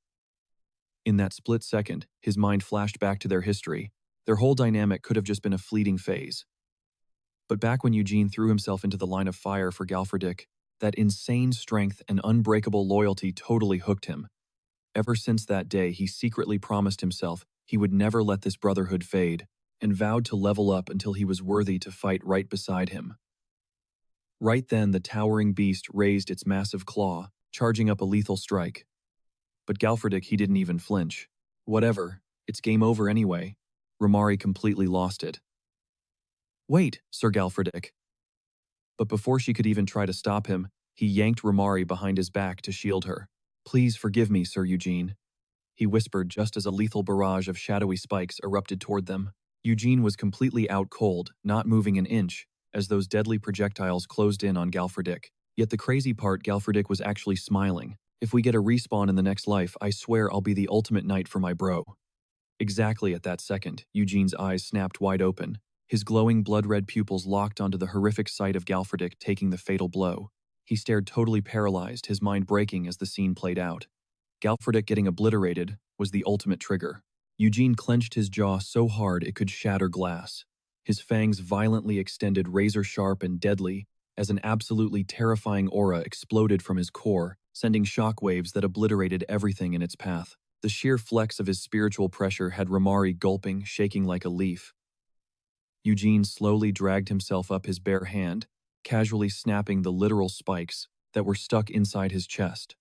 In that split second, his mind flashed back to their history. Their whole dynamic could have just been a fleeting phase. But back when Eugene threw himself into the line of fire for Galfredick, that insane strength and unbreakable loyalty totally hooked him. Ever since that day, he secretly promised himself he would never let this brotherhood fade, and vowed to level up until he was worthy to fight right beside him. Right then, the towering beast raised its massive claw, charging up a lethal strike. But Galfredick, he didn't even flinch. Whatever, it's game over anyway. Ramari completely lost it. Wait, Sir Galfredick. But before she could even try to stop him, he yanked Ramari behind his back to shield her. Please forgive me, Sir Eugene, he whispered just as a lethal barrage of shadowy spikes erupted toward them. Eugene was completely out cold, not moving an inch, as those deadly projectiles closed in on Galfredick. Yet the crazy part, Galfredick was actually smiling. If we get a respawn in the next life, I swear I'll be the ultimate knight for my bro. Exactly at that second, Eugene's eyes snapped wide open. His glowing blood-red pupils locked onto the horrific sight of Galfredick taking the fatal blow. He stared totally paralyzed, his mind breaking as the scene played out. Galfredik getting obliterated was the ultimate trigger. Eugene clenched his jaw so hard it could shatter glass. His fangs violently extended, razor-sharp and deadly, as an absolutely terrifying aura exploded from his core, sending shockwaves that obliterated everything in its path. The sheer flex of his spiritual pressure had Romari gulping, shaking like a leaf. Eugene slowly dragged himself up his bare hand, casually snapping the literal spikes that were stuck inside his chest.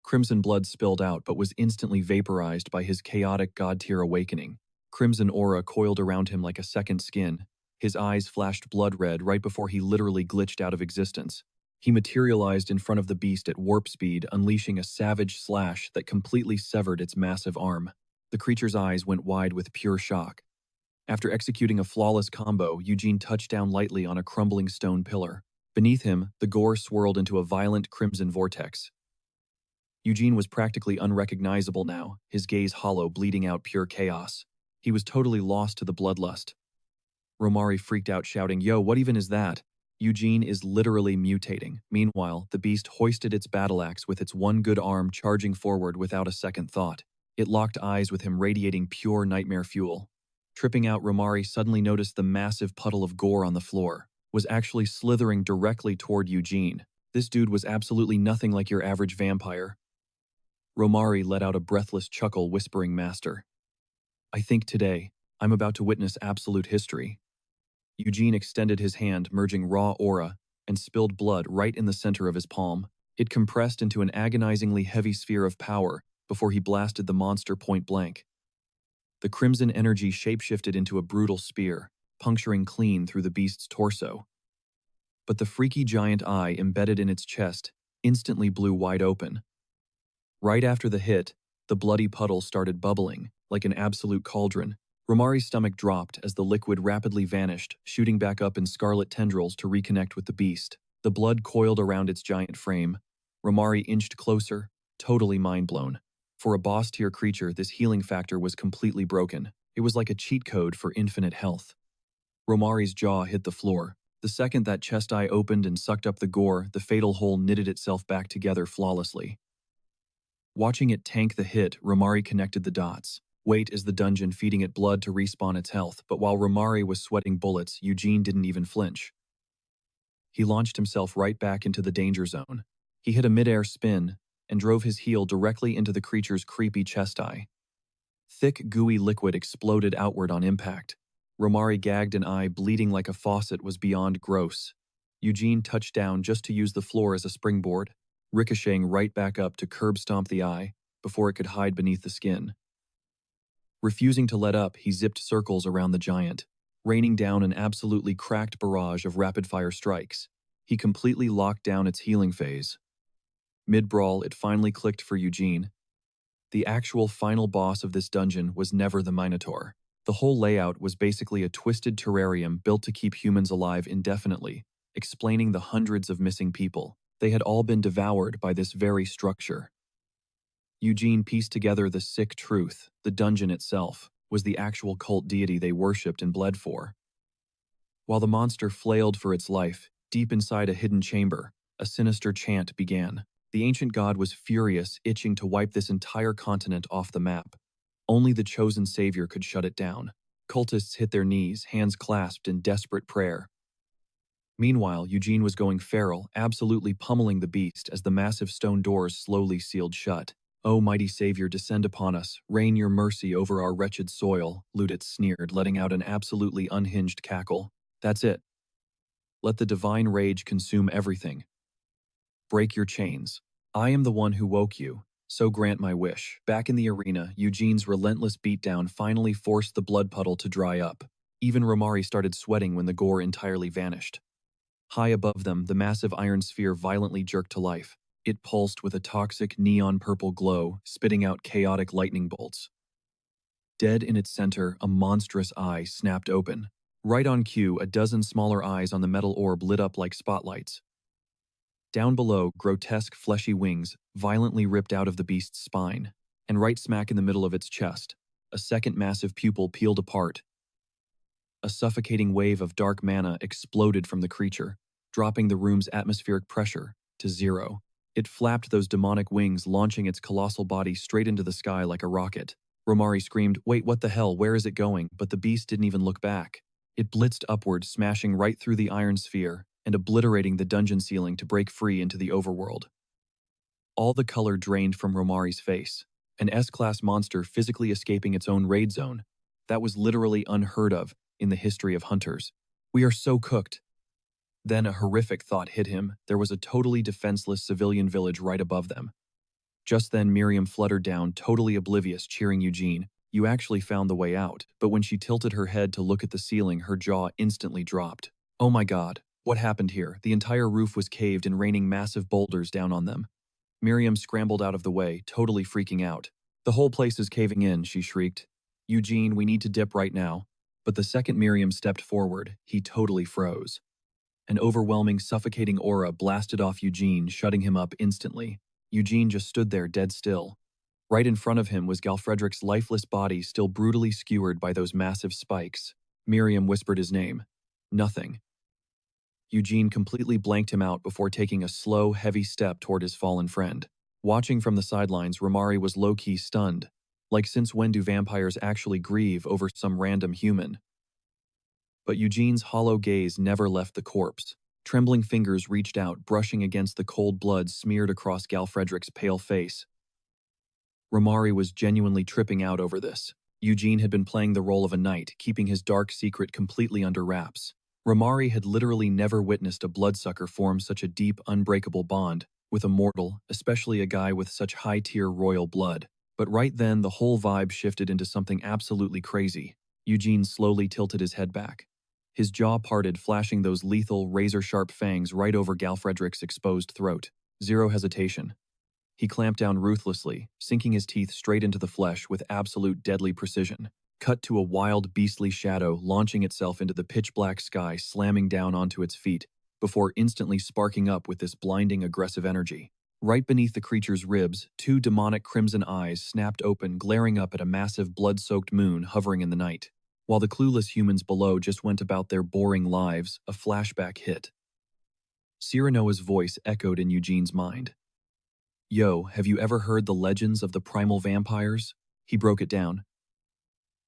Crimson blood spilled out but was instantly vaporized by his chaotic god-tier awakening. Crimson aura coiled around him like a second skin. His eyes flashed blood red right before he literally glitched out of existence. He materialized in front of the beast at warp speed, unleashing a savage slash that completely severed its massive arm. The creature's eyes went wide with pure shock. After executing a flawless combo, Eugene touched down lightly on a crumbling stone pillar. Beneath him, the gore swirled into a violent crimson vortex. Eugene was practically unrecognizable now, his gaze hollow, bleeding out pure chaos. He was totally lost to the bloodlust. Romari freaked out, shouting, "Yo, what even is that?" Eugene is literally mutating. Meanwhile, the beast hoisted its battle axe with its one good arm, charging forward without a second thought. It locked eyes with him, radiating pure nightmare fuel. Tripping out, Romari suddenly noticed the massive puddle of gore on the floor was actually slithering directly toward Eugene. This dude was absolutely nothing like your average vampire. Romari let out a breathless chuckle, whispering, "Master, I think today, I'm about to witness absolute history." Eugene extended his hand, merging raw aura, and spilled blood right in the center of his palm. It compressed into an agonizingly heavy sphere of power before he blasted the monster point blank. The crimson energy shapeshifted into a brutal spear, puncturing clean through the beast's torso. But the freaky giant eye embedded in its chest instantly blew wide open. Right after the hit, the bloody puddle started bubbling, like an absolute cauldron. Romari's stomach dropped as the liquid rapidly vanished, shooting back up in scarlet tendrils to reconnect with the beast. The blood coiled around its giant frame. Romari inched closer, totally mind-blown. For a boss-tier creature, this healing factor was completely broken. It was like a cheat code for infinite health. Romari's jaw hit the floor. The second that chest eye opened and sucked up the gore, the fatal hole knitted itself back together flawlessly. Watching it tank the hit, Romari connected the dots. Wait is the dungeon feeding it blood to respawn its health, but while Romari was sweating bullets, Eugene didn't even flinch. He launched himself right back into the danger zone. He hit a mid-air spin and drove his heel directly into the creature's creepy chest eye. Thick, gooey liquid exploded outward on impact. Romari gagged an eye, bleeding like a faucet, was beyond gross. Eugene touched down just to use the floor as a springboard, ricocheting right back up to curb stomp the eye before it could hide beneath the skin. Refusing to let up, he zipped circles around the giant, raining down an absolutely cracked barrage of rapid-fire strikes. He completely locked down its healing phase. Mid-brawl, it finally clicked for Eugene. The actual final boss of this dungeon was never the Minotaur. The whole layout was basically a twisted terrarium built to keep humans alive indefinitely, explaining the hundreds of missing people. They had all been devoured by this very structure. Eugene pieced together the sick truth. The dungeon itself was the actual cult deity they worshipped and bled for. While the monster flailed for its life, deep inside a hidden chamber, a sinister chant began. The ancient god was furious, itching to wipe this entire continent off the map. Only the chosen savior could shut it down. Cultists hit their knees, hands clasped in desperate prayer. Meanwhile, Eugene was going feral, absolutely pummeling the beast as the massive stone doors slowly sealed shut. "O mighty savior, descend upon us, rain your mercy over our wretched soil," Ludit sneered, letting out an absolutely unhinged cackle. "That's it. Let the divine rage consume everything. Break your chains. I am the one who woke you, so grant my wish." Back in the arena, Eugene's relentless beatdown finally forced the blood puddle to dry up. Even Romari started sweating when the gore entirely vanished. High above them, the massive iron sphere violently jerked to life. It pulsed with a toxic neon-purple glow, spitting out chaotic lightning bolts. Dead in its center, a monstrous eye snapped open. Right on cue, a dozen smaller eyes on the metal orb lit up like spotlights. Down below, grotesque fleshy wings violently ripped out of the beast's spine, and right smack in the middle of its chest, a second massive pupil peeled apart. A suffocating wave of dark mana exploded from the creature, dropping the room's atmospheric pressure to zero. It flapped those demonic wings, launching its colossal body straight into the sky like a rocket. Romari screamed, "Wait, what the hell, where is it going?" But the beast didn't even look back. It blitzed upward, smashing right through the iron sphere and obliterating the dungeon ceiling to break free into the overworld. All the color drained from Romari's face. An S-class monster physically escaping its own raid zone. That was literally unheard of in the history of hunters. We are so cooked. Then a horrific thought hit him. There was a totally defenseless civilian village right above them. Just then Miriam fluttered down, totally oblivious, cheering Eugene. You actually found the way out. But when she tilted her head to look at the ceiling, her jaw instantly dropped. Oh my god, what happened here? The entire roof was caved and raining massive boulders down on them. Miriam scrambled out of the way, totally freaking out. The whole place is caving in, she shrieked. Eugene, we need to dip right now. But the second Miriam stepped forward, he totally froze. An overwhelming, suffocating aura blasted off Eugene, shutting him up instantly. Eugene just stood there dead still. Right in front of him was Galfredric's lifeless body, still brutally skewered by those massive spikes. Miriam whispered his name. Nothing. Eugene completely blanked him out before taking a slow, heavy step toward his fallen friend. Watching from the sidelines, Romari was low-key stunned. Like, since when do vampires actually grieve over some random human? But Eugene's hollow gaze never left the corpse. Trembling fingers reached out, brushing against the cold blood smeared across Galfredric's pale face. Romari was genuinely tripping out over this. Eugene had been playing the role of a knight, keeping his dark secret completely under wraps. Romari had literally never witnessed a bloodsucker form such a deep, unbreakable bond with a mortal, especially a guy with such high-tier royal blood. But right then, the whole vibe shifted into something absolutely crazy. Eugene slowly tilted his head back. His jaw parted, flashing those lethal, razor-sharp fangs right over Galfredric's exposed throat. Zero hesitation. He clamped down ruthlessly, sinking his teeth straight into the flesh with absolute deadly precision. Cut to a wild, beastly shadow launching itself into the pitch-black sky, slamming down onto its feet, before instantly sparking up with this blinding, aggressive energy. Right beneath the creature's ribs, two demonic crimson eyes snapped open, glaring up at a massive, blood-soaked moon hovering in the night. While the clueless humans below just went about their boring lives, a flashback hit. Cyranoa's voice echoed in Eugene's mind. Yo, have you ever heard the legends of the primal vampires? He broke it down.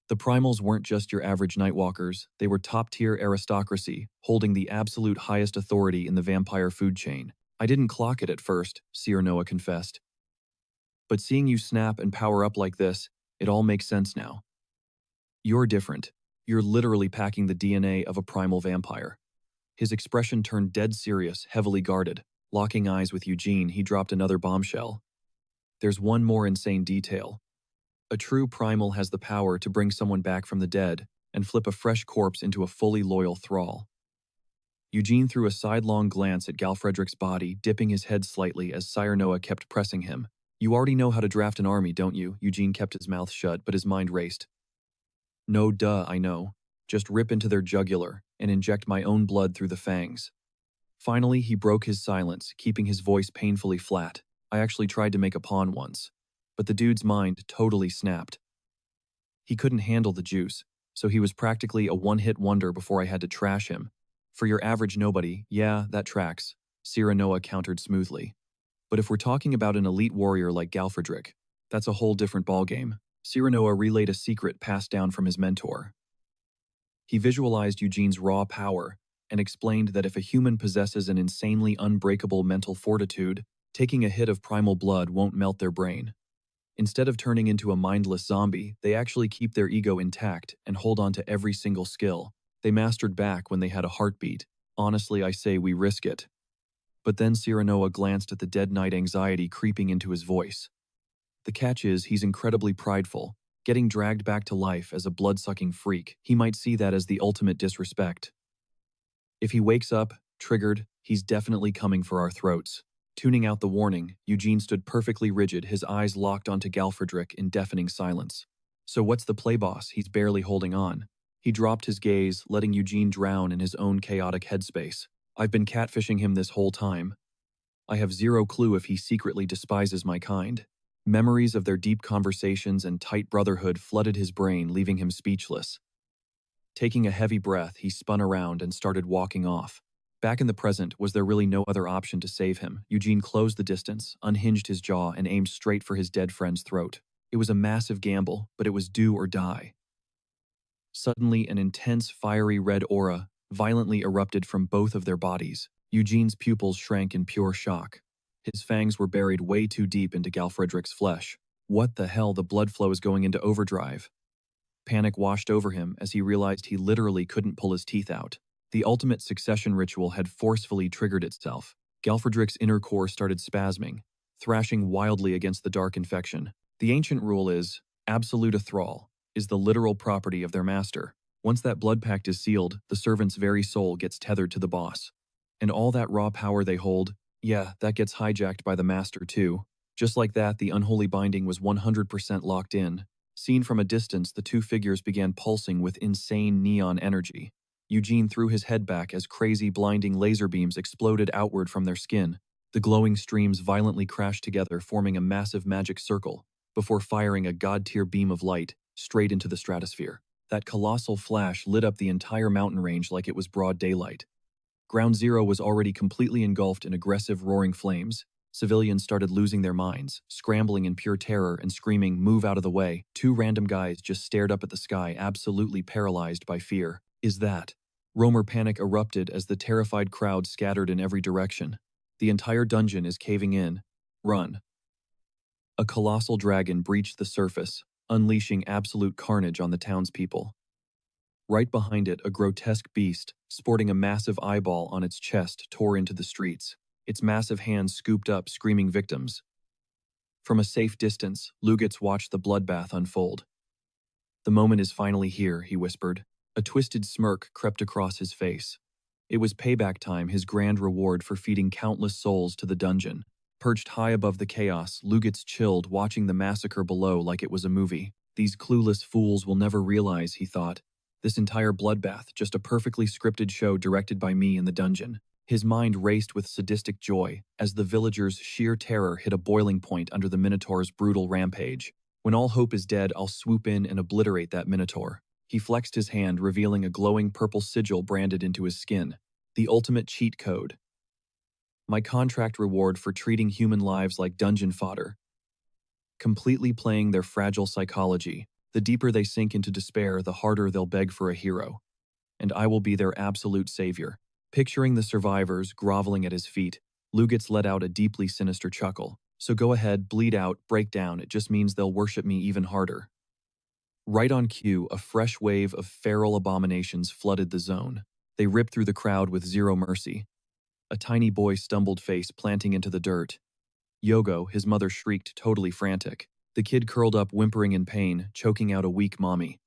The primals weren't just your average nightwalkers, they were top-tier aristocracy, holding the absolute highest authority in the vampire food chain. I didn't clock it at first, Cyranoa confessed. But seeing you snap and power up like this, it all makes sense now. You're different. You're literally packing the DNA of a primal vampire. His expression turned dead serious, heavily guarded. Locking eyes with Eugene, he dropped another bombshell. There's one more insane detail. A true primal has the power to bring someone back from the dead and flip a fresh corpse into a fully loyal thrall. Eugene threw a sidelong glance at Galfredric's body, dipping his head slightly as Cyranoa kept pressing him. You already know how to draft an army, don't you? Eugene kept his mouth shut, but his mind raced. No, duh, I know. Just rip into their jugular and inject my own blood through the fangs. Finally, he broke his silence, keeping his voice painfully flat. I actually tried to make a pawn once, but the dude's mind totally snapped. He couldn't handle the juice, so he was practically a one-hit wonder before I had to trash him. For your average nobody, yeah, that tracks, Cyranoa countered smoothly. But if we're talking about an elite warrior like Galfredric, that's a whole different ballgame. Cyranoa relayed a secret passed down from his mentor. He visualized Eugene's raw power and explained that if a human possesses an insanely unbreakable mental fortitude, taking a hit of primal blood won't melt their brain. Instead of turning into a mindless zombie, they actually keep their ego intact and hold on to every single skill they mastered back when they had a heartbeat. Honestly, I say we risk it. But then Cyranoa glanced at the dead night anxiety creeping into his voice. The catch is, he's incredibly prideful. Getting dragged back to life as a blood-sucking freak, he might see that as the ultimate disrespect. If he wakes up, triggered, he's definitely coming for our throats. Tuning out the warning, Eugene stood perfectly rigid, his eyes locked onto Galfredric in deafening silence. So what's the play, boss? He's barely holding on. He dropped his gaze, letting Eugene drown in his own chaotic headspace. I've been catfishing him this whole time. I have zero clue if he secretly despises my kind. Memories of their deep conversations and tight brotherhood flooded his brain, leaving him speechless. Taking a heavy breath, he spun around and started walking off. Back in the present, was there really no other option to save him? Eugene closed the distance, unhinged his jaw, and aimed straight for his dead friend's throat. It was a massive gamble, but it was do or die. Suddenly, an intense, fiery red aura violently erupted from both of their bodies. Eugene's pupils shrank in pure shock. His fangs were buried way too deep into Galfredric's flesh. What the hell? The blood flow is going into overdrive. Panic washed over him as he realized he literally couldn't pull his teeth out. The ultimate succession ritual had forcefully triggered itself. Galfredric's inner core started spasming, thrashing wildly against the dark infection. The ancient rule is, absolute thrall is the literal property of their master. Once that blood pact is sealed, the servant's very soul gets tethered to the boss. And all that raw power they hold, yeah, that gets hijacked by the master too. Just like that, the unholy binding was 100% locked in. Seen from a distance, the two figures began pulsing with insane neon energy. Eugene threw his head back as crazy, blinding laser beams exploded outward from their skin. The glowing streams violently crashed together, forming a massive magic circle, before firing a god-tier beam of light straight into the stratosphere. That colossal flash lit up the entire mountain range like it was broad daylight. Ground Zero was already completely engulfed in aggressive, roaring flames. Civilians started losing their minds, scrambling in pure terror and screaming, "Move out of the way." Two random guys just stared up at the sky, absolutely paralyzed by fear. Is that? Romer panic erupted as the terrified crowd scattered in every direction. The entire dungeon is caving in. Run. A colossal dragon breached the surface, unleashing absolute carnage on the townspeople. Right behind it, a grotesque beast, sporting a massive eyeball on its chest, tore into the streets. Its massive hands scooped up screaming victims. From a safe distance, Lugitz watched the bloodbath unfold. "The moment is finally here," he whispered. A twisted smirk crept across his face. It was payback time, his grand reward for feeding countless souls to the dungeon. Perched high above the chaos, Lugitz chilled, watching the massacre below like it was a movie. These clueless fools will never realize, he thought. This entire bloodbath, just a perfectly scripted show directed by me in the dungeon. His mind raced with sadistic joy as the villagers' sheer terror hit a boiling point under the Minotaur's brutal rampage. When all hope is dead, I'll swoop in and obliterate that Minotaur. He flexed his hand, revealing a glowing purple sigil branded into his skin. The ultimate cheat code. My contract reward for treating human lives like dungeon fodder. Completely playing their fragile psychology. The deeper they sink into despair, the harder they'll beg for a hero. And I will be their absolute savior. Picturing the survivors groveling at his feet, Lugitz let out a deeply sinister chuckle. So go ahead, bleed out, break down, it just means they'll worship me even harder. Right on cue, a fresh wave of feral abominations flooded the zone. They ripped through the crowd with zero mercy. A tiny boy stumbled face planting into the dirt. Yogo, his mother, shrieked, totally frantic. The kid curled up, whimpering in pain, choking out a weak mommy.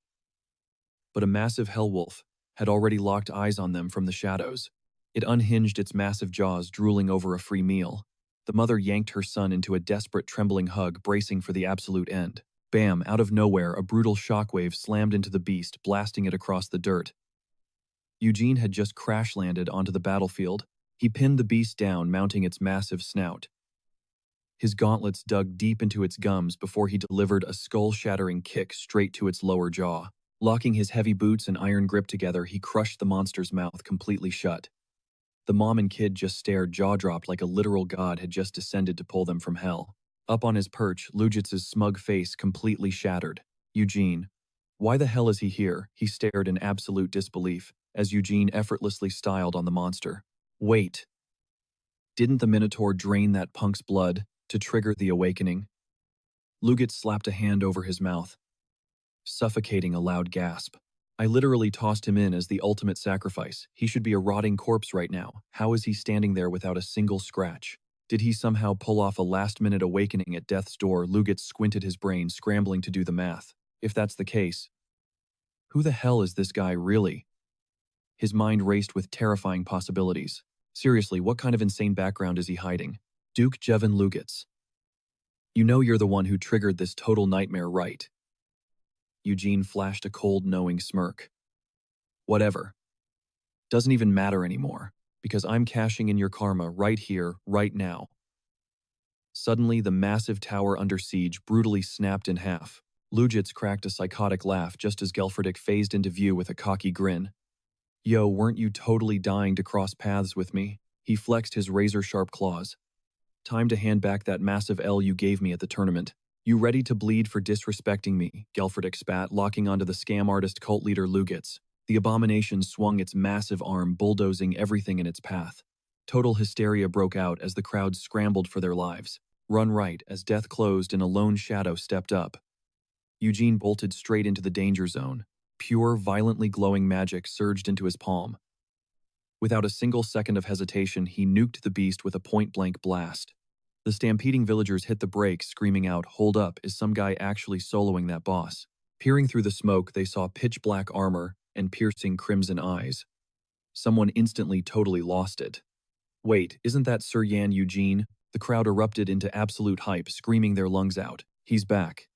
But a massive hellwolf had already locked eyes on them from the shadows. It unhinged its massive jaws, drooling over a free meal. The mother yanked her son into a desperate, trembling hug, bracing for the absolute end. Bam! Out of nowhere, a brutal shockwave slammed into the beast, blasting it across the dirt. Eugene had just crash-landed onto the battlefield. He pinned the beast down, mounting its massive snout. His gauntlets dug deep into its gums before he delivered a skull-shattering kick straight to its lower jaw. Locking his heavy boots and iron grip together, he crushed the monster's mouth completely shut. The mom and kid just stared, jaw-dropped, like a literal god had just descended to pull them from hell. Up on his perch, Lugitz's smug face completely shattered. Eugene. Why the hell is he here? He stared in absolute disbelief as Eugene effortlessly styled on the monster. Wait. Didn't the Minotaur drain that punk's blood to trigger the awakening? Lugitz slapped a hand over his mouth, suffocating a loud gasp. I literally tossed him in as the ultimate sacrifice. He should be a rotting corpse right now. How is he standing there without a single scratch? Did he somehow pull off a last-minute awakening at death's door? Lugitz squinted his brain, scrambling to do the math. If that's the case, who the hell is this guy really? His mind raced with terrifying possibilities. Seriously, what kind of insane background is he hiding? Duke Jevon Lugitz. You know you're the one who triggered this total nightmare, right? Eugene flashed a cold, knowing smirk. Whatever. Doesn't even matter anymore, because I'm cashing in your karma right here, right now. Suddenly, the massive tower under siege brutally snapped in half. Lugitz cracked a psychotic laugh just as Gelfredick phased into view with a cocky grin. Yo, weren't you totally dying to cross paths with me? He flexed his razor-sharp claws. Time to hand back that massive L you gave me at the tournament. You ready to bleed for disrespecting me? Gelfredick spat, locking onto the scam artist cult leader Lugitz. The abomination swung its massive arm, bulldozing everything in its path. Total hysteria broke out as the crowd scrambled for their lives. Run right as death closed and a lone shadow stepped up. Eugene bolted straight into the danger zone. Pure, violently glowing magic surged into his palm. Without a single second of hesitation, he nuked the beast with a point-blank blast. The stampeding villagers hit the brakes, screaming out, "Hold up, is some guy actually soloing that boss?" Peering through the smoke, they saw pitch-black armor and piercing crimson eyes. Someone instantly totally lost it. "Wait, isn't that Sir Yan Eugene?" The crowd erupted into absolute hype, screaming their lungs out. "He's back.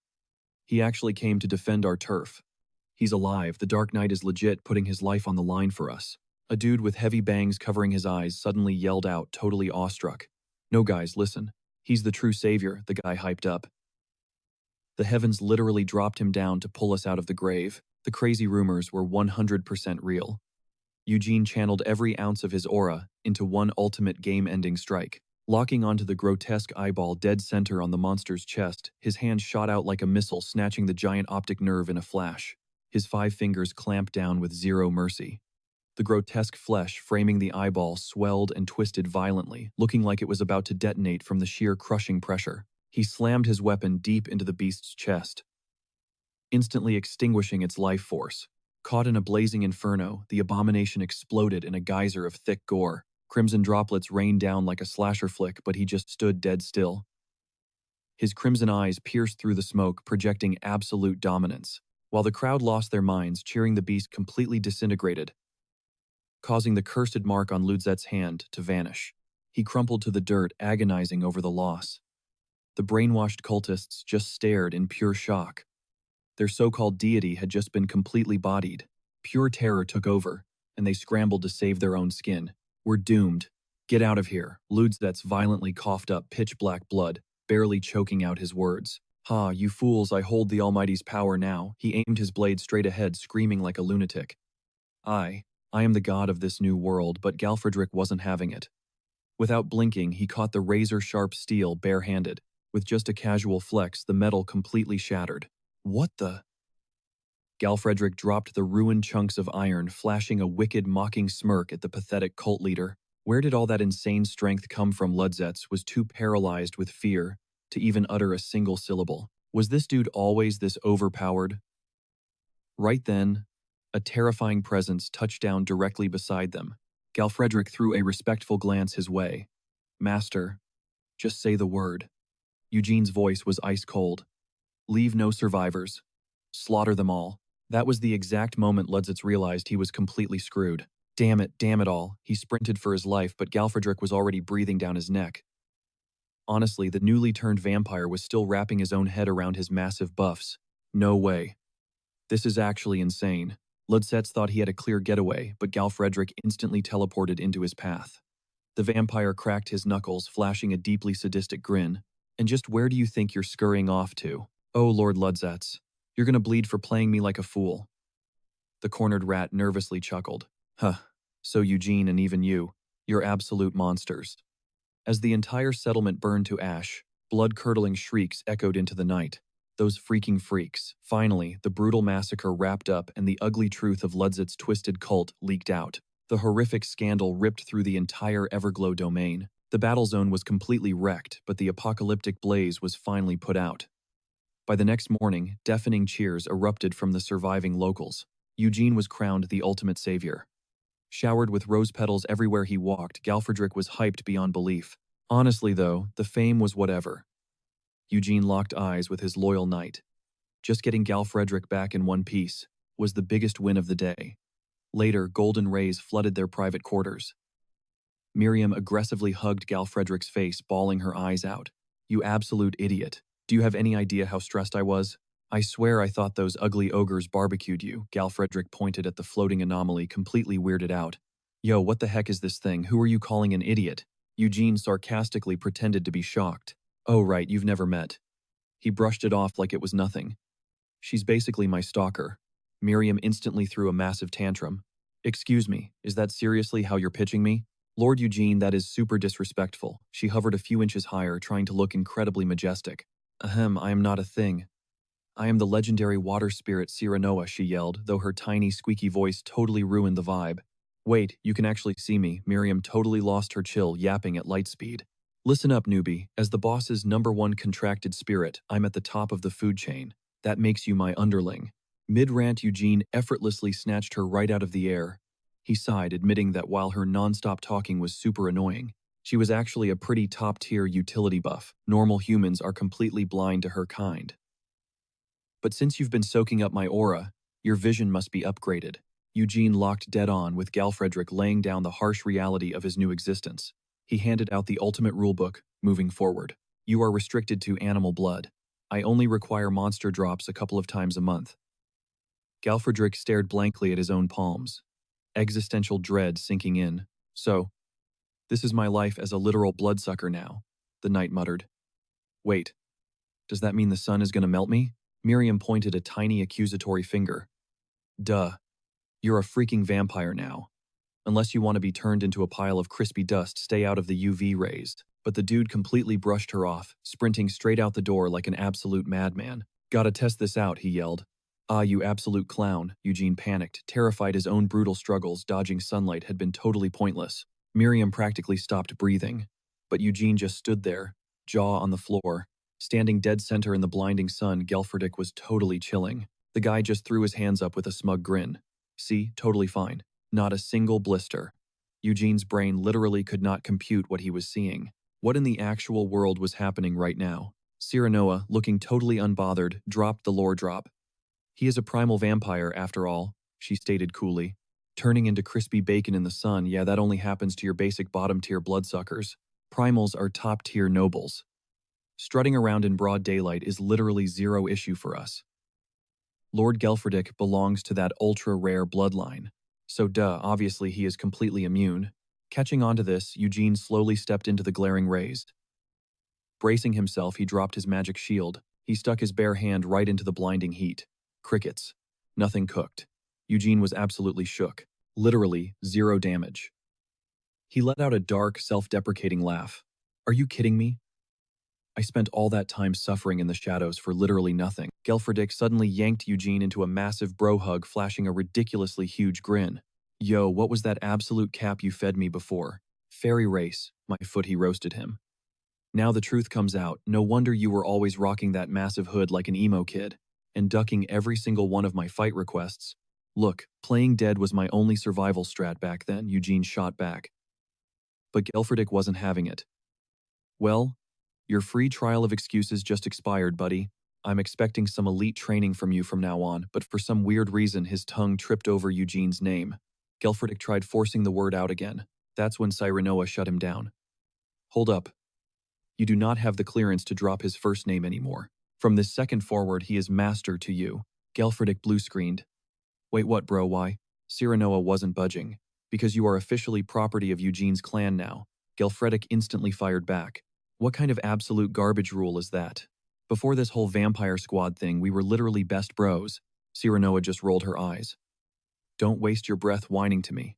He actually came to defend our turf. He's alive, the Dark Knight is legit, putting his life on the line for us." A dude with heavy bangs covering his eyes suddenly yelled out, totally awestruck. "No guys, listen. He's the true savior," the guy hyped up. "The heavens literally dropped him down to pull us out of the grave." The crazy rumors were 100% real. Eugene channeled every ounce of his aura into one ultimate game-ending strike. Locking onto the grotesque eyeball dead center on the monster's chest, his hand shot out like a missile, snatching the giant optic nerve in a flash. His 5 fingers clamped down with zero mercy. The grotesque flesh framing the eyeball swelled and twisted violently, looking like it was about to detonate from the sheer crushing pressure. He slammed his weapon deep into the beast's chest, instantly extinguishing its life force. Caught in a blazing inferno, the abomination exploded in a geyser of thick gore. Crimson droplets rained down like a slasher flick, but he just stood dead still. His crimson eyes pierced through the smoke, projecting absolute dominance. While the crowd lost their minds, cheering, the beast completely disintegrated, causing the cursed mark on Ludzet's hand to vanish. He crumpled to the dirt, agonizing over the loss. The brainwashed cultists just stared in pure shock. Their so-called deity had just been completely bodied. Pure terror took over, and they scrambled to save their own skin. "We're doomed. Get out of here." Ludzetz violently coughed up pitch-black blood, barely choking out his words. "Ha, you fools, I hold the Almighty's power now." He aimed his blade straight ahead, screaming like a lunatic. I am the god of this new world," but Galfredrick wasn't having it. Without blinking, he caught the razor-sharp steel bare-handed. With just a casual flex, the metal completely shattered. "What the?" Galfredrick dropped the ruined chunks of iron, flashing a wicked, mocking smirk at the pathetic cult leader. Where did all that insane strength come from? Ludzetz was too paralyzed with fear to even utter a single syllable. Was this dude always this overpowered? Right then, a terrifying presence touched down directly beside them. Galfredrick threw a respectful glance his way. "Master, just say the word." Eugene's voice was ice cold. "Leave no survivors. Slaughter them all." That was the exact moment Ludzetz realized he was completely screwed. Damn it all. He sprinted for his life, but Galfredrick was already breathing down his neck. Honestly, the newly turned vampire was still wrapping his own head around his massive buffs. "No way. This is actually insane." Ludzetz thought he had a clear getaway, but Galfredrick instantly teleported into his path. The vampire cracked his knuckles, flashing a deeply sadistic grin. "And just where do you think you're scurrying off to? Oh, Lord Ludzetz. You're gonna bleed for playing me like a fool." The cornered rat nervously chuckled. "Huh, so Eugene and even you're absolute monsters." As the entire settlement burned to ash, blood-curdling shrieks echoed into the night. Those freaking freaks. Finally, the brutal massacre wrapped up and the ugly truth of Ludzetz's twisted cult leaked out. The horrific scandal ripped through the entire Everglow domain. The battle zone was completely wrecked, but the apocalyptic blaze was finally put out. By the next morning, deafening cheers erupted from the surviving locals. Eugene was crowned the ultimate savior. Showered with rose petals everywhere he walked, Galfredrick was hyped beyond belief. Honestly, though, the fame was whatever. Eugene locked eyes with his loyal knight. Just getting Galfredrick back in one piece was the biggest win of the day. Later, golden rays flooded their private quarters. Miriam aggressively hugged Galfredrick's face, bawling her eyes out. "You absolute idiot. Do you have any idea how stressed I was? I swear I thought those ugly ogres barbecued you." Galfredrick pointed at the floating anomaly, completely weirded out. "Yo, what the heck is this thing? Who are you calling an idiot?" Eugene sarcastically pretended to be shocked. "Oh right, you've never met." He brushed it off like it was nothing. "She's basically my stalker." Miriam instantly threw a massive tantrum. Excuse me, is that seriously how you're pitching me? Lord Eugene, that is super disrespectful. She hovered a few inches higher, trying to look incredibly majestic. Ahem, I am not a thing. I am the legendary water spirit Cyranoa, she yelled, though her tiny, squeaky voice totally ruined the vibe. Wait, you can actually see me. Miriam totally lost her chill, yapping at light speed. Listen up, newbie. As the boss's #1 contracted spirit, I'm at the top of the food chain. That makes you my underling. Mid-rant, Eugene effortlessly snatched her right out of the air. He sighed, admitting that while her non-stop talking was super annoying, she was actually a pretty top-tier utility buff. Normal humans are completely blind to her kind. But since you've been soaking up my aura, your vision must be upgraded. Eugene locked dead on, with Galfredrick laying down the harsh reality of his new existence. He handed out the ultimate rulebook, moving forward. You are restricted to animal blood. I only require monster drops a couple of times a month. Galfredrick stared blankly at his own palms, existential dread sinking in. So, this is my life as a literal bloodsucker now, the knight muttered. Wait, does that mean the sun is going to melt me? Miriam pointed a tiny accusatory finger. Duh. You're a freaking vampire now. Unless you want to be turned into a pile of crispy dust, stay out of the UV rays. But the dude completely brushed her off, sprinting straight out the door like an absolute madman. Gotta test this out, he yelled. Ah, you absolute clown, Eugene panicked, terrified his own brutal struggles dodging sunlight had been totally pointless. Miriam practically stopped breathing. But Eugene just stood there, jaw on the floor. Standing dead center in the blinding sun, Gelfredick was totally chilling. The guy just threw his hands up with a smug grin. See, totally fine. Not a single blister. Eugene's brain literally could not compute what he was seeing. What in the actual world was happening right now? Cyranoa, looking totally unbothered, dropped the lore drop. He is a primal vampire, after all, she stated coolly. Turning into crispy bacon in the sun, yeah, that only happens to your basic bottom-tier bloodsuckers. Primals are top-tier nobles. Strutting around in broad daylight is literally zero issue for us. Lord Gelfredick belongs to that ultra-rare bloodline. So obviously he is completely immune. Catching on to this, Eugene slowly stepped into the glaring rays. Bracing himself, he dropped his magic shield. He stuck his bare hand right into the blinding heat. Crickets. Nothing cooked. Eugene was absolutely shook. Literally, zero damage. He let out a dark, self-deprecating laugh. Are you kidding me? I spent all that time suffering in the shadows for literally nothing. Gelfredick suddenly yanked Eugene into a massive bro hug, flashing a ridiculously huge grin. Yo, what was that absolute cap you fed me before? Fairy race, my foot, he roasted him. Now the truth comes out. No wonder you were always rocking that massive hood like an emo kid, and ducking every single one of my fight requests. Look, playing dead was my only survival strat back then, Eugene shot back. But Gelfredick wasn't having it. Well, your free trial of excuses just expired, buddy. I'm expecting some elite training from you from now on, but for some weird reason his tongue tripped over Eugene's name. Gelfredick tried forcing the word out again. That's when Cyranoa shut him down. Hold up. You do not have the clearance to drop his first name anymore. From this second forward, he is master to you. Gelfredick blue-screened. Wait, what, bro, why? Cyranoa wasn't budging. Because you are officially property of Eugene's clan now. Gelfredick instantly fired back. What kind of absolute garbage rule is that? Before this whole vampire squad thing, we were literally best bros. Cyranoa just rolled her eyes. Don't waste your breath whining to me.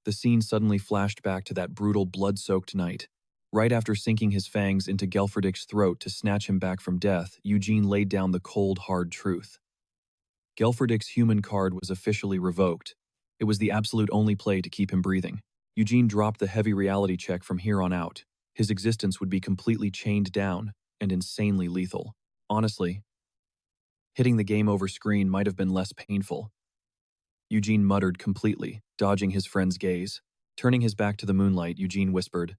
The scene suddenly flashed back to that brutal, blood-soaked night. Right after sinking his fangs into Gelfredick's throat to snatch him back from death, Eugene laid down the cold, hard truth. Gelfredick's human card was officially revoked. It was the absolute only play to keep him breathing. Eugene dropped the heavy reality check from here on out. His existence would be completely chained down and insanely lethal. Honestly, hitting the game over screen might have been less painful. Eugene muttered completely, dodging his friend's gaze. Turning his back to the moonlight, Eugene whispered,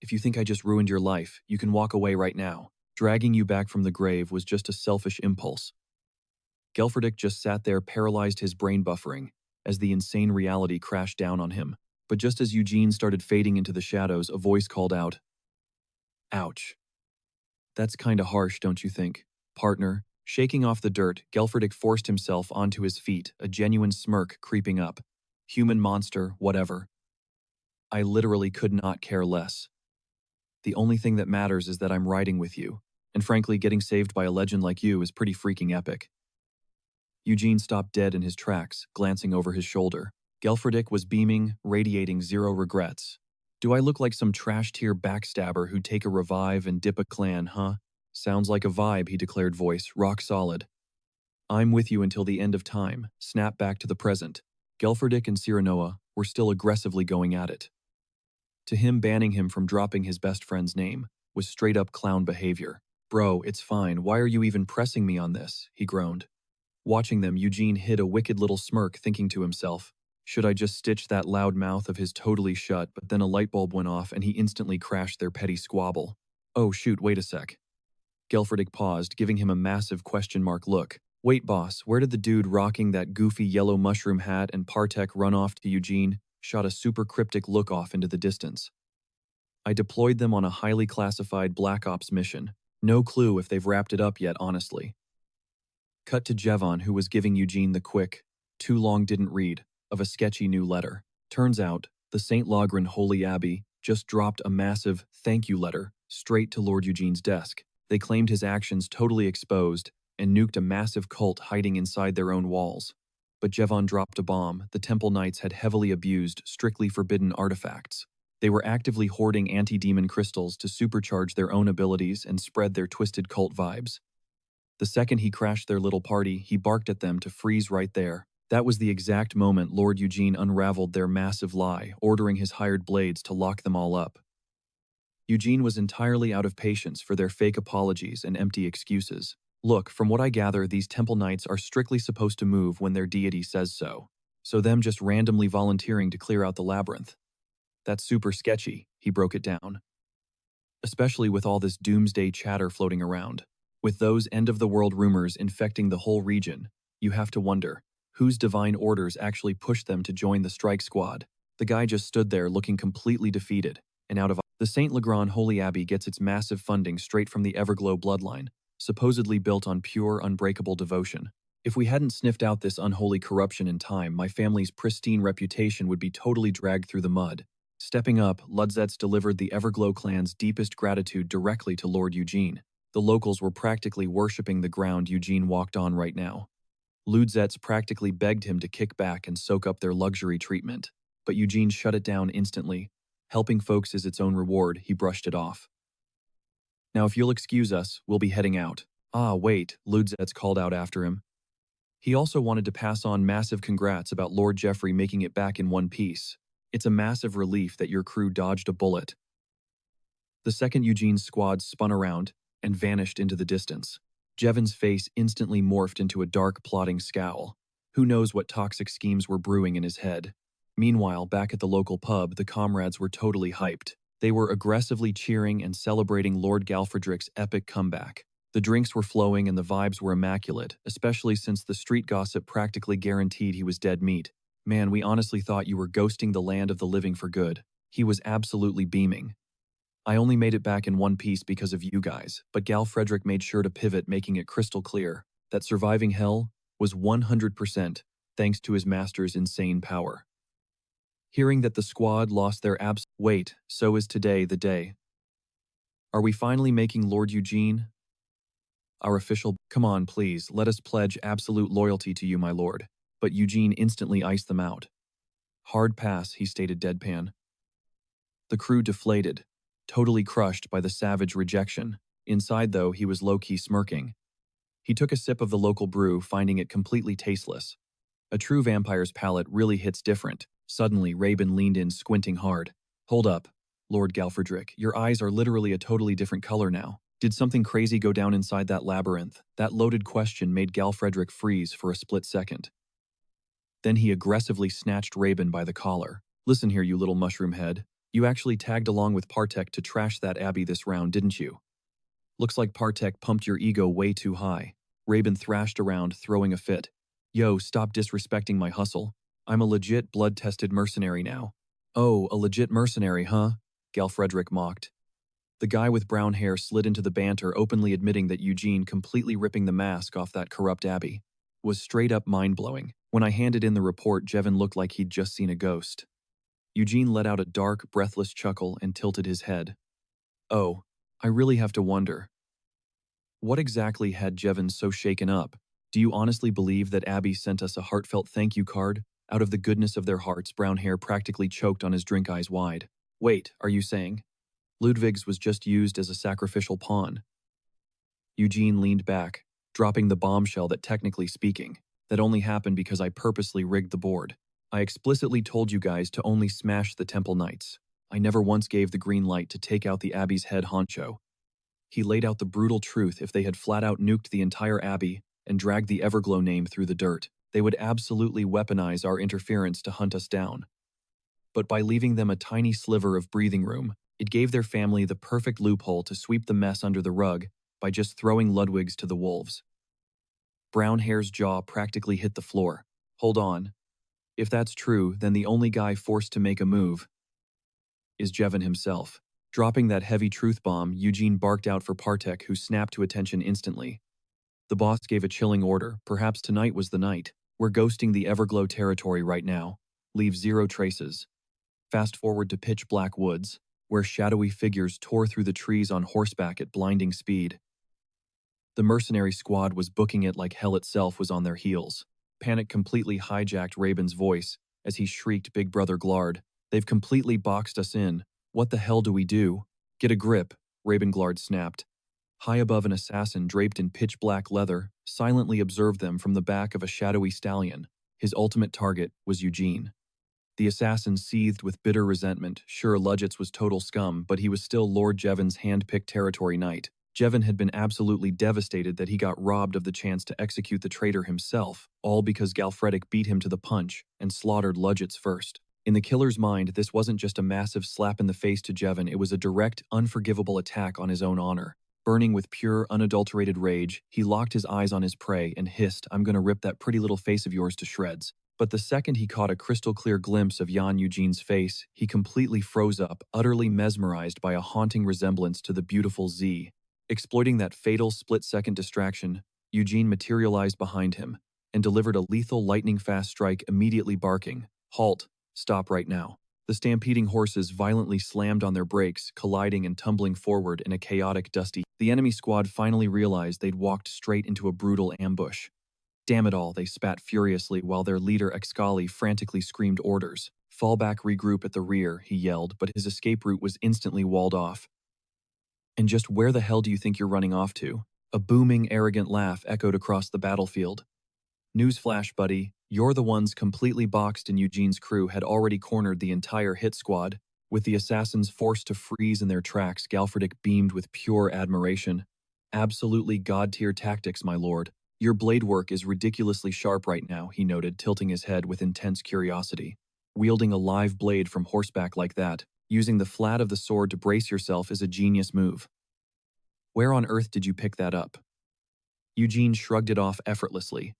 If you think I just ruined your life, you can walk away right now. Dragging you back from the grave was just a selfish impulse. Gelfredick just sat there, paralyzed, his brain buffering, as the insane reality crashed down on him. But just as Eugene started fading into the shadows, a voice called out, Ouch. That's kinda harsh, don't you think, partner? Shaking off the dirt, Gelfredick forced himself onto his feet, a genuine smirk creeping up. Human monster, whatever. I literally could not care less. The only thing that matters is that I'm riding with you, and frankly, getting saved by a legend like you is pretty freaking epic. Eugene stopped dead in his tracks, glancing over his shoulder. Gelfredick was beaming, radiating zero regrets. Do I look like some trash-tier backstabber who'd take a revive and dip a clan, huh? Sounds like a vibe, he declared, voice rock solid. I'm with you until the end of time, snap back to the present. Gelfredick and Cyranoa were still aggressively going at it. To him, banning him from dropping his best friend's name was straight-up clown behavior. Bro, it's fine, why are you even pressing me on this? He groaned. Watching them, Eugene hid a wicked little smirk, thinking to himself, should I just stitch that loud mouth of his totally shut? But then a light bulb went off and he instantly crashed their petty squabble. Oh shoot, wait a sec. Gelfredick paused, giving him a massive question mark look. Wait boss, where did the dude rocking that goofy yellow mushroom hat and Partek run off to? Eugene shot a super cryptic look off into the distance. I deployed them on a highly classified Black Ops mission. No clue if they've wrapped it up yet, honestly. Cut to Jevon, who was giving Eugene the quick, too long didn't read, of a sketchy new letter. Turns out, the St. Logran Holy Abbey just dropped a massive thank you letter straight to Lord Eugene's desk. They claimed his actions totally exposed and nuked a massive cult hiding inside their own walls. But Jevon dropped a bomb. The Temple Knights had heavily abused strictly forbidden artifacts. They were actively hoarding anti-demon crystals to supercharge their own abilities and spread their twisted cult vibes. The second he crashed their little party, he barked at them to freeze right there. That was the exact moment Lord Eugene unraveled their massive lie, ordering his hired blades to lock them all up. Eugene was entirely out of patience for their fake apologies and empty excuses. Look, from what I gather, these Temple Knights are strictly supposed to move when their deity says so. So them just randomly volunteering to clear out the labyrinth. That's super sketchy, he broke it down. Especially with all this doomsday chatter floating around. With those end-of-the-world rumors infecting the whole region, you have to wonder, whose divine orders actually pushed them to join the strike squad? The guy just stood there looking completely defeated, and out of the St. Lagran Holy Abbey gets its massive funding straight from the Everglow bloodline, supposedly built on pure, unbreakable devotion. If we hadn't sniffed out this unholy corruption in time, my family's pristine reputation would be totally dragged through the mud. Stepping up, Ludzets delivered the Everglow clan's deepest gratitude directly to Lord Eugene. The locals were practically worshipping the ground Eugene walked on right now. Ludzets practically begged him to kick back and soak up their luxury treatment, but Eugene shut it down instantly. Helping folks is its own reward, he brushed it off. Now if you'll excuse us, we'll be heading out. Ah, wait, Ludzets called out after him. He also wanted to pass on massive congrats about Lord Jeffrey making it back in one piece. It's a massive relief that your crew dodged a bullet. The second Eugene's squad spun around and vanished into the distance. Jevon's face instantly morphed into a dark, plotting scowl. Who knows what toxic schemes were brewing in his head. Meanwhile, back at the local pub, the comrades were totally hyped. They were aggressively cheering and celebrating Lord Galfredrick's epic comeback. The drinks were flowing and the vibes were immaculate, especially since the street gossip practically guaranteed he was dead meat. Man, we honestly thought you were ghosting the land of the living for good. He was absolutely beaming. I only made it back in one piece because of you guys, but Gal Frederick made sure to pivot, making it crystal clear that surviving hell was 100% thanks to his master's insane power. Hearing that the squad lost their wait, so is today the day. Are we finally making Lord Eugene our official? Come on, please, let us pledge absolute loyalty to you, my lord. But Eugene instantly iced them out. Hard pass, he stated deadpan. The crew deflated, totally crushed by the savage rejection. Inside, though, he was low-key smirking. He took a sip of the local brew, finding it completely tasteless. A true vampire's palate really hits different. Suddenly, Rabin leaned in, squinting hard. Hold up, Lord Galfredrick, your eyes are literally a totally different color now. Did something crazy go down inside that labyrinth? That loaded question made Galfredrick freeze for a split second. Then he aggressively snatched Rabin by the collar. Listen here, you little mushroom head. You actually tagged along with Partek to trash that abbey this round, didn't you? Looks like Partek pumped your ego way too high. Rabin thrashed around, throwing a fit. Yo, stop disrespecting my hustle. I'm a legit blood-tested mercenary now. Oh, a legit mercenary, huh? Galfredrick mocked. The guy with brown hair slid into the banter, openly admitting that Eugene completely ripping the mask off that corrupt abbey was straight up mind-blowing. When I handed in the report, Jevon looked like he'd just seen a ghost. Eugene let out a dark, breathless chuckle and tilted his head. Oh, I really have to wonder. What exactly had Jevon so shaken up? Do you honestly believe that Abby sent us a heartfelt thank you card Out of the goodness of their hearts, brown hair practically choked on his drink, eyes wide. Wait, are you saying Ludwig's was just used as a sacrificial pawn? Eugene leaned back, dropping the bombshell that, technically speaking, that only happened because I purposely rigged the board. I explicitly told you guys to only smash the Temple Knights. I never once gave the green light to take out the Abbey's head honcho. He laid out the brutal truth. If they had flat out nuked the entire Abbey and dragged the Everglow name through the dirt, they would absolutely weaponize our interference to hunt us down. But by leaving them a tiny sliver of breathing room, it gave their family the perfect loophole to sweep the mess under the rug by just throwing Ludwig's to the wolves. Brown hair's jaw practically hit the floor. Hold on. If that's true, then the only guy forced to make a move is Jevon himself. Dropping that heavy truth bomb, Eugene barked out for Partek, who snapped to attention instantly. The boss gave a chilling order. Perhaps tonight was the night. We're ghosting the Everglow territory right now. Leave zero traces. Fast forward to pitch black woods, where shadowy figures tore through the trees on horseback at blinding speed. The mercenary squad was booking it like hell itself was on their heels. Panic completely hijacked Raven's voice as he shrieked, "Big Brother Glard, they've completely boxed us in. What the hell do we do?" "Get a grip," Raven Glard snapped. High above, an assassin draped in pitch-black leather silently observed them from the back of a shadowy stallion. His ultimate target was Eugene. The assassin seethed with bitter resentment. Sure, Ludgets was total scum, but he was still Lord Jevon's hand-picked territory knight. Jevon had been absolutely devastated that he got robbed of the chance to execute the traitor himself, all because Galfredic beat him to the punch and slaughtered Ludgets first. In the killer's mind, this wasn't just a massive slap in the face to Jevon, it was a direct, unforgivable attack on his own honor. Burning with pure, unadulterated rage, he locked his eyes on his prey and hissed, "I'm gonna rip that pretty little face of yours to shreds." But the second he caught a crystal-clear glimpse of Jan Eugene's face, he completely froze up, utterly mesmerized by a haunting resemblance to the beautiful Z. Exploiting that fatal split-second distraction, Eugene materialized behind him and delivered a lethal lightning-fast strike, immediately barking, "Halt! Stop right now." The stampeding horses violently slammed on their brakes, colliding and tumbling forward in a chaotic, dusty. The enemy squad finally realized they'd walked straight into a brutal ambush. "Damn it all," they spat furiously while their leader Excali frantically screamed orders. "Fall back, regroup at the rear," he yelled, but his escape route was instantly walled off. "And just where the hell do you think you're running off to?" A booming, arrogant laugh echoed across the battlefield. "Newsflash, buddy, you're the ones completely boxed, and Eugene's crew had already cornered the entire hit squad." With the assassins forced to freeze in their tracks, Galfredic beamed with pure admiration. "Absolutely god-tier tactics, my lord. Your blade work is ridiculously sharp right now," he noted, tilting his head with intense curiosity. "Wielding a live blade from horseback like that, using the flat of the sword to brace yourself, is a genius move. Where on earth did you pick that up?" Eugene shrugged it off effortlessly.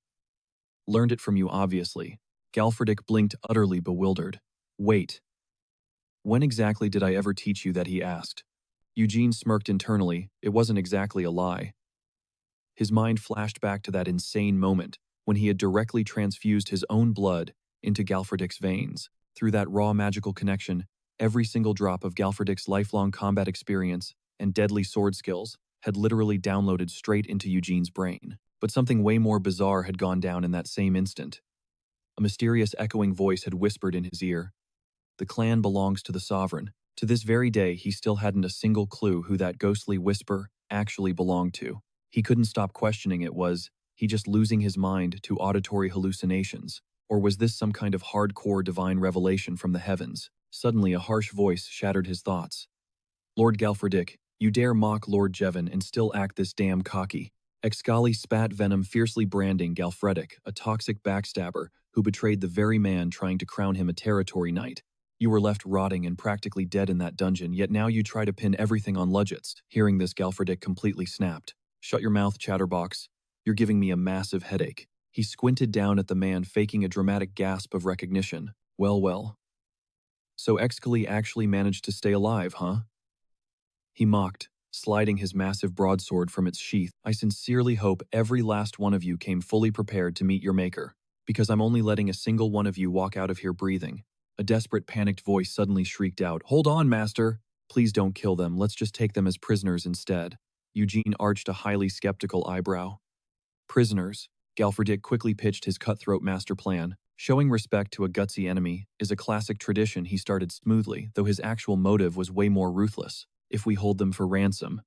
"Learned it from you, obviously." Galfredic blinked, utterly bewildered. "Wait. When exactly did I ever teach you that?" he asked. Eugene smirked internally. It wasn't exactly a lie. His mind flashed back to that insane moment when he had directly transfused his own blood into Galfredic's veins. Through that raw magical connection, every single drop of Galfredic's lifelong combat experience and deadly sword skills had literally downloaded straight into Eugene's brain. But something way more bizarre had gone down in that same instant. A mysterious echoing voice had whispered in his ear, "The clan belongs to the sovereign." To this very day, he still hadn't a single clue who that ghostly whisper actually belonged to. He couldn't stop questioning it. Was he just losing his mind to auditory hallucinations? Or was this some kind of hardcore divine revelation from the heavens? Suddenly, a harsh voice shattered his thoughts. "Lord Galfredic, you dare mock Lord Jevon and still act this damn cocky." Excali spat venom, fiercely branding Galfredic a toxic backstabber who betrayed the very man trying to crown him a territory knight. "You were left rotting and practically dead in that dungeon, yet now you try to pin everything on Ludgets." Hearing this, Galfredic completely snapped. "Shut your mouth, chatterbox. You're giving me a massive headache." He squinted down at the man, faking a dramatic gasp of recognition. Well. So Excali actually managed to stay alive, huh?" He mocked, sliding his massive broadsword from its sheath. "I sincerely hope every last one of you came fully prepared to meet your maker, because I'm only letting a single one of you walk out of here breathing." A desperate, panicked voice suddenly shrieked out, "Hold on, master! Please don't kill them, let's just take them as prisoners instead." Eugene arched a highly skeptical eyebrow. "Prisoners?" Galfredic quickly pitched his cutthroat master plan. Showing respect to a gutsy enemy is a classic tradition he started smoothly, though his actual motive was way more ruthless. If we hold them for ransom.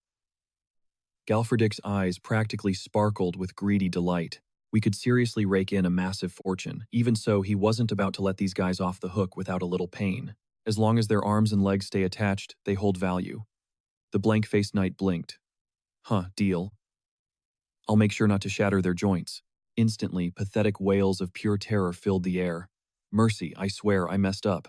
Galfredic's eyes practically sparkled with greedy delight. We could seriously rake in a massive fortune. Even so, he wasn't about to let these guys off the hook without a little pain. As long as their arms and legs stay attached, they hold value. The blank-faced knight blinked. Huh, deal. I'll make sure not to shatter their joints. Instantly, pathetic wails of pure terror filled the air. Mercy, I swear I messed up.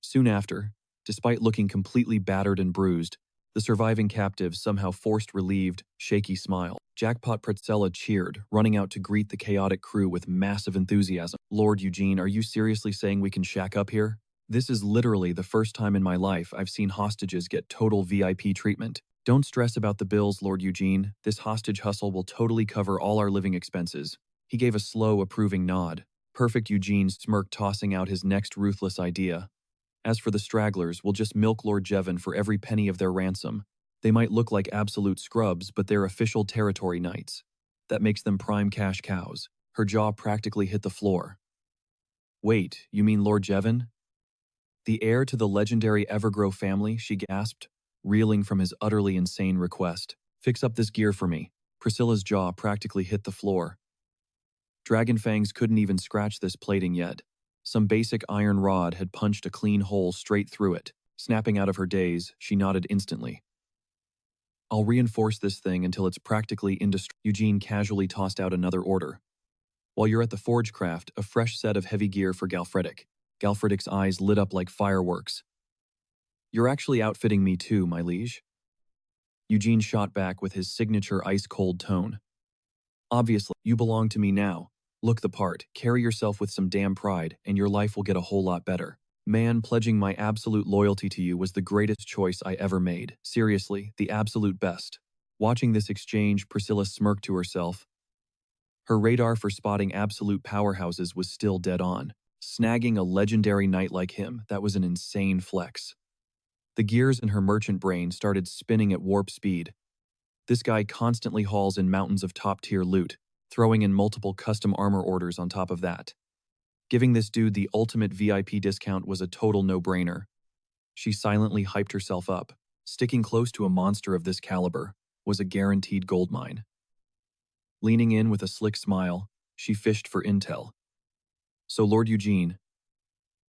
Soon after, despite looking completely battered and bruised, the surviving captives somehow forced relieved, shaky smile. Jackpot Pretzella cheered, running out to greet the chaotic crew with massive enthusiasm. Lord Eugene, are you seriously saying we can shack up here? This is literally the first time in my life I've seen hostages get total VIP treatment. Don't stress about the bills, Lord Eugene. This hostage hustle will totally cover all our living expenses. He gave a slow, approving nod. Perfect Eugene smirked, tossing out his next ruthless idea. As for the stragglers, we'll just milk Lord Jevon for every penny of their ransom. They might look like absolute scrubs, but they're official territory knights. That makes them prime cash cows. Her jaw practically hit the floor. Wait, you mean Lord Jevon? The heir to the legendary Evergrow family, she gasped, reeling from his utterly insane request. Fix up this gear for me. Priscilla's jaw practically hit the floor. Dragonfangs couldn't even scratch this plating yet. Some basic iron rod had punched a clean hole straight through it. Snapping out of her daze, she nodded instantly. I'll reinforce this thing until it's practically indestructible. Eugene casually tossed out another order. While you're at the Forgecraft, a fresh set of heavy gear for Galfredic. Galfredic's eyes lit up like fireworks. You're actually outfitting me too, my liege? Eugene shot back with his signature ice-cold tone. Obviously, you belong to me now. Look the part, carry yourself with some damn pride, and your life will get a whole lot better. Man, pledging my absolute loyalty to you was the greatest choice I ever made. Seriously, the absolute best. Watching this exchange, Priscilla smirked to herself. Her radar for spotting absolute powerhouses was still dead on. Snagging a legendary knight like him, that was an insane flex. The gears in her merchant brain started spinning at warp speed. This guy constantly hauls in mountains of top-tier loot, throwing in multiple custom armor orders on top of that. Giving this dude the ultimate VIP discount was a total no-brainer. She silently hyped herself up. Sticking close to a monster of this caliber was a guaranteed goldmine. Leaning in with a slick smile, she fished for intel. So Lord Eugene,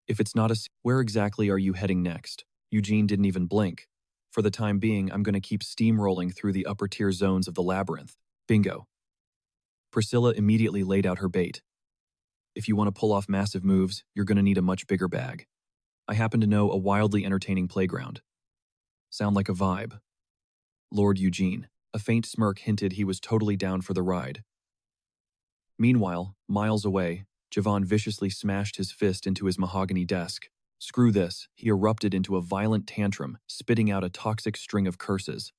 if it's not where exactly are you heading next? Eugene didn't even blink. For the time being, I'm going to keep steamrolling through the upper-tier zones of the labyrinth. Bingo. Priscilla immediately laid out her bait. If you want to pull off massive moves, you're going to need a much bigger bag. I happen to know a wildly entertaining playground. Sound like a vibe? Lord Eugene. A faint smirk hinted he was totally down for the ride. Meanwhile, miles away, Jevon viciously smashed his fist into his mahogany desk. Screw this, he erupted into a violent tantrum, spitting out a toxic string of curses.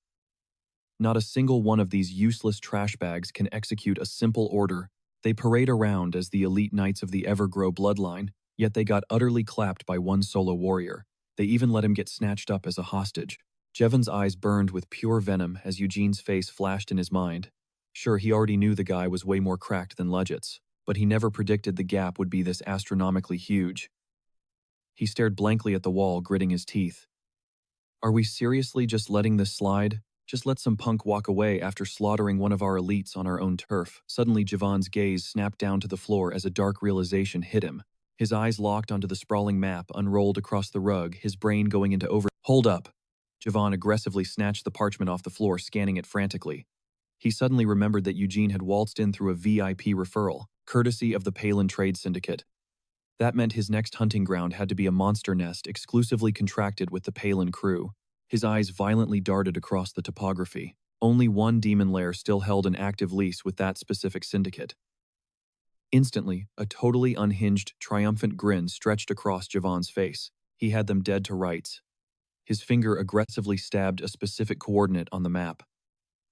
Not a single one of these useless trash bags can execute a simple order. They parade around as the elite knights of the Evergrow bloodline, yet they got utterly clapped by one solo warrior. They even let him get snatched up as a hostage. Jevon's eyes burned with pure venom as Eugene's face flashed in his mind. Sure, he already knew the guy was way more cracked than Ludget's, but he never predicted the gap would be this astronomically huge. He stared blankly at the wall, gritting his teeth. Are we seriously just letting this slide? Just let some punk walk away after slaughtering one of our elites on our own turf. Suddenly, Jevon's gaze snapped down to the floor as a dark realization hit him. His eyes locked onto the sprawling map unrolled across the rug, his brain going into Hold up! Jevon aggressively snatched the parchment off the floor, scanning it frantically. He suddenly remembered that Eugene had waltzed in through a VIP referral, courtesy of the Palin Trade Syndicate. That meant his next hunting ground had to be a monster nest exclusively contracted with the Palin crew. His eyes violently darted across the topography. Only one demon lair still held an active lease with that specific syndicate. Instantly, a totally unhinged, triumphant grin stretched across Jevon's face. He had them dead to rights. His finger aggressively stabbed a specific coordinate on the map.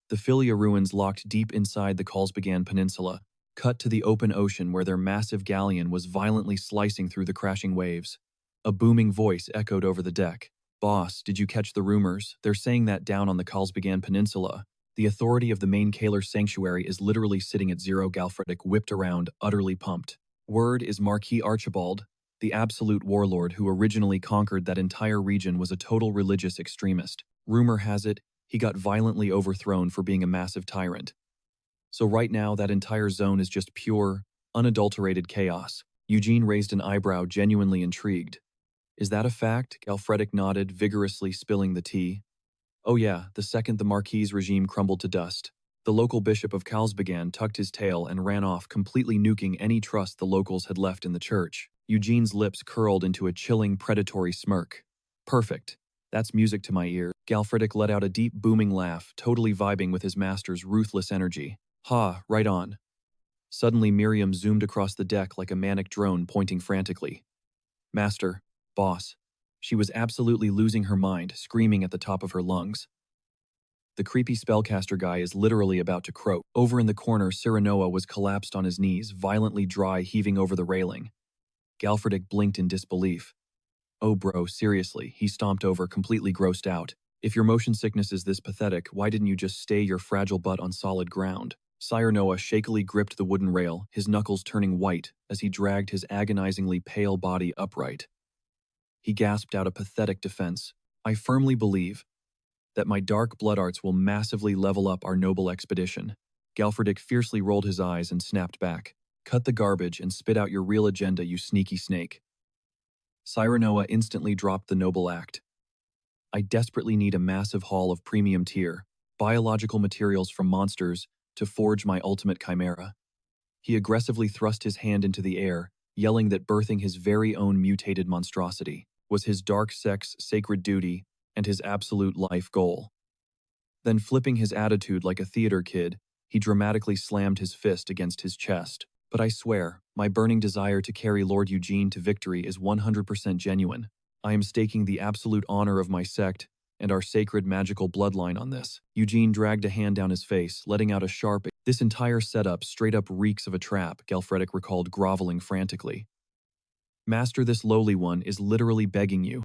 The Philia ruins locked deep inside the Kalsbegan Peninsula, cut to the open ocean where their massive galleon was violently slicing through the crashing waves. A booming voice echoed over the deck. Boss, did you catch the rumors? They're saying that down on the Kalsbegan Peninsula, the authority of the main Kaler sanctuary is literally sitting at zero. Galfredic whipped around, utterly pumped. Word is Marquis Archibald, the absolute warlord who originally conquered that entire region, was a total religious extremist. Rumor has it, he got violently overthrown for being a massive tyrant. So right now, that entire zone is just pure, unadulterated chaos. Eugene raised an eyebrow, genuinely intrigued. Is that a fact? Galfredic nodded, vigorously spilling the tea. Oh yeah, the second the Marquis' regime crumbled to dust, the local bishop of Kalsbegan tucked his tail and ran off, completely nuking any trust the locals had left in the church. Eugene's lips curled into a chilling, predatory smirk. Perfect. That's music to my ear. Galfredic let out a deep, booming laugh, totally vibing with his master's ruthless energy. Ha, right on. Suddenly, Miriam zoomed across the deck like a manic drone, pointing frantically. Master, boss. She was absolutely losing her mind, screaming at the top of her lungs. The creepy spellcaster guy is literally about to croak. Over in the corner, Cyranoa was collapsed on his knees, violently dry, heaving over the railing. Galfredic blinked in disbelief. Oh bro, seriously, he stomped over, completely grossed out. If your motion sickness is this pathetic, why didn't you just stay your fragile butt on solid ground? Cyranoa shakily gripped the wooden rail, his knuckles turning white as he dragged his agonizingly pale body upright. He gasped out a pathetic defense. I firmly believe that my dark blood arts will massively level up our noble expedition. Galfredic fiercely rolled his eyes and snapped back. Cut the garbage and spit out your real agenda, you sneaky snake. Cyranoa instantly dropped the noble act. I desperately need a massive haul of premium tier, biological materials from monsters to forge my ultimate chimera. He aggressively thrust his hand into the air, yelling that birthing his very own mutated monstrosity was his dark sex sacred duty and his absolute life goal. Then, flipping his attitude like a theater kid, he dramatically slammed his fist against his chest. But I swear, my burning desire to carry Lord Eugene to victory is 100% genuine. I am staking the absolute honor of my sect and our sacred magical bloodline on this. Eugene dragged a hand down his face, letting out a sharp. This entire setup straight up reeks of a trap, Galfredic recalled, groveling frantically. Master, this lowly one is literally begging you.